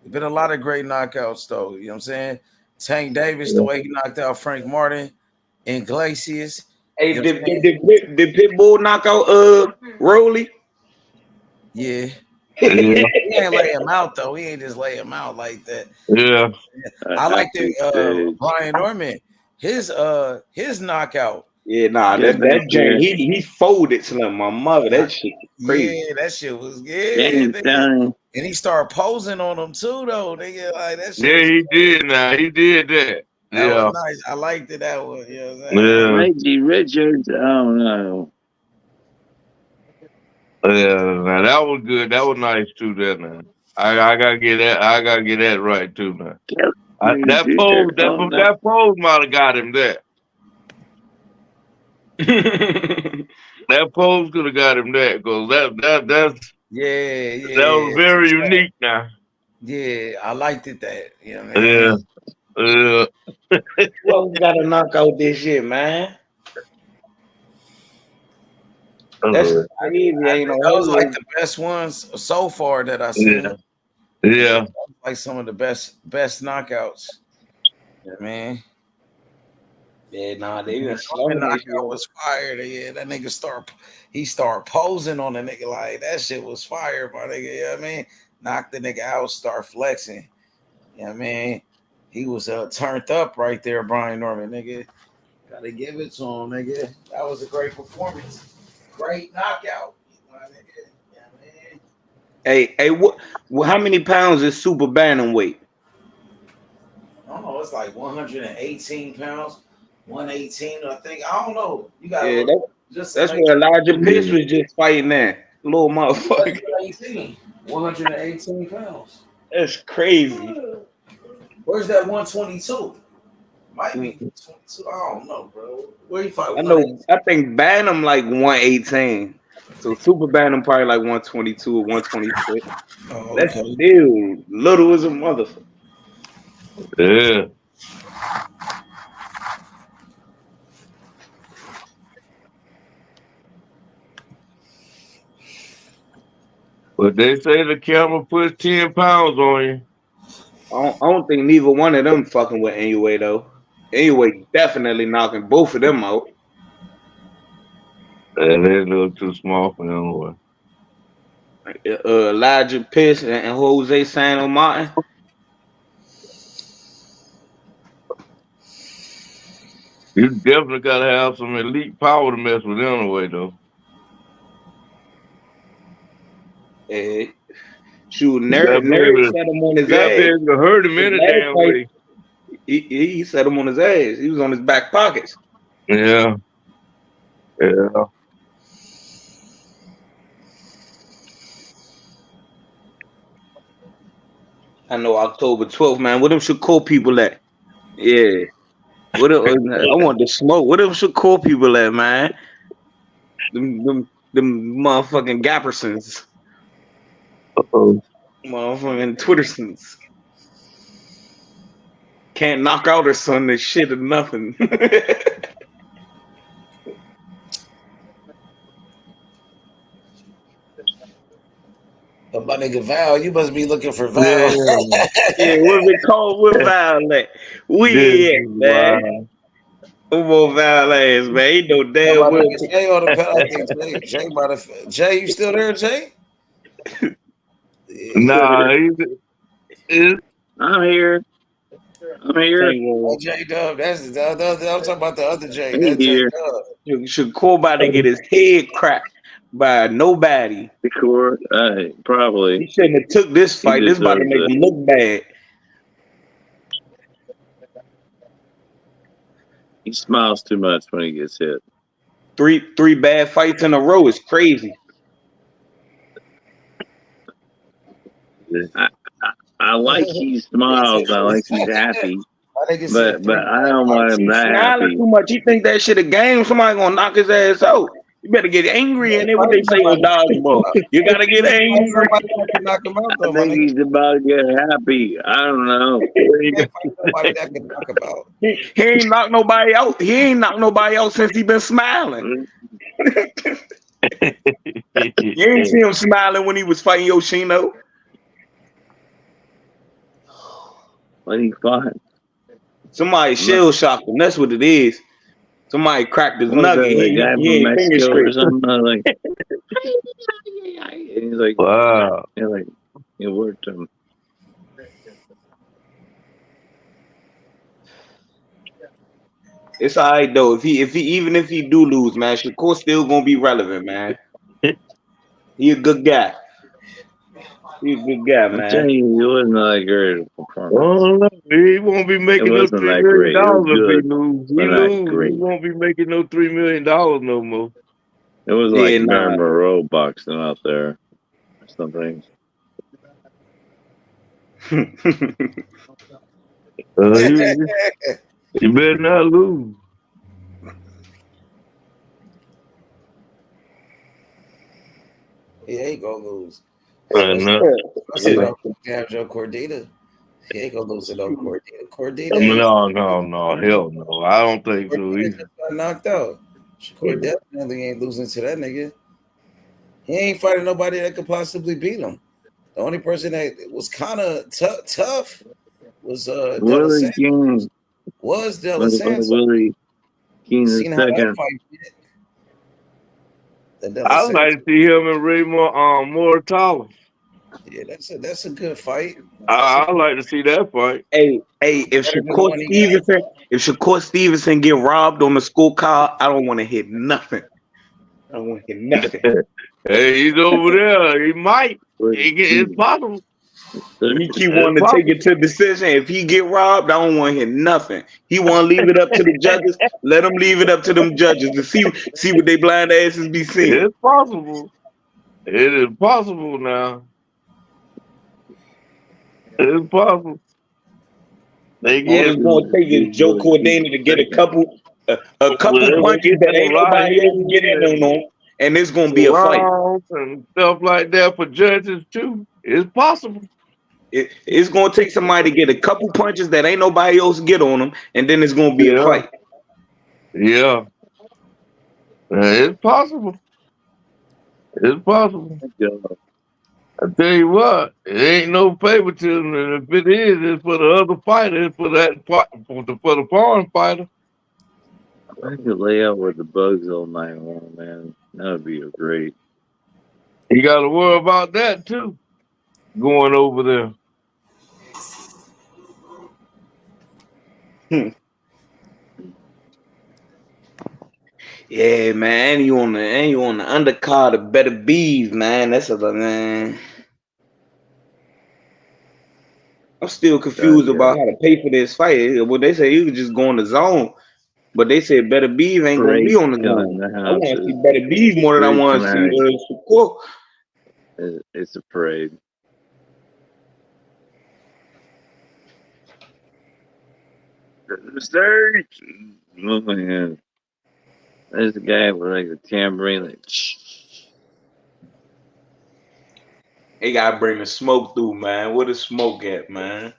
There's been a lot of great knockouts, though. You know what I'm saying? Tank Davis, the way he knocked out Frank Martin, Iglesias. Hey, You know did what I'm saying? did Pitbull knock out Rolly? Yeah. Yeah. He ain't lay him out, though. He ain't just lay him out like that. Yeah. I like Happy the stage. Brian Norman. His knockout. Yeah, nah, Yes, that Jane, sir. he folded Slim, my mother. That shit crazy. Yeah, that shit was Game nigga. time. And he started posing on him too, though. Nigga, like that shit Yeah, was he did now. He did that. that was Yeah. nice. I liked it that one. You know what I'm saying? Yeah. Reggie Richards. I don't know. Yeah. Now that was good. That was nice too, that man. I gotta get that. I gotta get that right too, man. That pose, Oh, no. that pose might have got him there. That pose could have got him that because that was very Yeah. unique now. Yeah, I liked it that. You know what I Yeah. mean? Yeah. Who else got a knockout this year, man? That's crazy. Ain't no Those like heavyweight. the best ones so far that I Yeah. seen. Yeah. Like some of the best knockouts. You know what I mean? Yeah, nah, they been The slumming this year. knockout was fire. Yeah, that nigga start posing on the nigga like that shit was fire, my nigga. You know what I mean? Knocked the nigga out, start flexing. You know what I mean? He was turned up right there, Brian Norman, nigga. Gotta give it to him, nigga. That was a great performance. Great knockout. My nigga. You know what I mean? Hey, how many pounds is super bantamweight? I don't know, it's like 118 pounds, 118, I think. I don't know. You gotta Yeah, look just to that's make where Elijah Pitts Yeah. was just fighting that little motherfucker. 118. 118 pounds. That's crazy. Where's that 122? Might be 22. I don't know, bro. Where you fight I 118? know. I think Bantam like 118. So super Bantam probably like 122 or 126. Oh, That's okay. still little as a motherfucker. Yeah. But they say the camera puts 10 pounds on you. I don't think neither one of them fucking with anyway though. Anyway, definitely knocking both of them out. Yeah, they a little too small for them. Boy. Elijah Pitts and Jose San Martin. You definitely gotta have some elite power to mess with them away though. Shoot, You gotta be Nerd able to, set him on his you gotta be ass. able to hurt him His any last damn fight, way. he set him on his ass. He was on his back pockets. Yeah. Yeah. I know October 12th, man. Where them Shakur people at? Yeah. I want to smoke. Where them Shakur people at, man? Them motherfucking Gappersons. Uh-oh. Motherfucking Twittersons. Can't knock out her son this shit or nothing. my nigga Val, you must be looking for Yeah, Val. Yeah, what's it called with Violet? this We is at, man. wild. Come on, Violet, man. He know Oh, damn my well. nigga Jay on the panel. I think Jay might have. Jay, you still there, Jay? Nah, he's I'm here. I'm here. Oh, Jay Dub. That's the other. I'm talking about the other Jay. I'm That's Jay here. Dub. Should Cole about to get his head cracked by nobody. Shakur, probably. He shouldn't have took this He fight. This about to deserves make it. him look bad. He smiles too much when he gets hit. Three bad fights in a row is crazy. I like he smiles. I like he's happy. My nigga But said 3 I don't bad want fights. him He's that smiling happy. too much. He think that shit a game. Somebody gonna knock his ass out. You better get angry, and then what they say on dodgeball, you gotta get angry. Somebody that can knock him out, I though, my think nigga. he's about to get happy. I don't know. He can't fight somebody that can knock him out. He ain't knocked nobody out. He ain't knocked nobody out since he been smiling. You ain't see him smiling when he was fighting Yoshino. What he fought? Somebody shell shocked him. That's what it is. Somebody cracked his What was nugget. that, the guy He from ain't finger Mexico or straight. something? I was like, and he's like, wow. It worked him. It's all right though. If he even if he do lose, man, Shakur still gonna be relevant, man. He a good guy. He a good guy, I'm man. telling you, it wasn't that great a performance. Oh, he won't be It making no wasn't $3 that million great. It was if he good, lose. He but not lose. He great. won't be making no $3 million no more. It was Yeah, like nah. Marilyn Monroe boxing out there or something. You better not lose. He ain't gonna lose. No. Especially no damn Joe Cordita. He ain't gonna lose to no Cordita. Cordita ain't No, hell no. I don't think so Cordita either. just got knocked out. Shakur definitely ain't losing to that nigga. He ain't fighting nobody that could possibly beat him. The only person that was kind of tough was Della Willie Santos. King. Was Della Santos. Willie King the Seen how that second. fight went. I'd like to see him and Raymond Mortala. Yeah, that's a good fight. I'd like to see that fight. Hey, if Shakur Stevenson get robbed on the scorecard, I don't want to hear nothing. I don't want to hear nothing. Hey, he's over there. He might. It's possible. He keep wanting to take it to decision. If he get robbed, I don't want to hear nothing. He want to leave it up to the judges. Let him leave it up to them judges to see what they blind asses be seeing. It's possible. It is possible now. It's possible. All it's going to take is Joe Cordana to get a couple punches that ain't nobody else getting on, and it's going to be a fight. And stuff like that for judges too. It's possible. It's going to take somebody to get a couple punches that ain't nobody else get on them, and then it's going to be a fight. Yeah. It's possible. It's possible. I tell you what, it ain't no favoritism, and if it is, it's for the other fighter. It's for for the foreign fighter. I could lay out with the bugs all night long, man. That would be great. You got to worry about that too. Going over there. Yeah, man. And you on the undercard of Better Bees, man. That's a man. I'm still confused about how to pay for this fight. Well, they say you could just go on the zone, but they said Better Bees ain't gonna be on the zone. I want to see Better Bees more than I want to see Shakur. It's a parade. The stage. Oh man. There's a guy with like a tambourine, like. They gotta bring the smoke through, man. Where the smoke at, man?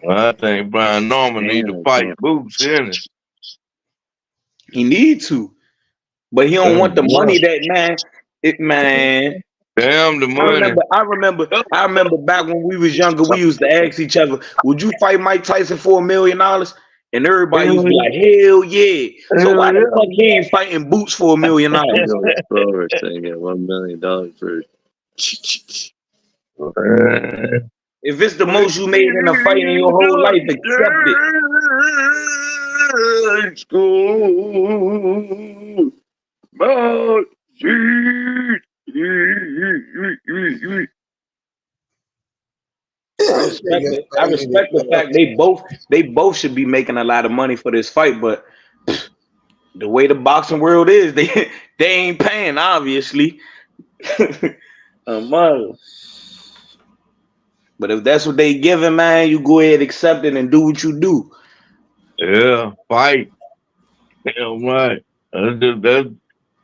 I think Brian Norman need to fight Boots, innit? He need to, but he don't want the money that man. It man. Damn the I money. remember. I remember back when we was younger. We used to ask each other, "Would you fight Mike Tyson for $1 million?" And everybody used to be like, "Hell yeah!" So why the fuck he ain't fighting Boots for $1 million? You know, it's Grover saying get $1 million for. If it's the most you made in a fight in your whole life, accept it. School, but I respect the fact they both should be making a lot of money for this fight, but the way the boxing world is, they ain't paying, obviously. Mother. But if that's what they giving, man, you go ahead, accept it, and do what you do. Yeah, fight. Damn right. That's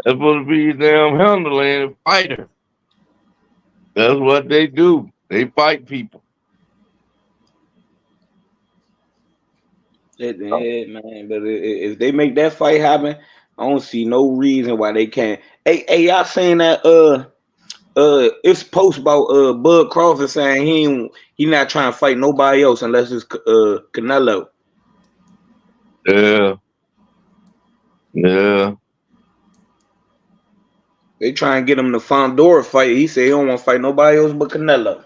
supposed to be your damn handling fighter. That's what they do. They fight people. Man, but if they make that fight happen, I don't see no reason why they can't. Hey, y'all saying that it's post about Bud Crawford saying he not trying to fight nobody else unless it's Canelo. Yeah. Yeah. They try and get him the Fondora fight. He said he don't want to fight nobody else but Canelo.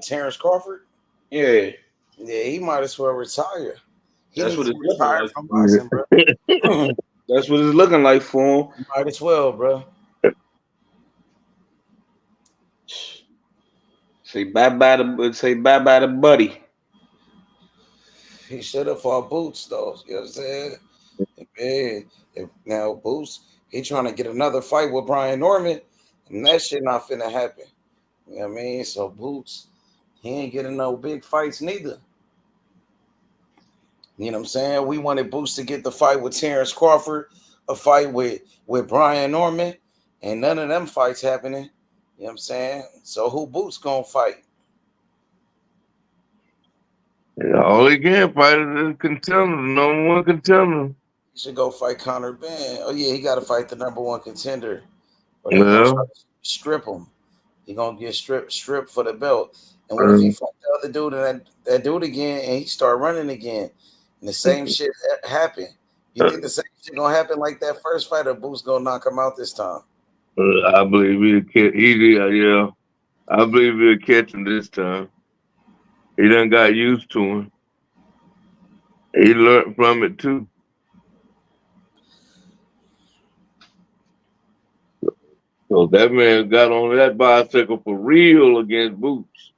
Terrence Crawford? Yeah. Yeah, he might as well retire. He That's needs what to it's looking retire like. from boxing, bro. That's what it's looking like for him. Might as well, bro. Say bye bye to Buddy. He should have fought Boots, though. You know what I'm saying? Now Boots, he trying to get another fight with Brian Norman, and that shit not finna happen. You know what I mean? So Boots, he ain't getting no big fights neither. You know what I'm saying? We wanted Boots to get the fight with Terrence Crawford, a fight with Brian Norman, and none of them fights happening. You know what I'm saying? So who Boots gonna fight? Yeah, all he can fight is a contender, the number one contender. He should go fight Conor Ben. Oh yeah, he got to fight the number one contender, or they gonna Yeah. try to strip him. He gonna get stripped for the belt. And what if he fight the other dude and that dude again, and he start running again, and the same shit happen? You think the same shit gonna happen like that first fight, or Boots gonna knock him out this time? I believe he'll catch. Yeah. I believe he'll catch him this time. He done got used to him. He learned from it too. So that man got on that bicycle for real against Boots.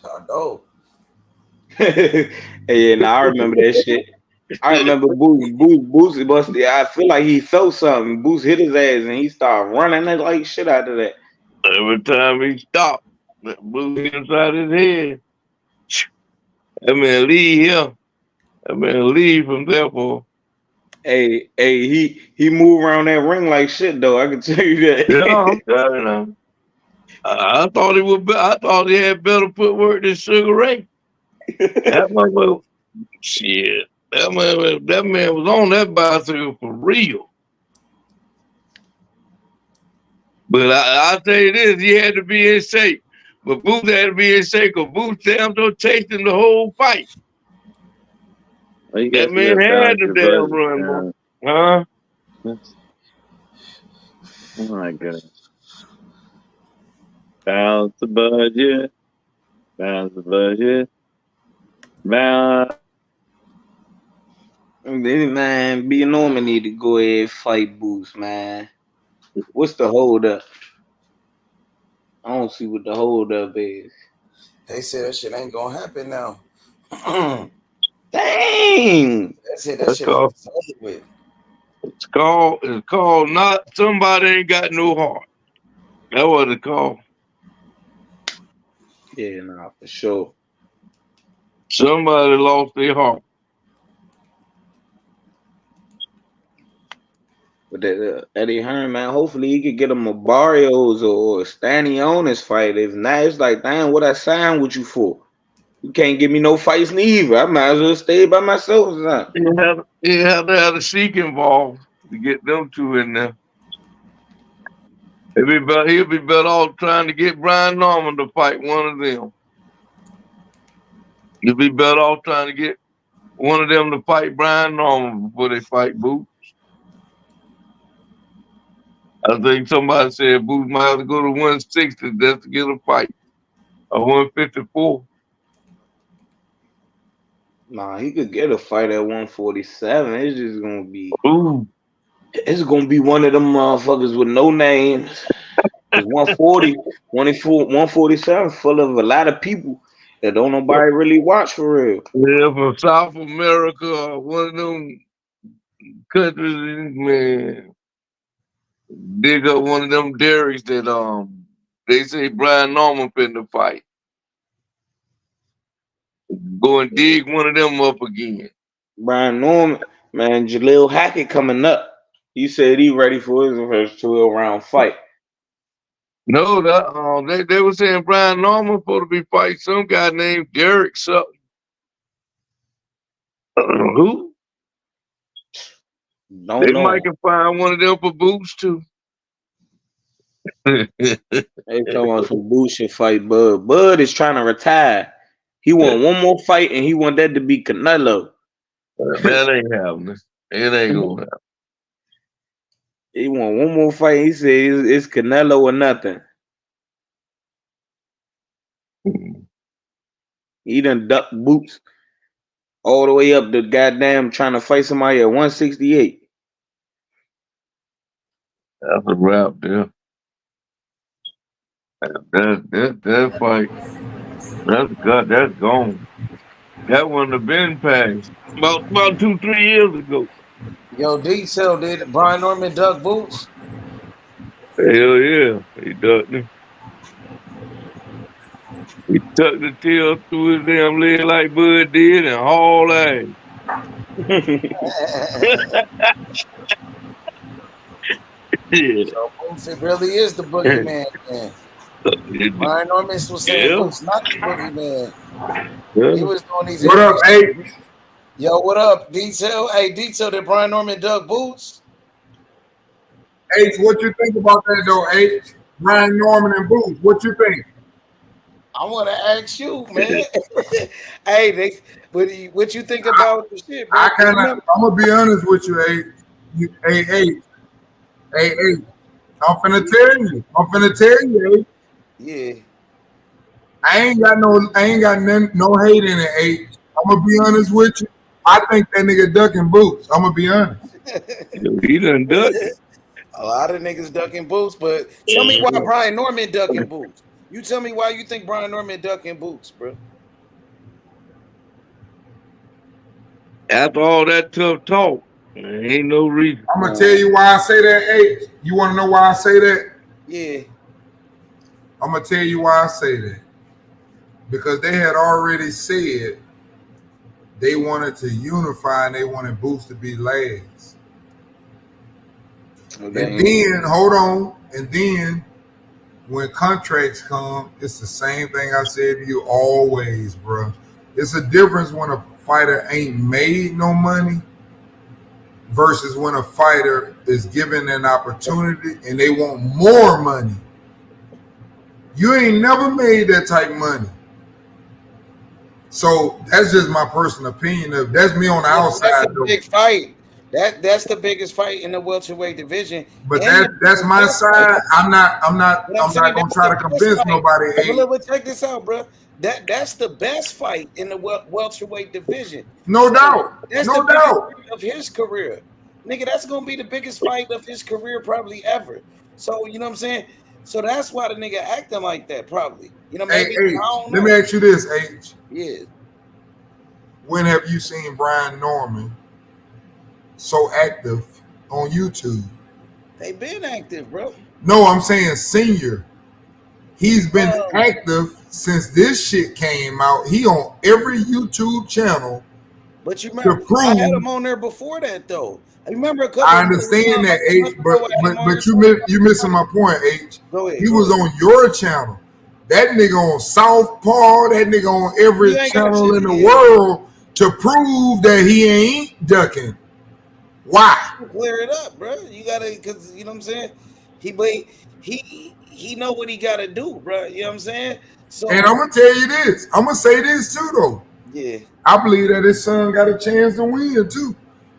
I know. Yeah, I remember that shit. I remember Boots busted. I feel like he felt something. Boots hit his ass and he started running like shit out of that. Every time he stopped, that Boots hit inside his head. That man leave here. That man leave from there for. Hey, he moved around that ring like shit though. I can tell you that. Yeah, I'm telling you. I thought he would. I thought he had better footwork than Sugar Ray. That motherfucker, shit. That man was on that bicycle for real. But I'll tell you this, he had to be in shape. But Boots had to be in shape because Boots damn sure chased him the whole fight. Well, you That guys man had balance the your damn budget. run, bro. Huh? Oh my goodness. Balance the budget. Balance the budget. Balance. Man, B Norman need to go ahead and fight Boots, man. What's the hold up? I don't see what the hold up is. They said that shit ain't gonna happen now. Dang. That's it. That That's shit called, is over with. it's called not somebody ain't got no heart. That's what it's called. Yeah, nah, for sure. Somebody lost their heart. But that Eddie Hearn, man, hopefully he could get him a Barrios or Stanny on his fight. If not, it's like, damn, what I signed with you for? You can't give me no fights neither. I might as well stay by myself or something. You have to have the Sheik involved to get them two in there. He'll be better off trying to get Brian Norman to fight one of them. He'll be better off trying to get one of them to fight Brian Norman before they fight Boots. I think somebody said Boots might have to go to 160 just to get a fight. Or 154. Nah, he could get a fight at 147. It's just gonna be. Ooh. It's gonna be one of them motherfuckers with no names. It's 140, 147 full of a lot of people that don't nobody really watch for real. Yeah, from South America, one of them countries, man. Dig up one of them dairies that they say Brian Norman finna fight. Go and dig one of them up again. Brian Norman, man, Jaleel Hackett coming up. He said he ready for his first 12-round fight. No, they were saying Brian Norman supposed to be fighting some guy named Derek something. Who? Don't know. Might can find one of them for Boots too. They talking about some bullshit fight Bud. Bud is trying to retire. He want one more fight and he want that to be Canelo. That ain't happening. It ain't gonna happen. He want one more fight. He said it's Canelo or nothing. He done ducked Boots all the way up to goddamn trying to fight somebody at 168. That's a wrap, there. That fight. That's gone. That wouldn't have been passed about 2-3 years ago. Yo, D-Cell did Brian Norman duck Boots? Hell yeah, he ducked him. He tucked the tail through his damn leg like Bud did and hauled ass. Yeah. So Boots, it really is the boogeyman, man. Brian Norman was saying Boots not the boogeyman. He was doing these. What up, H? Yo, what up, D-Cell? Hey, D-Cell, did Brian Norman duck Boots? H, what you think about that though, H? Brian Norman and Boots, what you think? I want to ask you, man. Hey, what you think about the shit, bro? I'm gonna be honest with you, H. Hey, I'm finna tell you, H. Yeah. I ain't got no hate in it, H. I'm gonna be honest with you. I think that nigga ducking Boots. I'm gonna be honest. He done ducked it. A lot of niggas ducking Boots, but tell me why Brian Norman ducking Boots. You tell me why you think Brian Norman ducking Boots, bro. After all that tough talk, there ain't no reason. I'm gonna tell you why I say that, H. You want to know why I say that? Yeah. I'm gonna tell you why I say that. Because they had already said they wanted to unify and they wanted Boots to be last. And then, hold on, and then when contracts come, it's the same thing I said to you always, bro. It's a difference when a fighter ain't made no money versus when a fighter is given an opportunity and they want more money. You ain't never made that type of money. So that's just my personal opinion of that's me on the outside. That's a big fight. That's the biggest fight in the welterweight division. But that's my side. I'm not gonna try to convince nobody. But check this out, bro. That's the best fight in the welterweight division. No doubt. That's no the doubt biggest fight of his career. Nigga, that's gonna be the biggest fight of his career probably ever. So you know what I'm saying? So that's why the nigga acting like that, probably. You know, maybe H, I don't know. Let me ask you this, H. Yeah. When have you seen Brian Norman so active on YouTube? They been active, bro. No, I'm saying senior. He's been active since this shit came out. He on every YouTube channel. But you remember, I had him on there before that, though. I remember a couple. I understand that, H, but you missing my point, H. Go ahead. He was on your channel. That nigga on Southpaw, that nigga on every You ain't got channel shit. in the world to prove that he ain't ducking. Why? Clear it up, bro. You gotta, because you know what I'm saying. He know what he gotta do, bro. You know what I'm saying. And So I'm gonna tell you this. I'm gonna say this too, though. yeah, I believe that his son got a chance to win too.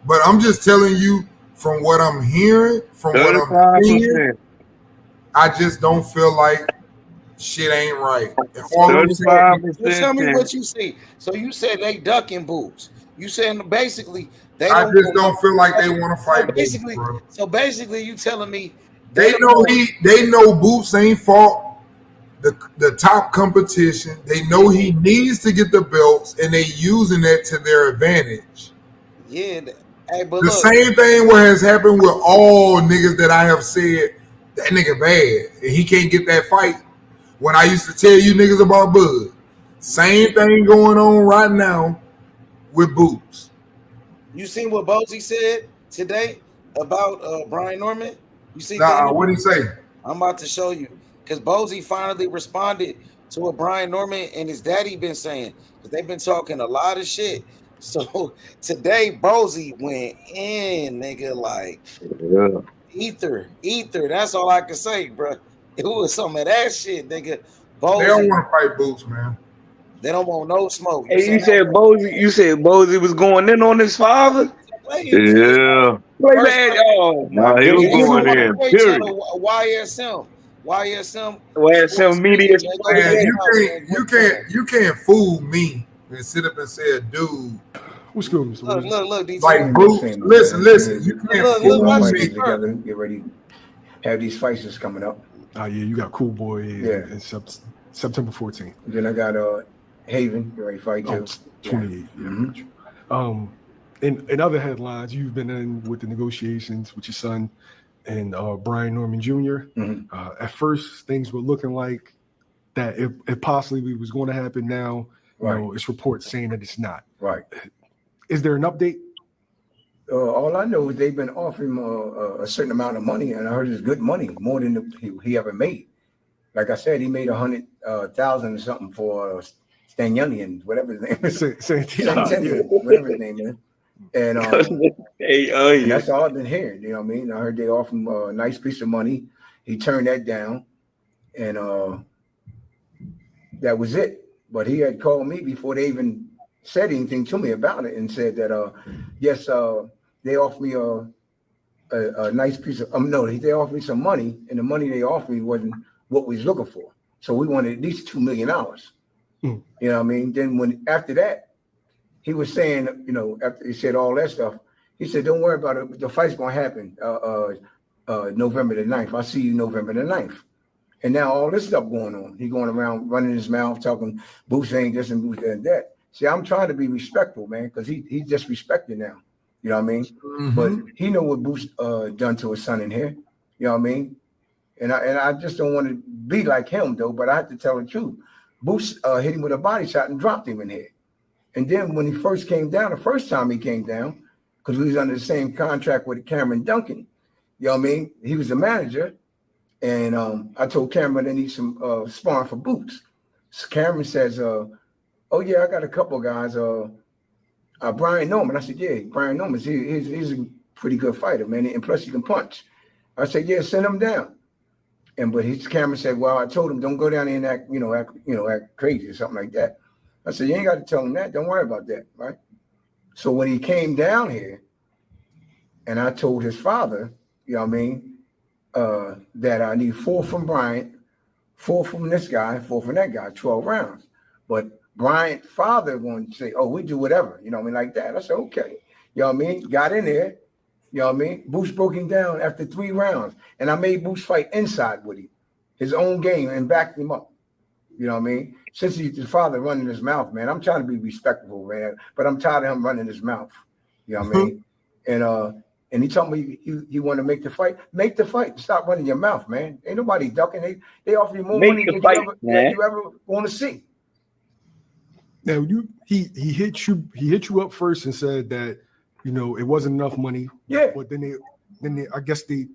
But I'm just telling you from what I'm hearing, from what I'm seeing, 35%. I just don't feel like shit ain't right. And all I'm saying, well, 35% tell me chance. what you see. So you said they ducking boots. You saying basically they I don't just want. don't feel like they So, want to so fight Boots, basically, bro. so basically, you telling me they They don't know want. they know Boots ain't fought the top competition. They know he needs to get the belts, and they using that to their advantage. Yeah, hey, but The look, same thing what has happened with all niggas that I have said that nigga bad and he can't get that fight. When I used to tell you niggas about Bud, same thing going on right now with Boots. you seen what Bozy said today about Brian Norman? You see the Nah, interview? what'd he say? I'm about to show you because Bozy finally responded to what Brian Norman and his daddy been saying because they've been talking a lot of shit. So today Bozy went in, nigga, like Yeah. ether. That's all I can say, bro. It was some of that shit, nigga. They don't Bozy, want to fight Boots, man. they don't want no smoke. You Hey, saying that? You said Bozy was going in on his father? First Yeah. Play First that. fight, Oh, Now no, he this was yeah, he this was going on the in, Trade period. Channel, YSM, YSM Well, Sports some media Media. Man, go started check Man, it that. you out, can't man. you Great channel. can't you can't fool me and sit up and say a dude What's good, Mr. Look, Williams? look, look, DT. like same old, Boots. same old, Listen, man. Same listen, here. you We can't Look, get look, our fool watch me. this fighters first. together, get ready, have these fights that's coming up. Yeah, you got Cool Boy Yeah. in September 14th. Then I got Haven, get ready to fight Oh, too. Yeah. 28th. Yeah, Mm-hmm. got you. In other headlines, you've been in with the negotiations with your son and Brian Norman Jr. Mm-hmm. At first, things were looking like that it possibly was going to happen. Now, Right. it's reports saying that it's not. Right. Is there an update? All I know is they've been offering him a certain amount of money, and I heard it's good money, more than he ever made. Like I said, he made 100,000 or something for Stanyunian, whatever his name is, Yeah. whatever his name is, and Hey, and onion. that's all I've been hearing. You know what I mean? I heard they offered him a nice piece of money. He turned that down, and that was it. But he had called me before they even said anything to me about it, and said that yes, they offered me a nice piece of no, they offered me some money, and the money they offered me wasn't what we was looking for. So we wanted at least $2 million. Mm. You know what I mean? Then when after that, he was saying, after he said all that stuff, he said, "Don't worry about it. The fight's gonna happen November the 9th. I'll see you November the 9th." And now all this stuff going on. He going around running his mouth, talking Boots ain't this and Boots and that. See, I'm trying to be respectful, man, because he's disrespected now. You know what I mean? Mm-hmm. But he know what Boots done to his son in here. You know what I mean? And I just don't want to be like him though. But I have to tell the truth. Boots hit him with a body shot and dropped him in here. And then when he first came down, the first time he came down, because we was under the same contract with Cameron Duncan. You know what I mean? He was the manager. And I told Cameron they need some sparring for Boots. So Cameron says, "Oh yeah, I got a couple of guys. Brian Norman." I said, "Yeah, Brian Norman. He's a pretty good fighter, man, and plus he can punch." I said, "Yeah, send him down." And but his Cameron said, "Well, I told him don't go down there and act crazy or something like that." I said, "You ain't got to tell him that. Don't worry about that, right?" So when he came down here, and I told his father, you know what I mean, that I need 4 from Bryant, 4 from this guy, 4 from that guy, 12 rounds. But Bryant's father going to say, "Oh, we do whatever," you know what I mean, like that. I said, "Okay." You know what I mean? Got in there, you know what I mean? Boots broke him down after 3 rounds. And I made Boots fight inside with him, his own game, and backed him up. You know what I mean? Since he's his father running his mouth, man, I'm trying to be respectful, man. But I'm tired of him running his mouth. You know what I mean? And he told me he want to make the fight. Make the fight. Stop running your mouth, man. Ain't nobody ducking. They offer you more Make money the than fight, man. you ever want to see. Now he hit you up first and said that it wasn't enough money. Yeah. But then they I guess they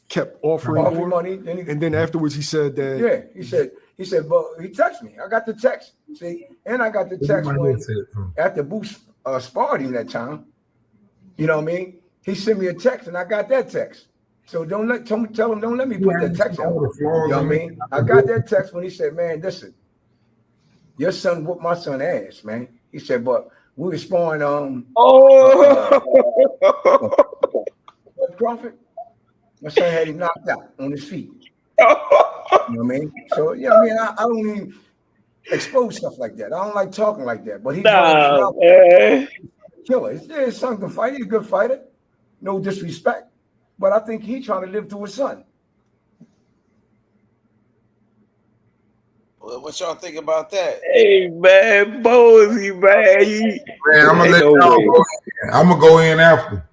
kept offering more money, and then afterwards he said that yeah, he said He said, but he texted me. I got the text. See, and I got the text when after Boots sparred him that time. You know what I mean? He sent me a text, and I got that text. So tell him don't let me put that text out. You know what I mean? I got that text when he said, "Man, listen, your son whooped my son ass, man." He said, "But we were sparring Crawford. My son had him knocked out on his feet." You know what I mean? So yeah, I mean, I don't even expose stuff like that. I don't like talking like that. But he's running his mouth. Killer. His son can fight. He's a good fighter. No disrespect. But I think he's trying to live through his son. Well, what y'all think about that? Hey man, Bozy, man. Man, I'm gonna let y'all go in. I'm gonna go in after.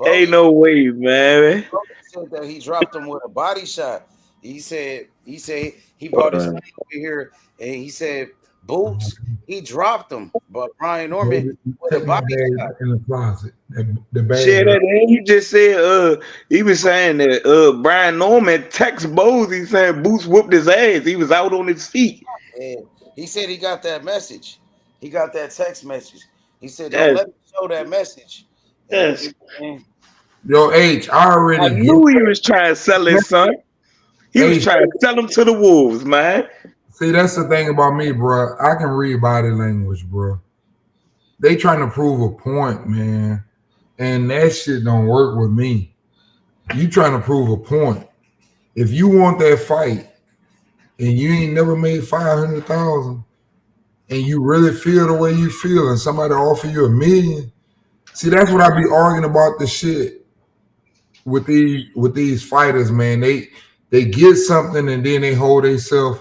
Ain't no way, man. He said that he dropped him with a body shot. He said he brought his son over here and he said Boots, he dropped him, but Brian Norman with a Check my body bag shot. in the closet. The bag. Shit, and he just said, he was saying that Brian Norman text Bozy saying Boots whooped his ass. He was out on his feet. And he said he got that message. He got that text message. He said, "Don't Yes. let me show that message." Yes. Yo, H, I knew he was trying to sell his son. He was trying to sell him to the wolves, man. See, that's the thing about me, bro. I can read body language, bro. They trying to prove a point, man, and that shit don't work with me. You trying to prove a point. If you want that fight, and you ain't never made 500,000, and you really feel the way you feel, and somebody offer you $1 million, see, that's what I be arguing about the shit with these fighters, man. They get something and then they hold themselves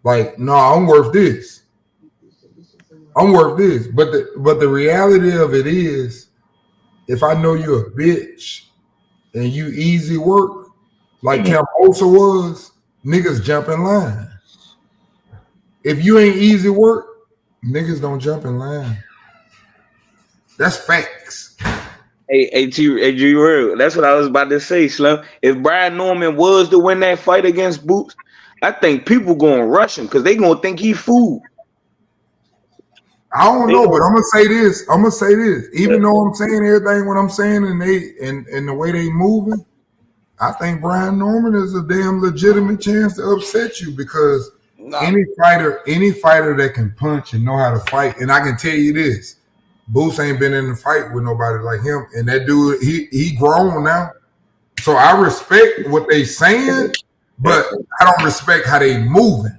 like, no, I'm worth this. I'm worth this. But the reality of it is, if I know you're a bitch and you easy work, like Camposa was, niggas jump in line. If you ain't easy work, niggas don't jump in line. That's facts. Hey, G, that's what I was about to say, Slim. If Brian Norman was to win that fight against Boots, I think people gonna rush him because they gonna think he fooled. I don't know, but I'm gonna say this. Even though I'm saying everything what I'm saying and the way they moving, I think Brian Norman is a damn legitimate chance to upset you because any fighter that can punch and know how to fight, and I can tell you this, Boots ain't been in a fight with nobody like him, and that dude he grown now, so I respect what they saying, but I don't respect how they moving.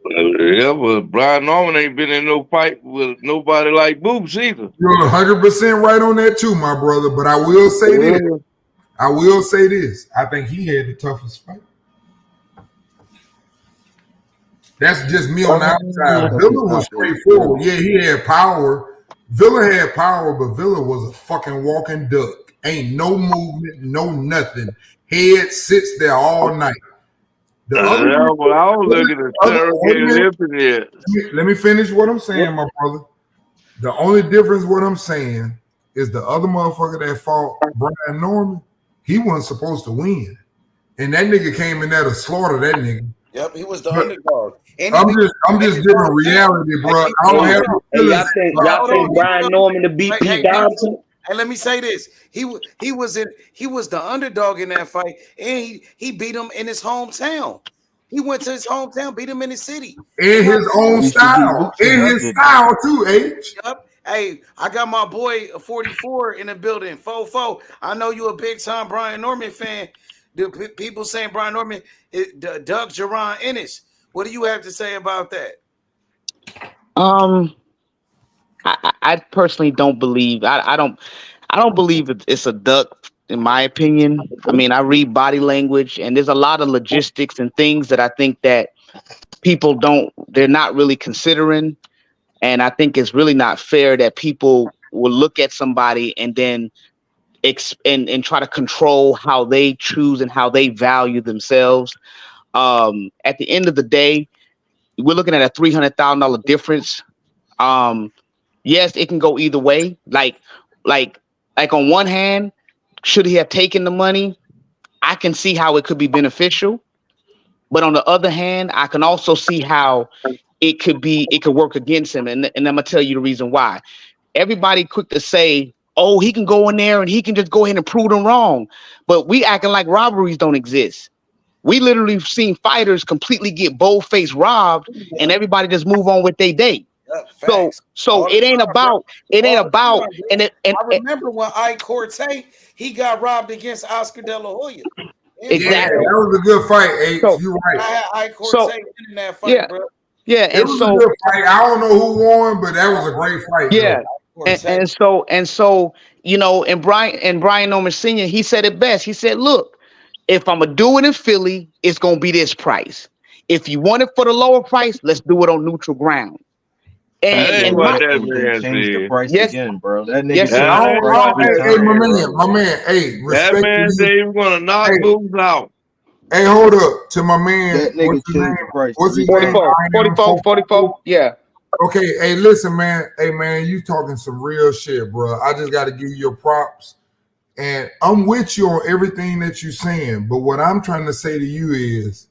Yeah, but Brian Norman ain't been in no fight with nobody like Boots either. You're 100% right on that too, my brother. But I will say this. I think he had the toughest fight. That's just me on the outside. Villa was straightforward. Yeah, he had power. Villa had power, but Villa was a fucking walking duck. Ain't no movement, no nothing. Head sits there all night. The other, well, I was looking at interrogating. Let me finish what I'm saying, my brother. The only difference, what I'm saying, is the other motherfucker that fought Brian Norman, he wasn't supposed to win. And that nigga came in there to slaughter that nigga. Yep, he was the underdog. I'm just giving reality, bro. I don't have y'all think Brian Norman to beat Pete Dobson? And let me say this: he was the underdog in that fight, and he beat him in his hometown. He went to his hometown, beat him in his city. In his own style. In his style too, H. Yep. Hey, I got my boy 44 in the building. 4-4. I know you a big time Brian Norman fan. The people saying Brian Norman is Doug Jaron Ennis. What do you have to say about that? I personally don't believe. I don't believe it's a duck. In my opinion, I mean, I read body language, and there's a lot of logistics and things that I think that people they're not really considering. And I think it's really not fair that people will look at somebody and then and try to control how they choose and how they value themselves. At the end of the day, we're looking at a $300,000 difference. Yes, it can go either way. Like on one hand, should he have taken the money? I can see how it could be beneficial, but on the other hand, I can also see how it could work against him, and I'm gonna tell you the reason why. Everybody quick to say, "Oh, he can go in there and he can just go ahead and prove them wrong," but we acting like robberies don't exist. We literally seen fighters completely get bold-faced robbed, and Yep. everybody just move on with their day. Yep. So, Facts. so All the it ain't time, bro. about it ain't All the about time, bro. and it and, I remember when Ike Corte, he got robbed against Oscar De La Hoya. In Yeah, exactly. that was a good fight, H. So, You're I right. had Ike Corte so winning that fight, yeah, bro. yeah, It and was a so good fight. I don't know who won, but that was a great fight, yeah, though. and, Corte. and so you know, and Brian Norman Sr. He said it best. He said, "Look, if I'm gonna do it in Philly, it's gonna be this price. If you want it for the lower price, let's do it on neutral ground." That And That ain't and what my that motherfucker done man changed the said. price yes, again, bro. That nigga yes, changed That the ain't price what three Hey, that hey, times, said. bro. my man, hey, That man respectfully, said he was gonna knock hey, Boots out. hey, hold up to my man. That What's nigga his changed the name? price What's three his name? times. 44, I am 44, 44. 444. Yeah, Okay, hey, listen, man. Hey, man, you talking some real shit, bro. I just got to give you your props. And I'm with you on everything that you're saying. But what I'm trying to say to you is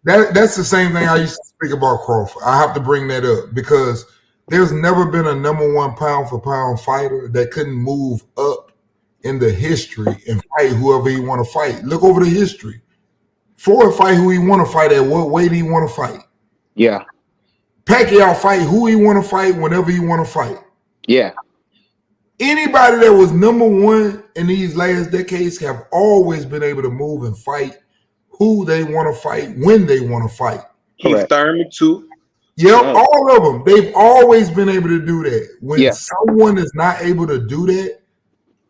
that's the same thing I used to speak about Crawford. I have to bring that up because there's never been a number one pound for pound fighter that couldn't move up in the history and fight whoever he want to fight. Look over the history. Floyd fight who he want to fight at what weight he want to fight. yeah, Pacquiao fight who he want to fight whenever he want to fight. yeah, Anybody that was number one in these last decades have always been able to move and fight who they want to fight when they want to fight. Keith correct. Thurman too. Yep, Yeah. all of them. They've always been able to do that. When Yeah, someone is not able to do that,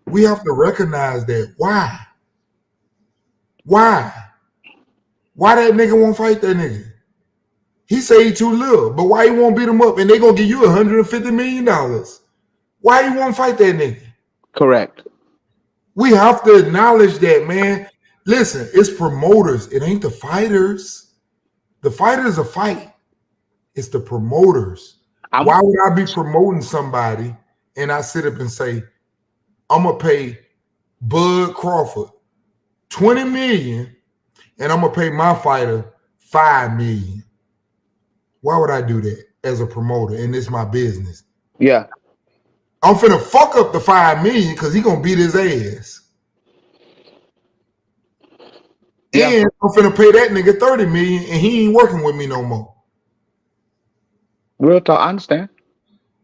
we have to recognize that. Why? Why? Why that nigga won't fight that nigga? He say he too little, but why he won't beat him up and they gonna give you $150 million? Why he won't fight that nigga? correct. We have to acknowledge that, man. Listen, it's promoters. It ain't the fighters. The fighters a fight. It's the promoters. Why would I be promoting somebody and I sit up and say, I'm gonna pay Bud Crawford $20 million and I'm gonna pay my fighter $5 million? Why would I do that as a promoter? And it's my business. Yeah, I'm finna fuck up the $5 million because he gonna beat his ass. yeah. And I'm finna pay that nigga $30 million and he ain't working with me no more. Real talk. I understand.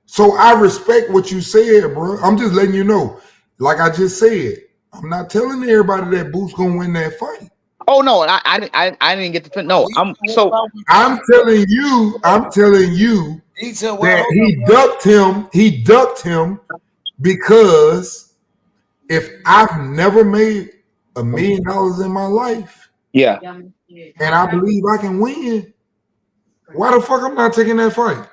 So I respect what you said, bro. I'm just letting you know. Like I just said, I'm not telling everybody that Boots gonna win that fight. Oh no, I didn't get to fin. No, I'm so I'm telling you Detail what? that Hold he up, ducked him. He ducked him because if I've never made $1 million in my life, yeah. and I believe I can win, why the fuck I'm not taking that fight?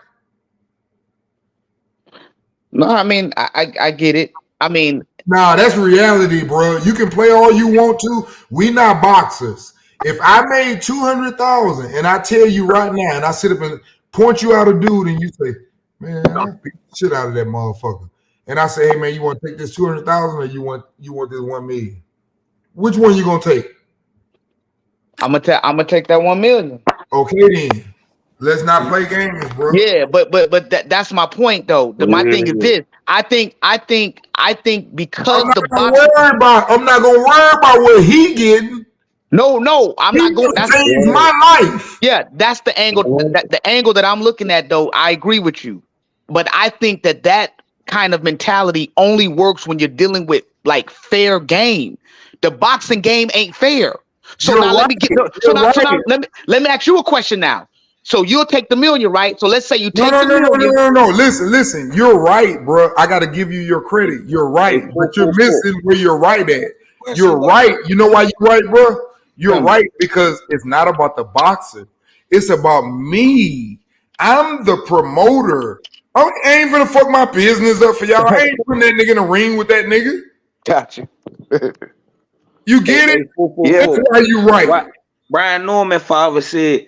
No, I mean I get it. I mean, Nah, that's reality, bro. You can play all you want to. We not boxers. If I made 200,000 and I tell you right now, and I sit up and point you out a dude, and you say, "Man, I beat the shit out of that motherfucker," and I say, "Hey, man, you want to take this 200,000 or you want this 1 million? Which one you gonna take?" I'm gonna take that 1 million. Okay, then let's not play games, bro. Yeah, but that's my point though. My thing is this. I think because the boxing. I'm not gonna worry about what he getting. No, I'm He not going. just That's changed my life. yeah. That's the angle. The angle that I'm looking at though. I agree with you, but I think that kind of mentality only works when you're dealing with like fair game. The boxing game ain't fair. So You're now let right. me get. You're right. So now let me ask you a question now. So you'll take the million, right? So let's say you take the million. No. Listen. You're right, bro. I got to give you your credit. You're right, but you're missing where you're right at. You're right. You know why you're right, bro? You're right because it's not about the boxer. It's about me. I'm the promoter. I ain't gonna fuck my business up for y'all. I ain't putting that nigga in the ring with that nigga. Gotcha. You get it? Yeah. That's why you right. Brian Norman father said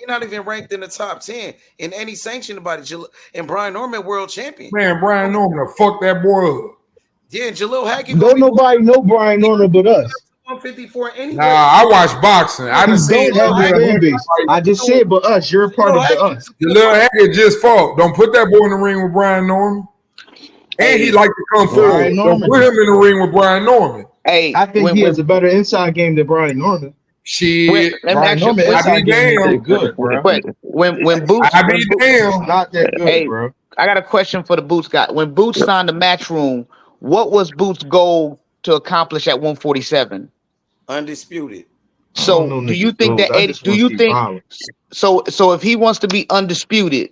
He's not even ranked in the top 10 in any sanctioned body. And Brian Norman, world champion. Man, Brian Norman, fuck that boy up. Yeah, Jalil Hackett. Don't nobody know Brian Norman but us. 154 Nah, anyway. I watch boxing. I done seen Don't have your fan base. I just said, but us. You're a part of the us. the little Hackett just fought. Don't put that boy in the ring with Brian Norman. And he like to come forward. Brian Don't Norman. put him in the ring with Brian Norman. Hey, I think he has a better inside game than Brian Norman. Shit, let me Brian ask you a Norman question. inside game ain't that good, bro. But when Boots, I be damn. Not that good, hey, bro. I got a question for the Boots guy. When Boots signed the Matchroom, what was Boots' goal to accomplish at 147? Undisputed. So do you think that Eddie? Do you think so? So if he wants to be undisputed,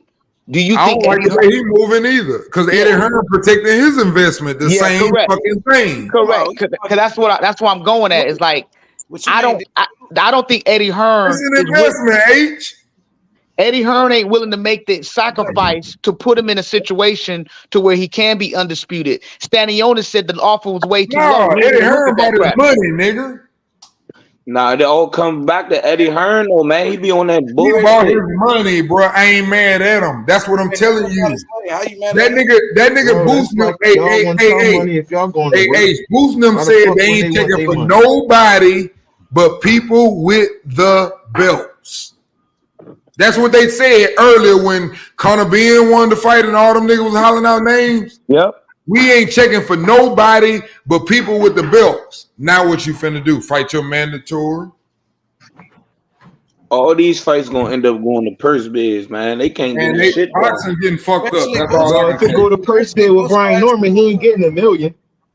do you I think don't like Eddie the way he moving either. Because Eddie Hearn protecting his investment. The same correct, fucking thing. correct? Because that's what I'm going at. It's like I don't think Eddie Hearn It's an investment, H. Eddie Hearn ain't willing to make the sacrifice to put him in a situation to where he can be undisputed. Stanionis said the offer was way too low. No, He Eddie didn't look Hearn at that bought his crap. money, nigga. Nah, they all come back to Eddie Hearn, though, man. He be on that He bullshit. bought his money, bro. I ain't mad at him. That's what I'm telling you. How you mad That at him? nigga Bro, boosting them. like y'all want some money if y'all going to work. Boosting them Why the said fuck they would ain't they want taking their for money? nobody but people with the belts. That's what they said earlier when Conor Ben wanted to fight and all them niggas was hollering out names. Yep. We ain't checking for nobody but people with the belts. Now what you finna do? Fight your mandatory? All these fights gonna end up going to purse bids, man. They can't And do they shit though. boxing getting fucked up. Eventually, That's all Bro, I if can it go to purse bid with Brian Norman, he ain't getting $1 million.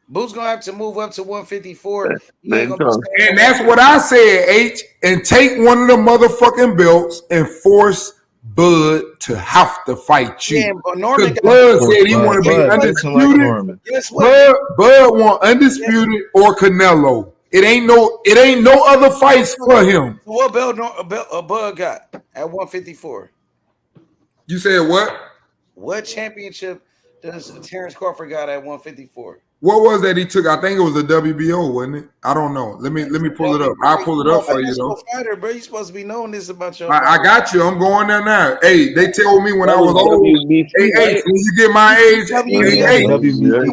Boots gonna have to move up to 154. He They ain't gonna be talk. staying And at that's what I said, H. And take one of the motherfucking belts and force Bud to have to fight you. Yeah, but Because Norman got Bud said he want to be Bud listen like undisputed. Norman. guess what? Bud want undisputed or Canelo. It ain't no other fights for him. So what Bud got at 154? You said what? What championship does Terrence Crawford got at 154? What was that he took? I think it was the WBO, wasn't it? I don't know. Let me pull it up. I'll pull it up for you though. Fighter, bro. You supposed to be knowing this about your I got you. I'm going there now. Hey, they told me when I was old. WBC, Hey, right? when you get my age, hey, He won a hey, WBA.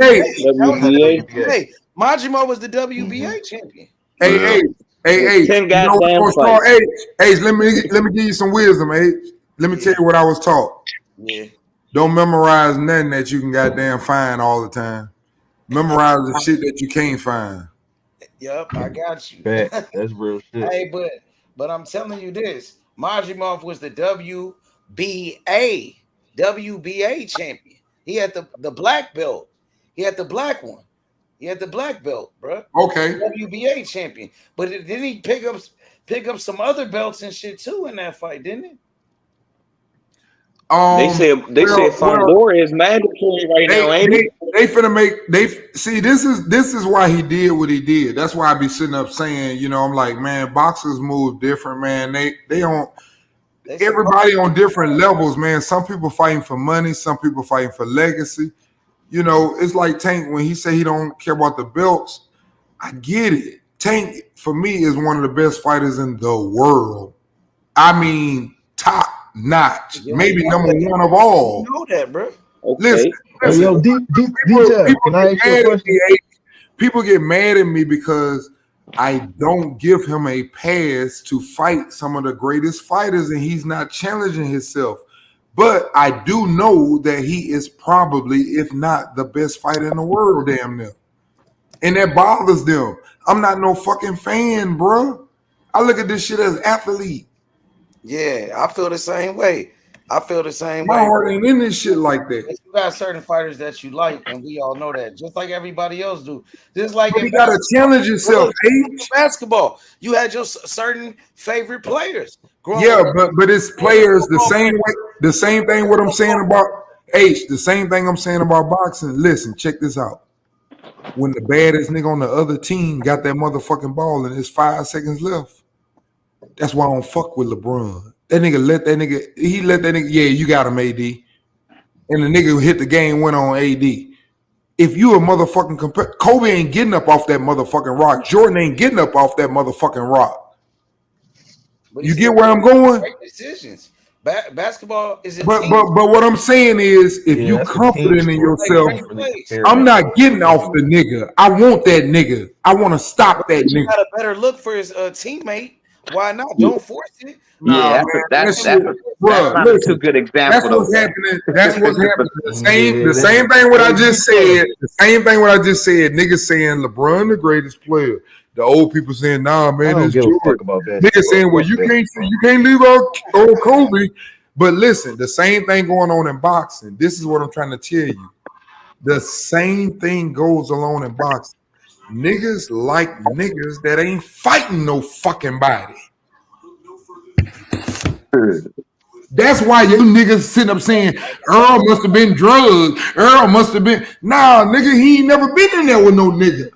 hey, That was the WBA. WBA. Majima was the WBA champion. hey, With 10 you know what I goddamn was taught? fights. Hey, let me give you some wisdom, H. Let me tell you what I was taught. Yeah. Don't memorize nothing that you can goddamn find all the time. Memorize the shit that you can't find. Yep, I got you. That's real shit. Hey, but I'm telling you this. Majimov was the WBA champion. He had the black belt. He had the black one. He had the black belt, bro. Okay. WBA champion. But didn't he pick up some other belts and shit too in that fight, didn't he? They said Fondora is mandatory right now, ain't it? They finna make see this is why he did what he did. That's why I be sitting up saying, you know, I'm like, man, boxers move different, man. They don't everybody on different levels, man. Some people fighting for money, some people fighting for legacy. You know, it's like Tank when he said he don't care about the belts. I get it. Tank for me is one of the best fighters in the world. I mean, top notch, maybe number one of all. You know that, bro. Listen, Hey, yo, detail. Can I ask you a question? People get mad at me because I don't give him a pass to fight some of the greatest fighters, and he's not challenging himself. But I do know that he is probably, if not the best fighter in the world, damn near. And that bothers them. I'm not no fucking fan, bro. I look at this shit as athlete. Yeah, I feel the same way. I feel the same My way. heart ain't in this shit like that. You got certain fighters that you like, and we all know that, just like everybody else do. Just like But you gotta challenge yourself, H. Basketball, you had your certain favorite players. Yeah, but it's players the same way. The same thing. What I'm saying about H. The same thing I'm saying about boxing. Listen, check this out. When the baddest nigga on the other team got that motherfucking ball and there's 5 seconds left, that's why I don't fuck with LeBron. That nigga let that nigga. He let that nigga. Yeah, you got him, AD. And the nigga who hit the game went on AD. If you a motherfucking Kobe ain't getting up off that motherfucking rock. Jordan ain't getting up off that motherfucking rock. You get where I'm going? Great decisions. Basketball is a But team. but what I'm saying is, if Yeah, you that's a team confident in sport. You yourself, can't really compare I'm that. not getting off the nigga. I want that nigga. I want to stop that He nigga. got a better look for his teammate. Why not? Yeah, Don't force it. yeah, Nah, man, that shit, that's bro. not a too Listen, good that's example what's though. happening. That's what's happening. The Yeah, same thing what I hey, just said. The same thing what I just said. Niggas saying LeBron the greatest player. The old people saying, nah, I man, don't it's give a Jordan. fuck about Niggas basketball. saying, well, Fuck that. you can't leave old Kobe. But listen, the same thing going on in boxing. This is what I'm trying to tell you. The same thing goes along in boxing. Niggas like niggas that ain't fighting no fucking body. That's why you niggas sitting up saying Earl must have been drugged. Earl must have been. Nah, nigga, he ain't never been in there with no nigga.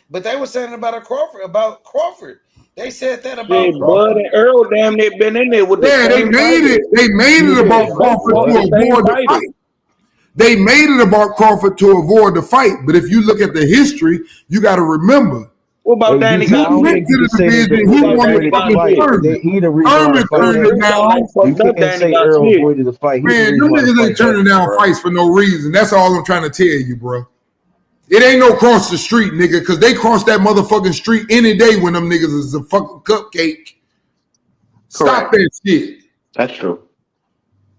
But they were saying about Crawford. They said that about Shit, Bud Crawford. and Earl damn near been in there with the Yeah, they same made fighters. it. They made it Yeah, about both Crawford fought to the same avoid the fighters. fight. They made it about Crawford to avoid the fight. But if you look at the history, you got to remember. What about Hey, Danny DJ, I He don't went Garcia? think you to can the say that division. What He Earl about wanted Danny avoided the fucking fight. Garcia? Thurman. He the reason why the Thurman fight Earl, turned it happened. Earl got down. like You fucked up can't Danny say Earl Garcia. avoided the fight. He the Man, reason them why the niggas fight ain't turning happened, down bro. fights for no reason. That's all I'm trying to tell you, bro. It ain't no cross the street, nigga, because they cross that motherfucking street any day when them niggas is a fucking cupcake. Stop Correct. that shit. That's true.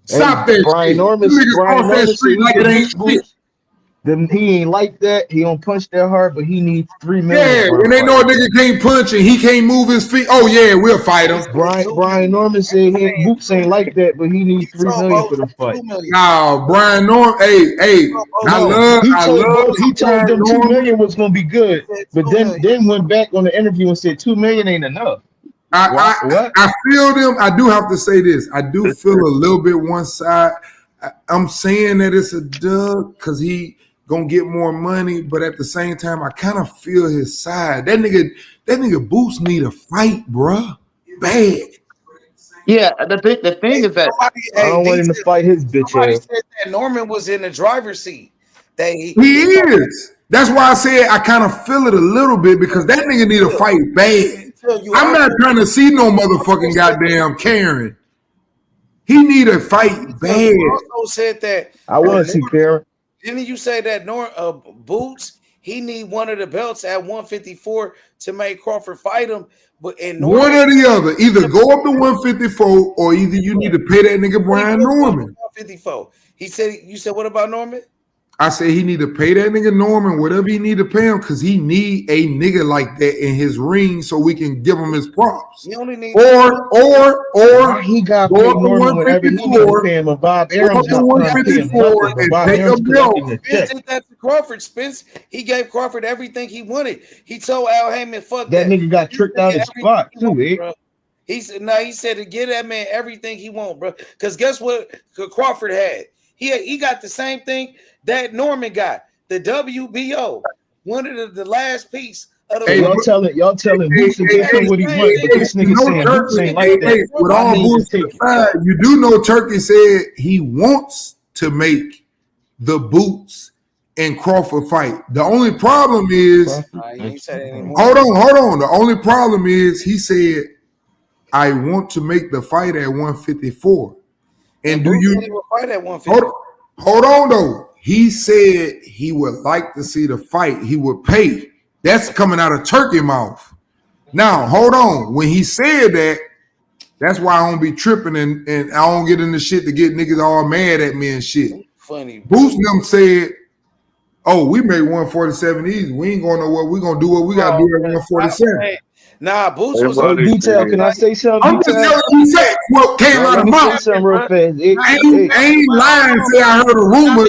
Stop And that Brian shit. Norman, Them niggas Brian cross that Norman said street he like could it ain't beat shit. Boots. Then he ain't like that. He don't punch that hard, but he needs 3 million Yeah, for a when they know a fight. nigga can't punch and he can't move his feet, oh yeah, we'll fight him. Brian Norman said he Boots ain't like that, but he needs 3 told million for Bozy the fight. 2 million. Nah, Brian Norman. Hey, No, I love he told Brian them 2 Norman. million was gonna be good, but then went back on the interview and said 2 million ain't enough. I, What? I feel them. I do have to say this. I do feel a little bit one side. I'm saying that it's a dub because he gonna get more money, but at the same time, I kind of feel his side. That nigga Boots need a fight, bruh. Bad. Yeah, the thing is that I don't want him to fight his bitch Somebody ass. said that Norman was in the driver's seat. He is. That's why I said I kind of feel it a little bit because that nigga need a fight bad. I'm not trying to see no motherfucking goddamn Karen. He need a fight bad. You also said that. I want to see Karen. Didn't you say that Boots? He need one of the belts at 154 to make Crawford fight him. But in Norman, One or the other. Either go up to 154 or either you need to pay that nigga Brian Norman. 154. He said. You said what about Norman? I say he need to pay that nigga Norman whatever he need to pay him because he need a nigga like that in his ring so we can give him his props. He only need Or Why he got go paid up to Norman whenever he need to 154. pay him, and Bob Go up Arum's to not trying to pay him 154 nothing, but and Bob take a Arum's belt. collecting a Spence check. did that to Crawford. Spence, he gave Crawford everything he wanted. He told Al Heyman, "Fuck That that." nigga got tricked out his spot too, eh? Bro. He said, "No." He said to give that man everything he want, bro. Because guess what? Crawford had. He got the same thing that Norman got. The WBO, one of the last piece of the. So y'all telling Boots to give him what he want, but this nigga saying Boots ain't like that. With Why all he even bullshit take it? aside, you do know Turkey said he wants to make the Boots and Crawford fight. The only problem is, He ain't said anymore. hold on. The only problem is he said, I want to make the fight at 154. And do Boots you said he would fight at 150. hold on though? He said he would like to see the fight. He would pay. That's coming out of Turkey mouth. Now, hold on. When he said that, that's why I don't be tripping and I don't get into shit to get niggas all mad at me and shit. Funny. Boost them said, oh, we made 147 easy. We ain't going nowhere. We gonna do what we gotta do at 147. Nah, Boots was Hey, detail, can I say something, I'm just detail? telling you facts. What came Right, out let of me say mouth. something real fast. I ain't lying. Say I heard a rumor.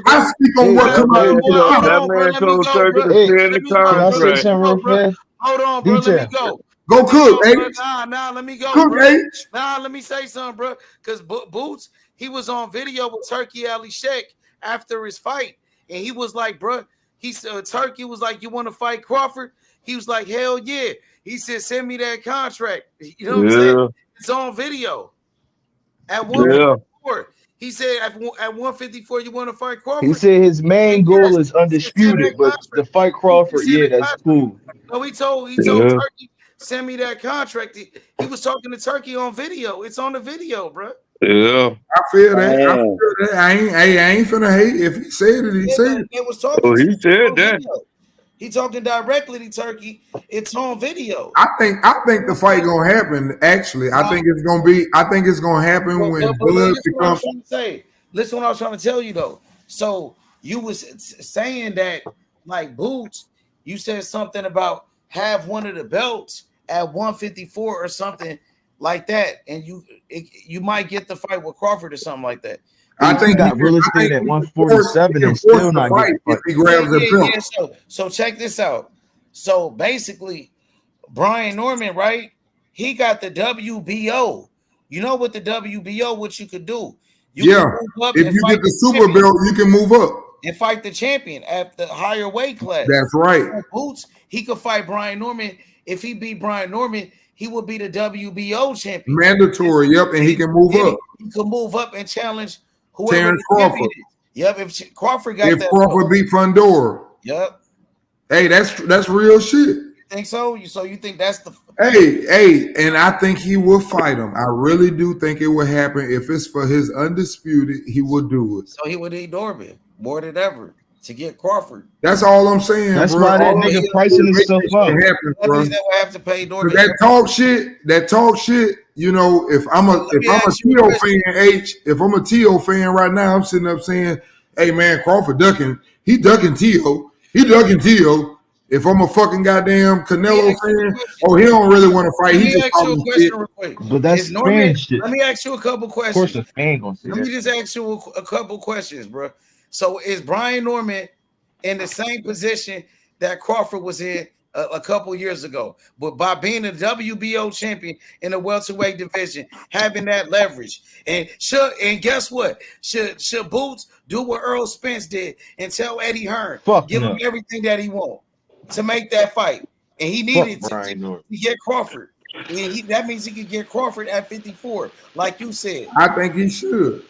I speak on what come out of Hold my mouth. on, bro. Let me go, bro. Let me go, Can I say bro. something real fast? Hold on, bro. Let me Detail. go. Go cook, Bro. H. Nah, let me go, Cook, bro. H. Nah, let me say something, bro. Because Boots, he was on video with Turkey Ali Sheikh after his fight, and he was like, bro, he said Turkey was like, you want to fight Crawford? He was like, hell yeah. He said, send me that contract. You know what I'm saying? It's on video. At 154, he said at 154, you want to fight Crawford? He said his main goal is Send that undisputed, but contract. to fight Crawford, yeah, that's cool. No, he told Turkey, send me that contract. He was talking to Turkey on video. It's on the video, bro. Yeah. I feel that. I ain't finna hate. If he said it, he said it. They was talking Oh, to he him said on that. video. He talking directly to Turkey. It's on video. I think the fight gonna happen. Actually, I think it's gonna be. I think it's gonna happen when But Bud listen what I was becomes. trying to say. Listen what I was trying to tell you though. So you was saying that like Boots, you said something about have one of the belts at 154 or something like that, and you might get the fight with Crawford or something like that. I think got real estate at 147 and still not get the if fight. he grabs the belt. So check this out. So basically, Brian Norman, right? He got the WBO. You know what the WBO, what you could do? You Yeah, can move up if and you fight get the the super champion belt, you can move up. and fight the champion at the higher weight class. That's right. So Boots, he could fight Brian Norman. If he beat Brian Norman, he would be the WBO champion. Mandatory. Yep, and he can move Then up. he could move up and challenge whoever Terrence the champion Crawford. is. Yep, if Crawford got If that Crawford belt. beat Fundora. Yep. Hey, that's real shit. Think so? You think that's the Hey, and I think he will fight him. I really do think it will happen. If it's for his undisputed, he will do it. so he would need Norman more than ever to get Crawford. That's all I'm saying, That's bro. why that All nigga I'm pricing saying is himself make up. this shit happen, That bro. means they will have to pay Norman. That talk shit, you know, if I'm a T.O. fan, if I'm a T.O. fan right now, I'm sitting up saying, hey man, Crawford ducking, he ducking T.O. He ducking T.O. If I'm a fucking goddamn Canelo fan, he don't really want to fight. Let He me just ask you a talking question shit. real quick. But that's Is Norman? fan shit. Let me ask you a couple Of course, questions. a fan gonna say Let me that. just ask you a couple questions, bro. So is Brian Norman in the same position that Crawford was in a couple years ago, but by being a WBO champion in the welterweight division, having that leverage, and guess what? Should Boots do what Earl Spence did and tell Eddie Hearn, give him everything that he wants to make that fight, and he needed to get Crawford. And that means he could get Crawford at 54, like you said. I think he should.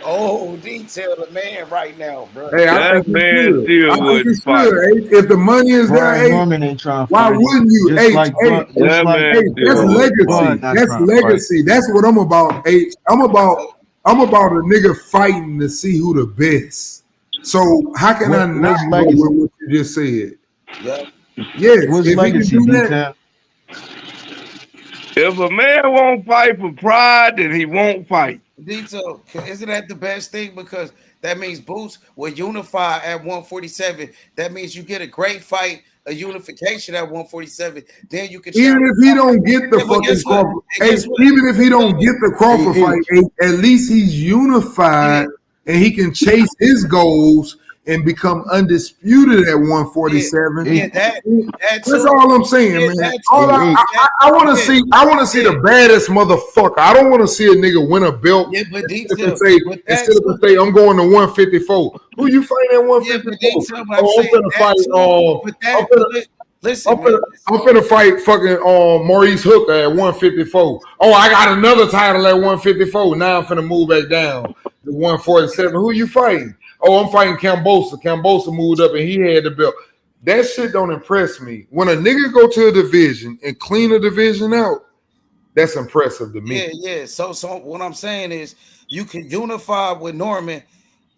Oh, detail the man right now, bro. Hey, I think That he man should. still I think he wouldn't fight. should. If the money is there, Brian Norman ain't trying to why fight him. wouldn't you? Just like Bud, That man That's still wouldn't legacy. fight. That's legacy. That's what I'm about. I'm about a nigga fighting to see who the best. So how can I not go with what you just said? Yeah. Yes. What's If legacy, he can do detail? If a man won't fight for pride, then he won't fight. Detail, isn't that the best thing? Because that means Boots will unify at 147. That means you get a great fight, a unification at 147. Then you can even if he don't get the fucking Crawford, even if he don't get the Crawford fight, at least he's unified and he can chase his goals and become undisputed at 147. That's all I'm saying, man. I want to see. I want to see the baddest motherfucker. I don't want to see a nigga win a belt. Yeah, but instead of say, I'm going to 154. Who you fighting at 154? I'm gonna fight. Listen, I'm finna fight fucking Maurice Hooker at 154. Oh, I got another title at 154. Now I'm finna move back down to 147. Who you fighting? Oh, I'm fighting Cambosa. Cambosa moved up and he had the belt. That shit don't impress me. When a nigga go to a division and clean a division out, that's impressive to me. Yeah. So what I'm saying is you can unify with Norman,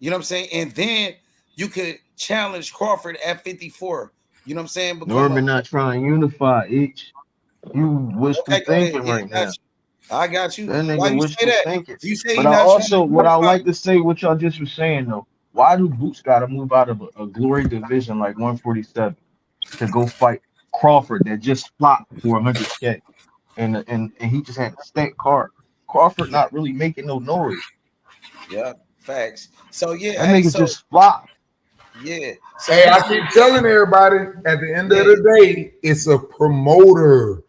you know what I'm saying, and then you could challenge Crawford at 54. You know what I'm saying? Norman not trying to unify each. You wishful thinking right now. I got you. That Why nigga you wishful say that? thinking. You say But I also, what I like to say, what y'all just was saying though, why do Boots got to move out of a glory division like 147 to go fight Crawford that just flopped for 100K, and he just had a stacked card. Crawford not really making no noise. Yeah, facts. So yeah, that nigga just flopped. Yeah. So hey, I keep telling everybody at the end of the day, it's a promoter.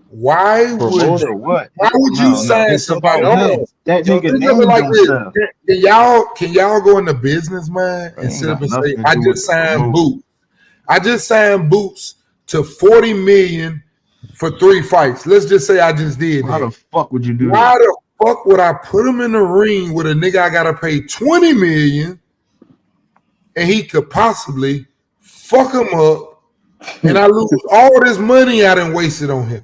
Why would you sign it's somebody? about him. That nigga named like himself. Can y'all go into business, man, and sit up and say, I just signed Boots. I just signed Boots to $40 million for 3 fights. Let's just say I just did that. How the fuck would you do Why that? the fuck would I put him in the ring with a nigga I gotta pay $20 million and he could possibly fuck him up and I lose all this money I done wasted on him?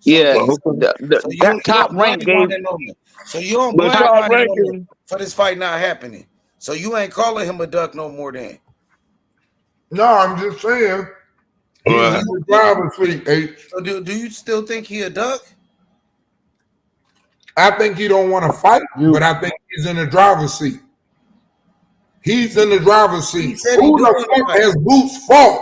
So Yeah, these, so that you top don't rank blame gave Ronnie Norman. So you don't But blame top. top Ronnie Norman ranking, for this fight not happening. So you ain't calling him a duck no more then. No, I'm just saying he's in the driver's seat. H. So do you still think he a duck? I think he don't want to fight, but I think he's in the driver's seat. He's in the driver's He seat. said he Who do the want to fuck fight. has Boots fought?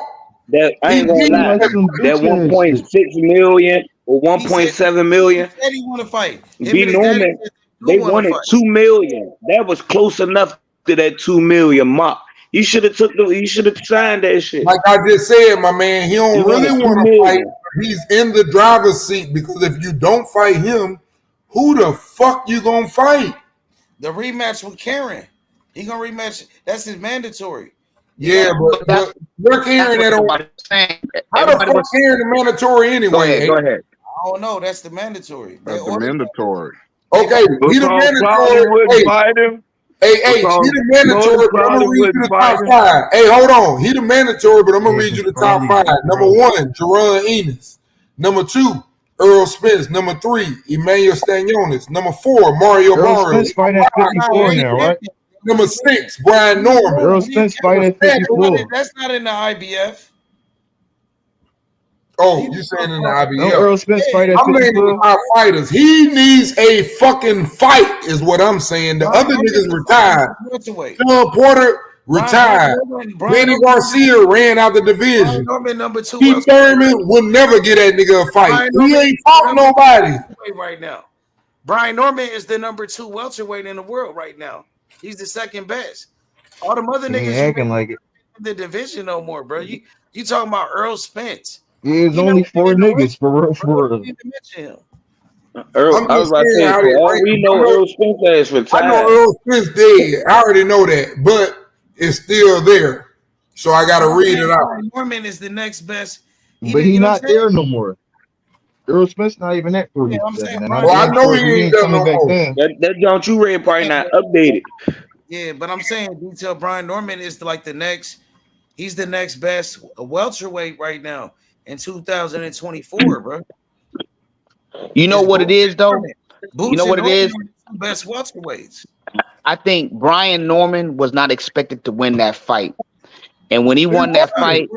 That I ain't gonna lie. That 1.6 million or He said 1.7 million. he said he want to fight. Him B and his daddy Norman, said they they do want to wanted fight. 2 million. That was close enough to that 2 million mark. You should have you should have signed that shit. Like I just said, my man, he don't You really wanted 2 want to fight. million. He's in the driver's seat because if you don't fight him, who the fuck you gonna fight? The rematch with Karen. He gonna rematch. That's his mandatory. Yeah, but we're carrying that on. How the fuck carrying the mandatory anyway? Go ahead. I don't know. That's the mandatory. They That's the ordered mandatory. Okay, he the mandatory. Fight him. Hey, he the mandatory, but I'm gonna read you the top 5. Hey, hold on. He the mandatory, but I'm gonna read you the top 5. Number 1, Jaron Ennis. Number 2, Earl Spence. Number 3, Emmanuel Stanionis. Number 4, Mario Earl Barrio. Spence fighting at 54 now, right? Number 6, Brian Norman. Earl Spence fighting at 54. That's not in the IBF. Oh, you saying in the IBF? No, Earl Spence fight at I'm naming 54. our fighters. He needs a fucking fight, is what I'm saying. The other niggas retired. Sean Porter retired. Manny Garcia ran out the division. Norman, number 2. Keith Thurman would never get that nigga a fight. He ain't fought nobody. Right now, Brian Norman is the number 2 welterweight in the world right now. He's the second best. All them other He ain't niggas acting like it. in the division no more, bro. You talking about Earl Spence? There's only 4 niggas for real. Earl, I was about to say, for all we know, Earl Spence is retired. I know Earl Spence dead. I already know that, but it's still there. So I got to read it out. Norman is the next best. But he's not there no more. Earl Spence not even at 47. Well, I know he ain't done no more. That don't you read probably not updated. Yeah, but I'm saying detail Brian Norman is like the next. He's the next best welterweight right now in 2024, bro. You know what it is, though? You know what it is? Best welterweights. I think Brian Norman was not expected to win that fight. And when he won that fight,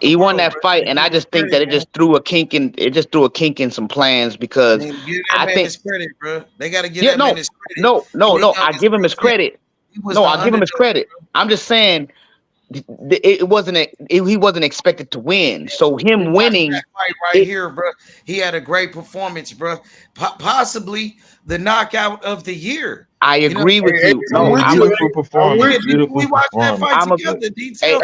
he won that fight, and I just think that it just threw a kink in some plans because I think credit, bro. They got to give that man his credit. No. I give him his credit. No, I'll give him his credit. I'm just saying he wasn't expected to win. So him winning that fight right here, bro. He had a great performance, bro. Possibly the knockout of the year. I agree with you. No, I'm beautiful performance. Beautiful we watched that performance. fight together. Detail.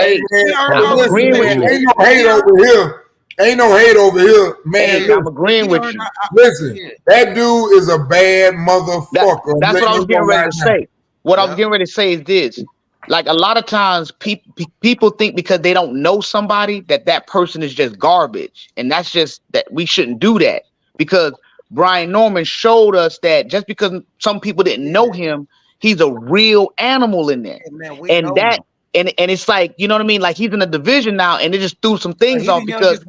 I'm agreeing with you. Ain't no hate over here. Ain't no hate over here, man. Hey, I'm agreeing with you. Listen, that dude is a bad motherfucker. That's what I was getting ready to say. What I was getting ready to say is this. Like a lot of times people think because they don't know somebody that person is just garbage. And that's just that we shouldn't do that because Brian Norman showed us that just because some people didn't know him, he's a real animal in there. And it's like, you know what I mean? Like he's in a division now and it just threw some things off because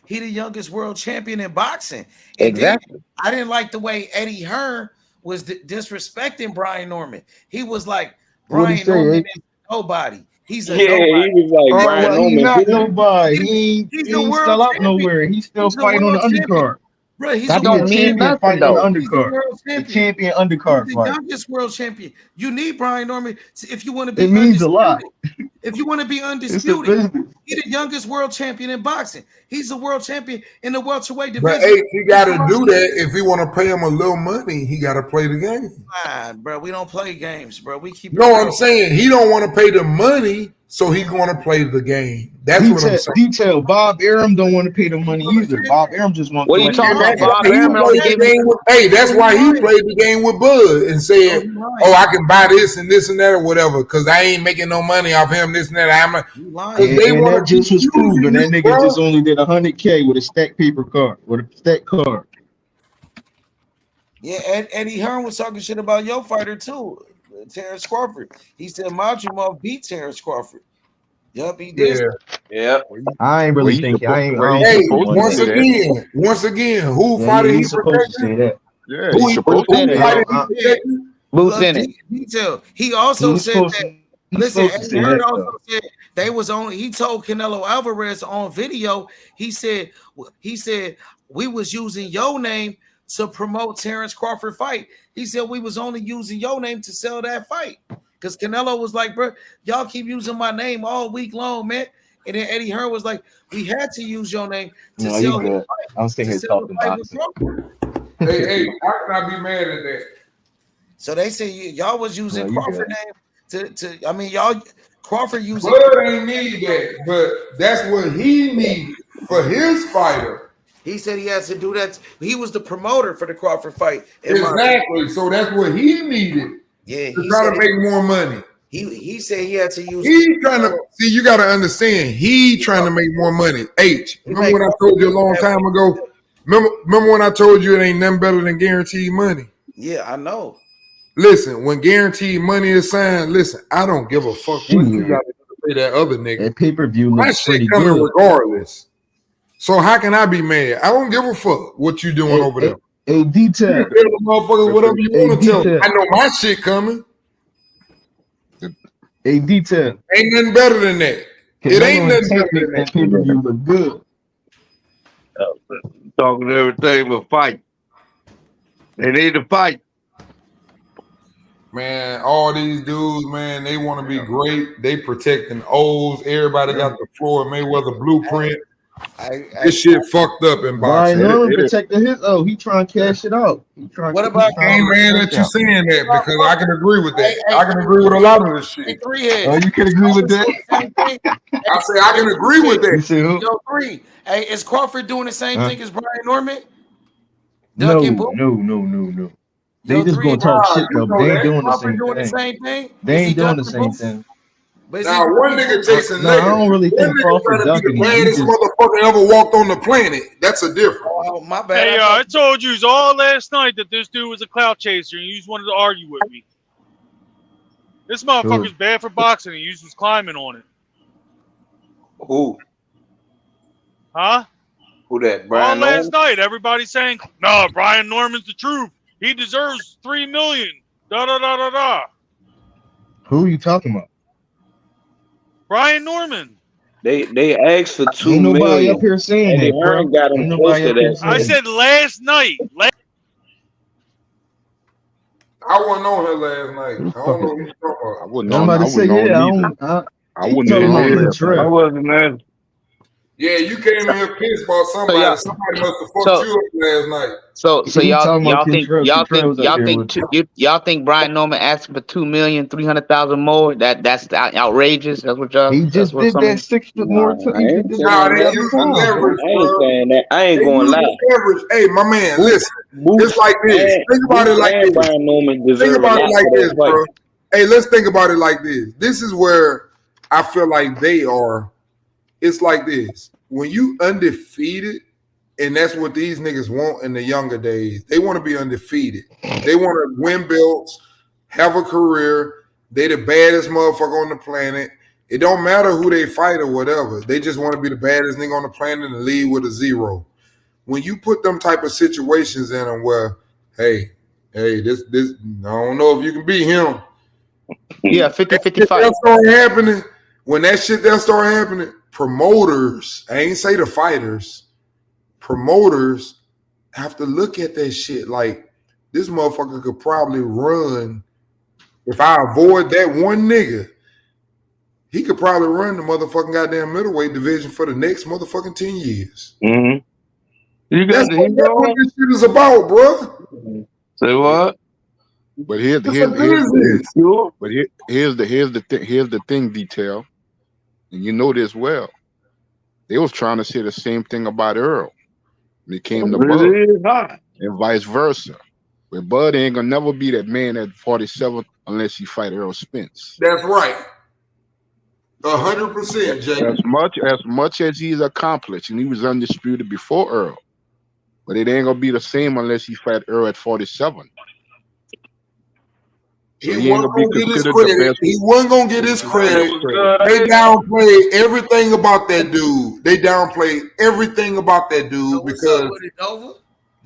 he the youngest world champion in boxing. And exactly. I didn't like the way Eddie Hearn was disrespecting Brian Norman. He was like, Brian Norman is nobody. He's a nobody. He was like Brian Norman. He's not nobody. He ain't still up nowhere. He's still fighting on the undercard. Bro, he's that don't mean nothing fighting though. on the undercard. The champion undercard he's the fight. youngest world champion. You need Brian Norman if you want to be. It means a lot. If you want to be undisputed, he's the youngest world champion in boxing. He's the world champion in the welterweight division. But hey, he got to do that if he want to pay him a little money. He got to play the game. Nah, bro, we don't play games, bro. We keep. No, I'm saying he don't want to pay the money, so he's going to play the game. That's what I'm saying. Detail. Bob Arum don't want to pay the money either. Bob Arum just wants. What are you talking about? Bob Arum only gave hey, that's why he played the game with Bud and said, "Oh, I can buy this and this and that or whatever because I ain't making no money off him. This and that. I'm not." And that just was proven. That nigga just only did $100K with a stack paper card, with a stack card. Yeah, Eddie Hearn was talking shit about your fighter too, Terrence Crawford. He said Majumov beat Terrence Crawford. Yup, he did. Yeah. I ain't really thinking. Hey, once again, who fighted he supposed to say that? Yeah, who he protected? Boots in it. Detail. He also He's said supposed that. to. He's Listen, supposed to Eddie say Hearn that also though. said they was on. He told Canelo Alvarez on video. He said we was using your name to promote Terrence Crawford fight. He said we was only using your name to sell that fight because Canelo was like, bro, y'all keep using my name all week long, man. And then Eddie Hearn was like, we had to use your name to No, sell you the good. fight, I'm sitting to here sell the talking fight with boxing. Crawford. Hey, how can I be mad at that? So they say y'all was No, using you Crawford good. name to. I mean, y'all Crawford using. Bud ain't need that, but that's what he needed for his fighter. He said he has to do that. He was the promoter for the Crawford fight. Exactly. So that's what he needed Yeah, to he try said to make more money. he said he had to use. He trying to see. You got to understand. He trying to make more money. H. He Remember made when I Crawford told you a look long bad. time ago? Remember when I told you it ain't nothing better than guaranteed money? Yeah, I know. Listen, when guaranteed money is signed, listen, I don't give a fuck what you got to pay that other nigga. That pay-per-view My looks shit pretty coming good. regardless. So how can I be mad? I don't give a fuck what you doing over there. A You detail. can tell the motherfuckers whatever you want to tell them. detail. I know my shit coming. A detail. Ain't nothing better than that. It ain't Canelo and nothing Tank better make than that that. pay-per-view look good. Talking everything but fight. They need to fight. Man, all these dudes, man, they want to be great. They protecting O's. Everybody got the Floyd Mayweather blueprint. This shit fucked up in boxing. Ryan Norman protecting his. Oh, he trying to cash it out. What about I ain't mad at you saying that because I can agree with that. I can agree with a lot of this shit. Three heads. Oh, you can agree with that? Same thing. I say I can agree with that. You said who? Yo, three. Hey, is Crawford doing the same thing as Brian Norman? No, Ducking bull? no. They Yo, just three. gonna talk shit you though. know They ain't that. doing the Crawford same doing the thing. same thing? They Is he ain't doing the ducking same bull? thing. But is Now, he one nigga chasing Nah, I legs. don't really One think nigga Crawford trying to be ducking the it. He baddest just motherfucker ever walked on the planet. That's a difference. Oh, my bad. Hey, I told you all last night that this dude was a clout chaser, and you just wanted to argue with me. This motherfucker's bad for boxing, and you just was climbing on it. Who? Huh? Who that? All Brian last Norman? night, everybody's saying, no, Brian Norman's the truth. He deserves $3 million. Da-da-da-da-da. who you talking about? Brian Norman. They asked for $2 Ain't nobody up million. here saying Eddie that, Hearn bro. got him Ain't close nobody to up here that. I saying that. said last night. I wasn't on her last night. Who the I don't fuck know is what that? you're talking I about. wasn't I'm on. about I to say, wasn't on yeah, either. I he wasn't talking in about there last I night. Kentrell. wasn't there. Yeah, you came in here pissed about So somebody. y'all, Somebody must have fucked so you up last night. so He y'all talking about Kentrell. Kentrell was up there with y'all think Brian Norman asking for 2,300,000 more? That's outrageous. That's what y'all. he That's just what did some. that 6 foot more. No, I He ain't did that Nah, saying they that. 7 using times, bro. leverage, I ain't bro. saying that. I ain't They gonna lie. using leverage. Hey, my man, listen. It's Boots like this. Think about it like and this. Brian Norman Think deserve a about it lot like for this, that fight. bro. Hey, let's think about it like this. This is where I feel like they are. It's like this. When you undefeated, and that's what these niggas want in the younger days. They want to be undefeated. They want to win belts, have a career. They the baddest motherfucker on the planet. It don't matter who they fight or whatever. They just want to be the baddest nigga on the planet and lead with a zero. When you put them type of situations in them where, hey, this, I don't know if you can beat him. Yeah, 50-50 If fight. that start happening, when that shit that start happening, promoters, I ain't say the fighters, promoters have to look at that shit like this motherfucker could probably run. If I avoid that one nigga, he could probably run the motherfucking goddamn middleweight division for the next motherfucking 10 years. Mm-hmm. You That's got the heat what on? this shit is about, bro. Say what? But It's a business. Sure. but here's the thing, detail, and you know this well. They was trying to say the same thing about Earl when it came to Bud, It is hot. and vice versa. But Bud ain't gonna never be that man at 47 unless he fight Earl Spence. That's right. 100%, Jay. As much as he's accomplished, and he was undisputed before Earl, but it ain't gonna be the same unless he fight Earl at 47. So He he ain't wasn't gonna be gonna get his considered the credit. best. He wasn't gonna get his His credit. good. They downplayed everything about that dude. They downplayed everything about that dude What's up because with it, Nova?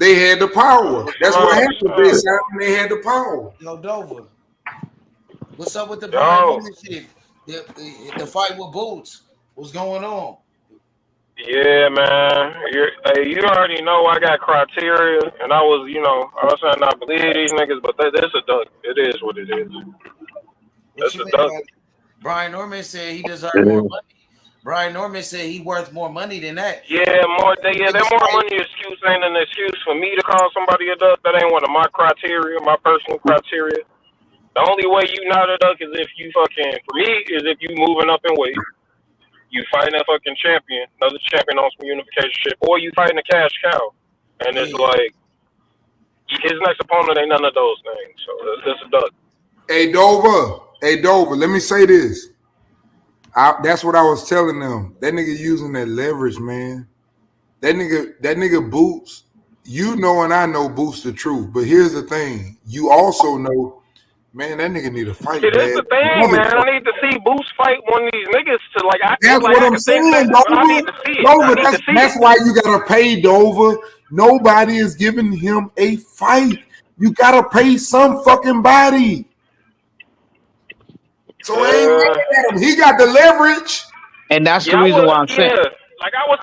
They had the power. That's what Yo, happened. They signed when they had the power. Yo, Dover, what's up with the Brian yo, Norman shit? The fight with Boots. What's going on? yeah, man. You already know I got criteria, and I was, I was saying I believe these niggas, but that's a duck. It is what it is. What That's you a mean? duck. Brian Norman said he deserved more money. Brian Norman said he worth more money than that. Yeah, that more money excuse ain't an excuse for me to call somebody a duck. That ain't one of my criteria, my personal criteria. The only way you not a duck is if you fucking, for me, is if you moving up in weight. You fighting a fucking champion, another champion on some unification shit, or you fighting a cash cow. And it's like, his next opponent ain't none of those things. So that's a duck. Hey Dover, let me say this. That's what I was telling them. That nigga using that leverage, man. That nigga Boots, you know and I know Boots the truth. But here's the thing. You also know, man, that nigga need a fight See, that's bad. the thing, man. I need to see Boost fight one of these niggas to That's like what I I'm can think saying, that, but I Dover. need to see it. Dover, I need to see that's it. why you gotta pay Dover. Nobody is giving him a fight. You gotta pay some fucking body. So I ain't mad at him. He got the leverage. And that's the reason why I'm saying. Like I was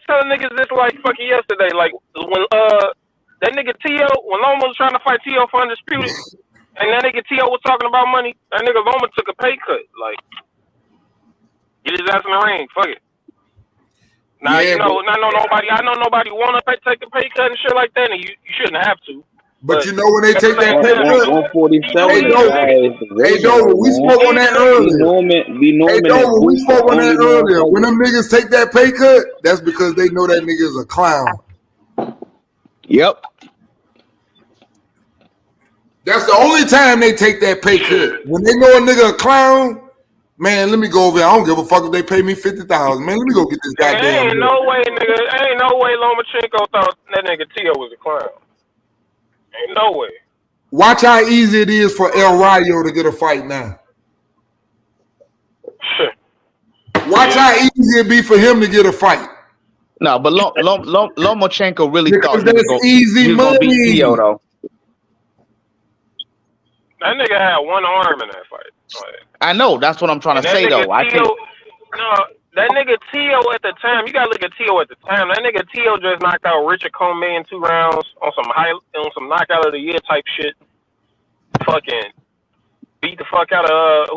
telling niggas this like fucking yesterday. Like when that nigga Tio, when Loma was trying to fight Tio for undisputed, and that nigga Tio was talking about money, that nigga Loma took a pay cut. Like, get his ass in the ring. Fuck it. Now Yeah, I know nobody wanna take a pay cut and shit like that, and you shouldn't have to. But you know when they take that pay cut, 147 hey Dover, we spoke on that earlier. Hey Dover, we spoke on that earlier. When them niggas take that pay cut, that's because they know that nigga is a clown. Yep. That's the only time they take that pay cut. When they know a nigga a clown, man, let me go over there. I don't give a fuck if they pay me $50,000. Man, let me go get this goddamn. Ain't no way, nigga. Ain't no way Lomachenko thought that nigga Tio was a clown. Ain't no way. Watch how easy it is for El Rayo to get a fight now. Watch how easy it be for him to get a fight. No, but Lomachenko really because thought he was gonna beat Tio though. That nigga had one arm in that fight. Like, I know. That's what I'm trying to say though. That nigga Tio at the time, you gotta look at Tio at the time. That nigga Tio just knocked out Richard Comey in 2 rounds on some knockout of the year type shit. Fucking beat the fuck out of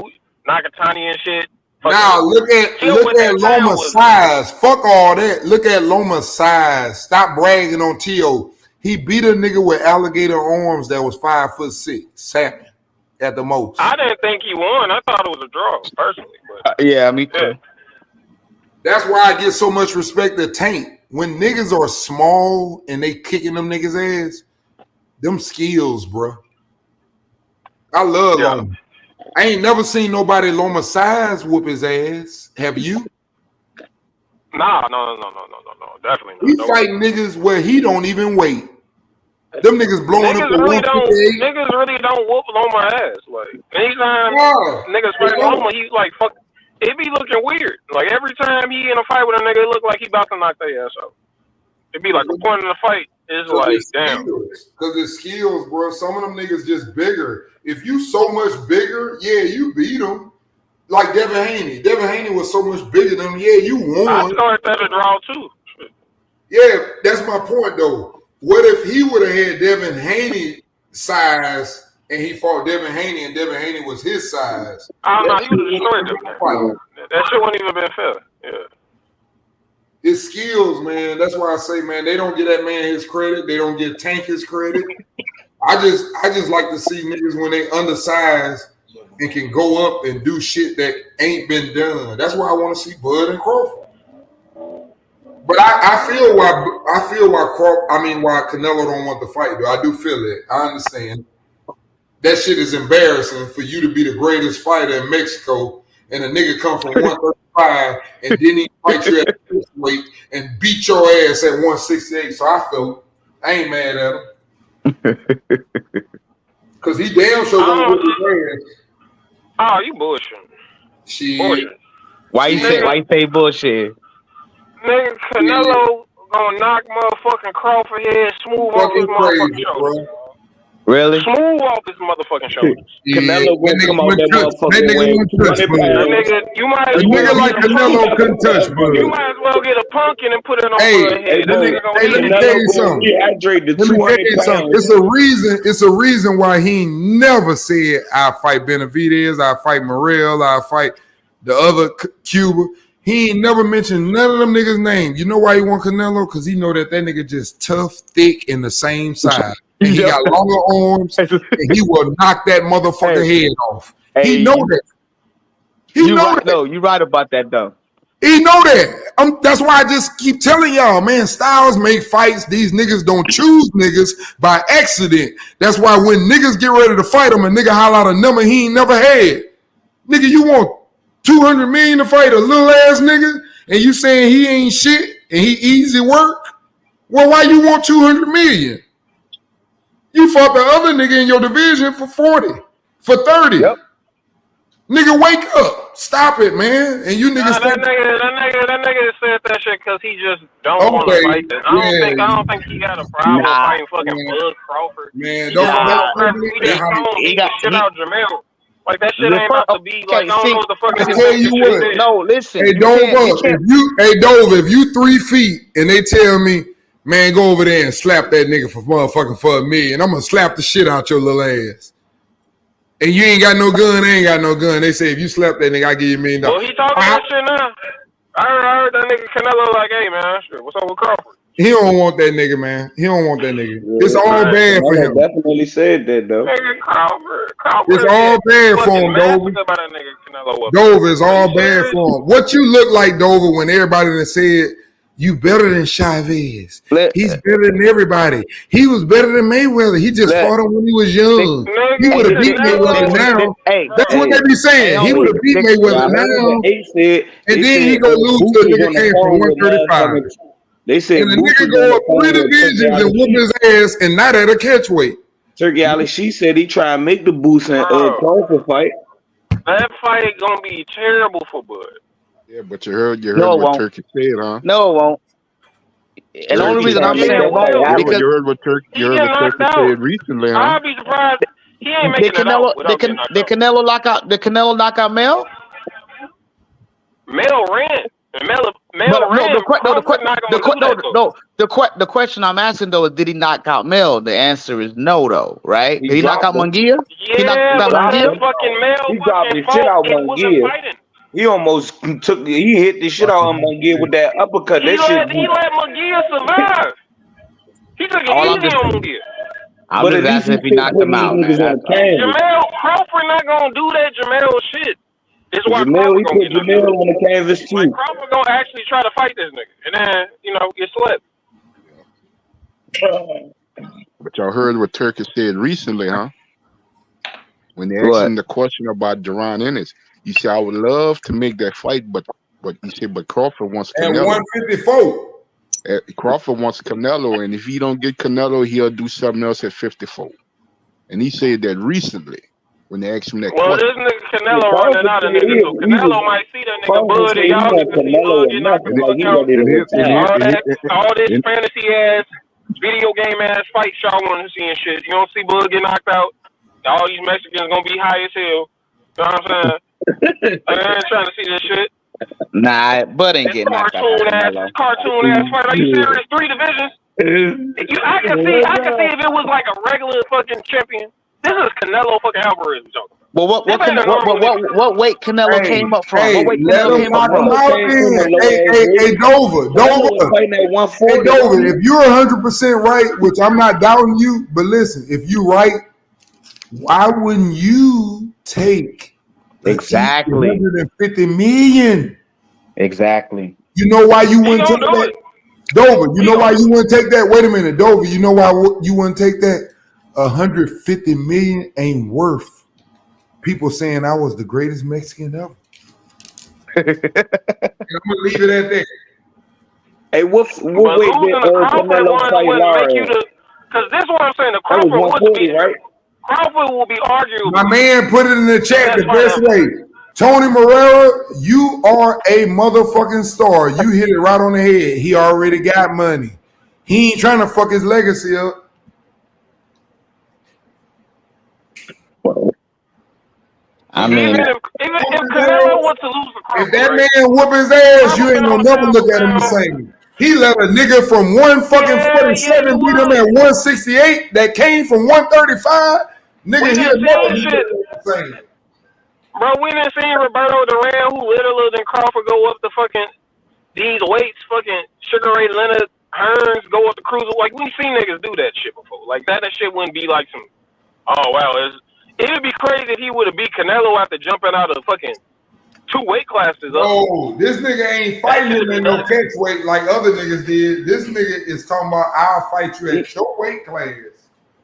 Nakatani and shit. Now look at Loma's size. Fuck all that. Look at Loma's size. Stop bragging on Tio. He beat a nigga with alligator arms that was 5'6", Sammy, at the most. I didn't think he won. I thought it was a draw, personally. But yeah, me too. That's why I get so much respect to Tank. When niggas are small and they kicking them niggas' ass, them skills, bro. I love Loma. I ain't never seen nobody Loma size whoop his ass. Have you? No, definitely not. He fighting niggas where he don't even wait. Them niggas blowing up the 158. Niggas really don't whoop Loma ass. Like anytime niggas fight Loma, he like fuck. It be looking weird. Like every time he in a fight with a nigga, it look like he about to knock their ass out. It be like the point of the fight is like damn. Because it's skills, bro. Some of them niggas just bigger. If you so much bigger, yeah, you beat them. Like Devin Haney. Devin Haney was so much bigger than him. Yeah, you won. I thought that a draw too. Yeah, that's my point though. What if he would have had Devin Haney size and he fought Devin Haney and Devin Haney was his size? I don't know. He would have destroyed them. That shit wouldn't even been fair. Yeah. His skills, man. That's why I say, man, they don't give that man his credit. They don't give Tank his credit. I just like to see niggas when they undersized and can go up and do shit that ain't been done. That's why I want to see Bud and Crawford. But I feel why Canelo don't want the fight, though. I do feel it. I understand. That shit is embarrassing for you to be the greatest fighter in Mexico and a nigga come from 135 and then he fight you at this weight and beat your ass at 168. So I feel I ain't mad at him. Cause he damn sure gonna whip his ass. Oh, you bullshit. Shit. Why you say bullshit? Nigga, Canelo gonna knock motherfucking Crawford head smooth off his Fucking motherfucking crazy, shoulders. bro. Really? Smooth off his motherfucking shoulders. Yeah, Canelo that gonna nigga come out wouldn't that touch. That motherfucker nigga weighing wouldn't touch 200 blood. That pounds. nigga, you might A as nigga well like get a Canelo pumpkin. couldn't touch You blood. might as well get a pumpkin and put it on Hey, blood Hey, head. That bro, nigga gonna hey, let eat me it. tell Canelo you gonna something. rehydrate the Let me tell 200 you something. pounds. It's a reason why he never said I fight Benavidez, I fight Morrell, I fight the other Cuba. He ain't never mentioned none of them niggas' names. You know why he want Canelo? Because he know that nigga just tough, thick, and the same size. And he Yep. got longer arms, and he will knock that motherfucker Hey, head off. hey, He know that. He you know right that. though. You right about that though. He know that. That's why I just keep telling y'all, man, styles make fights. These niggas don't choose niggas by accident. That's why when niggas get ready to fight him, a nigga holler out a number he ain't never had. Nigga, you want 200 million to fight a little ass nigga, and you saying he ain't shit and he easy work? Well, why you want 200 million? You fought the other nigga in your division for 40, for 30. Yep. Nigga, wake up. Stop it, man. And you niggas Nah, think, that nigga said that shit because he just don't want to okay, fight that. I don't think he got a problem Nah, fighting fucking Bud Crawford. man, He just don't don't nah. want to believe He that. just don't He beat the got shit out of Jamel. Like that shit the ain't first. about to be like Okay, I don't know see, what the fuck I niggas tell think you this shit what, is. no, listen. hey You Dova, can't. If you 3 feet and they tell me, man, go over there and slap that nigga for motherfucking for $1 million, I'm gonna slap the shit out your little ass. And you ain't got no gun, they ain't got no gun. They say if you slap that nigga, I give you $1 million. Well, he talking that shit now. I heard that nigga Canelo like, hey man, shit, what's up with Crawford? He don't want that nigga, man. He don't want that nigga. Yeah, It's all bad for Canelo him. definitely said that though. Nigga Crawford It's is all bad for fucking him, Dover. massacred by that nigga Canelo up. Dover is Are you all bad serious? for him. What you look like, Dover, when everybody that said you better than Chavez. He's better than everybody. He was better than Mayweather. He just fought him when he was young. He would have beat Mayweather now. That's what they be saying. He would have beat Mayweather now. And then he go lose to a nigga came from 135. They said And the Boots nigga was on go the up 3 phone with Turkey divisions and whoop his ass and not at a catch weight. Turkey Ali. She said he tried to make the Boots and Crawford fight. That fight gonna be terrible for Bud. Yeah, but you heard No, it what won't. Turkey said, huh? No, it won't. And the only reason I'm saying it won't because you heard what Turkey said recently, huh? I'd be surprised he ain't did making it out Canelo without getting knocked did Canelo knock out Mel? Mel ran. Mel But no, ran. Crawford not gonna do that though. the question I'm asking though is did he knock out Mel? The answer is no though, right? Did he knock out dropped him. Munguia? He knocked Yeah, out but Munguia? that fucking Mel He dropped fucking the shit fought out and wasn't Munguia. fighting. He almost he hit the shit out of Munguia with that uppercut. He That shit. let Munguia survive. He took it All I'm easy just on Munguia. I'm But just at least asking he if he still knocked putting him these out, niggas man. on canvas. Jamel Crawford not gonna do that Jamel shit. This is why Jamel, Crawford he gonna put get knocked out. Jamel on the canvas too. Like Crawford gonna actually try to fight this nigga, and then get swept. But y'all heard what Turkey said recently, huh? When they asked What? him the question about Jaron Ennis, he said, "I would love to make that fight, but he said, but Crawford wants At Canelo. 154. Crawford wants Canelo, and if he don't get Canelo, he'll do something else at 54." And he said that recently when they asked him that Well, question. this nigga Canelo running out of niggas, so Canelo might see that nigga Crawford Bud, said and he y'all want niggas see Bud get knocked the Canelo, like fuck he out. ready to retire. All this fantasy ass, video game ass fights y'all want to see and shit. You don't see Bud get knocked out. All these Mexicans gonna be high as hell. You know what I'm saying? I ain't trying to see this shit. Nah, Bud ain't getting knocked out by Canelo. Cartoon ass fight. Are you serious? 3 divisions? I can see if it was like a regular fucking champion. This is Canelo fucking Alvarez we talking about. What weight Canelo came up from? What weight Let Canelo him came up knock from? him out then. Hey, Dover. Hey, Dover, if you're 100% right, which I'm not doubting you, but listen, if you're right, why wouldn't you take exactly 150 million? Exactly. You know why you wouldn't take that? Dover, you know why you wouldn't take that? Wait a minute, Dover, you know why you wouldn't take that? 150 million ain't worth people saying I was the greatest Mexican ever. I'm gonna leave it at that. Hey, what weight did Canelo fight Lara? Because this is what I'm saying. The Crawford would be right. Crawford will be arguable. My man put it in the chat the best way. Tony Moreira, you are a motherfucking star. You hit it right on the head. He already got money. He ain't trying to fuck his legacy up. I mean, Even if Canelo was to lose to If Crawford, that right? man whoop his ass, you Crawford ain't been gonna on the never down look for at him the down. same. He let a nigga from 147 Yeah, he beat him was. at 168 that came from 135. We Nigga, he'll didn't never see be shit, the same. bro. We didn't see Roberto Duran, who littler than Crawford, go up the fucking these weights. Fucking Sugar Ray Leonard, Hearns go up the cruiser. Like we seen niggas do that shit before. Like that shit wouldn't be like some. Oh wow, it'd be crazy if he would have beat Canelo after jumping out of fucking 2 weight classes up. No, this nigga ain't That fighting shit'd him be in no nuts. catch weight like other niggas did. This nigga is talking about I'll fight you at your weight class.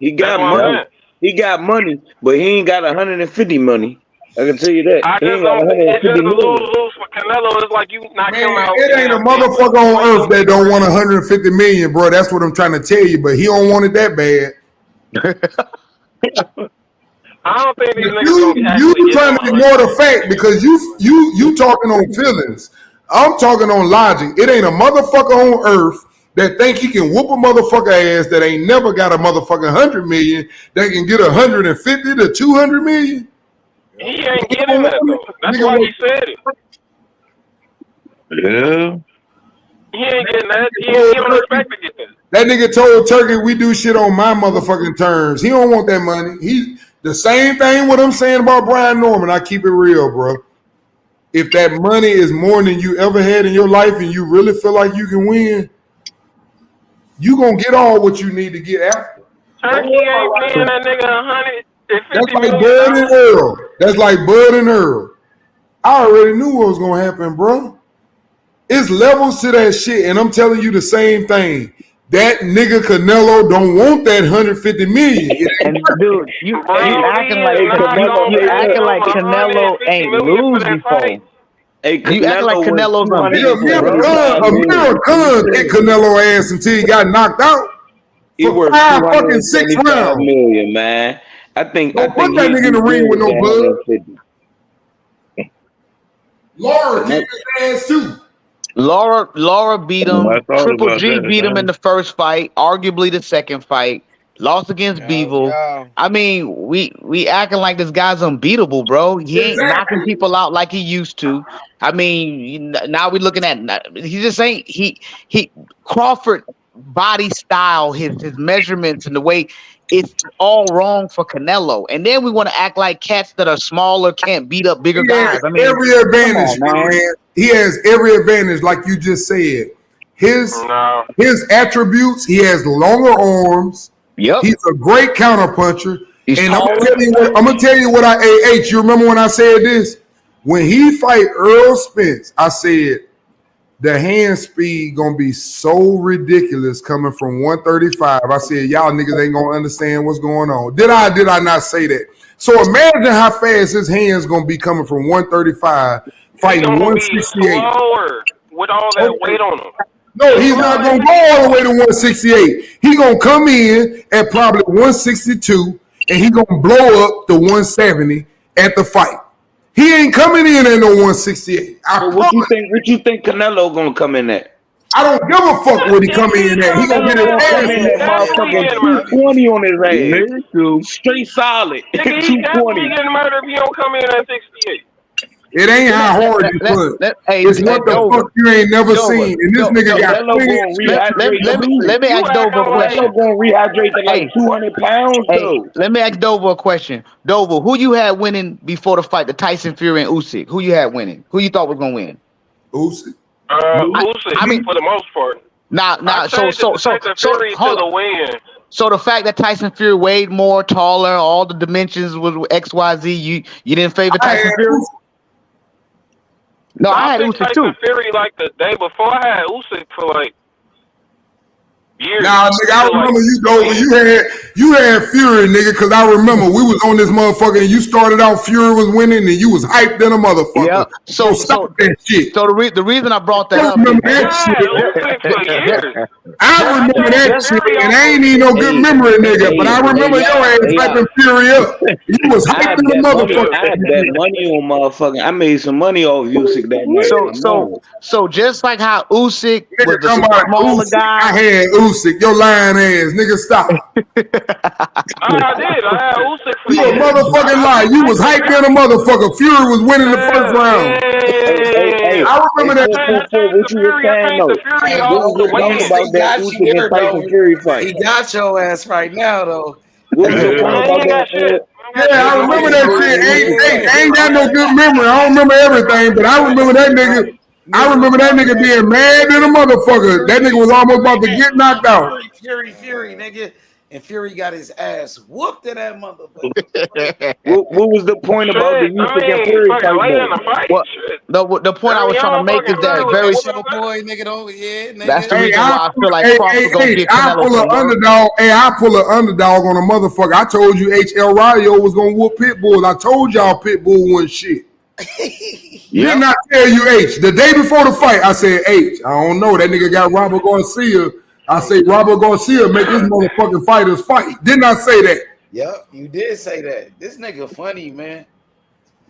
He That's got what I'm money. saying. He got money, but he ain't got 150 money. I can tell you that. I He just ain't got don't. It's 150 just a million. lose for Canelo. It's like you knock him Man, out, it and ain't a then then motherfucker on what you earth gonna that do the don't rest want of your 150 million, bro. That's what I'm trying to tell you, but he don't want it that bad. I don't think these But niggas gonna you actually give trying him to ignore the fact because you talking on feelings. I'm talking on logic. It ain't a motherfucker on earth that think he can whoop a motherfucker ass that ain't never got a motherfucking 100 million that can get 150 to 200 million. He ain't getting that though. That's why he said it. Yeah. He ain't getting that. He don't expect to get that. That nigga told Turkey we do shit on my motherfucking terms. He don't want that money. He the same thing what I'm saying about Brian Norman. I keep it real, bro. If that money is more than you ever had in your life and you really feel like you can win, you gonna get all what you need to get after. Turkey ain't paying that nigga That's $150 like million. Bud and Earl. That's like Bud and Earl. I already knew what was gonna happen, bro. It's levels to that shit, and I'm telling you the same thing. That nigga Canelo don't want that 150 million. It ain't and dude, you Bro, he acting is like Hey, not Canelo, you gonna hey, pay look. acting him like Canelo 150 ain't million for lose that fight. before. Hey, You acting like Canelo went Canelo's unbeatable, bro. $275 million. Amir Khan kicked Canelo ass until he got knocked out He for worth 5 fucking 6 275 rounds. million, man. I think Don't put that he'd nigga in do the ring with good no at bud. 150. Laura And kicked his ass too. Laura beat I him. thought Triple about G that, beat him in man. the first fight, arguably the second fight. Lost against Bevel. Yo. I mean, we acting like this guy's unbeatable, bro. He ain't knocking Exactly. people out like he used to. I mean, now we looking at he just ain't he Crawford body style, his measurements and the way it's all wrong for Canelo. And then we want to act like cats that are smaller can't beat up bigger He has guys. I mean, every come advantage, on, man. man. He has every advantage, like you just said. His No. his attributes, he has longer arms. Yep. He's a great counter puncher. He's And taller. I'm gonna tell you what I AH. You remember when I said this? When he fight Earl Spence, I said the hand speed gonna be so ridiculous coming from 135. I said y'all niggas ain't gonna understand what's going on. Did I not say that? So imagine how fast his hands gonna be coming from 135 He fighting gonna be 168. slower with all that weight on him. No, he's Slow not as gonna go all the way to 168. He gonna come in at probably 162 and he gonna blow up to 170 at the fight. He ain't coming in at no 168. I So promise. what you think Canelo gonna come in at? I don't give a fuck what he come in at. He gonna He get his gonna come ass in Yeah, at whooped. definitely motherfucking getting murdered. 220 on his He ass. need to. Straight solid. Nigga, he definitely 220. getting murdered if he don't come in at 68. It ain't how hard you punch. Hey, It's what the fuck Dover, you ain't never Dover, seen. And this nigga got Canelo plenty of gonna shit. rehydrate too. let me You ask Dover a acting like question. Canelo gonna rehydrate to like Hey, 200 pounds hey, though. let me ask Dover a question. Dover, who you had winning before the fight, the Tyson Fury and Usyk? Who you had winning? Who you thought was gonna win? Usyk. Usyk I mean, for the most part. I now, changed it to Tyson Fury to hold the on. win. So the fact that Tyson Fury weighed more, taller, all the dimensions was XYZ, you didn't favor I had Tyson Fury? Usyk. No, I I had picked Usyk Tyson too. Fury like the day before. I had Usyk for like years Nah, nigga, I until like remember you, the Dover. end. You had Fury, nigga, because I remember we was on this motherfucker and you started out Fury was winning and you was hyped in a motherfucker. Yeah. So stop that shit. So the reason I brought that I up remember is that shit. for years. I remember that shit, and I ain't even no good memory, nigga. But I remember your ass hyping Fury up. You was I had hyping the that money. motherfucker. I had that money on motherfucking. I made some money off Usyk that night. So just like how Usyk was Nigga, the come on, smaller Usyk. guy. I had Usyk, your lying ass, nigga. Stop. I did. I had Usyk for You a years. motherfucking lie. You was hyped in a motherfucker. Fury was winning the first round. Hey, I remember that. What you were saying though? Hey, What was the point about that got you Usyk there, and Tyson though. Fury fight? He got your ass right now, though. What was the point about that? Yeah, I remember that shit. I ain't got no good memory. I don't remember everything, but I remember that nigga. I remember that nigga being mad than a motherfucker. That nigga was almost about to get knocked out. Fury, nigga. And Fury got his ass whooped in that motherfucker. What was the point about the Usyk and Fury fight? Well, the point I was trying to make is that very. Boy, nigga, don't, yeah, nigga. That's the reason why I feel like Crawford gonna get I Canelo pull an some work. underdog. Hey, I pull an underdog on a motherfucker. I told you HL Rayo was gonna whoop Pitbull. I told y'all Pitbull wasn't shit. Did not tell you H. The day before the fight, I said H. I don't know. That nigga got Robert Garcia. I say Robert Garcia make his motherfucking fighters fight. Didn't I say that? Yep, you did say that. This nigga funny, man.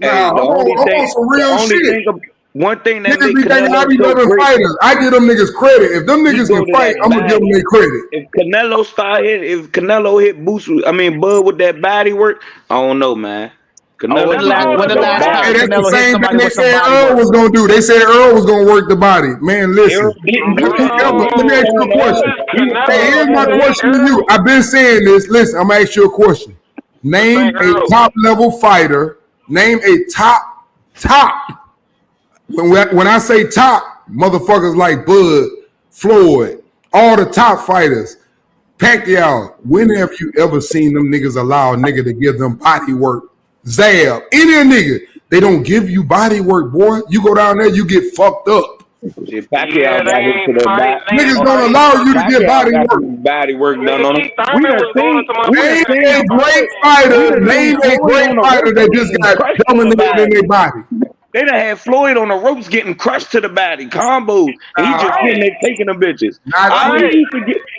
Nah, I'm on some real shit. One thing that niggas make be thinking I be Canelo so loving great. fighters. I give them niggas credit. If them niggas can fight, I'm gonna give them their credit. If Canelo hit Bud with that body work, I don't know, man. Canelo When the last time that's the same thing they said Earl was gonna do. They said Earl was gonna work the body. Man, listen. Let me ask you a question. Hey, here's my question to you. I've been saying this. Listen, I'm gonna ask you a question. Name a top level fighter. Name a top. When I say top, motherfuckers like Bud, Floyd, all the top fighters, Pacquiao. When have you ever seen them niggas allow a nigga to give them body work? Zab, any nigga, they don't give you body work, boy. You go down there, you get fucked up. Pacquiao got hit to the back. Niggas don't allow you to get body work. Body work done on him. Name a great fighter. Name a great fighter that just got dominated in their body. They done had Floyd on the ropes getting crushed to the body, combos, and he just sitting there taking them bitches.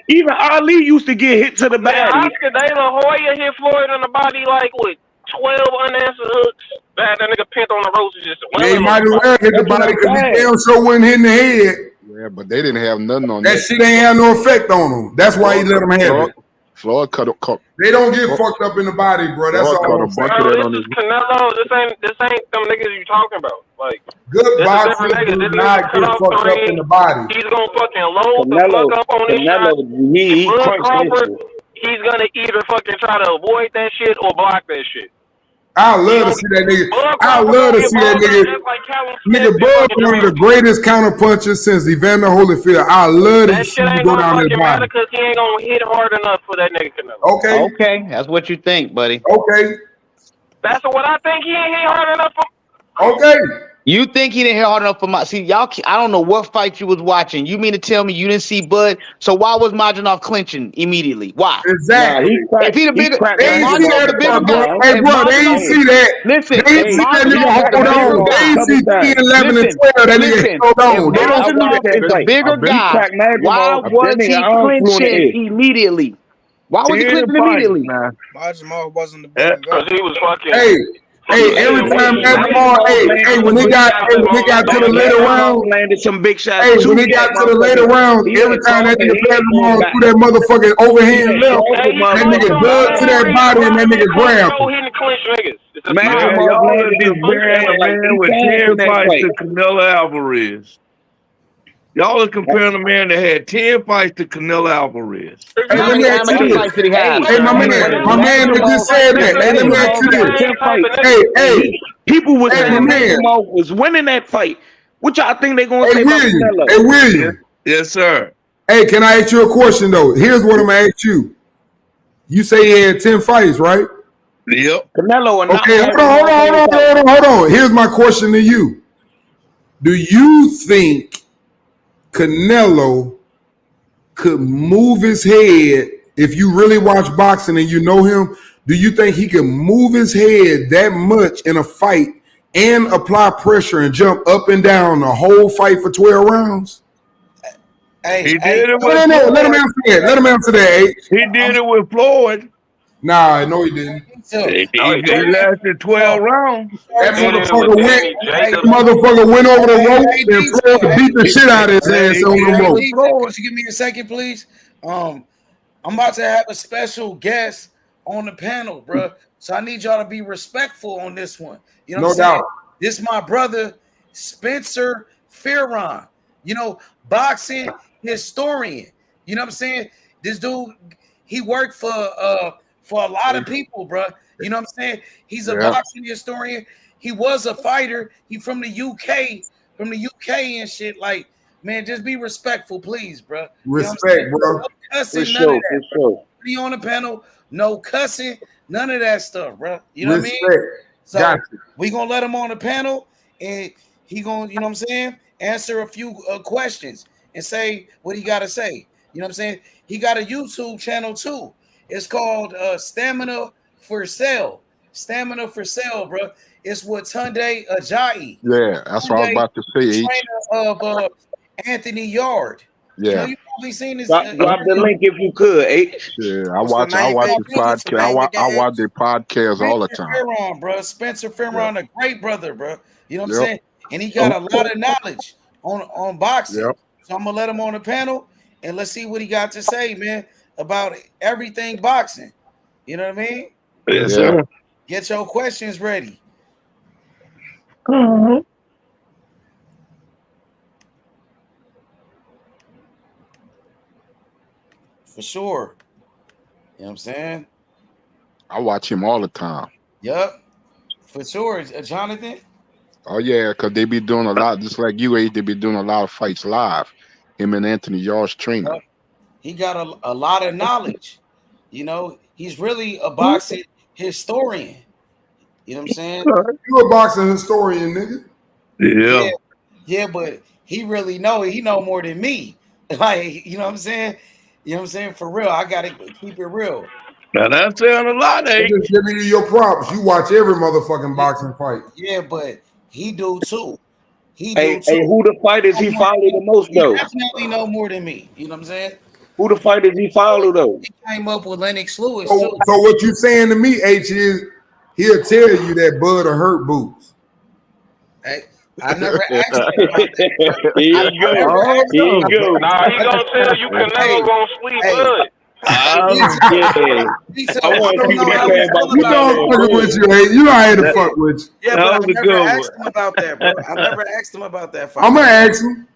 Even Ali used to get hit to the body. Oscar De La Hoya hit Floyd in the body like with 12 unanswered hooks. That nigga pinned on the ropes just. They might as well hit the body because he damn sure wasn't hitting the head. Yeah, but they didn't have nothing on that. That shit ain't have no effect on them. That's why he let them have it. Floyd cut. They don't get fucked up in the body, bro. That's all I'm saying. This is Canelo. This ain't them niggas you talking about. Like good boxing do not get fucked up in the body. He's gonna fucking load the fuck up on his shot. Bud Crawford, he's gonna either fucking try to avoid that shit or block that shit. I love to see that nigga. I love to see that nigga. Nigga, Bud one of the greatest counter punchers since Evander Holyfield. I love to see you go down that body. Because he ain't gonna hit hard enough for that nigga Canelo. Okay, that's what you think, buddy. Okay. That's what I think. He ain't hit hard enough for. Okay. You think he didn't hit hard enough for my? See, y'all. I don't know what fight you was watching. You mean to tell me you didn't see Bud? So why was Majanov clinching immediately? Why? Exactly. If he the bigger, they ain't see that, bro. Hey, bro, they ain't see that. Listen, they ain't see that nigga hold on. They ain't see 10, 11, and 12. That nigga hold on. They don't see that. It's a bigger guy. Why was he clinching immediately? Why was he clinching immediately? Majanov wasn't the bigger guy. Because he was fucking. Hey, every time when they got to the later round, landed some big shots. Hey, when they got to the later round, every time that nigga Majanov threw that motherfucking overhand left, that nigga dug to that body and that nigga grabbed him. Majanov landed this man with 10 fights to Canelo Alvarez. Y'all are comparing a man that had 10 fights to Canelo Alvarez. Hey, let me ask you this. Hey, my man that just said that. Hey, let me ask you this. Hey, people was saying Majanov was winning that fight. What y'all think they gonna say about Canelo? Hey, William. Yes, sir. Hey, can I ask you a question though? Here's what I'm gonna ask you. You say he had 10 fights, right? Yep. Canelo. Okay, hold on. Here's my question to you. Do you think Canelo could move his head if you really watch boxing and you know him, do you think he can move his head that much in a fight and apply pressure and jump up and down the whole fight for 12 rounds? Hey, did it No, with no, no. Let him Floyd. answer that. Let him answer that, H. He did it with Floyd. Nah, no, he didn't. He lasted 12 rounds. That He did it with motherfucker went. Danny That Jacobs. mother went over the rope and Floyd beat the shit out of his ass on the rope. Could you give me a second, please? I'm about to have a special guest on the panel, bro. So I need y'all to be respectful on this one. You know what I'm saying? This is my brother, Spencer Farron. You know, boxing historian. You know what I'm saying? This dude, he worked for a lot of people, bro. You know what I'm saying? He's a boxing historian. He was a fighter. He from the UK and shit. Like, man, just be respectful, please, bro. Respect, bro. No cussing, For none of sure, that. for sure. Be on the panel, no cussing, none of that stuff, bro. You know what I mean? Respect. So Gotcha. we gonna let him on the panel, and he gonna, you know what I'm saying, answer a few questions and say what he gotta say. You know what I'm saying? He got a YouTube channel too. It's called Stamina for Sale. Stamina for Sale, bro. It's with Tunde Ajayi. Yeah, that's what I was about to say. H. Trainer of Anthony Yard. Yeah. You know, you probably seen this. Drop the link if you could, H. Yeah, I watch his podcast. I watch their podcast all the time. Farron, bro. Spencer Farron, a great brother, bro. You know what I'm Yep. saying? And he got a lot of knowledge on boxing. Yep. So I'm gonna let him on the panel and let's see what he got to say, man, about everything boxing. You know what I mean? Yes, sir. Get your questions ready. For sure. You know what I'm saying? I watch him all the time. Yup. For sure. Jonathan? Oh yeah, because they be doing a lot, just like you, H. They be doing a lot of fights live. Him and Anthony Yar's trainer. He got a lot of knowledge. You know, he's really a boxing historian. You know what I'm saying? You a boxing historian, nigga. Yeah. Yeah, but he really he know more than me. Like, you know what I'm saying? You know what I'm saying? For real, I gotta keep it real. Now that's saying a lot, H. Just give me your props. You watch every motherfucking boxing fight. Yeah, but he do too. Hey, who the fighters he follow the most He though? definitely know more than me. You know what I'm saying? Who the fighters he follow though? He came up with Lennox Lewis So too. what you saying to me, H, is he'll tell you that Bud will hurt boots. Hey, I never asked him about that. Here you go. Nah, he gonna tell you Canelo gonna sleep good. I want people to say about You know I'm fucking with you, H. You know I had to fuck with you. Yeah, That but was I a never good asked him about that, bro. I never asked him about that fight. I'm gonna ask him.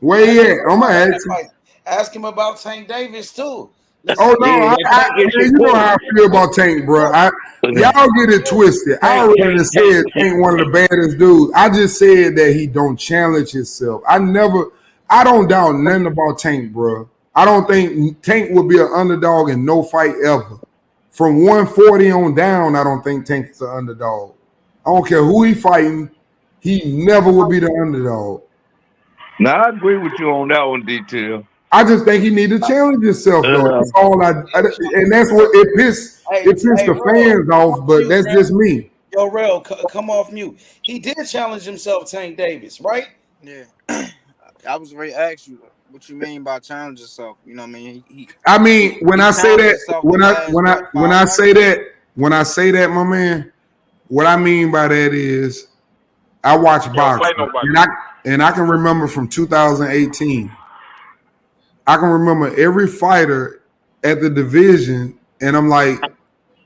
Where he at? I'm gonna ask him. Ask him about Tank Davis too. Oh no, you know how I feel about Tank, bro. Y'all get it twisted. I already said Tank one of the baddest dudes. I just said that he don't challenge himself. I don't doubt nothing about Tank, bro. I don't think Tank would be an underdog in no fight ever. From 140 on down, I don't think Tank is an underdog. I don't care who he fighting. He never would be the underdog. Now I agree with you on that one, Detail. I just think he need to challenge himself, though. That's all and that's what it pissed the fans off. But that's just me. Yo, Rel, come off mute. He did challenge himself, Tank Davis, right? Yeah. I was ready to ask you what you mean by challenge yourself. You know what I mean? I mean, when I say that, when I say that, my man, what I mean by that is I watch boxing, and I can remember from 2018. I can remember every fighter at the division, and I'm like,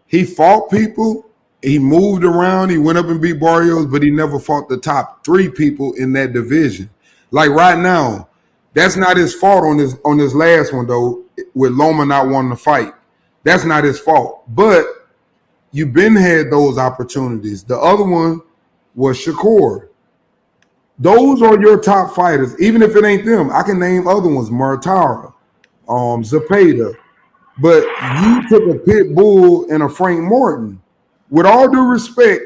he fought people, he moved around, he went up and beat Barrios, but he never fought the top 3 people in that division. Like right now, that's not his fault on this last one though, with Loma not wanting to fight. That's not his fault. But you've been had those opportunities. The other one was Shakur. Those are your top fighters. Even if it ain't them, I can name other ones, Martara, Zepeda. But you took a pit bull and a Frank Martin. With all due respect,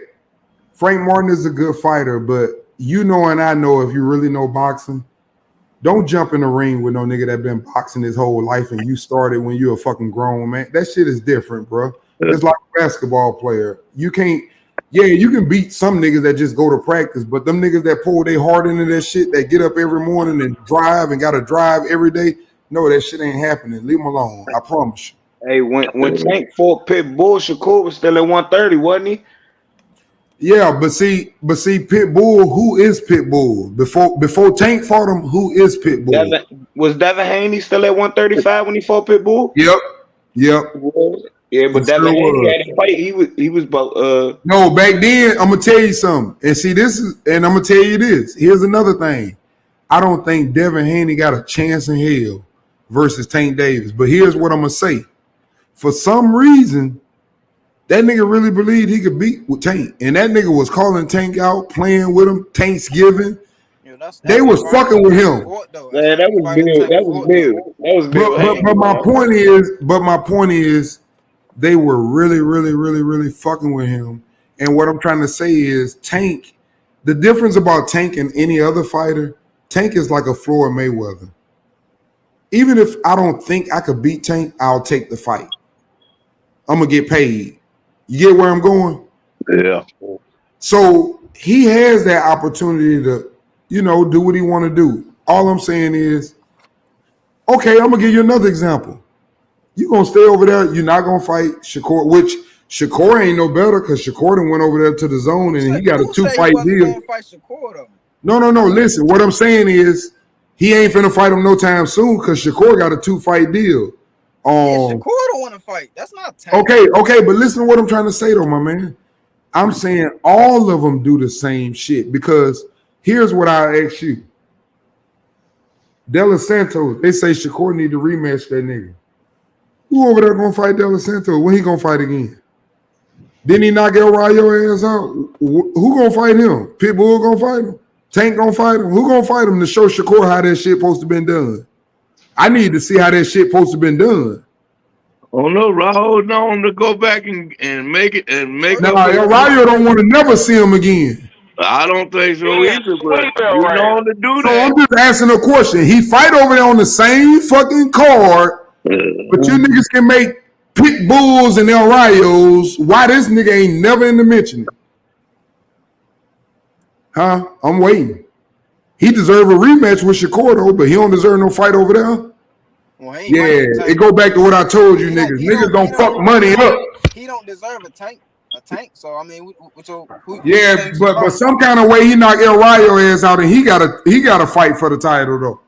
Frank Martin is a good fighter, but you know and I know, if you really know boxing, Don't jump in the ring with no nigga that been boxing his whole life and you started when you a fucking grown man. That shit is different, bro. It's like a basketball player. You can't. Yeah, you can beat some niggas that just go to practice, but them niggas that pull their heart into that shit, that get up every morning and drive and gotta drive every day. No, that shit ain't happening. Leave them alone. I promise you. Hey, when Tank fought Pitbull, Shakur was still at 130, wasn't he? Yeah, but see, Pitbull. Who is Pitbull? Before Tank fought him, who is Pitbull? Was Devin Haney still at 135 when he fought Pitbull? Yep. Yeah, but It Devin sure Haney was. had a fight. He was No, back then, I'm gonna tell you something. And see, I'm gonna tell you this. Here's another thing. I don't think Devin Haney got a chance in hell versus Tank Davis. But here's what I'm gonna say. For some reason, that nigga really believed he could beat with Tank. And that nigga was calling Tank out, playing with him, Thanksgiving. They was fucking with him. Man, that was big. That was big. That was big. But my point is, they were really, really, really, really fucking with him. And what I'm trying to say is Tank, the difference about Tank and any other fighter, Tank is like a Floyd Mayweather. Even if I don't think I could beat Tank, I'll take the fight. I'm going to get paid. You get where I'm going? Yeah. So he has that opportunity to, do what he want to do. All I'm saying is, okay, I'm going to give you another example. You going to stay over there. You're not going to fight Shakur, which Shakur ain't no better because Shakur done went over there to the zone and he got a 2-fight deal. No. Listen, what I'm saying is he ain't finna fight him no time soon because Shakur got a 2-fight deal. Shakur don't want to fight. That's not Tank. Okay, but listen to what I'm trying to say though, my man. I'm saying all of them do the same shit because here's what I ask you. De La Santos, they say Shakur need to rematch that nigga. Who over there gonna fight De La Santos? When he gonna fight again? Didn't he knock El Rayo ass out? Who gonna fight him? Pitbull gonna fight him? Tank gonna fight him? Who gonna fight him to show Shakur how that shit supposed to been done? I need to see how that shit supposed to been done. Oh no, Raul known to go back and make it and make now, up. El Rayo don't want to never see him again. I don't think so either, but you known to do So that. I'm just asking a question. He fight over there on the same fucking card, but you niggas can make pit bulls and El Rayos. Why this nigga ain't never in the mention? Huh? I'm waiting. He deserve a rematch with Shakur though, but he don't deserve no fight over there. Well, yeah, it go back to what I told you, niggas. Niggas don't fuck money up. He don't deserve a tank. So I mean, yeah, but some kind of way he knocked El Rayo ass out, and he got to fight for the title though.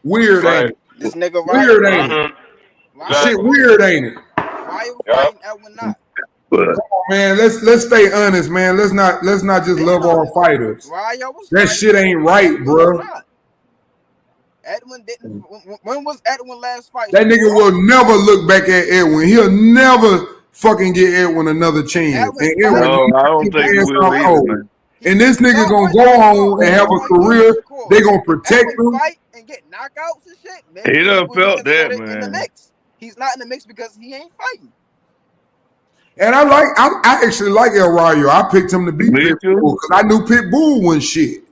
Weird, ain't it? This nigga weird, ain't it? Shit, weird, ain't it? Why you fighting Edwin not? Come on, man. Let's stay honest, man. Let's not just love all fighters. That shit ain't right, bro. Edwin didn't. When was Edwin last fight? That nigga will never look back at Edwin. He'll never fucking give Edwin another chance. No, I don't think he will either, man. And this nigga gonna go on and have a career. They gonna protect him. And get knockouts and shit. He done felt that, man. In the mix. He's not in the mix because he ain't fighting. And I actually like El Rayo. I picked him to beat Pitbull because I knew Pitbull wasn't shit.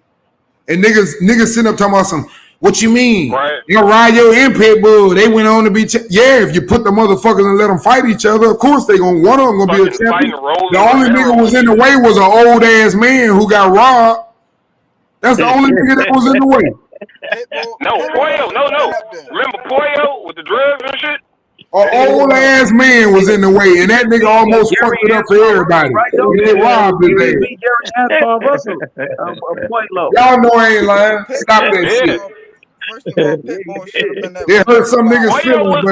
And niggas sitting up talking about some. What you mean? Right. El Rayo and Pitbull, they went on to be yeah. If you put the motherfuckers and let them fight each other, of course they one of them gonna be a champion. The only nigga was in the way was an old ass man who got robbed. That's the only nigga that was in the way. No, Pollo, no. Remember Pollo with the drugs and shit? An old ass man was in the way, and that nigga almost fucked it up for everybody. They robbed his ass. Y'all know I ain't lying. Stop that shit. It hurt some niggas' feelings,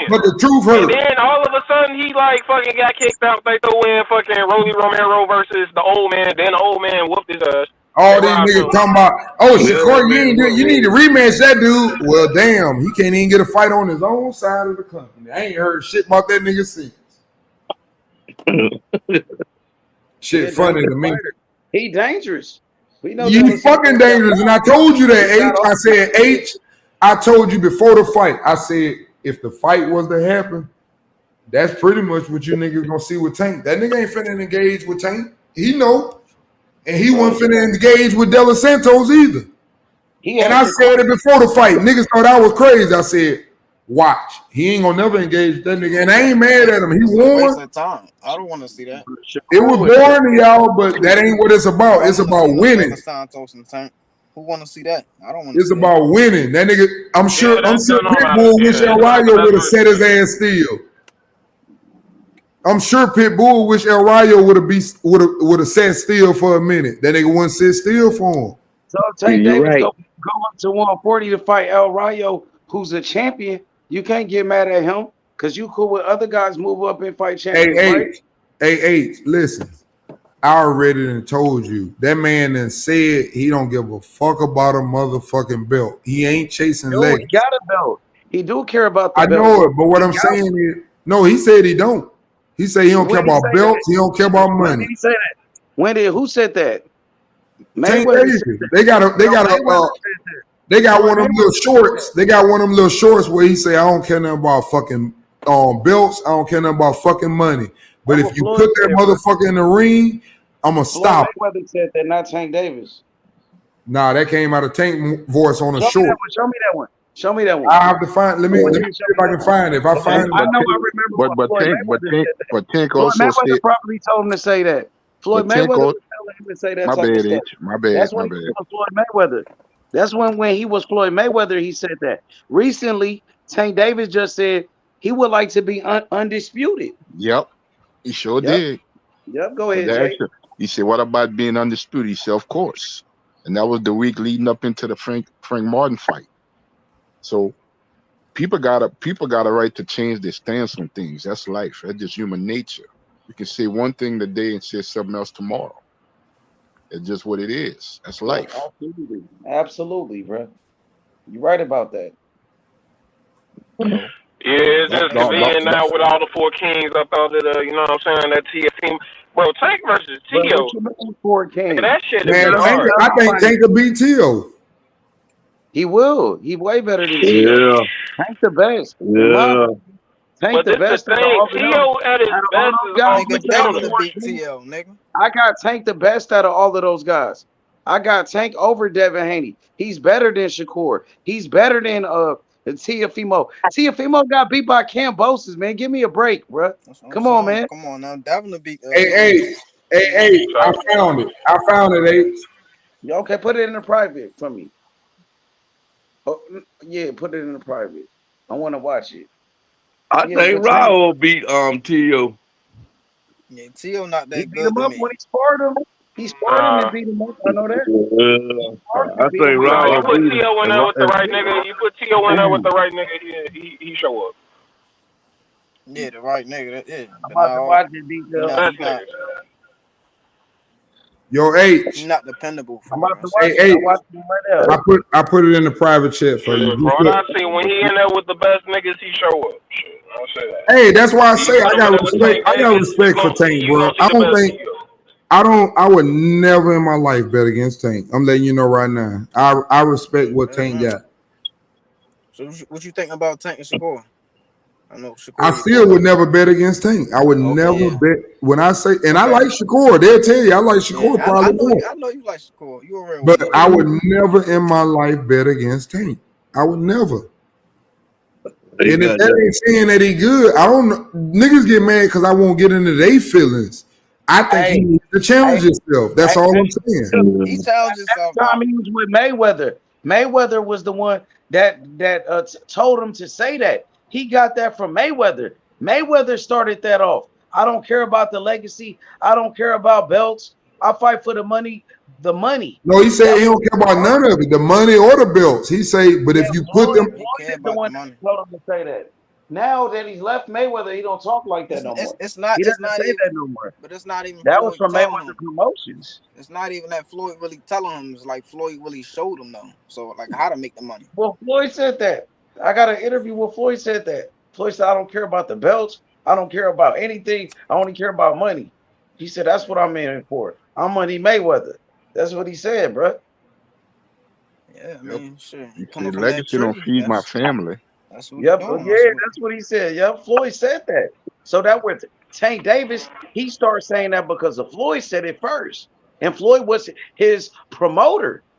but the truth hurt. And then all of a sudden he like fucking got kicked out. They throw in fucking Rolly Romero versus the old man. Then the old man whooped his ass. All these niggas talking about, Shakur, you need to rematch that dude. Well, damn, he can't even get a fight on his own side of the company. I ain't heard shit about that nigga since. Shit funny to me. He dangerous. You fucking dangerous. And I told you that, H. I said, H, I told you before the fight. I said, if the fight was to happen, that's pretty much what you niggas gonna see with Tank. That nigga ain't finna engage with Tank. He know. And he wasn't finna engage with De La Santos either. He And had I Shakur. said it before the fight. Niggas thought I was crazy. I said, watch. He ain't gonna never engage that nigga. And I ain't mad at him. He It's a waste won. of time. I don't want to see that. It was Shakur was boring to y'all, but that ain't what it's I about. don't It's want to see about no winning. Douglas Santos and Tank. Who want to see that? I don't want to It's see that. about winning. That nigga, I'm sure Yeah, that's good on that. Pitbull wish Yeah, El that's Rayo would have what set you his said. ass still. I'm sure Pitbull wish El Rayo would have sat still for a minute. That nigga wouldn't sit still for him. So if Yeah, Tank you're Davis right. go up to 140 to fight El Rayo, who's a champion. You can't get mad at him because you cool with other guys move up and fight champions, right? Hey, listen. I already done told you that man done said he don't give a fuck about a motherfucking belt. He ain't chasing Dude, he legs. got a belt. He do care about the I know belts. it, but what He I'm got saying one. is, no, he said he don't. He said he don't When care did he about say belts. that? He don't care about When money. did he say that? Who said that? Tank Mayweather Davis. said that. They got No, Mayweather said that. they got Floyd one of them little Mayweather said that. shorts. They got one of them little shorts where he say, I don't care nothing about fucking belts. I don't care nothing about fucking money. But That's if what you Floyd put that said, bro. motherfucker in the ring, I'm gonna Floyd stop. Mayweather said that, not Tank Davis. Nah, that came out of Tank voice on a Show me that short. one. Show me that one. Show me that one. I have to find. Let I me want see you to show if me I that can one. find it. If I Because find I it, know I remember when Floyd Mayweather said that. Tank Floyd also Mayweather said, probably told him to say that. Floyd but Tank Mayweather also, was telling him to say that my type of bad, stuff. H, my bad, That's my when he bad. was Floyd Mayweather. That's when he was Floyd Mayweather, he said that. Recently, Tank Davis just said he would like to be undisputed. Yep, he sure Yep. did. Yep. Go Cause ahead, that's Jay. he said, what about being undisputed? He said, of course. And that was the week leading up into the Frank Martin fight. So people got a right to change their stance on things. That's life. That's just human nature. You can say one thing today and say something else tomorrow. It's just what it is. That's Yep. life. Absolutely. Absolutely, bro. You're right about that. You know, Yeah, it's don't just don't don't, convenient don't now with all the four kings. I thought that, you know what I'm saying, that TF bro, Tank versus But what Tio, you mean for nigga, King? that shit would man, be hard. I think Tank will beat Tio. He will. He way better than Tio. Yeah, Tank the best. In my yeah. opinion, Tank But the this the best out of thing, all of them. Tio at his Out of all best those is guys, off the you Nigga say the definitely counter. four beat Kings. TL, nigga. I got Tank the best out of all of those guys. I got Tank over Devin Haney. He's better than Shakur. He's better than Tiafimo. Tiafimo got beat by Cam Boses, man. Give me a break, bro. That's what I'm Come on, saying. man. Come on now. Definitely beat Hey, hey, hey, TL. hey, I found it. I found it, H. Yeah, okay, put it in the private for me. Oh, yeah, put it in the private. I want to watch it. I Yeah, think but Tank, Raul beat Tio. Yeah, TL not he that beat good him to up me. when he sparred him. He sparred him and Nah. beat him up. I know that. Yeah. Sparred him I and beat him think up. Nah, you Raul put beat him. Tio in there with the right nigga. You put Tio in there with Damn. the right nigga. He show up. Yeah, the right nigga. Yeah, I'm but about to now watch it, detail. Best nigga. Yo, he H. not dependable I'm for about real. to Hey, watch it. H. I'm watching it right now. I put it in the private chat for you. Yeah, from what I see, when he in there with the best niggas, he show up. Shit, I'll say that. Hey, that's why I You say put I him in got there with respect. Tank I got Davis, respect for Tank, you bro. gonna see the best Tio. I would never in my life bet against Tank. I'm letting you know right now. I respect what Tank got. So what you think about Tank and Shakur? I know I Shakur your still boy. would never bet against Tank. I would Okay, never yeah. bet when I say, and I Okay. like Shakur. They'll tell you I like Yeah, Shakur probably more. I know you like Shakur. You a real But one though. I would never in my life bet against Tank. I would never. He And if got that that. ain't saying that he good, I don't know. Niggas get mad because I won't get into their feelings. I think he Hey, needs to challenge himself. That's all I'm saying. He challenged himself time now. he was with Mayweather. Mayweather was the one that told him to say that. He got that from Mayweather. Mayweather started that off. I don't care about the legacy. I don't care about belts. I fight for the money. The money. No, he said That he was don't care about none of it, the money or the belts. He say, but yeah, if you put Floyd. them, He Floyd care is the about the one money. that told him to say that. Now that he's left Mayweather, he don't talk like that no more. He It's doesn't not say even that no more. but it's not even That was Floyd from telling Mayweather him. Promotions. It's not even that Floyd really telling him. It's like Floyd really showed him though. So like how to make the money. Well, Floyd said that. I got an interview where Floyd said that. Floyd said, I don't care about the belts. I don't care about anything. I only care about money. He said, that's what I'm in for. I'm Money Mayweather. That's what he said, bro. Yeah, I yep. mean, sure. He He coming said from that legacy don't tree. feed my family. That's what he Yep. doing. Yeah, that's what he said. Yep. Floyd said that. So that with Tank Davis, he started saying that because of Floyd said it first. And Floyd was his promoter.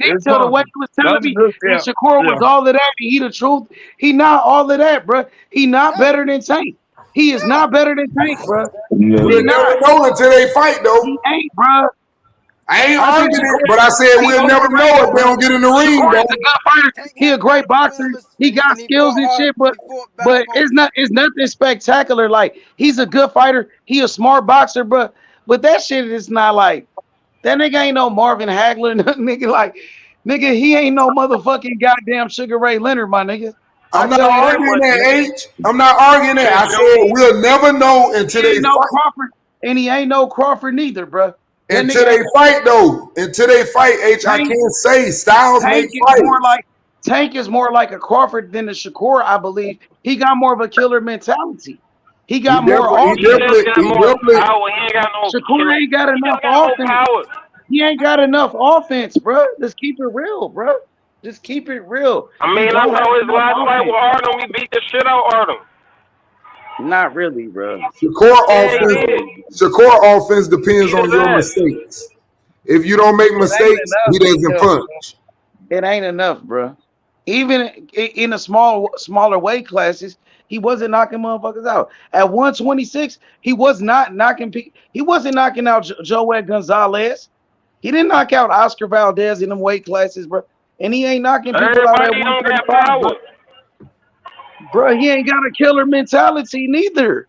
did It's tell the way possible. he was telling That's a me good that yeah. Shakur Yeah. was all of that and he the truth. He not all of that, bro. He not better than Tank. He is not better than Tank, bro. We'll He never not. know until they fight, though. He ain't, bro. I ain't I think arguing it, Shakur, but I said he we'll never know overrated, if they bro. don't get in the ring, Shakur is a though. good fighter. Tank He a had great better boxer. performance, He got and he skills fought and hard. shit, but He fought better but opponents. it's nothing spectacular. Like he's a good fighter. He a smart boxer, bro. But that shit is not like that nigga ain't no Marvin Hagler, nigga. Like nigga, he ain't no motherfucking goddamn Sugar Ray Leonard, my nigga. I I'm not tell you that arguing much, that, nigga. H. I'm not arguing that. I said we'll never know until He they ain't no fight. Crawford, and he ain't no Crawford neither, bro. That Until nigga they ain't fight, though. Until they fight, H. I Tank. can't say Styles may Tank is fight. more like Tank is more like a Crawford than a Shakur, I believe. He got more of a killer mentality. He He got more definitely, he offense. He just definitely, got he more definitely. power. He ain't got no Shakur killer. ain't got He enough just got more offense. power. He ain't got enough offense, bro. Let's keep it real, bro. Just keep it real. I He mean, I don't have saw his enough last fight with offense. Artem. He beat the shit out of Artem. Not really, bro. Shakur Yeah, he offense. did. Shakur offense depends Beat on his your ass. mistakes. If you don't make It ain't mistakes, enough he to doesn't him. punch. It ain't enough, bro. Even in the smaller weight classes, He wasn't knocking motherfuckers out. At 126, he was not knocking. He wasn't knocking out Joel Gonzalez. He didn't knock out Oscar Valdez in them weight classes, bro. And he ain't knocking people out at Everybody don't got 135, power. bro. He ain't got a killer mentality neither.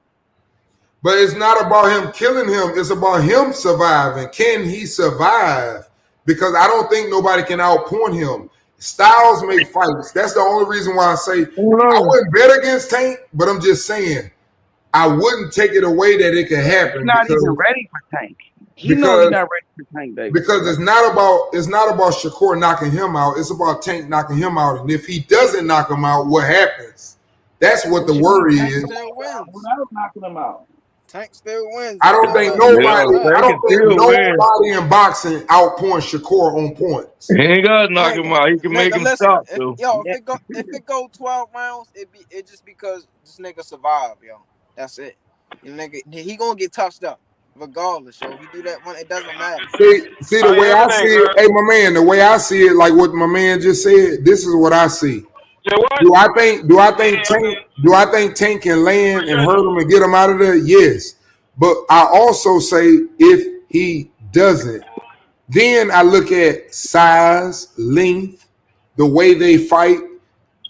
But it's not about him killing him. It's about him surviving. Can he survive? Because I don't think nobody can outpoint him. Styles make fights. That's the only reason why I say I wouldn't bet against Tank, but I'm just saying I wouldn't take it away that it can happen. He's not because, even ready for Tank. He know he's not ready for Tank, baby. Because it's not about Shakur knocking him out. It's about Tank knocking him out. And if he doesn't knock him out, what happens? That's what the worry is. Without knocking him out. Tank still wins. I don't think nobody in boxing outpoints Shakur on points. He ain't gotta knock him out. He can make him stop too. If it go 12 rounds, it just because this nigga survived, yo. That's it. You nigga, he gonna get touched up regardless. So if you do that one, it doesn't matter. See the way I see it, hey my man, the way I see it, like what my man just said, this is what I see. Do I think Tank can land and hurt him and get him out of there? Yes. But I also say if he doesn't, then I look at size, length, the way they fight.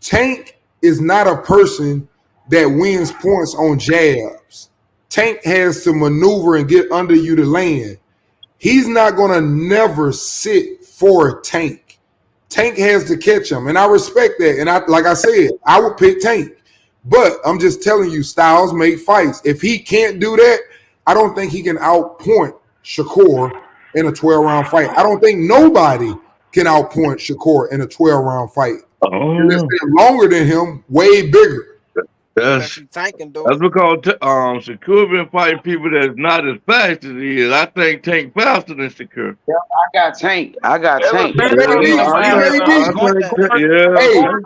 Tank is not a person that wins points on jabs. Tank has to maneuver and get under you to land. He's not going to never sit for Tank. Tank has to catch him, and I respect that. And like I said, I would pick Tank. But I'm just telling you, Styles make fights. If he can't do that, I don't think he can outpoint Shakur in a 12-round fight. I don't think nobody can outpoint Shakur in a 12-round fight. Unless they're longer than him, way bigger. That's because Shakur been fighting people that's not as fast as he is. I think Tank faster than Shakur. Yeah, I got Tank.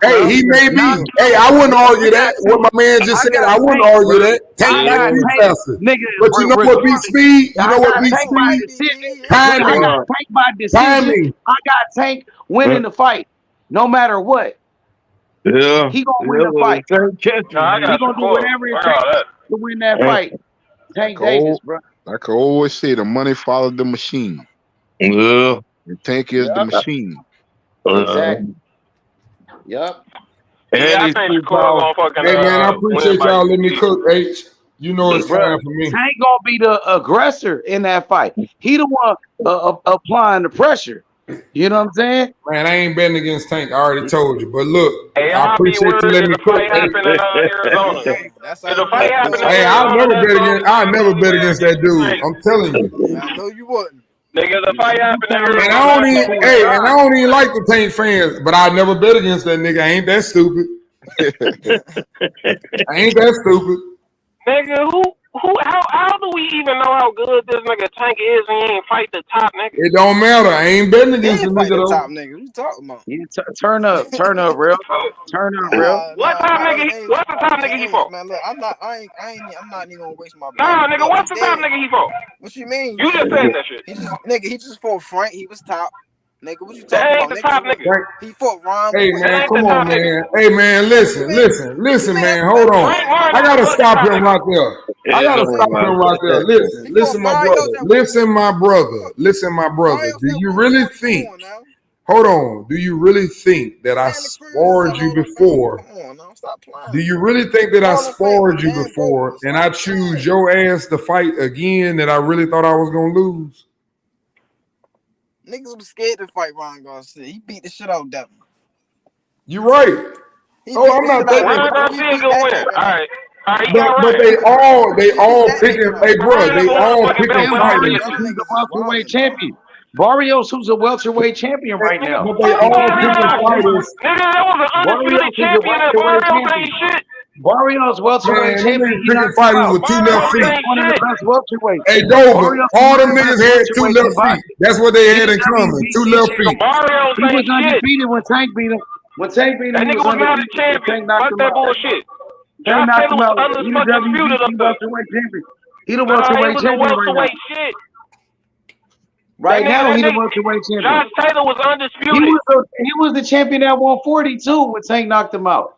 Hey, he may be. Hey, I wouldn't argue that. What my man just said, I wouldn't argue that. Tank might be faster. But you know what beats speed? You know what beats speed? Timing. I got Tank by decision. I got Tank winning the fight, no matter what. Yeah, he gonna win the fight. He gonna do whatever it takes to win that fight. Tank Davis, bro. I can always say the money followed the machine. Yeah, the Tank is the machine. Exactly. Yep. Hey man, I appreciate y'all letting me cook, H. You know it's time for me. Tank gonna be the aggressor in that fight. He the one applying the pressure. You know what I'm saying? Man, I ain't betting against Tank. I already told you. But look, I appreciate you letting me cook. Hey, I'll never bet against that dude. I'm telling you. I know you wouldn't. Nigga, the fight happened in And I don't even like the Tank fans, but I never bet against that nigga. I ain't that stupid. I ain't that stupid. Nigga, how do we even know how good this nigga Tank is and he ain't fight the top nigga? It don't matter. I ain't betting against the nigga though. Top nigga, what you talking about? Yeah, turn up, real. Turn up, real. What top nigga? What's the top nigga he fought? Man, look, I'm not even gonna waste my. Nah, nigga, what's the top nigga he fought? What you mean? You just said that shit. He just fought Frank. He was top. Nigga, what you talking about? The top nigga. He fought Ron. Hey man, come on, man. Hey man, listen, man. Hold on. I gotta stop him right there. Listen, my brother. Do you really think? Hold on. Do you really think that I sparred you before? Do you really think that I sparred you before and I choose your ass to fight again that I really thought I was gonna lose? Niggas was scared to fight Ron Garcia. He beat the shit out of Devin. You right. I'm not taking it. Alright. But they all picking. Hey, bro, they all picking fighters. Who's the welterweight champion? Barrios, who's a welterweight champion right now. But they all picking fighters. Nigga, that was an undisputed champion at Barrios ain't shit. Barrios welterweight champion. Picking fighters with 2 left feet. One of the best welterweights. Hey, Dover, all them niggas had 2 left feet. That's what they had in common. 2 left feet. Barrios He was undefeated when Tank beat him. When Tank beat him, that nigga was not a champion. Fuck that bullshit. Josh Taylor was undisputed up there. He the welterweight champion right now. Right now, he's the welterweight champion. Josh Taylor was undisputed. He was the champion at 142 when Tank knocked him out.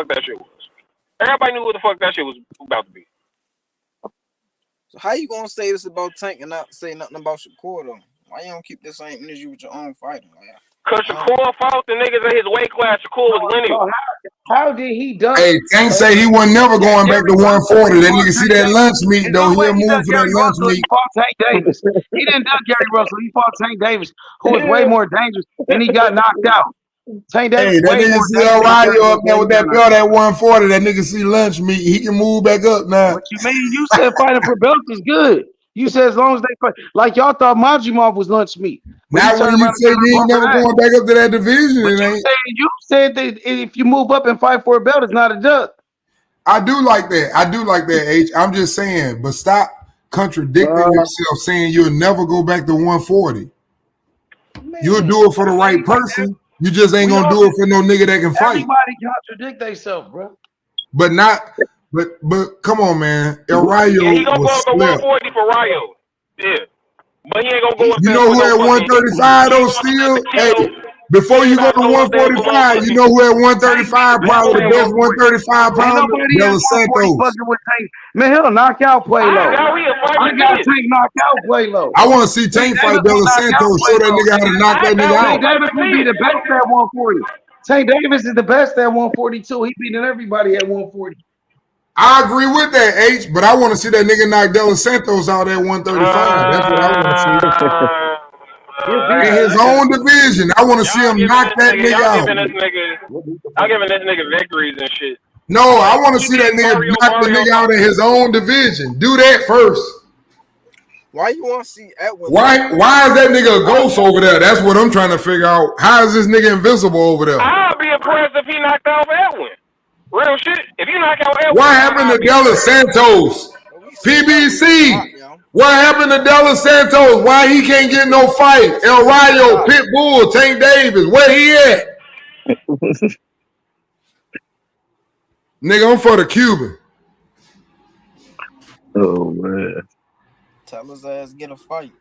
fuck that shit was. Everybody knew what the fuck that shit was about to be. So how you gonna say this about Tank and not say nothing about Shakur though? Why you don't keep the same energy with your own fighter? Cause Shakur fought the niggas in his weight class. Shakur was winning. How did he duck? Hey, Tank say he was never going back to 140. That nigga see that lunch meat There's though. no way He'll he move ducked for that Gary lunch Russell. He meat. fought Tank Davis. He didn't duck Gary Russell. He fought Tank Davis, who was way more dangerous, and he got knocked out. Tank Hey, Davis that way nigga more see dangerous O'Reilly than up there with that Davion. belt at 140. That nigga see lunch meat. He can move back up now. What you mean? You said fighting for belts is good. You said as long as they fight, like y'all thought Majimov was lunch meat, but he Now, when turned you around and say said, you "I'm ain't over never that." going back up to that division, But it ain't. you said that if you move up and fight for a belt, it's not a duck. I do like that. I do like that, H. I'm just saying, but stop contradicting yourself saying you'll never go back to 140. You'll do it for the right person. You just ain't We gonna all do it for no nigga that can fight. everybody contradict themselves, bro. But not, but come on, man. El Yeah, he Rayo gonna go was up to slept. 140 for Rayo. Yeah. But he ain't gonna go up You there know for who no at fucking. 135 He though ain't going up there still? for Hey, kilo. before He you go not to going up there for 145, you motherfucking. know who at Tank 135 been probably the playing best 140. 135 Ain't pounder? nobody De at Los 140 Santos. fucking with Tank. Man, he'll knock out Puelo. Now he a I fighter got too. Tank knock out Puelo. I want to see Tank Tank fight Davis De will Los knock out Santos, show that Puelo. nigga how to knock I that nigga thought he Tank a out. Davis fighter will be too. the best at 140. Tank Davis is the best at 142. He beating everybody at 140. I agree with that, H, but I want to see that nigga knock De Los Santos out at 135. That's what I want to see. He'll beat In his him. own division, I want to see Y'all him giving knock this that nigga. nigga Y'all out. giving this nigga. Y'all giving this nigga victories and shit. No, I Like want to he see that beat nigga Mario. knock the Mario nigga lost. out in his own division. Do that first. Why you want to see Edwin? Why is that nigga a ghost over there? That's what I'm trying to figure out. How is this nigga invisible over there? I'll be impressed if he knocked out Edwin. Real shit. If you knock out Edwin, What happened I'll to be De Los impressed. Santos? We seen Edwin get PBC. dropped, yo. What happened to De Los Santos? Why he can't get no fight? El Rayo, Pitbull, Tank Davis. Where he at? Nigga, I'm for the Cuban. Oh man. Tell his ass get a fight.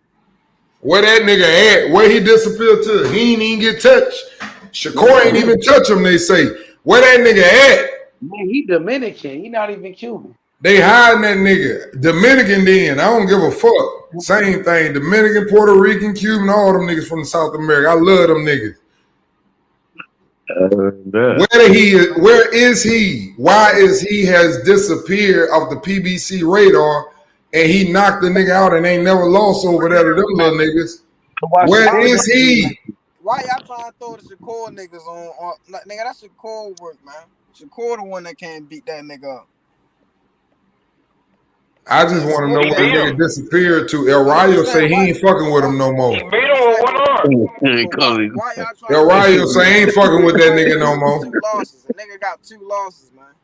Where that nigga at? Where he disappeared to? He ain't even get touched. Shakur ain't even touch him, they say. Where that nigga at? Man, he Dominican. He not even Cuban. They hiding that nigga. Dominican then. I don't give a fuck. Same thing. Dominican, Puerto Rican, Cuban, all them niggas from South America. I love them niggas. Where is he? Why is he has disappeared off the PBC radar and he knocked the nigga out and ain't never lost over there to them little niggas? Where is he? Why y'all trying to throw the Shakur niggas on like, nigga, that's Shakur work, man. Shakur the one that can't beat that nigga up. I just want to know where the nigga disappeared to. El But I'm Rayo saying, say he ain't fucking with him no more. He beat him with one arm. Why y'all trying El to Rayo say he ain't fucking with that nigga no more. 2 losses? The nigga got 2 losses, man.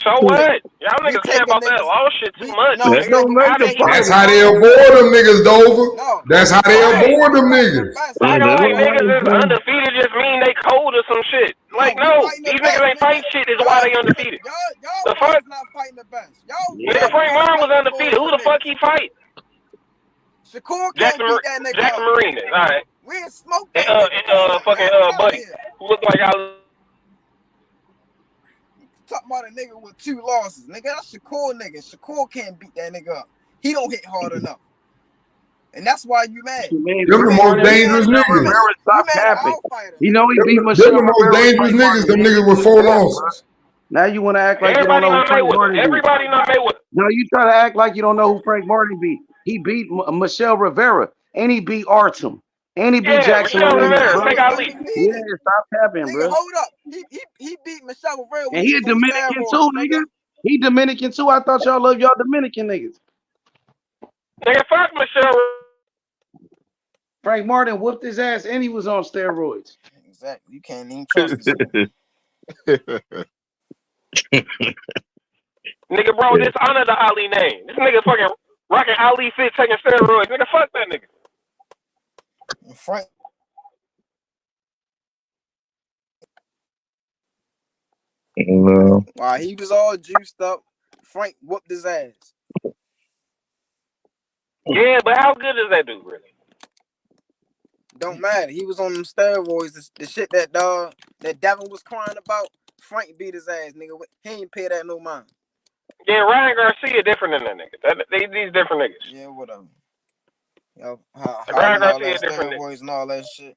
So what? Y'all niggas care about that lost shit too much. No, That don't make How the did he fight. That's make how they avoid them niggas, Dover. That's how they Right. avoid them niggas. Acting like niggas is undefeated just mean they cold or some shit. Like, no, these niggas ain't fighting shit is why they undefeated. Y'all The fuck? not fighting the best. Y'all Nigga, Frank Martin was undefeated. Who the fuck he fight? Shakur can't beat that nigga Jackson up. Martinez, alright. We ain't smoked And, that nigga. fucking, Buddy. Who look like I Talking about a nigga with 2 losses. Nigga, that's Shakur nigga. Shakur can't beat that nigga up. He don't hit hard enough. And that's why you mad. Them the most dangerous niggas. Stop capping. You know he beat Them Michelle the most Rivera. dangerous niggas, them niggas with 4 losses. Now you want to act like you don't Everybody know who not Frank Mayweather. Martin beat. Everybody not Mayweather. Now you try to act like you don't know who Frank Martin beat. He beat Michelle Rivera, and he beat Artem, and he beat Jackson Michelle Martinez, Rivera, bro. Fake Ali. Yeah, stop capping, Nigga, bro. hold up. He beat Michelle Rivera when And he he a was on Dominican steroids, too, nigga. nigga. He Dominican too. I thought y'all love y'all Dominican niggas. Nigga, fuck Michelle. Frank Martin whooped his ass, and he was on steroids. Exactly. You can't even trust this nigga. Nigga, bro, dishonor the Ali name. This nigga fucking rocking Ali fit, taking steroids. Nigga, fuck that nigga. Frank. No. While he was all juiced up, Frank whooped his ass. Yeah, but how good is that dude, really? Don't matter. He was on them steroids. The shit that Devin was crying about. Frank beat his ass, nigga. He ain't pay that no mind. Yeah, Ryan Garcia different than that nigga. These different niggas. Yeah, whatever. Yo, how Ryan all Garcia that different nigga. steroids and all that shit.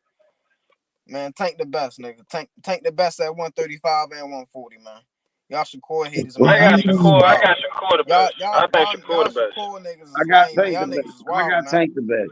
Man, Tank the best, nigga. Tank the best at 135 and 140, man. Y'all Shakur haters, man. I got Shakur the best. I think Shakur the best. Shakur niggas is I got lame, man. Tank Y'all the best. niggas is I wild, got man. Tank the best.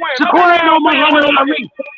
win. Shakur ain't no Muhammad Ali.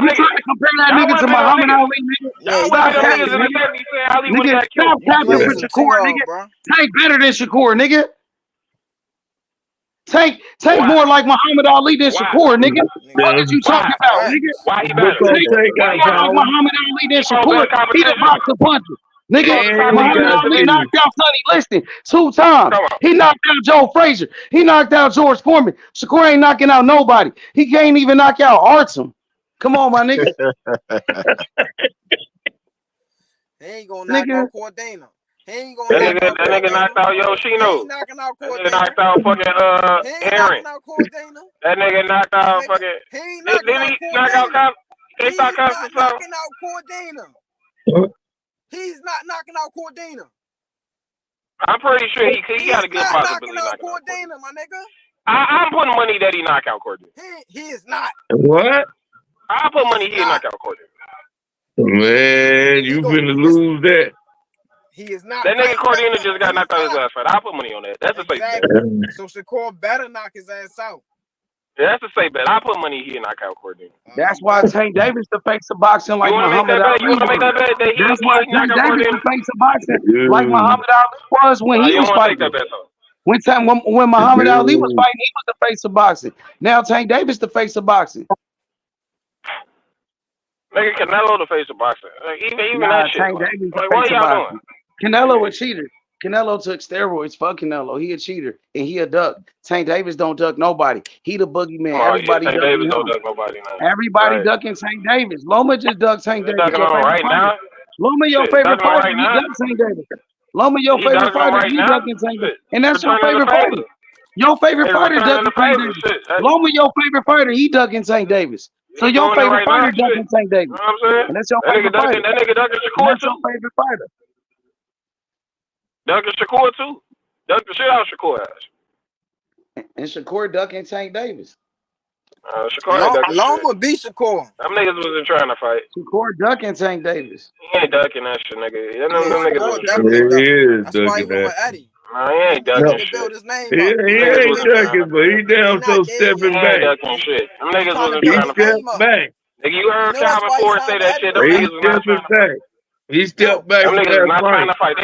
them You niggas. trying to compare that Y'all nigga want to to be them Muhammad niggas. Ali, nigga? Y'all you want to be Stop them blame niggas capping, in the nigga. 70s saying Ali wouldn't Nigga, got killed. stop you capping blame with some Shakur, T-Raw, nigga. bro. Tank better than Shakur, nigga. Tank Why? more like Muhammad Ali than Why? Shakur, nigga. Fuck Yeah, is you Why? talking about, nigga? Why he but better? don't Tank take Why out he more better? like power. Muhammad Ali than He posed Shakur. better He the competition. boxer puncher. He Nigga, posed the And he Muhammad got competition. Ali skills. knocked out Sonny Liston 2 times. Come on. He knocked out Joe Frazier. He knocked out George Foreman. Shakur ain't knocking out nobody. He can't even knock out Artsum. Come on, my nigga. He ain't gonna knock Nigga. out Cordana. He ain't gonna knock out That nigga Cordana. knocked out He Yoshino. ain't knocking out That nigga Cordana. knocked out fucking He ain't Aaron. knocking out Cordana. That nigga knocked My out nigga, fucking. he ain't knocking Didn't out he knock out Cordana. K-Star He's Cups not or something? knocking out Cordana. He's not knocking out Cordana. I'm pretty sure he got He's a good not knocking possibility out knocking out Cordana. Cordana, my nigga. I'm putting money that he knock out Cordana. He is not. What? I put He money is he knock not. out Cordana. Man, He you go. finna lose that. He is not. That nigga Tank better Cordana knock. just got He's knocked out his not. last fight. I put money on that. That's a safe bet. Exactly. So Shakur better knock his ass out. That's a safe bet. I put money he knock out Cordell. That's why Tank Davis the face of boxing You like want to make Muhammad that bet? You Ali want to make was. that bet that That's why he knock Tank out Davis Cordell? the face of boxing like Yeah. Muhammad Ali was when he You was don't want to take that fighting. bet though. When Muhammad Ali was Yeah. fighting, he was the face of boxing. Now Tank Davis the face of boxing. Nigga, Canelo the face of boxing. Like, even Nah, that shit. Tank Davis the Like what face are of y'all boxing. doing? Canelo a cheater. Canelo took steroids. Fuck Canelo. He a cheater and he a duck. Tank Davis don't duck nobody. He the boogeyman. Come on, yeah, Everybody Tank ducking Davis don't him. duck nobody now. Everybody Right. ducking Tank Davis. Loma just ducked Tank He Davis. ducking Your him favorite right fighter. now. Loma, your Shit, favorite ducking him fighter. right He now. ducked Tank Davis. Loma, your He favorite ducking him fighter. right He now. ducking Tank Davis. Shit, And that's your returning the favorite fighter. favor. Your favorite Hey, fighter returning ducking the Tank favor. Davis. Shit, Loma, your favorite fighter. He ducking Tank Davis. So he your doing it favorite right now. fighter ducking Shit, Tank you Davis. know what I'm saying? And that's your That favorite fighter. nigga ducking And Shakur that's your too. favorite fighter. Ducking Shakur too. Duck the shit out of Shakur ass. And Shakur ducking Tank Davis. Shakur ain't ducking shit. Loma beat Shakur. Them niggas wasn't trying to fight. Shakur ducking Tank Davis. He ain't ducking that shit, nigga. Them Yeah, niggas Shakur was definitely He ducking. is That's why he ducking went that. with Eddie. Nah, he ain't He ducking need to shit. build his name He up. Them He not niggas ain't wasn't there yet. trying to ducking, but fight. he damn He so not there He stepping yet. ain't back. ducking shit. Them He niggas trying to wasn't He build trying his to fight. stepped name up. back. Nigga, you You heard know that's Calvin why he Ford signed say with that Eddie, shit. Them though, He right? niggas was not stepping trying to fight. back. He Yo, stepped back Them from niggas was that not trying fight. to fight.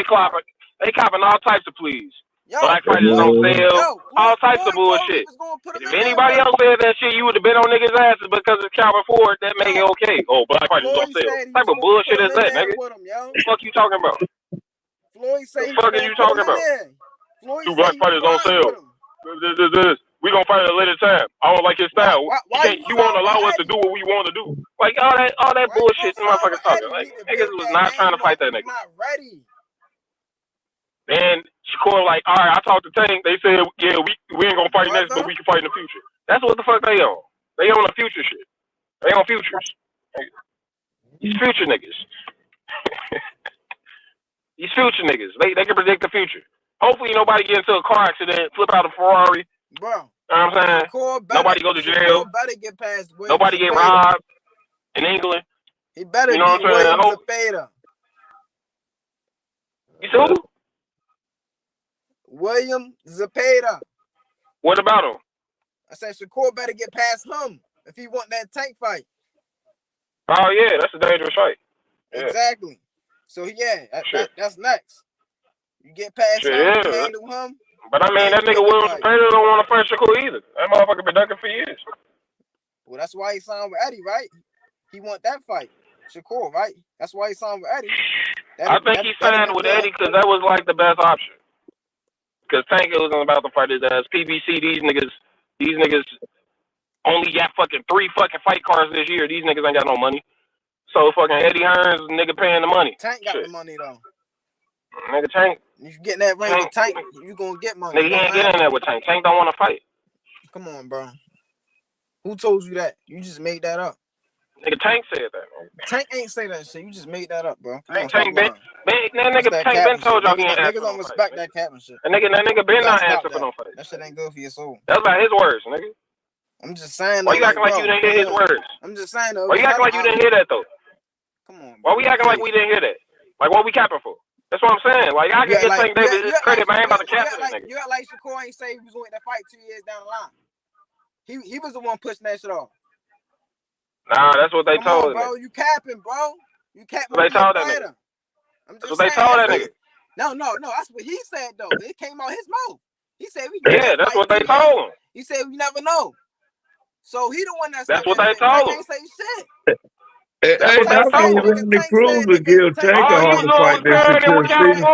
They copping all types of pleas. yo, Black fighters don't sell. All types of Floyd told him he bullshit. was gonna put him If in there, anybody but else said that shit, you would have been on niggas' asses because it's Calvin Ford that make it yo, okay. Oh, black fighters don't Floyd sell. said he What was type of gonna put bullshit him is in that, there nigga? with him, yo. The fuck you talking about? Floyd The said he was fuck are gonna you put him talking in about? there. Floyd Two said black he was fighters don't riding sell. with him. We gonna fight at a later time. I don't like his style. He Why can't. you He won't sign with allow us to Eddie? do what we want to do. Like all that Why you gonna bullshit. sign with Motherfuckers talking. Eddie? You Like need to niggas build was that not trying to name fight up. that You nigga. not ready. Then Shakur like, all right, I talked to Tank. They said, yeah, we ain't gonna fight next, but Brother, we can fight in the future. That's what the fuck they on. They on the future shit. They on futures. These future niggas. These future niggas. They can predict the future. Hopefully nobody get into a car accident, flip out a Ferrari. bro. You know what I'm saying? Nobody go to jail. Shakur better get past William Nobody get Zepeda. robbed in England. He better You know beat what I'm saying? William Zepeda. You see who? William Zepeda. What about him? I said Shakur better get past him if he want that Tank fight. Oh yeah, that's a dangerous fight. Yeah. Exactly. So yeah, that's next. You get past Shit, him, yeah. handle him. But I mean, then that you nigga get the William fight. Zepeda don't want to fight Shakur either. That motherfucker been ducking for years. Well, that's why he signed with Eddie, right? He want that fight. Shakur, right? That's why he signed with Eddie. I think he signed with Eddie because that was like the best option. Because Tank wasn't about to fight his ass. PBC, these niggas only got fucking 3 fucking fight cards this year. These niggas ain't got no money. So fucking Eddie Hearns, nigga paying the money. Tank got the money though. Nigga Tank. You get in that ring with Tank, you gonna get money. Nigga, he ain't get in there with Tank. Tank don't want to fight. Come on, bro. Who told you that? You just made that up. Nigga Tank said that. Tank ain't say that shit. You just made that up, bro. Tank been told y'all he ain't niggas don't respect that cap and shit. That nigga been not answering for no fight. That shit ain't good for your soul. That's not his words, nigga. I'm just saying. Why you acting like you didn't hear his words? I'm just saying. Why you acting like you didn't hear that though? Come on. Why we acting like we didn't hear that? Like what we capping for? That's what I'm saying. Like I can get Tank Davis his credit, but I ain't about to cap this nigga. You act like Shakur ain't say he was going to fight 2 years down the line. He was the one pushing that shit off. Nah, that's what they told him. Bro, you capping, bro. You capping. They told that nigga. That's what they told that nigga. No. That's what he said though. It came out his mouth. He said we. Yeah, that's what they told him. He said we never know. So he the one that's what they told him. Ain't say shit. That's what they told him. Randy Cruz would give Tank a hard fight than Shakur Stevenson.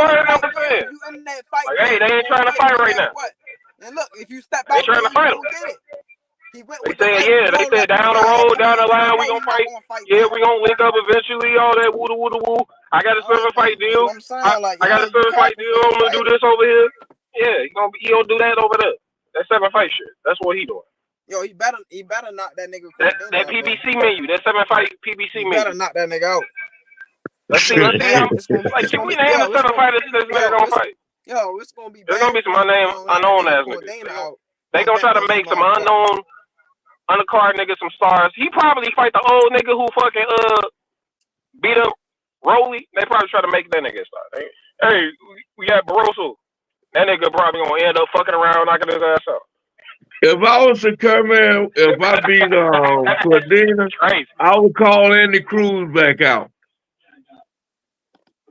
You in that fight? Like, hey, they ain't trying to fight right now. And look, if you step out, they trying to fight him. Get it. He went they said, yeah, they said down the road, down the line, we gonna fight. Yeah, we gonna link up eventually. All that woo woo. I got a 7-fight deal. I got a 7-fight deal. I'm gonna do this over here. Yeah, he gonna do that over there. That 7-fight shit. That's what he doing. Yo, he better knock that nigga. That PBC menu, that 7-fight PBC menu. Better knock that nigga out. Let's see. Like, we name the 7 fighters this nigga gonna fight. Yo, it's gonna be. There's gonna be some unknown ass niggas. They gonna try to make some unknown, undercard niggas some stars. He probably fight the old nigga who fucking beat up Rolly. They probably try to make that nigga a star. Hey, we got Barroso. That nigga probably gonna end up fucking around knocking his ass out. If I was Shakur, man, if I beat Cordina, Crazy. I would call Andy Cruz back out.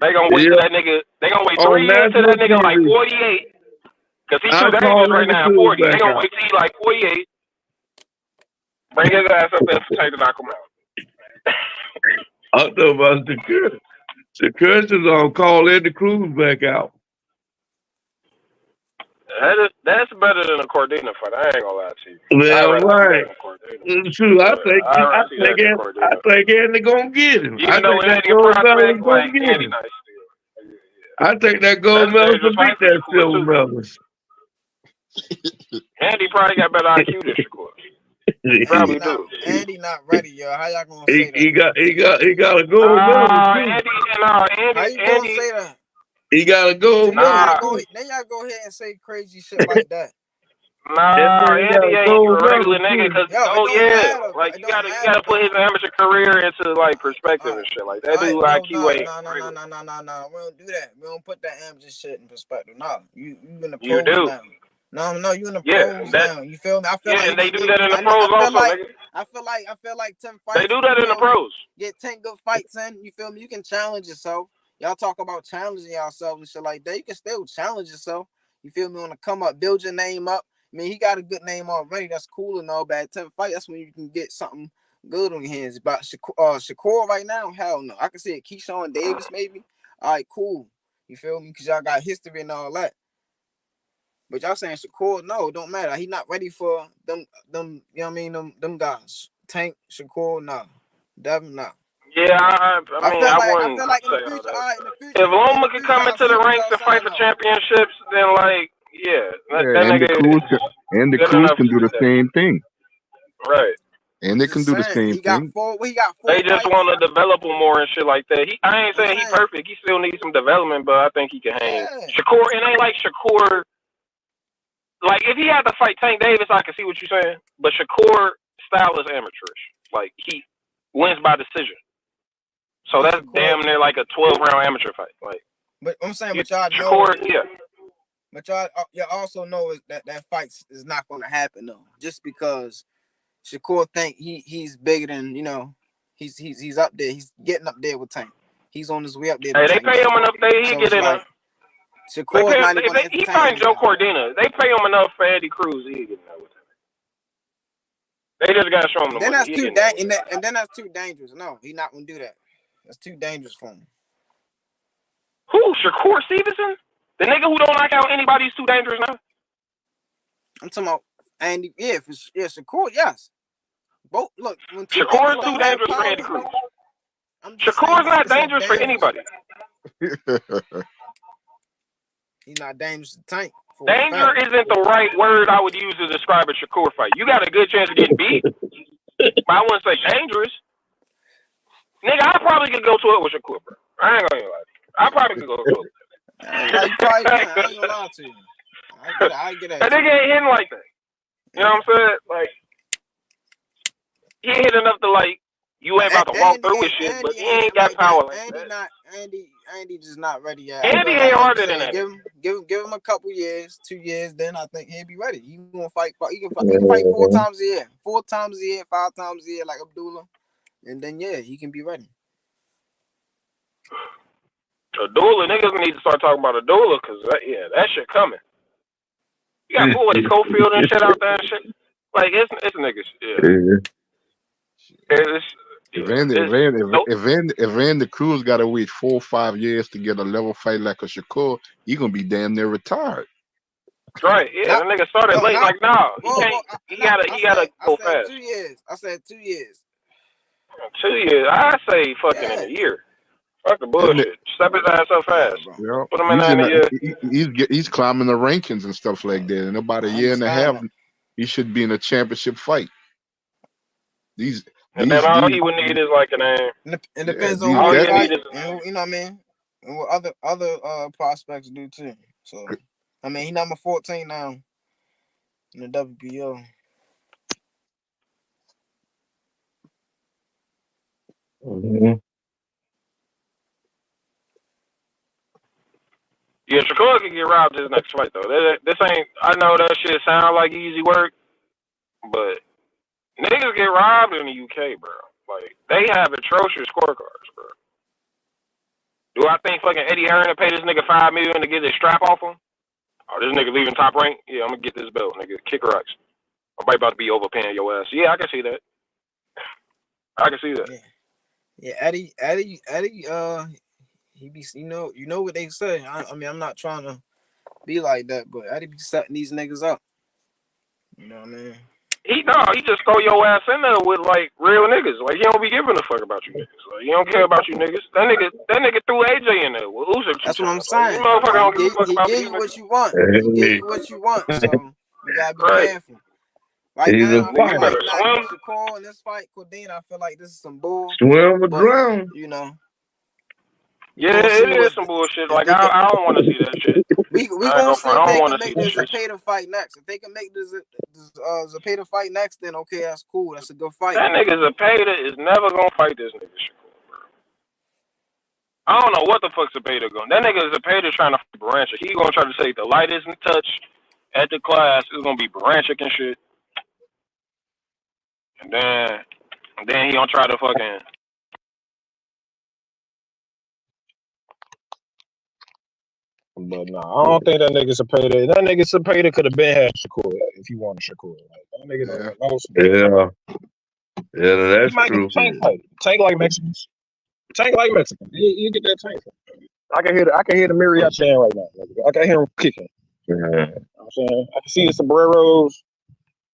They gonna wait till Yeah, that nigga. They gonna wait on 3 years till national that nigga like TV. 48. Cause he's too I dangerous call right Andy now at Cruz 40. They back gonna out. wait till he like 48. Bring his ass up there for Tate to knock him out. I'm talking about Shakur. Shakur is on call Andy Cruz back out. That's better than a Cordina fight. I ain't gonna lie to you. I'd Well, rather see that right. than Cordina. True. I Yeah, I'd rather see that than Cordina. think Andy gonna get him. I Even though think that Andy a gold medal is prospect, gonna like get Andy him. nice still. I think that gold That's a medal to dangerous beat fight for that Shakur silver too. medal. Andy probably got better IQ than Shakur. He probably do. Andy not ready, yo. How y'all gonna say that? He got a gold medal too. How you gonna say that? He got a gold medal too. Then y'all go ahead and say crazy shit like that. Nah, He got Andy a ain't gold a regular medal nigga. too. Cause like you gotta put his amateur career into like perspective and shit. Like that dude IQ ain't. No. We don't do that. We don't put that amateur shit in perspective. No, you in the You pros do. now. No, you in the Yeah, pros now. You feel me? I feel like and they do that in the pros also, nigga. I feel like 10 They fights. do that in the pros. Get 10 good fights in. You feel me? You can challenge yourself. Y'all talk about challenging yourselves and shit like that. You can still challenge yourself. You feel me? On the come up, build your name up. I mean, he got a good name already. That's cool and all, but at 10 fight, that's when you can get something good on your hands. But Shakur right now, hell no. I can see it. Keyshawn Davis, maybe. All right, cool. You feel me? Because y'all got history and all that. But y'all saying Shakur, no, it don't matter. He not ready for them, you know what I mean? Them guys. Tank, Shakur, no. Devin, no. Yeah, I mean, I wouldn't feel like in say the all future, that. all right, in the If future, Loma could come into the ranks and fight for championships, then like, yeah, that and the nigga Cruz is good Cruz enough can to do do the that. same thing. Right. And they can do the same he got thing. four They just fights. want to develop him more and shit like that. I ain't saying he perfect. He still needs some development, but I think he can hang. Shakur, it ain't like Shakur. Like if he had to fight Tank Davis, I can see what you're saying. But Shakur style is amateurish. Like he wins by decision. So that's damn near like a 12-round amateur fight. Like, but I'm saying, but y'all Shakur, know, yeah. But y'all also know that fight is not going to happen though, just because Shakur think he's bigger than he's up there. He's getting up there with Tank. He's on his way up there. Hey, they pay him enough. He get in there. Shakur's not even going to he fighting Joe Cordina. They pay him enough for Andy Cruz. He get in there with him. They just gotta show him the then money. Then that's too dangerous. No, he's not going to do that. That's too dangerous for him. Who? Shakur Stevenson? The nigga who don't knock out anybody is too dangerous now? I'm talking about Andy. Yeah, Shakur. Yes. Both look when Shakur is too dangerous for Andy Cruz. Shakur's not dangerous for anybody. He's not dangerous to Tank. Danger isn't the right word I would use to describe a Shakur fight. You got a good chance of getting beat, but I wouldn't say dangerous. Nigga, I probably could go to it with Shakur, bro. I ain't gonna lie to you. I probably could go to it. I ain't gonna lie to you. I get that. That nigga ain't hitting like that. You know what I'm saying? Like, he hit enough to like, you ain't about to walk through his shit, but he ain't got power like that. Andy just not ready yet. Andy ain't harder than that. Give him a couple years, 2 years, then I think he'll be ready. He gonna fight. He can fight 4 times a year, 4 times a year, 5 times a year, like Abdullah, and then he can be ready. Abdullah, niggas need to start talking about Abdullah because that shit coming. You got boys Cofield and shit out there and shit. Like it's niggas. Yeah. If Randy Cruz got to wait 4 or 5 years to get a level fight like a Shakur, he gonna be damn near retired. Right, yeah. The nigga started late. Like, he gotta go fast. 2 years. I said 2 years. 2 years. I say fucking in a year. Fuck the bullshit. Step his ass up fast. Yeah, put him in a year. He's climbing the rankings and stuff like that. In about a year and a half, he should be in a championship fight. And then all he would need is like a name. It depends on who he fight, and you know what I mean, and what other prospects do too. So I mean, he number 14 now in the WBO. Mm-hmm. Yeah, Shakur can get robbed this next fight though. This ain't. I know that shit sound like easy work, but niggas get robbed in the UK, bro. Like they have atrocious scorecards, bro. Do I think fucking Eddie Hearn to pay this nigga $5 million to get his strap off him? Oh, this nigga leaving Top Rank? Yeah, I'm gonna get this belt, nigga. Kick rocks. I'm about to be overpaying your ass. Yeah, I can see that. I can see that. Yeah, Eddie, he be, you know what they say. I mean, I'm not trying to be like that, but Eddie be setting these niggas up. You know what I mean? He just throw your ass in there with like real niggas. Like he don't be giving a fuck about you niggas. Like he don't care about you niggas. That nigga threw AJ in there with Usyk. That's what I'm saying. Like, motherfucker don't give a fuck He about gave these you niggas. what you want. He gave you what you want. So you gotta be careful. Right He's now, a I feel like fighter. not Shakur in this fight, Cordine. I feel like this is some bull. Swim or drown. You know. Yeah, it is some bullshit. Like I don't want to see that shit. We gonna see if they can make the Zepeda fight next. If they can make the Zepeda fight next, then okay, that's cool. That's a good fight. That nigga Zepeda is never gonna fight this nigga Shakur, bro. I don't know what the fuck Zepeda going. That nigga Zepeda trying to fight Baranchik. He gonna try to say the lightest in touch at the class is gonna be Baranchik and shit. And then he gonna try to fucking. But no, I don't think that nigga Cepeda. That nigga Cepeda could have been had Shakur if he wanted Shakur. Like that nigga don't know some. Yeah, that's he might true. Tank like Mexicans. Tank like Mexicans. You get that tank. I can hear the Marriott chant right now. I can hear him kicking. Yeah. You know what I'm saying? I can see the sombreros.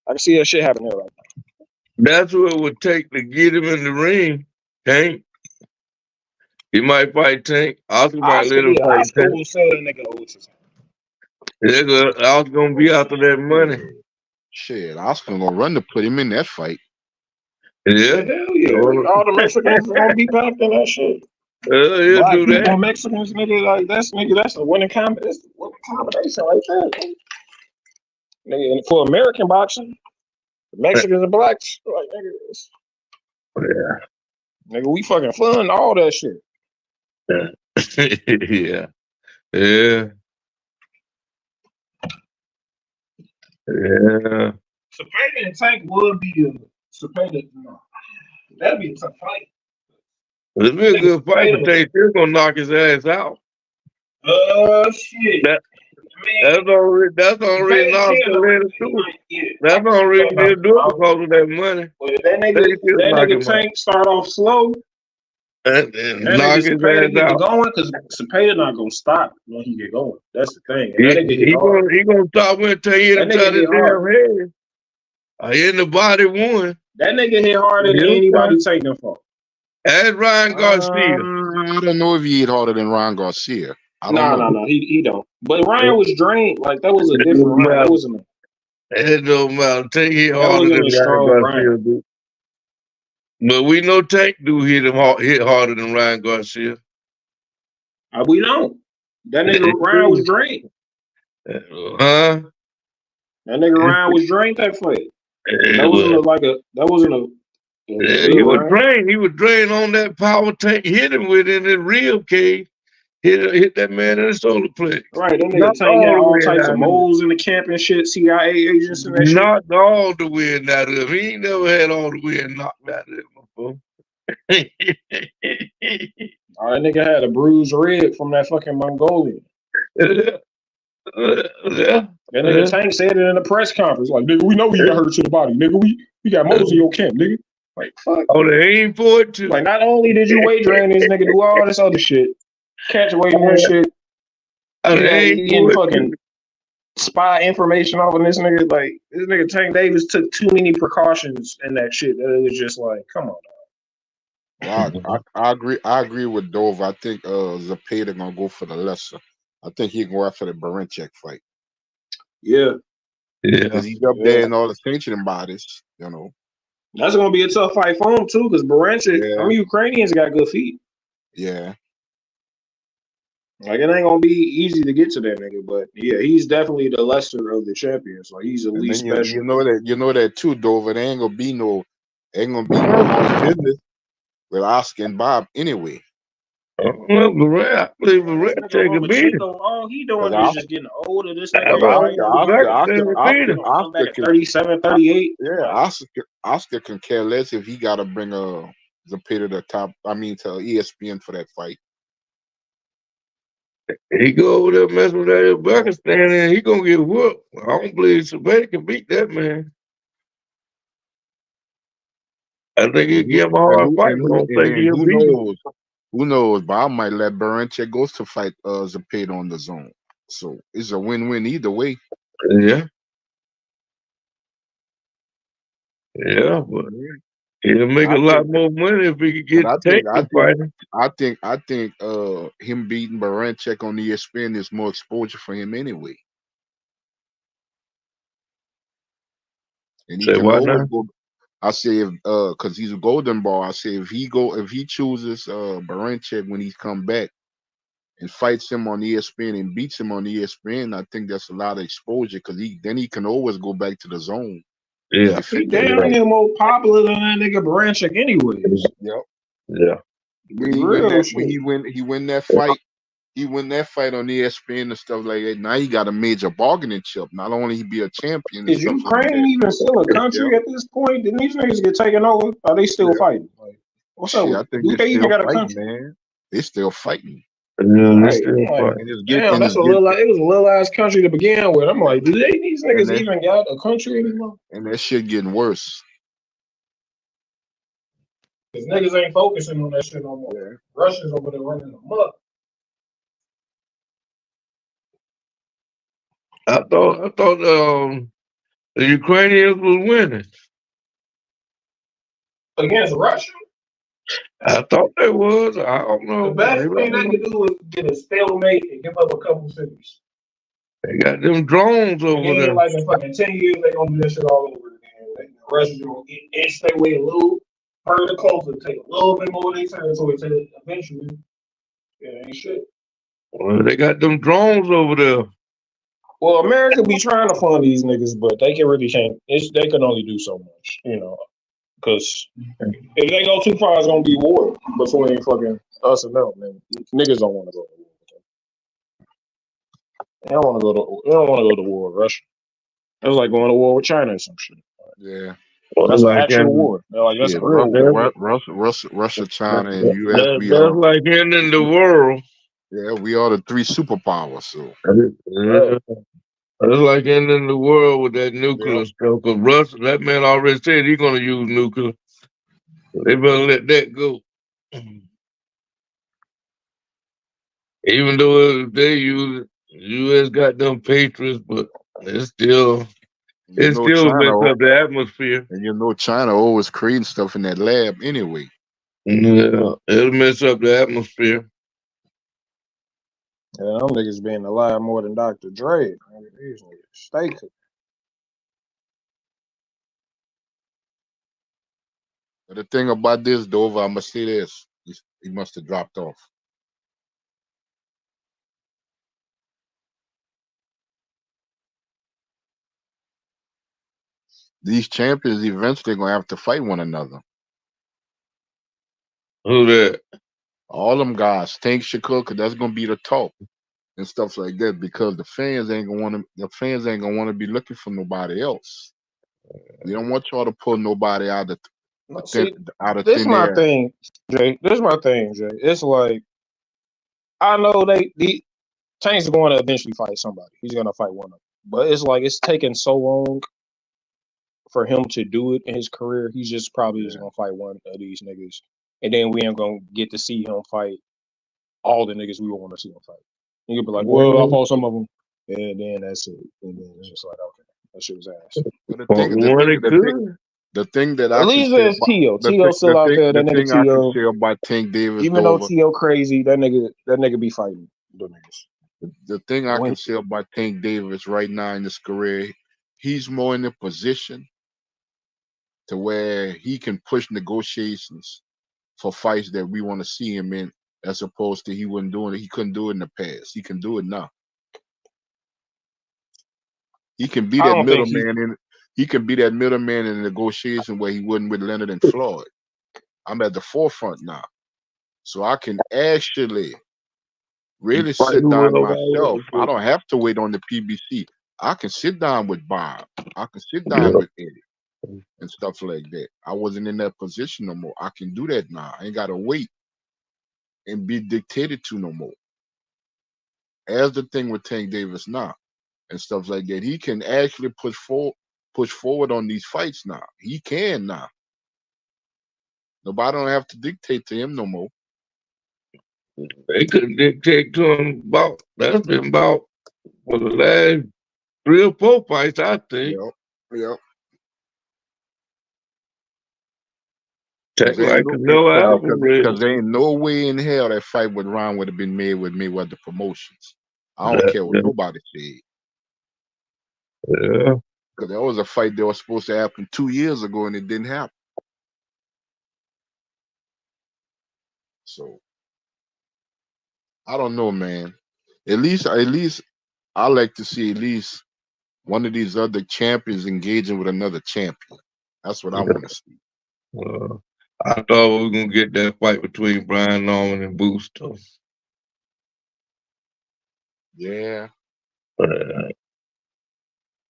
I can see that shit happening here right now. That's what it would take to get him in the ring. Tank. He might fight Tank. Oscar might let him fight Oscar Tank. will sell that nigga Otis. Oscar gonna be after that money. Shit, Oscar gonna run to put him in that fight. Yeah. Hell yeah. All the Mexicans gonna be packed in that shit. He'll Black do people, that. Mexicans, nigga, like that's a winning combination right there. Nigga, and for American boxing, Mexicans and blacks, like nigga, nigga, we fucking fund all that shit. Yeah. Cepeda and Tank would be Cepeda. No, that'd be a tough fight. It'll be a good fight, but they still gonna knock his ass out. Shit. That's already not let us do it. That's already let us do it because of that money. But if that nigga Tank start off slow, and knock his ass get out. going, because Cepeda not gonna stop when he get going. That's the thing. He gonna stop until he hit him to the damn head. In the body one. That nigga hit harder than anybody taking for. As Ryan Garcia. I don't know if he hit harder than Ryan Garcia. No, he don't. But Ryan was drained. Like that was a different Ryan. That wasn't. It don't matter. Tank hit harder than Ryan Garcia. Dude. But we know Tank do hit harder than Ryan Garcia. We don't. That nigga Ryan was drained. Huh? That nigga Ryan was drained that fight. That wasn't a. He was drained. He was drained on that power Tank hit him with in the rib cage. Hit that man in the solar plexus. Right, that nigga Tank had all types of moles in the camp and shit, CIA agents and that shit. Knocked all the wind out of him. He ain't never had all the wind knocked out of him before. All that nigga had a bruised rib from that fucking Mongolian. Yeah. That nigga Tank said it in the press conference. Like, nigga, we know you got hurt to the body. Nigga, we got moles in your camp, nigga. Like, fuck. Oh, they ain't for it too. Like, not only did you weight drain this nigga, do all this other shit. Catch weight and shit. Getting fucking spy information off of this nigga. Like, this nigga Tank Davis took too many precautions in that shit. That it was just like, come on, dog. Well, I agree with Dove. I think Zepeda gonna go for the lesser. I think he can go after the Baranchik fight. Yeah. Because he's up there in all the sanctioning bodies, you know. That's gonna be a tough fight for him too, because Baranchik, Ukrainians got good feet. Yeah. Like, it ain't gonna be easy to get to that nigga, but yeah, he's definitely the lesser of the champions. Like, he's the least special. You know that too, Dover. There ain't gonna be no business with Oscar and Bob anyway. I don't know, Barrett. I believe Man, this Barrett nigga take a beating. Lomachenko, all he doing is Because just getting older. This I nigga Because ain't believe fighting no Oscar, more. Barrett Oscar, take a He beating. gonna come back Oscar at can, 37, I, 38. yeah, Oscar can care less if he got to bring Zepeda to the top. I mean, to ESPN for that fight. He go over there messing with that Uzbekistan and he gonna get whooped. I don't believe Sabay can beat that man. I think he'll And give him a hard fight, but I don't think he'll who beat him. knows? Who knows? But I might let Baranchek goes to fight Zepeda on the zone. So it's a win-win either way. Yeah, yeah, but he'll make I a lot think, more money if he could but get taken fighting. I think him beating Baranchek on ESPN is more exposure for him anyway, and he Say can what always now? go. I say if because he's a golden ball. I say if he chooses Baranchek when he's come back and fights him on ESPN and beats him on ESPN, I think that's a lot of exposure because he can always go back to the zone and Yeah, He defend that damn yeah, fight. near more popular than that nigga Baranchik anyways. Yep. yeah. When Be he win real that when shit. he win that fight, he win that fight on ESPN and stuff like that. Now he got a major bargaining chip. Not only he be a champion and Is stuff like Ukraine that. even still a Yeah. country at this point? Didn't these niggas get taken over? Are they still Yeah. fighting? Like, what's up Shit, with I it? think Do they're they even still got a fighting, country? man. They still fighting. Yeah, they Right. I'm still like, fight. And it's get damn, and that's it's a get little. It was a little ass country to begin with. I'm like, do these and niggas that even got a country anymore? and that shit getting worse. Because niggas ain't focusing on that shit no more. Yeah. Russians over there running them up I thought the Ukrainians was winning. against Russia. I thought they was. I don't The know. best Maybe thing they I'm could do is get a stalemate and give up a couple cities. They got them drones And over then, there. like in fucking 10 years, they gonna do this shit all over again. Like, the Russians gonna inch their way a little further closer, take a little bit more of their territory till eventually, it ain't shit. Well, they got them drones over there. Well, America be trying to fund these niggas, but they can really can't. They can only do so much, because if they go too far, it's gonna be war between fucking us and them. Man, niggas don't want to go to war with them. They don't want to go to. They don't want to go to war with Russia. It was like going to war with China or some shit. Yeah. Well, That's an like actual in war. They're like, that's Yeah. a real war. Russia, China, and US, that's like ending the world. we are the three superpowers. So Yeah. That's like ending the world with that yeah. nuclear stuff. Cause Russell, that man already said he's gonna use nuclear. They better let that go. Even though they use it, U.S. got them patriots, but it's still You know mess China up the atmosphere. and China always creating stuff in that lab anyway. Yeah, it'll mess up the atmosphere. Yeah, them niggas being alive more than Dr. Dre. These niggas stay cooking. But the thing about this, Dover, I must say this: he must have dropped off. These champions eventually gonna have to fight one another. Who that? All them guys, Tank Shakur, cause that's gonna be the talk and stuff like that. Because the fans ain't gonna want to be looking for nobody else. We don't want y'all to pull nobody out of This thin my air. thing, Jay. This my thing, Jay. It's like I know Tank's going to eventually fight somebody. He's gonna fight one of them. But it's like it's taking so long for him to do it in his career. He's just probably just gonna fight one of these niggas, and then we ain't gonna get to see him fight all the niggas we want to see him fight. And you'll be like, well, I fought some of them, and then that's it. And then it's just like, okay, that shit was ass. But the thing that At I can least say there's about T.O. T.O. still out there. That the nigga thing I can T.O. say about Tank Davis, Even though Dover, T.O. crazy, that nigga be fighting the niggas. the thing I When can say about Tank Davis right now in his career, he's more in a position to where he can push negotiations for fights that we want to see him in, as opposed to he couldn't do it in the past. He can do it now. He can be I that don't think he. middleman in the negotiation where he wasn't with Leonard and Floyd. I'm at the forefront now. So I can actually really Fight sit down whoever I myself. want I to. don't have to wait on the PBC. I can sit down with Bob. I can sit down with Eddie and stuff like that. I wasn't in that position no more. I can do that now. I ain't gotta wait and be dictated to no more. As the thing with Tank Davis now and stuff like that, he can actually push forward on these fights now. He can now. Nobody don't have to dictate to him no more. They couldn't dictate to him about. That's been about for the last 3 or 4 fights, I think. Yep. Yep. Take Cause ain't like no Canelo cause Alvarez. there ain't no way in hell that fight with Ron would have been made with Mayweather Promotions. I don't care what Yeah. nobody said. Yeah. Cause there was a fight that was supposed to happen 2 years ago and it didn't happen. So I don't know, man. At least I like to see at least one of these other champions engaging with another champion. That's what I want to see. I thought we were gonna get that fight between Brian Norman and Booster. Yeah. Uh,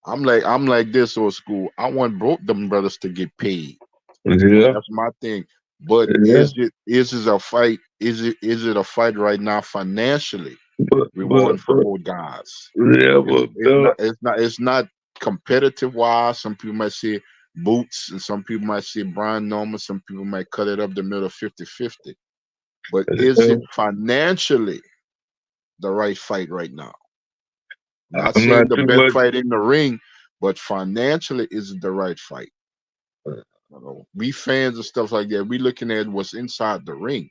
I'm like this old school. I want both them brothers to get paid. yeah. That's my thing. But Yeah. is it a fight? Is it a fight right now financially But rewarding for both guys? yeah, It's, but it's not it's not competitive wise. Some people might say Boots and some people might say Brian Norman. Some people might cut it up the middle 50-50. But is it financially the right fight right now? Not I'm saying not the too best much. fight in the ring, but financially is it the right fight? We fans and stuff like that. We looking at what's inside the ring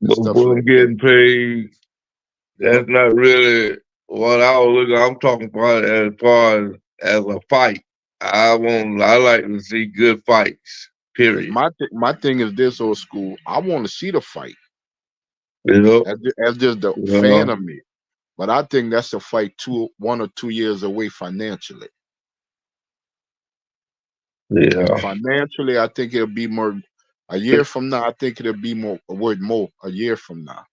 and But stuff I'm like that. getting paid. Yep. That's not really what I was looking. I'm talking about as far as a fight. I like to see good fights. Period. My thing is this old school. I want to see the fight. You know. As just the fan of me. But I think that's a fight 1 or 2 years away financially. Yeah. Financially, I think it'll be more a year from now. I think it'll be more worth more a year from now.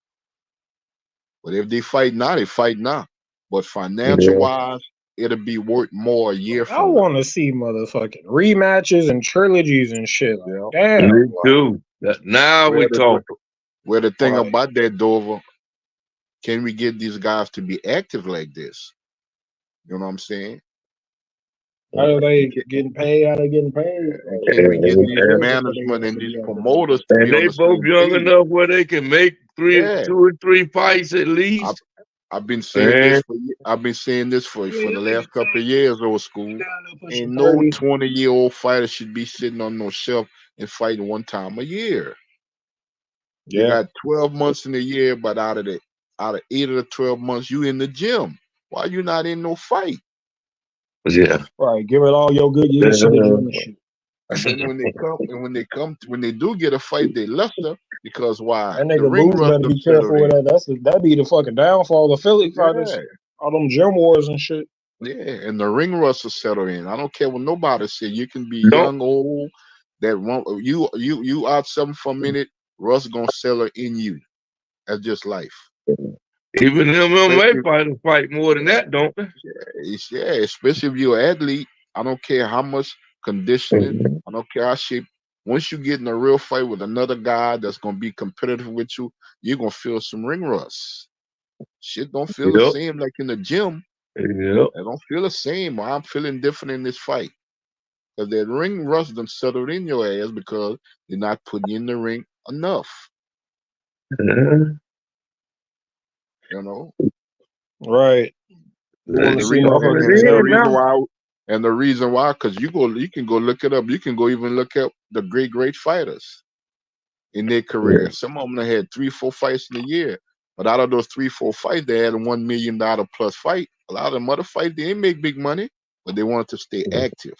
But if they fight now, they fight now. But financial Yeah. wise, it'll be worth more a year I from now. want to see motherfucking rematches and trilogies and shit. Like, Yeah. damn. Me Like, too. Now we talking. Where the thing like, about that, Dover, can we get these guys to be active like this? You know what I'm saying? how are they getting paid? How they getting paid? And Like, can we get what's these the schedule for these management and these motherfuckers? promoters to And be on they the both same young page? enough where they can make Yeah. 2 or 3 fights at I've, least. I've been saying Man, this for Yeah, the them niggas last couple of years, old school. down there pushing Ain't no 30. 20-year-old fighter should be sitting on no shelf and fighting one time a year. You Yeah. got 12 months in a year, but out of 8 of the 12 months, you in the gym. Why you not in no fight? yeah. Right. Give it all your good years to the gym and shit. And then when they do get a fight, they lesser because why? That The nigga ring Boots rust better them be settled careful with in. that. That'd be the fucking downfall of Philly fighters. Yeah. All them gym wars and shit. Yeah, and the ring rust will settle in. I don't care what nobody say. You can be Don't. young, old. That won't you out something for a minute. Rust gonna settle in you. That's just life. Even MMA Especially, fighters fight more than that, don't they? especially if you're an athlete. I don't care how much conditioning. I don't care how shape. Once you get in a real fight with another guy that's gonna be competitive with you, you're gonna feel some ring rust. Shit don't feel the Yep. same like in the gym. Yep. I don't feel the same. I'm feeling different in this fight. Because that ring rust done settled in your ass because you're not putting you in the ring enough. Yeah. You know? Right. You want And to the see reason Talking motherfuckers and it the in accept. reason now. why because you can go look it up. You can go even look up the great fighters in their career. Some of them had 3-4 fights in a year. But out of those 3-4 fights, they had a $1 million plus fight. A lot of them other fights, they didn't make big money, but they wanted to stay active.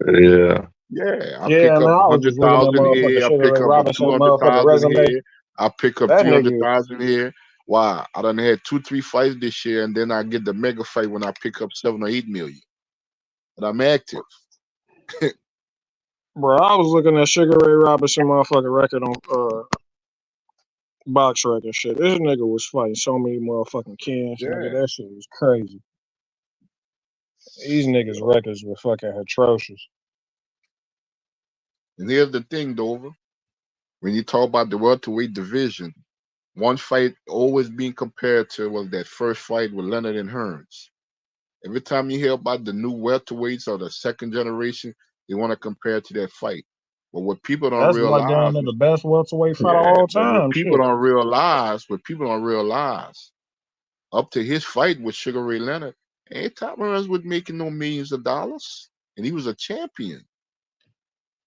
Yeah. Yeah, I Yeah, pick man. up I was just looking at 100,000 motherfucking here. I Sugar pick Ray up a Robinson motherfucking 200,000 resume. here. I pick up That nigga, 300,000 here. Why? I done had 2-3 fights this year, and then I get the mega fight when I pick up 7 or 8 million. But I'm active. Bro, I was looking at Sugar Ray Robinson motherfucking record on box record shit. This nigga was fighting so many motherfucking cans, nigga. Yeah. That shit was crazy. These niggas' records were fucking atrocious. And here's the thing, Dover. When you talk about the welterweight division, one fight always being compared to was that first fight with Leonard and Hearns. Every time you hear about the new welterweights or the second generation, they want to compare it to that fight. But what people don't That's like realize damn near is, the best welterweight fight of yeah, all but time. Shit. what people don't realize, up to his fight with Sugar Ray Leonard, ain't Top Hearns was making no millions of dollars, and he was a champion.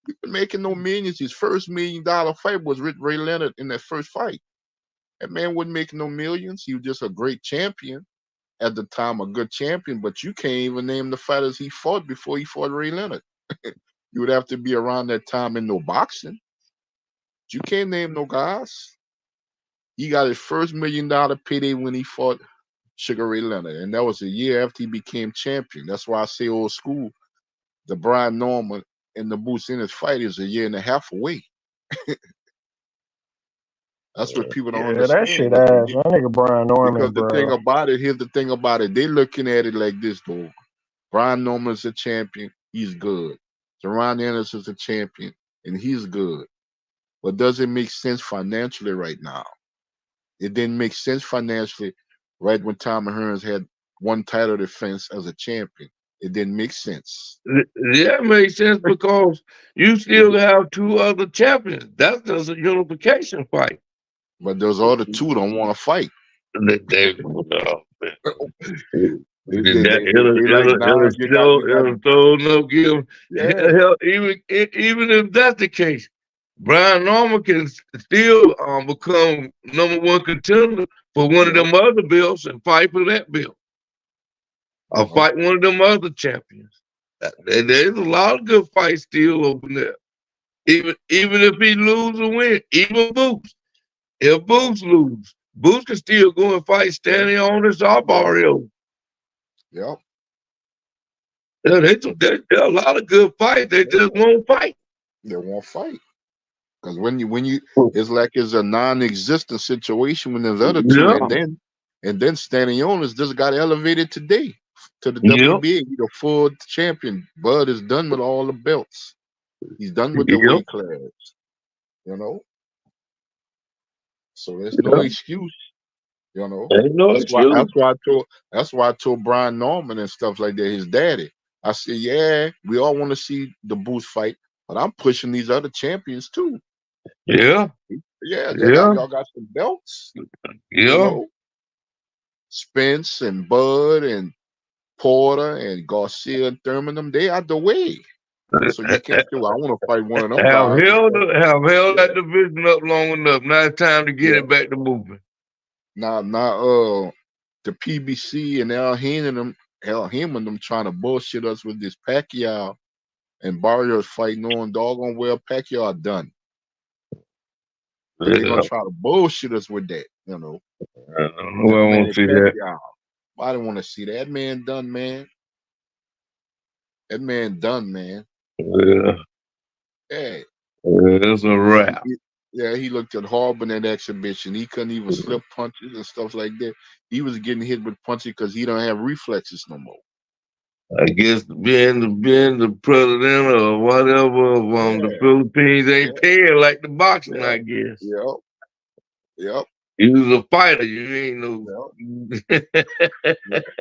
He was making no millions. His first $1 million fight was with Ray Leonard in that first fight. That man wasn't making no millions. He was just a great champion at the time, a good champion. But you can't even name the fighters he fought before he fought Ray Leonard. You would have to be around that time in no boxing. You can't name no guys. He got his first $1 million payday when he fought Sugar Ray Leonard, and that was a year after he became champion. That's why I say old school. The Brian Norman and the Boots Ennis fight is a year and a half away. That's what people don't Yeah, that understand. shit ass. That nigga Brian Because Norman, the thing bro. about it, here's the thing about it. They looking at it like this, though. Brian Norman's a champion. He's good. Jaron Ennis is a champion, and he's good. But does it make sense financially right now? It didn't make sense financially right when Tommy Hearns had one title defense as a champion. It didn't make sense. That makes sense because you still have two other champions. That's just a unification fight. But those other two don't want to fight. They like, nah, It'll you got, still, it'll still no give. yeah, Hell, even if that's the case, Brian Norman can still become #1 contender for one of yep, them other belts and fight for that belt, or yep. fight one of them other champions. There's a lot of good fights still open there. Even if he lose or win, even Boots. If Boots lose, Boots can still go and fight standing on his Barrio. Yep. Yeah, there are a lot of good fights. They just won't fight. They won't fight. Because when you it's like it's a non-existent situation when there's other two, Yeah, and then Stanionis just got elevated today to the yep, WBA. He's a full champion. Bud is done with all the belts. He's done with the yep, weight class. You know, so there's no yep. excuse. You know, Ain't no that's why excuse. that's why I told Brian Norman and stuff like that, his daddy. I said, yeah, we all want to see the Boots fight, but I'm pushing these other champions too. Yeah, Yeah, yeah, y'all got some belts, you yeah. know. Spence and Bud and Porter and Garcia and Thurman, them they out the way. So you can't say, well, I want to fight one of them guys. Have held Yeah, that division up long enough. Now it's time to get yeah. it back to moving. Now, the PBC and Al Heyman and them trying to bullshit us with this Pacquiao and Barrios fight, knowing doggone well Pacquiao done. But they're gonna Yeah. try to bullshit us with that, Who that I want Manny to see that? Pacquiao. I didn't want to see that man done, man. That man done, man. Yeah, Yeah, it's a wrap. yeah. He looked at horrible in that exhibition. He couldn't even slip punches and stuff like that. He was getting hit with punches because he don't have reflexes no more. I guess being the president or whatever of the Yeah, Philippines yeah, ain't paying like the boxing, yeah, I guess. yep, yep, You was a fighter, you ain't no yep, yep,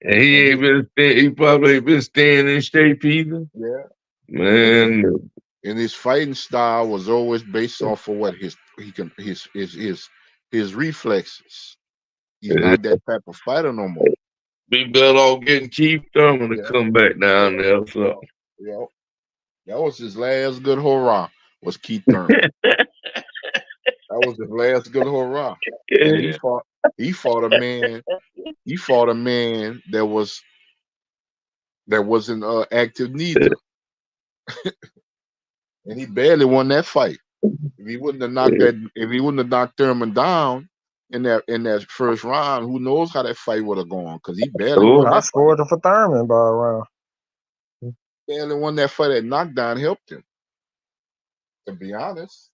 and yep. he And ain't he probably ain't been staying in shape either. yeah, and Man, his fighting style was always based off of what his reflexes. He's yeah, not that type of fighter no more. be better off getting Keith Thurman to Yeah, come back yeah, down there. So yeah. That was his last good hurrah. Was Keith Thurman. That was his last good hurrah. And yeah. he fought a man. He fought a man that wasn't active neither, and he barely won that fight. If he wouldn't have knocked Thurman down in that first round, who knows how that fight would have gone? Because he barely won Oh, I that fight. scored it for Thurman by a round. barely won that fight. That knockdown helped him. To be honest,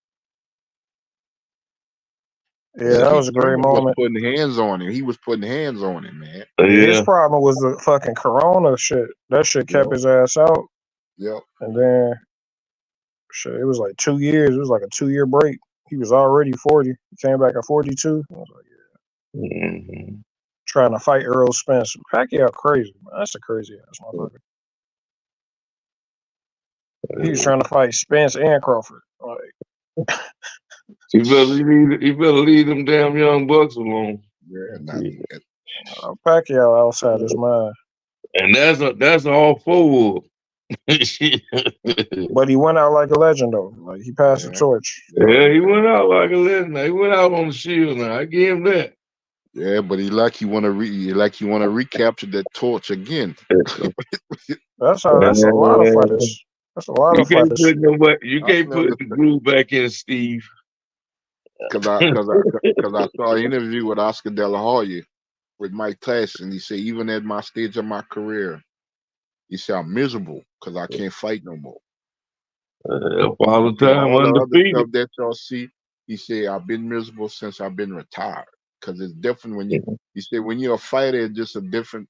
Yeah, that was a great Thurman was moment. putting hands on him. He was putting hands on him, man. Yeah, his problem was the fucking Corona shit. That shit kept his ass out. Yep. And then, shit, it was like 2 years. It was like a 2-year break. He was already 40. He came back at 42. I was like, yeah. Trying to fight Earl Spence. Pacquiao crazy, man. That's a crazy ass motherfucker. He was trying to fight Spence and Crawford. Like, He better leave them damn young bucks alone. Yeah, Pacquiao outside his mind. And that's all four. But he went out like a legend though. Like he passed the torch. Yeah, he went out like a legend. He went out on the shield. Now I give him that. Yeah, but he want to recapture that torch again. That's a lot of fighters. That's a lot of fighters. You can't put the groove back in, Steve. Because I saw an interview with Oscar De La Hoya with Mike Tyson. He said, even at my stage of my career, he said, I'm miserable because I can't fight no more. All the time all the other undefeated. stuff that y'all see, he said, I've been miserable since I've been retired. Because it's different when he said, when you're a fighter, it's just a different,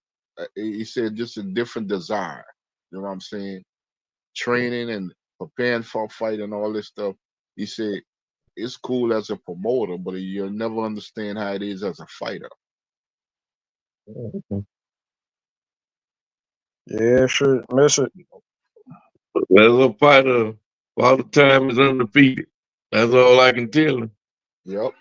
he said, just a different desire. You know what I'm saying? Training and preparing for a fight and all this stuff. He said, it's cool as a promoter, but you'll never understand how it is as a fighter. Yeah, sure. Miss it. As a fighter, all the time is undefeated. That's all I can tell him. Yep.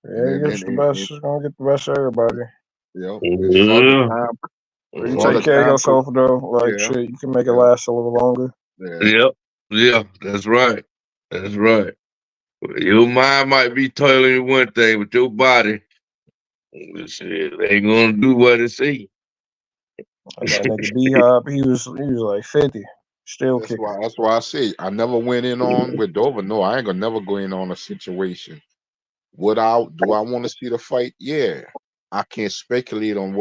Yeah, he gets the best. He's gonna get the best of everybody. Yep. But you take care of yourself though. Like shit, you can make it last a little longer. Yep. Yeah, that's right. That's right. Your mind might be telling you one thing, but your body, shit, ain't gonna do what it say. That nigga B-Hop, he was like 50, still That's kicking. why I say I never went in on with Dover. No, I ain't gonna never go in on a situation. Do I want to see the fight? Yeah. I can't speculate on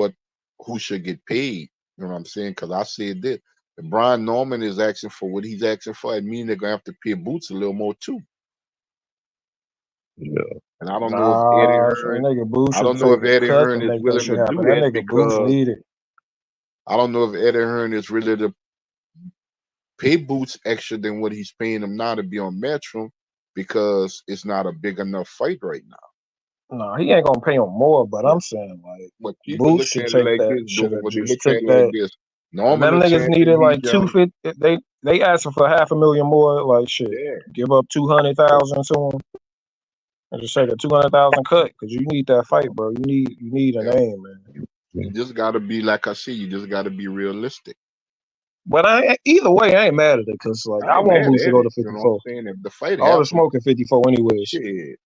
who should get paid. You know what I'm saying? Because I said this. If Brian Norman is asking for what he's asking for, it means they're gonna have to pay Boots a little more too. Yeah. And I don't know if Eddie Hearn. Nigga Boots I don't should know if take a Eddie cut Hearn to is make that willing shit to do happen. That that nigga Boots because need it. I don't know if Eddie Hearn is really to pay Boots extra than what he's paying him now to be on Matchroom because it's not a big enough fight right now. No, he ain't gonna pay him more, but I'm saying like But people Boots look should at it take like that. this, Should though. have But they just look at took it that. like this. And Norman them the niggas champion, needed like he's young. 250. They asking for $500,000 more. Like shit, give up 200,000 to him and just take a 200,000 cut because you need that fight, bro. You need a name, man. You just gotta be like I see. You just gotta be realistic. But either way, I ain't mad at it because like I ain't want mad Boots to at go it. to You know what 54. I'm saying? If the fight All the happened, smoke at 54 anyways. shit.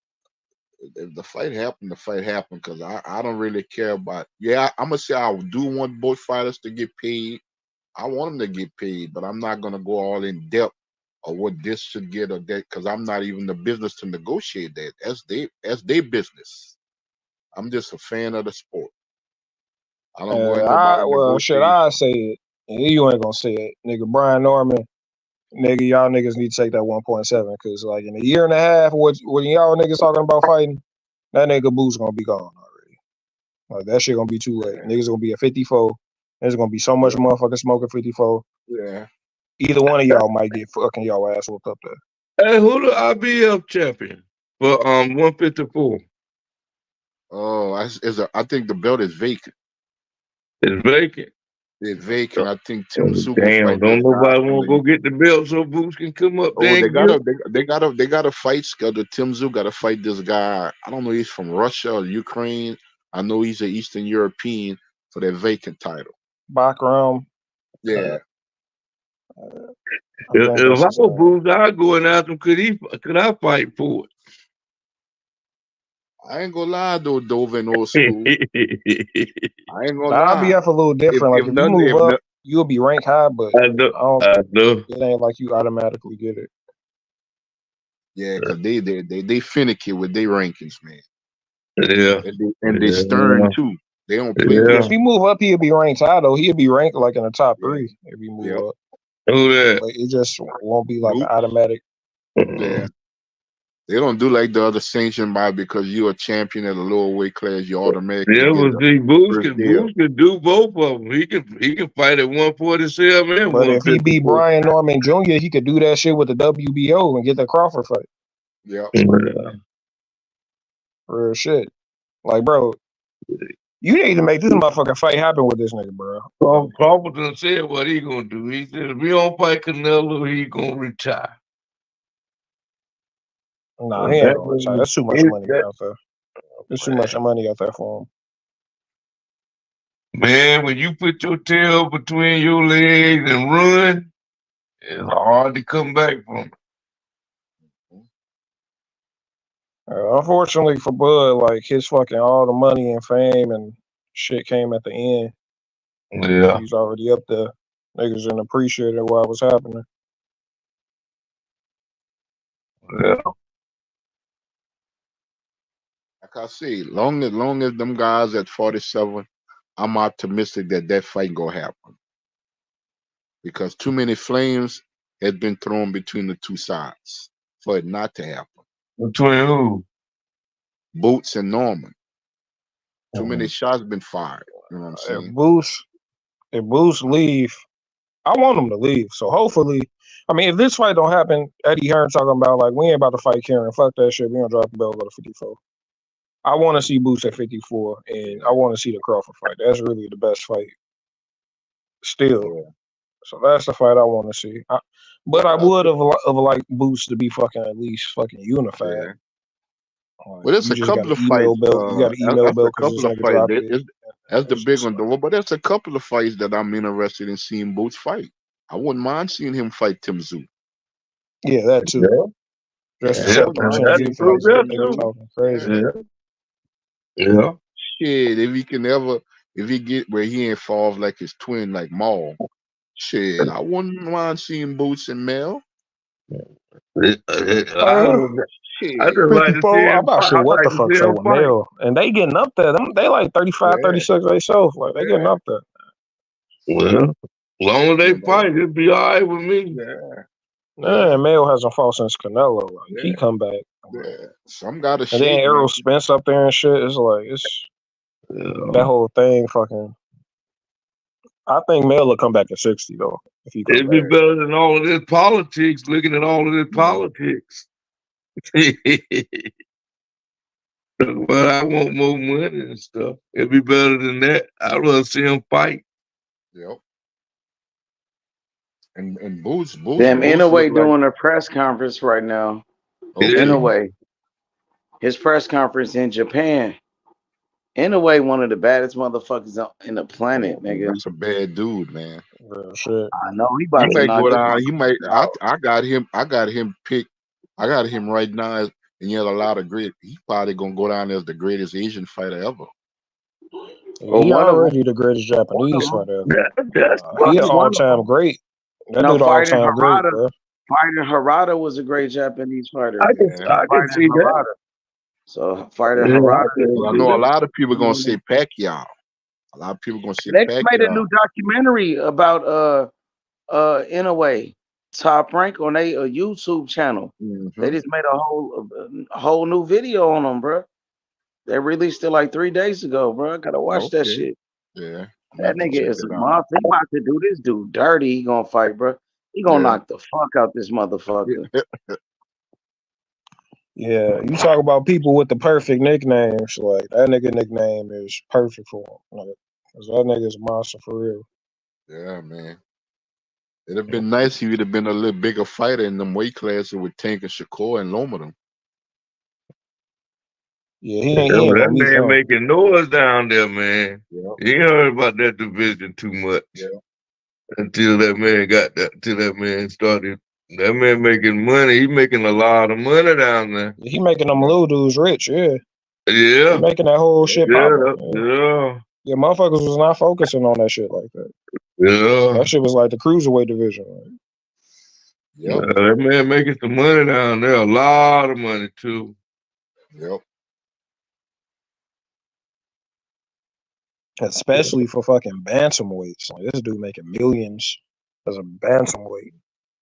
If the fight happened, the fight happened. Because I don't really care about. Yeah, I'm gonna say I do want both fighters to get paid. I want them to get paid, but I'm not gonna go all in depth of what this should get or that because I'm not even the business to negotiate that. That's their business. I'm just a fan of the sport. I don't go in nobody Shit, negotiation. I say it. And you ain't gonna say it, nigga. Brian Norman, nigga, y'all niggas need to take that 1.7 because like in a year and a half, when y'all niggas talking about fighting, that nigga Boots gonna be gone already. Like that shit gonna be too late. Niggas gonna be at 54. There's gonna be so much motherfucking smoke at 54. Yeah. Either one of y'all might get fucking y'all ass whooped up there. Hey, who the IBF champion for 154? Oh, I think the belt is vacant. It's vacant. It's vacant. I think Tim Tszyu Damn, fight don't this guy nobody from want to go get the belt so Boots can come up there they and get got a fight scheduled. Tim Tszyu got to fight this guy. I don't know. He's from Russia or Ukraine. I know he's an Eastern European for that vacant title. Bakram. Yeah. If I were Boots, I'd go and ask him, could I fight for it? I ain't gonna lie though, Dove in old school. I ain't gonna I'll lie. be up a little different. If you move up, you'll be ranked high, but I know. It ain't like you automatically get it. Yeah, because they finicky with their rankings, man. Yeah. And they stern too. They don't play Yeah, with if he move up, he'll be ranked high though. He'll be ranked like in the top you. 3 if he move Yeah. up. Who that? But it just won't be like an Nope. automatic. Yeah. They don't do like the other sanction by because you're a champion at a lower weight class, you automatically Yeah, get but the see, Boots first can deal. do both of them. He can fight at 147 and But if he beat 154. Brian Norman Jr., he could do that shit with the WBO and get the Crawford fight. Yeah. Yeah. Real shit. Like, bro, you need to make this motherfucking fight happen with this nigga, bro. Crawford done said what he gonna do. He said if he don't fight Canelo, he gonna retire. Nah, So he ain't that gonna retire. means That's too much money out there. There's too much money out there for him. man, when you put your tail between your legs and run, it's hard to come back from. Unfortunately for Bud, like his fucking all the money and fame and shit came at the end. Yeah. He's already up there. Niggas didn't appreciate it while it was happening. Yeah. Like I say, long as them guys at 47, I'm optimistic that that fight gonna happen because too many flames had been thrown between the two sides for it not to happen. Between who? Boots and Norman. Too many shots been fired. You know what I'm saying? If Boost leave, I want him to leave. So hopefully, I mean, if this fight don't happen, Eddie Hearn talking about like we ain't about to fight Karen. Fuck that shit. We gonna drop the belt, go to 54. I want to see Boost at 54, and I want to see the Crawford fight. That's really the best fight still. Yeah. So that's the fight I want to see. But I would have liked Boost to be fucking at least fucking unified. Yeah. Like, Well, there's you a just got couple an of email fights. belt. You got an email That's a belt because this couple of nigga fights. dropped it. That's the It's big just one, though. But there's a couple of fights that I'm interested in seeing Boots fight. I wouldn't mind seeing him fight Tim Zoo. yeah, that too. Yeah. Just to I set wouldn't them mind That's Tim seeing Z him fight true fights. there Tim Nigga Zoo. too. talking crazy. Yeah. Yeah. Shit, if he get where he ain't fall off like his twin, like Maul. Shit, I wouldn't mind seeing Boots and Mel. I just Shit. like to see 54, I'm him not fight. sure I what like the to fuck's see up him with fight. Mel. And they getting up there. They like 35, Yeah. 36 themselves. Like, they getting Yeah. up there. Well, as long as they You know. fight, it'll be all right with me. Yeah. Man, Mel hasn't fought since Canelo. Like, he come back. Yeah. Some gotta And then shake, Errol man. Spence up there and shit. It's like, that whole thing fucking. I think Mel will come back at 60, though, if he come It'd be back. better than all of this politics, looking at all of this politics. But I want more money and stuff. It'd be better than that. I'd rather see him fight. Yep. And Boots Damn, look Inouye like doing a press conference right now. okay. Inouye, his press conference in Japan. Inouye, one of the baddest motherfuckers in the planet, nigga. That's a bad dude, man. Real shit. I know he He about to might knock go this down. He might. motherfucker out. I got him picked. I got him right now, and he had a lot of great. He's probably gonna go down as the greatest Asian fighter ever. Yeah, he already the greatest Japanese fighter. He an all-time great. That dude fighting all-time great, Harada. bro. Fighting Harada was a great Japanese fighter. I can see that. So fighting Yeah, Harada. I know a lot of people gonna say Pacquiao. A lot of people gonna say They made a Pacquiao. new documentary about Inouye, Top Rank on a YouTube channel. They just made a whole new video on him, bro. They released it like 3 days ago, bro. I gotta watch that shit. Yeah. That nigga is a monster. He about to do this dude dirty. He gonna fight, bro. He gonna knock the fuck out this motherfucker. Yeah, you talk about people with the perfect nicknames. Like, that nigga nickname is perfect for him. Like, 'cause that nigga's a monster for real. Yeah, man. It'd have been nice if he'd have been a little bigger fighter in them weight classes with Tank and Shakur and Lomachenko. Yeah, he ain't gonna That meet man them. making noise down there, man. Yep. You ain't heard about that division too much. Until that man got that, till that man started. That man making money. He making a lot of money down there. He making them little dudes rich, yeah. Yeah. He making that whole shit poppin'. Yeah. Yeah, motherfuckers was not focusing on that shit like that. Yeah. That shit was like the cruiserweight division. Like. Yep. That man making some money down there. A lot of money too. Yep. especially for fucking bantamweights. Like this dude making millions as a bantamweight.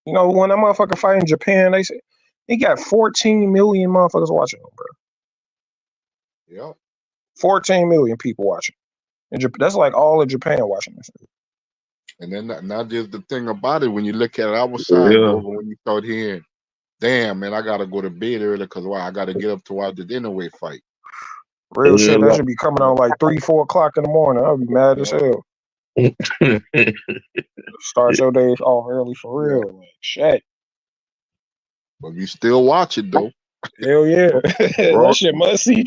You know, when that motherfucker fight in Japan, they say he got 14 million motherfuckers watching him, bro. Yep. 14 million people watching. That's like all of Japan watching this. And then not just the thing about it, when you look at it outside, bro, but when you start hearing, damn, man, I gotta go to bed early because why? I gotta get up to watch the dinnerweight fight. Real shit, that should be coming on like 3, 4 o'clock in the morning. I'll be mad as hell. Start your days off early for real. Like, shit. But you still watch it though. Hell yeah. Bro. That shit must see.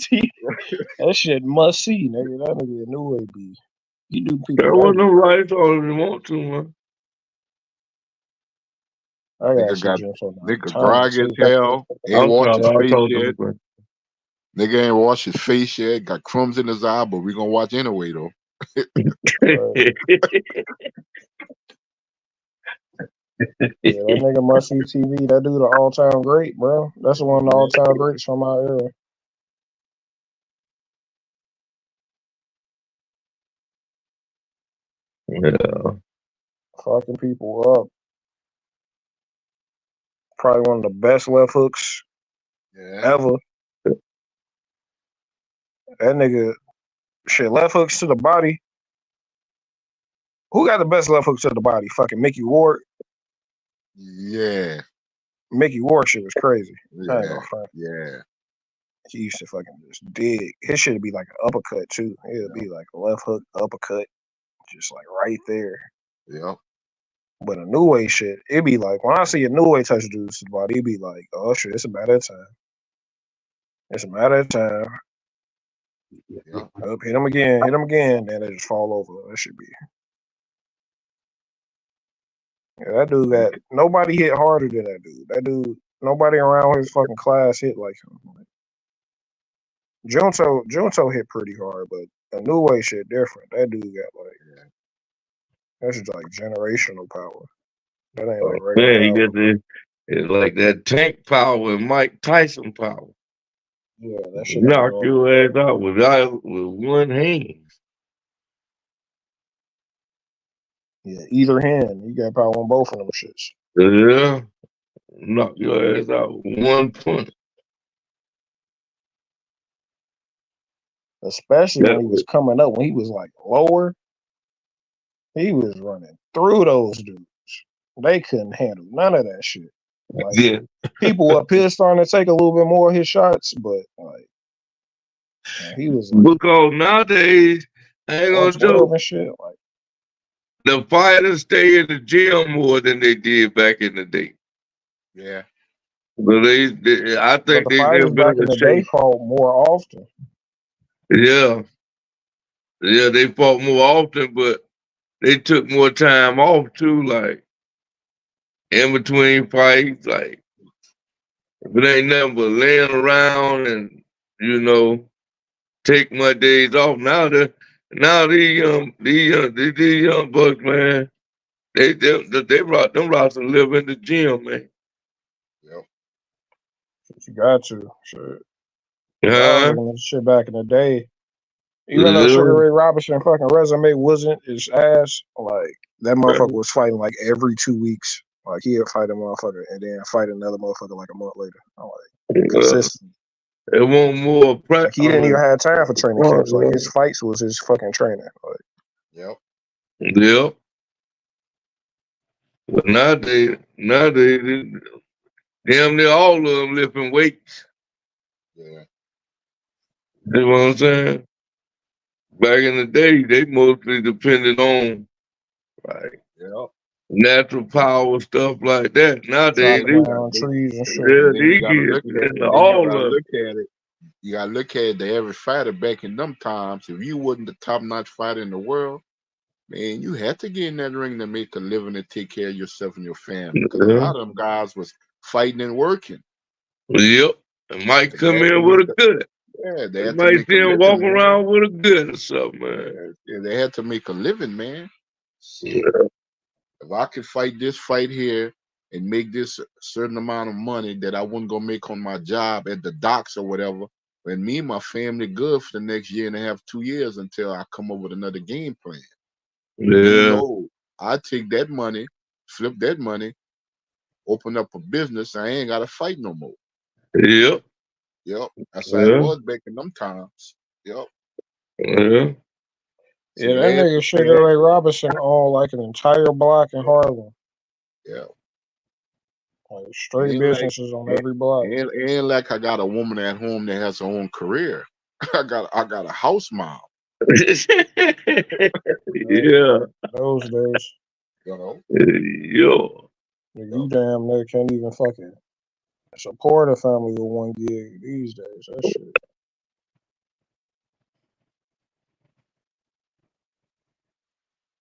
That shit must see, nigga. That nigga a new way be. He do people. There wasn't no rights all if you want to, man. I Nigga got nigga groggy as hell. Ain't washed his face yet. Nigga ain't washed his face yet. Got crumbs in his eye, but we gonna watch anyway though. Yeah, that nigga must see TV. That dude an all-time great, bro. That's one of the all-time greats from our era. Yeah. Fucking people up. Probably one of the best left hooks ever. That nigga, shit, left hooks to the body. Who got the best left hooks to the body? Fucking Mickey Ward. Yeah. Mickey Ward shit was crazy. I ain't Yeah. gonna front. Yeah. He used to fucking just dig. His shit would be like an uppercut too. It would be like a left hook uppercut, just like right there. Yep. But a new way shit, it'd be like when I see a new way touch dude's body, it'd be like, oh shit, it's a matter of time. It's a matter of time. Yep. Up, hit him again, then they just fall over. That should be. Yeah, that dude got nobody hit harder than that dude. That dude, nobody around his fucking class hit like him. Junto hit pretty hard, but a new way shit different. That dude got like that's just like generational power. That ain't like regular Man, he power. got it's like that Tank power and Mike Tyson power. Yeah, that shit. Knock your ass out with one hand. Yeah, either hand. You got power on both of them shits. Yeah. Knock your ass out with one punch. Especially when he was coming up, when he was like lower, he was running through those dudes. They couldn't handle none of that shit. Like people up here starting to take a little bit more of his shots, but like he was like, because nowadays, I ain't gonna joke. And shit, like, the fighters stay in the gym more than they did back in the day. Yeah. But I think the fighters back in the day fought more often. Yeah. Yeah, they fought more often, but they took more time off too, like in between fights, like if it ain't nothing but laying around and take my days off. Now these young bucks, man, they brought them rocks and live in the gym, man. Yep. You got to. Shit. I was looking at shit back in the day. Even though Sugar Ray Robinson fucking resume wasn't his ass, like that motherfucker was fighting like every 2 weeks. Like he'd fight a motherfucker and then fight another motherfucker like a month later. I'm like consistent. It want more practice. Like he didn't even have time for training camps. Like his fights was his fucking training. Like, yep. Yep. But nowadays, damn near all of them lifting weights. Yeah. You know what I'm saying? Back in the day, they mostly depended on like natural power, stuff like that. Nowadays, trees and shit. They get all of it. You gotta look at the average fighter back in them times. If you wasn't the top-notch fighter in the world, man, you had to get in that ring to make a living and take care of yourself and your family. Because a lot of them guys was fighting and working. Yep. It might come in with a good. Yeah, they might see him walk around with a good or something, man. Yeah, they had to make a living, man. Shit. If I could fight this fight here and make this certain amount of money that I wasn't gonna make on my job at the docks or whatever, and me and my family good for the next year and a half, 2 years until I come up with another game plan. You Yeah. know, I take that money, flip that money, open up a business. I ain't got to fight no more. Yep. Yep. That's how it Yeah. was back in them times. Yep. Yeah. So Yeah, you that had nigga to pay Sugar that. Ray Robinson owned like an entire block in Harlem. Yeah. Like It straight ain't like businesses on it, every block. it ain't like I got a woman at home that has her own career. I got a house mom. Hey, Yeah. those days, You know. Yo. you damn near can't even fucking support a family with one gig these days. That shit.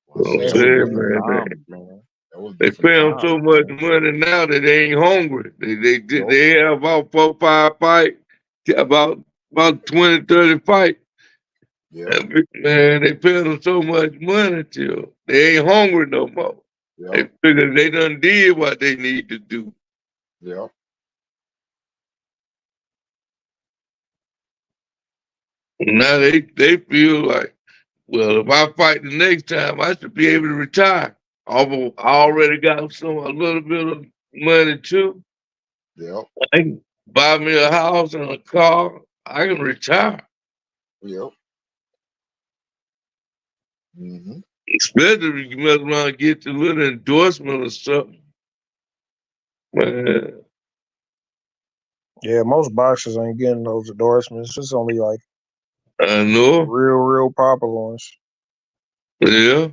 Well, I I'm say that was Especially saying, different when man, times, man. That was they different pay them times, so much man. money now that they ain't hungry. Nope. They have about 4, 5 fights, about 20, 30 fights. Yep. Man, they pay them so much money till they ain't hungry no more. They Yep. figure they done did what they need to do. Yep. Now they feel like, well, if I fight the next time, I should be able to retire. Although I already got a little bit of money too. Yep. I can buy me a house and a car. I can retire. Yep. Mm-hmm. Especially if you mess around and get your little endorsement or something. Man, yeah, most boxers ain't getting those endorsements. It's only like I the know. real popular ones. Yeah.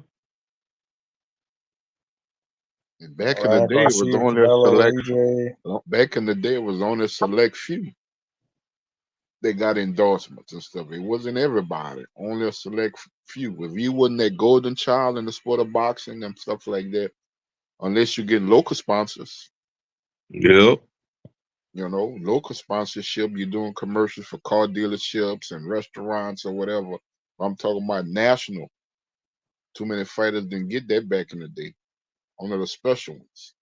And back in the Ryan day, it was Garcia, only a Canelo, select. AJ. Back in the day, it was only a select few that got endorsements and stuff. It wasn't everybody. Only a select few. If you wasn't that golden child in the sport of boxing and stuff like that, unless you're getting local sponsors, Yeah. local sponsorship, you're doing commercials for car dealerships and restaurants or whatever. I'm talking about national. Too many fighters didn't get that back in the day. Only the special ones.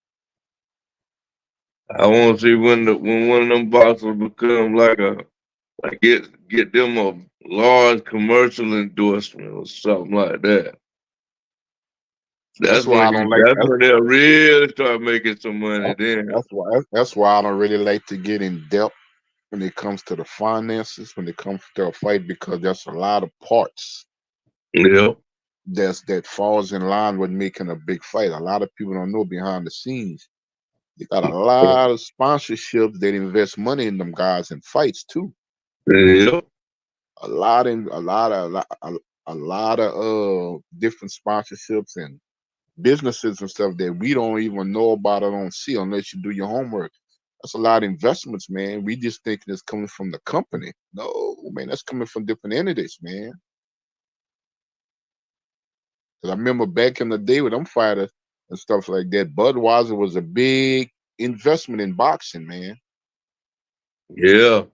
I want to see when one of them boxers become like get them a large commercial endorsement or something like that. That's why I don't like. That's when they'll really start making some money That's, then. that's why I don't really like to get in depth when it comes to the finances, when it comes to a fight, because there's a lot of parts Yeah. that falls in line with making a big fight. A lot of people don't know behind the scenes. They got a lot of sponsorships that invest money in them guys in fights too. Yeah. A lot of different sponsorships and businesses and stuff that we don't even know about or don't see unless you do your homework. That's a lot of investments, man. We just think it's coming from the company. No, man, that's coming from different entities, man. 'Cause I remember back in the day with them fighters and stuff like that, Budweiser was a big investment in boxing, man. Yeah.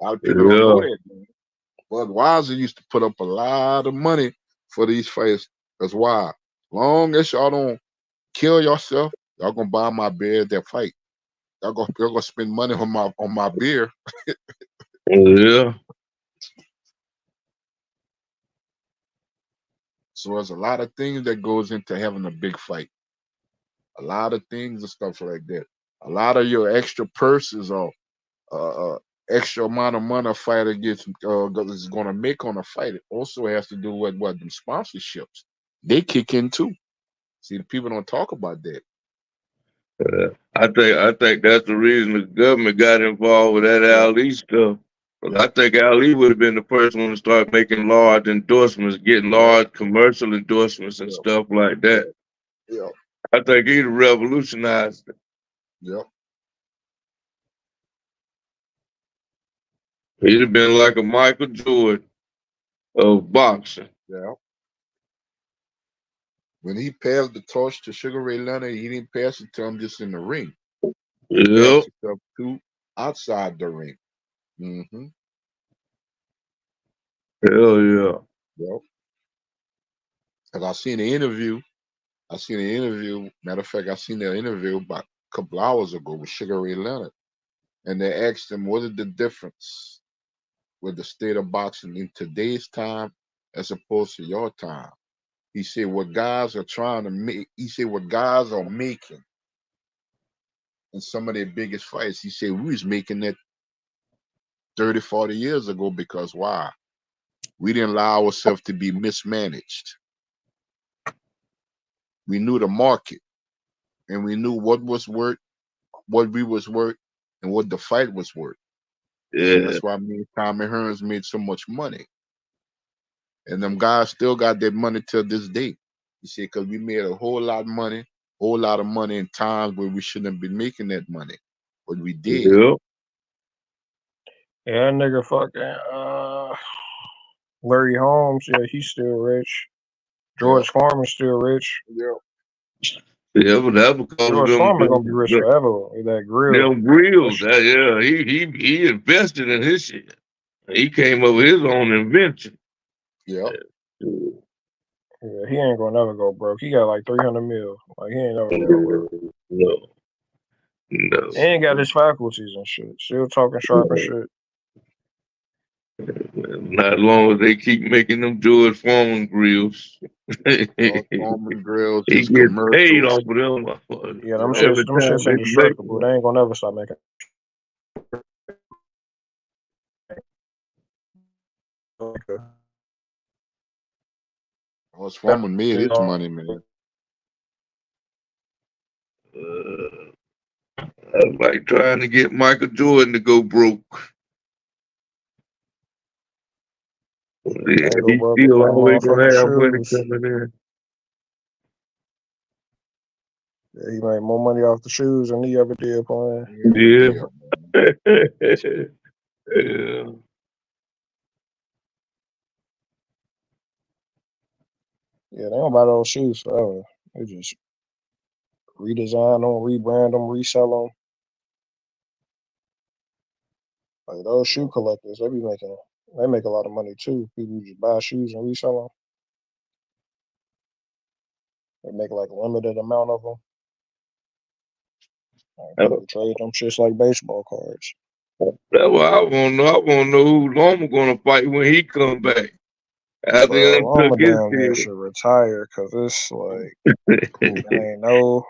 A lot of people don't know Yeah. that, man. Budweiser used to put up a lot of money for these fights. That's why. Long as y'all don't kill yourself, y'all gonna buy my beer at that fight. Y'all gonna spend money on my beer. Yeah. So there's a lot of things that goes into having a big fight. A lot of things and stuff like that. A lot of your extra purses or uh, uh, extra amount of money a fighter gets is gonna make on a fight. It also has to do with what them sponsorships. They kick in too. See, the people don't talk about that. I think that's the reason the government got involved with that Yep. Ali stuff. 'Cause I Yep. think Ali would have been the first one to start making large endorsements, getting Yep. large commercial endorsements and Yep. stuff like Yep. that. Yep. I think he'd have revolutionized it. Yep. He'd have been like a Michael Jordan of boxing. Yep. When he passed the torch to Sugar Ray Leonard, he didn't pass it to him just in the ring. He Yep. passed it up to outside the ring. Mm-hmm. Hell yeah. Yep. Cause I seen the interview. I seen an interview. Matter of fact, I seen that interview about a couple hours ago with Sugar Ray Leonard. And they asked him, what is the difference with the state of boxing in today's time as opposed to your time? He said, what guys are trying to make, he said, what guys are making in some of their biggest fights, he said, we was making it 30, 40 years ago because why? We didn't allow ourselves to be mismanaged. We knew the market and we knew what was worth, what we was worth, and what the fight was worth. Yeah. And that's why me and Tommy Hearns made so much money. And them guys still got that money till this day. You see, because we made a whole lot of money in times where we shouldn't have been making that money. But we did. Yeah. Yeah, that nigga Larry Holmes, yeah, he's still rich. George Foreman's still rich. Yeah. Yeah, but that's because of George Foreman gonna be rich forever with that grill. them grills. Yeah, he invested in his shit. He came up with his own invention. Yeah. Yeah, he ain't gonna never go broke. He got like 300 mil. Like he ain't never gonna go broke. No. He ain't got his faculties and shit. Still talking sharp and shit. Not long as they keep making them George Foreman grills. George Foreman grills, He his gets commercials. paid off of them. Motherfuckers. Yeah, them Every shit's time indestructible. They ain't gonna never stop making. George Foreman made his money, man. That's like trying to get Michael Jordan to go broke. Yeah, Go he's broke still with them always gonna motherfucking have money shoes. coming in. Yeah, he made more money off the shoes than he ever did playing. Yeah. Yeah. Yeah, they don't buy those shoes forever. They just redesign them, rebrand them, resell them. Like those shoe collectors, they make a lot of money too. People who just buy shoes and resell them. They make like a limited amount of them. Like, people trade them shits like baseball cards. That's what I want to know. I want to know who Loma gonna fight when he come back. After he Bro, took Loma his damn near deal. should retire because it's like ain't no.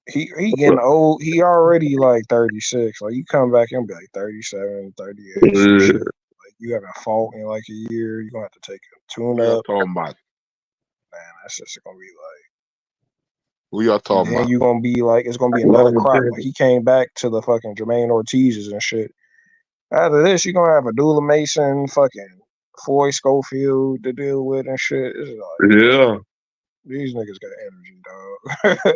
He getting old. He already like 36. Like you come back and be like 37, 38, some shit. Like you haven't fought in like a year. You're gonna have to take a tune Who y'all up. talking about? Man, that's just gonna be like. Who y'all talking And about? you gonna be like, it's gonna be another crop. Like he came back to the fucking Jermaine Ortiz's and shit. After this, you're gonna have a Dula Mason, fucking Foy Schofield to deal with and shit. It's like, Yeah. These niggas got energy, dog.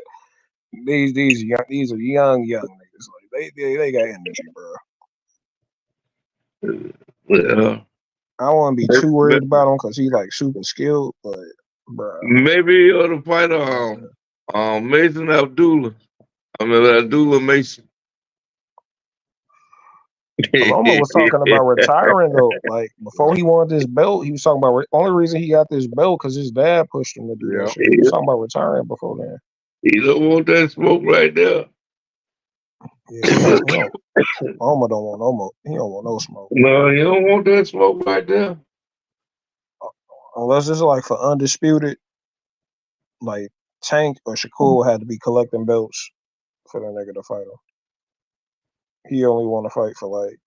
these are young niggas. Like they got energy, bro. Yeah. I don't want to be too worried about him because he's like super skilled, but bro. Maybe he ought to fight Mason Abdullah. Abdullah Mason. Loma was talking about retiring though. Like before he wanted this belt, he was talking about only reason he got this belt because his dad pushed him to do that shit. He was talking about retiring before then. He don't want that smoke right there. Yeah, Loma don't want no more. He don't want no smoke. No, you don't want that smoke right there. Unless it's like for undisputed, like Tank or Shakur had to be collecting belts for the nigga to fight him. He only want to fight for like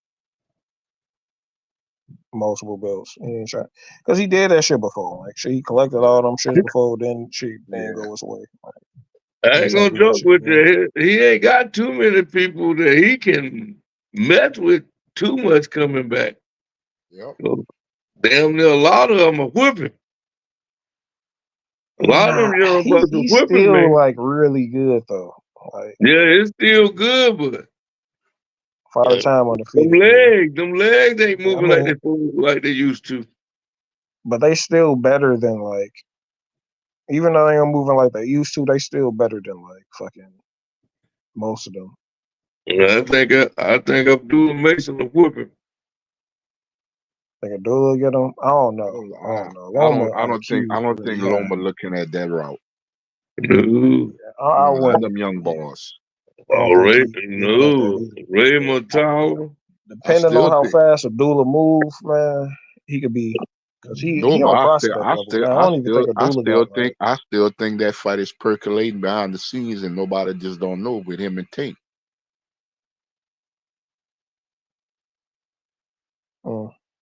multiple belts. He ain't trying because he did that shit before. Like he collected all them shit before, then shit didn't go his way. Like, I ain't gonna joke with you. He ain't got too many people that he can mess with too much coming back. Yep. So, damn near a lot of them are whipping. A lot of them young bucks are he's whipping, still man. like really good though. Like yeah, it's still good, but 5-time undefeated. them legs ain't moving like they used to. But they still better than like, even though they ain't moving like they used to, they still better than like fucking most of them. I think Abdullah Mason will whip him. Think Abdullah get him? I don't know. I don't think really Loma looking at that route. No. I Let wouldn't. them young boys. I don't Oh, think Ray, he got that no, either. Ray Matao. I Depending on still how think fast Abdullah move, man, he could be because no, he but on prospect level, man. I don't even think Abdullah got like I still think that fight is percolating behind the scenes, and nobody just don't know with him and Tank.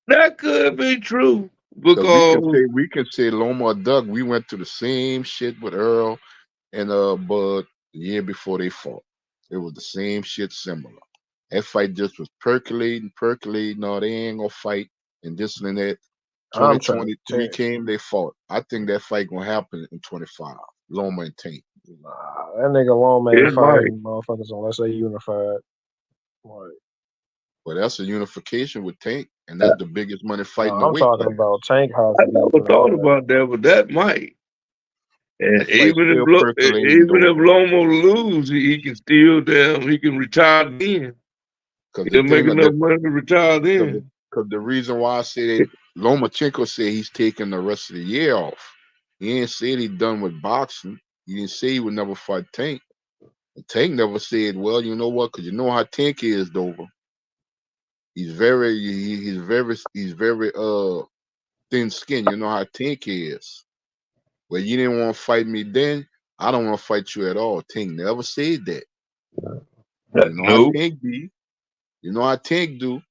That could be true Because because we can say Loma or Doug, we went through the same shit with Earl and Bud the year before they fought. It was the same shit similar. That fight just was percolating. No, they ain't gonna fight and this and that. I'm trying to 2023 came, they fought. I think that fight gonna happen in 25. Loma and Tank. that nigga Loma ain't it might. fighting motherfuckers unless they unified. Like, But that's a unification with Tank, and that's the biggest money fight in the I'm weight talking class. about Tank has I to be never thought unified. about that, but that might. And That fight still percolating, even if Dover. Lomo lose, he can still he can retire then. Because the He'll make thing, enough money to retire because then. the reason why I say that Lomachenko said he's taking the rest of the year off. He ain't said he done with boxing. He didn't say he would never fight Tank. And Tank never said, well, you know what? Because you know how Tank is, Dover. He's very thin skinned. You know how Tank is. Well, you didn't want to fight me then. I don't want to fight you at all. Tank never said that. You know how No. Tank be. You know how Tank do.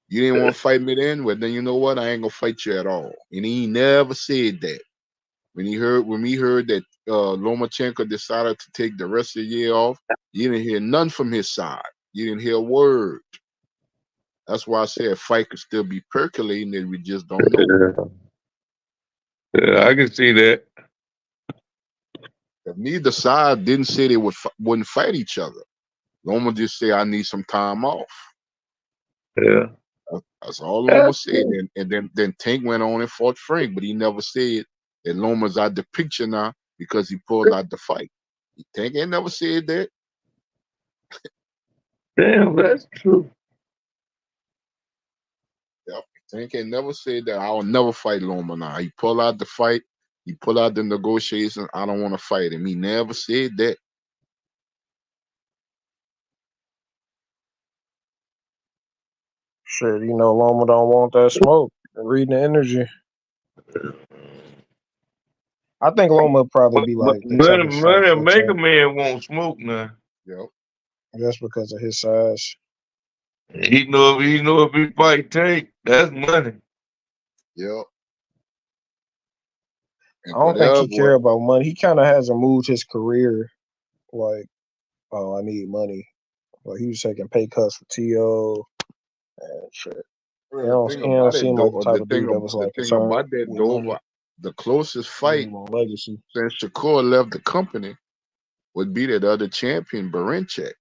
You didn't want to fight me then. Well, then you know what? I ain't gonna fight you at all. And he never said that. When we heard that Lomachenko decided to take the rest of the year off, you didn't hear none from his side. You didn't hear a word. That's why I said a fight could still be percolating that we just don't know. Yeah, I can see that. If neither side didn't say they wouldn't fight each other. Loma just say I need some time off. Yeah. That's all Loma That's said. And then Tank went on and fought Frank, but he never said that Loma's out the picture now because he pulled out the fight. Tank ain't never said that. damn, that's true. Yep. Tank ain't never said that. I will never fight Loma now. He pulled out the fight. He pulled out the negotiation. I don't want to fight him. He never said that. Shit, Loma don't want that smoke. Reading the energy. I think Loma would probably be But like the toughest fight money for make a Tank man won't smoke now. Yep. just because of his size. He know if he fight Tank, that's money. Yep. I And don't think he whatever. care about money. He kind of hasn't moved his career like, oh, I need money. Like he was taking pay cuts for To and shit. He Well, the don't, thing he don't about it, seem like the though, type of dude that was the like thing concerned about that, with money. Dover, the closest He fight want legacy. since Shakur left the company would be that other champion, Barenchek.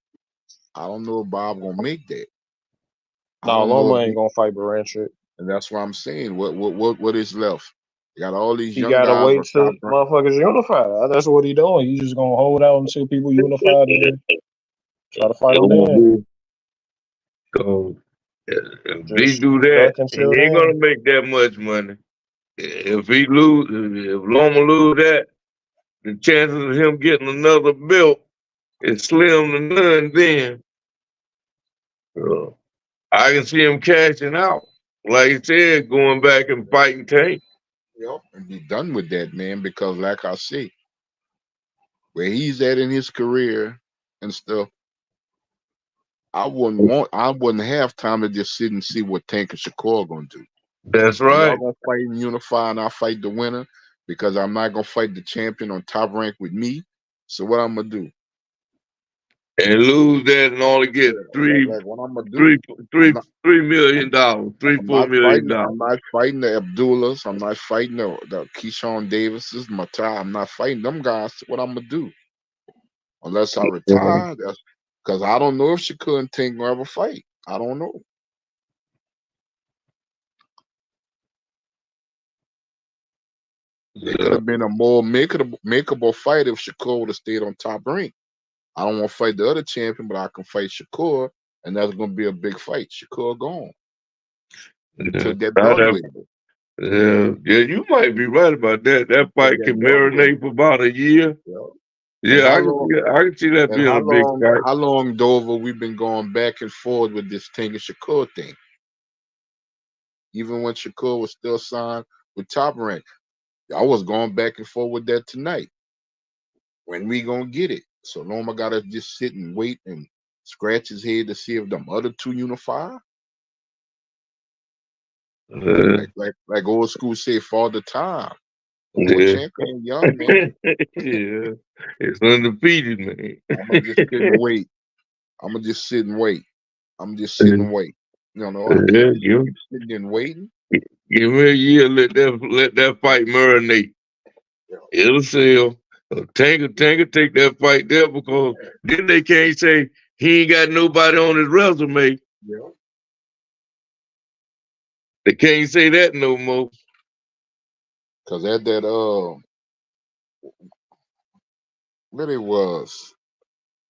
I don't know if Bob gonna make that. I No, don't know Loma if ain't gonna fight Baranchik. and that's what I'm saying. What is left? You got all these He young gotta guys wait on till top rank. motherfuckers unify. That's what he doing. He just gonna hold out until people unify, then try to fight It them won't then. be. So if he Just do that, duck he until ain't gonna then. make that much money. If Loma lose that, the chances of him getting another belt is slim to none. Then I can see him cashing out. Like he said, going back and fighting Tank. Yep, and be done with that, man. Because like I say, where he's at in his career and stuff, I wouldn't have time to just sit and see what Tank and Shakur gonna do. That's Are y'all right. gonna fight and unify and I fight the winner? Because I'm not gonna fight the champion on top rank with me. So what I'm gonna do? And lose that and only get Like what I'm gonna do? I'm not $3 million, I'm $4 not million fighting dollars. I'm not fighting the Abdullahs. I'm not fighting the Keyshawn Davises, Matai. I'm not fighting them guys. What I'm gonna do? Unless I retire, that's because I don't know if Shakur and Tank will ever fight. I don't know. It could Yeah. have been a more makeable fight if Shakur would have stayed on top rank. I don't want to fight the other champion, but I can fight Shakur, and that's going to be a big fight. Shakur gone. He Yeah. took that belt with him. Yeah, you might be right about that. That Took fight that can belt with him. marinate for about a year. Yeah. And Yeah, how I long? can see that And being a big fight. how long, Dover, we've been going back and forth with this Tank and Shakur thing. Even when Shakur was still signed with Top Rank, I was going back and forth with that tonight. When we gonna get it? So Loma gotta just sit and wait and scratch his head to see if them other two unify. Like old school say, Father Time. Yeah. Lomachenko ain't young, man. Yeah. It's undefeated, man. I'ma just sit and wait. I'ma just sit and wait. I'm just sitting and wait. You know, I Yeah, can't just keep sitting and waiting. give me a year, let that fight marinate. It'll sell. Tanker take that fight there because then they can't say he ain't got nobody on his resume. Yeah. They can't say that no more. Cause at that what it was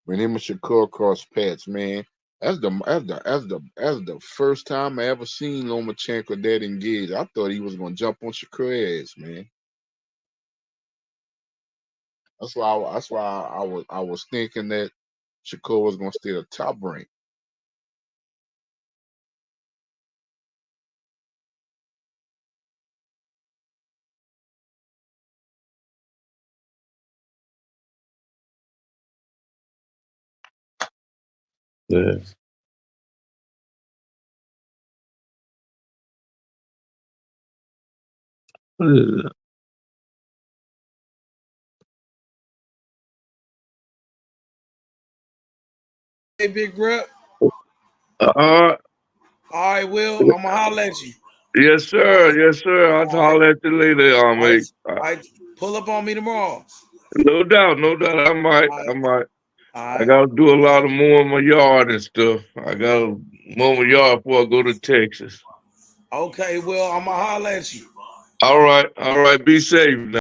when him and Shakur crossed paths, man. That's the first time I ever seen Lomachenko that engaged. I thought he was gonna jump on Shakur ass, man. I was thinking that Shakur was gonna stay at top rank. Yeah. Hey, big bro. Uh, All right, Will. I'm gonna holler at you. yes, sir. Yes, sir. I'll holler at you later, All right, mate. all right. Pull up on me tomorrow. No doubt, no doubt. I might. All I right, might. all I right. gotta do a lot of more in my yard and stuff. I gotta mow my yard before I go to Texas. Okay, Will. I'm gonna holler at you. All right. Be safe now.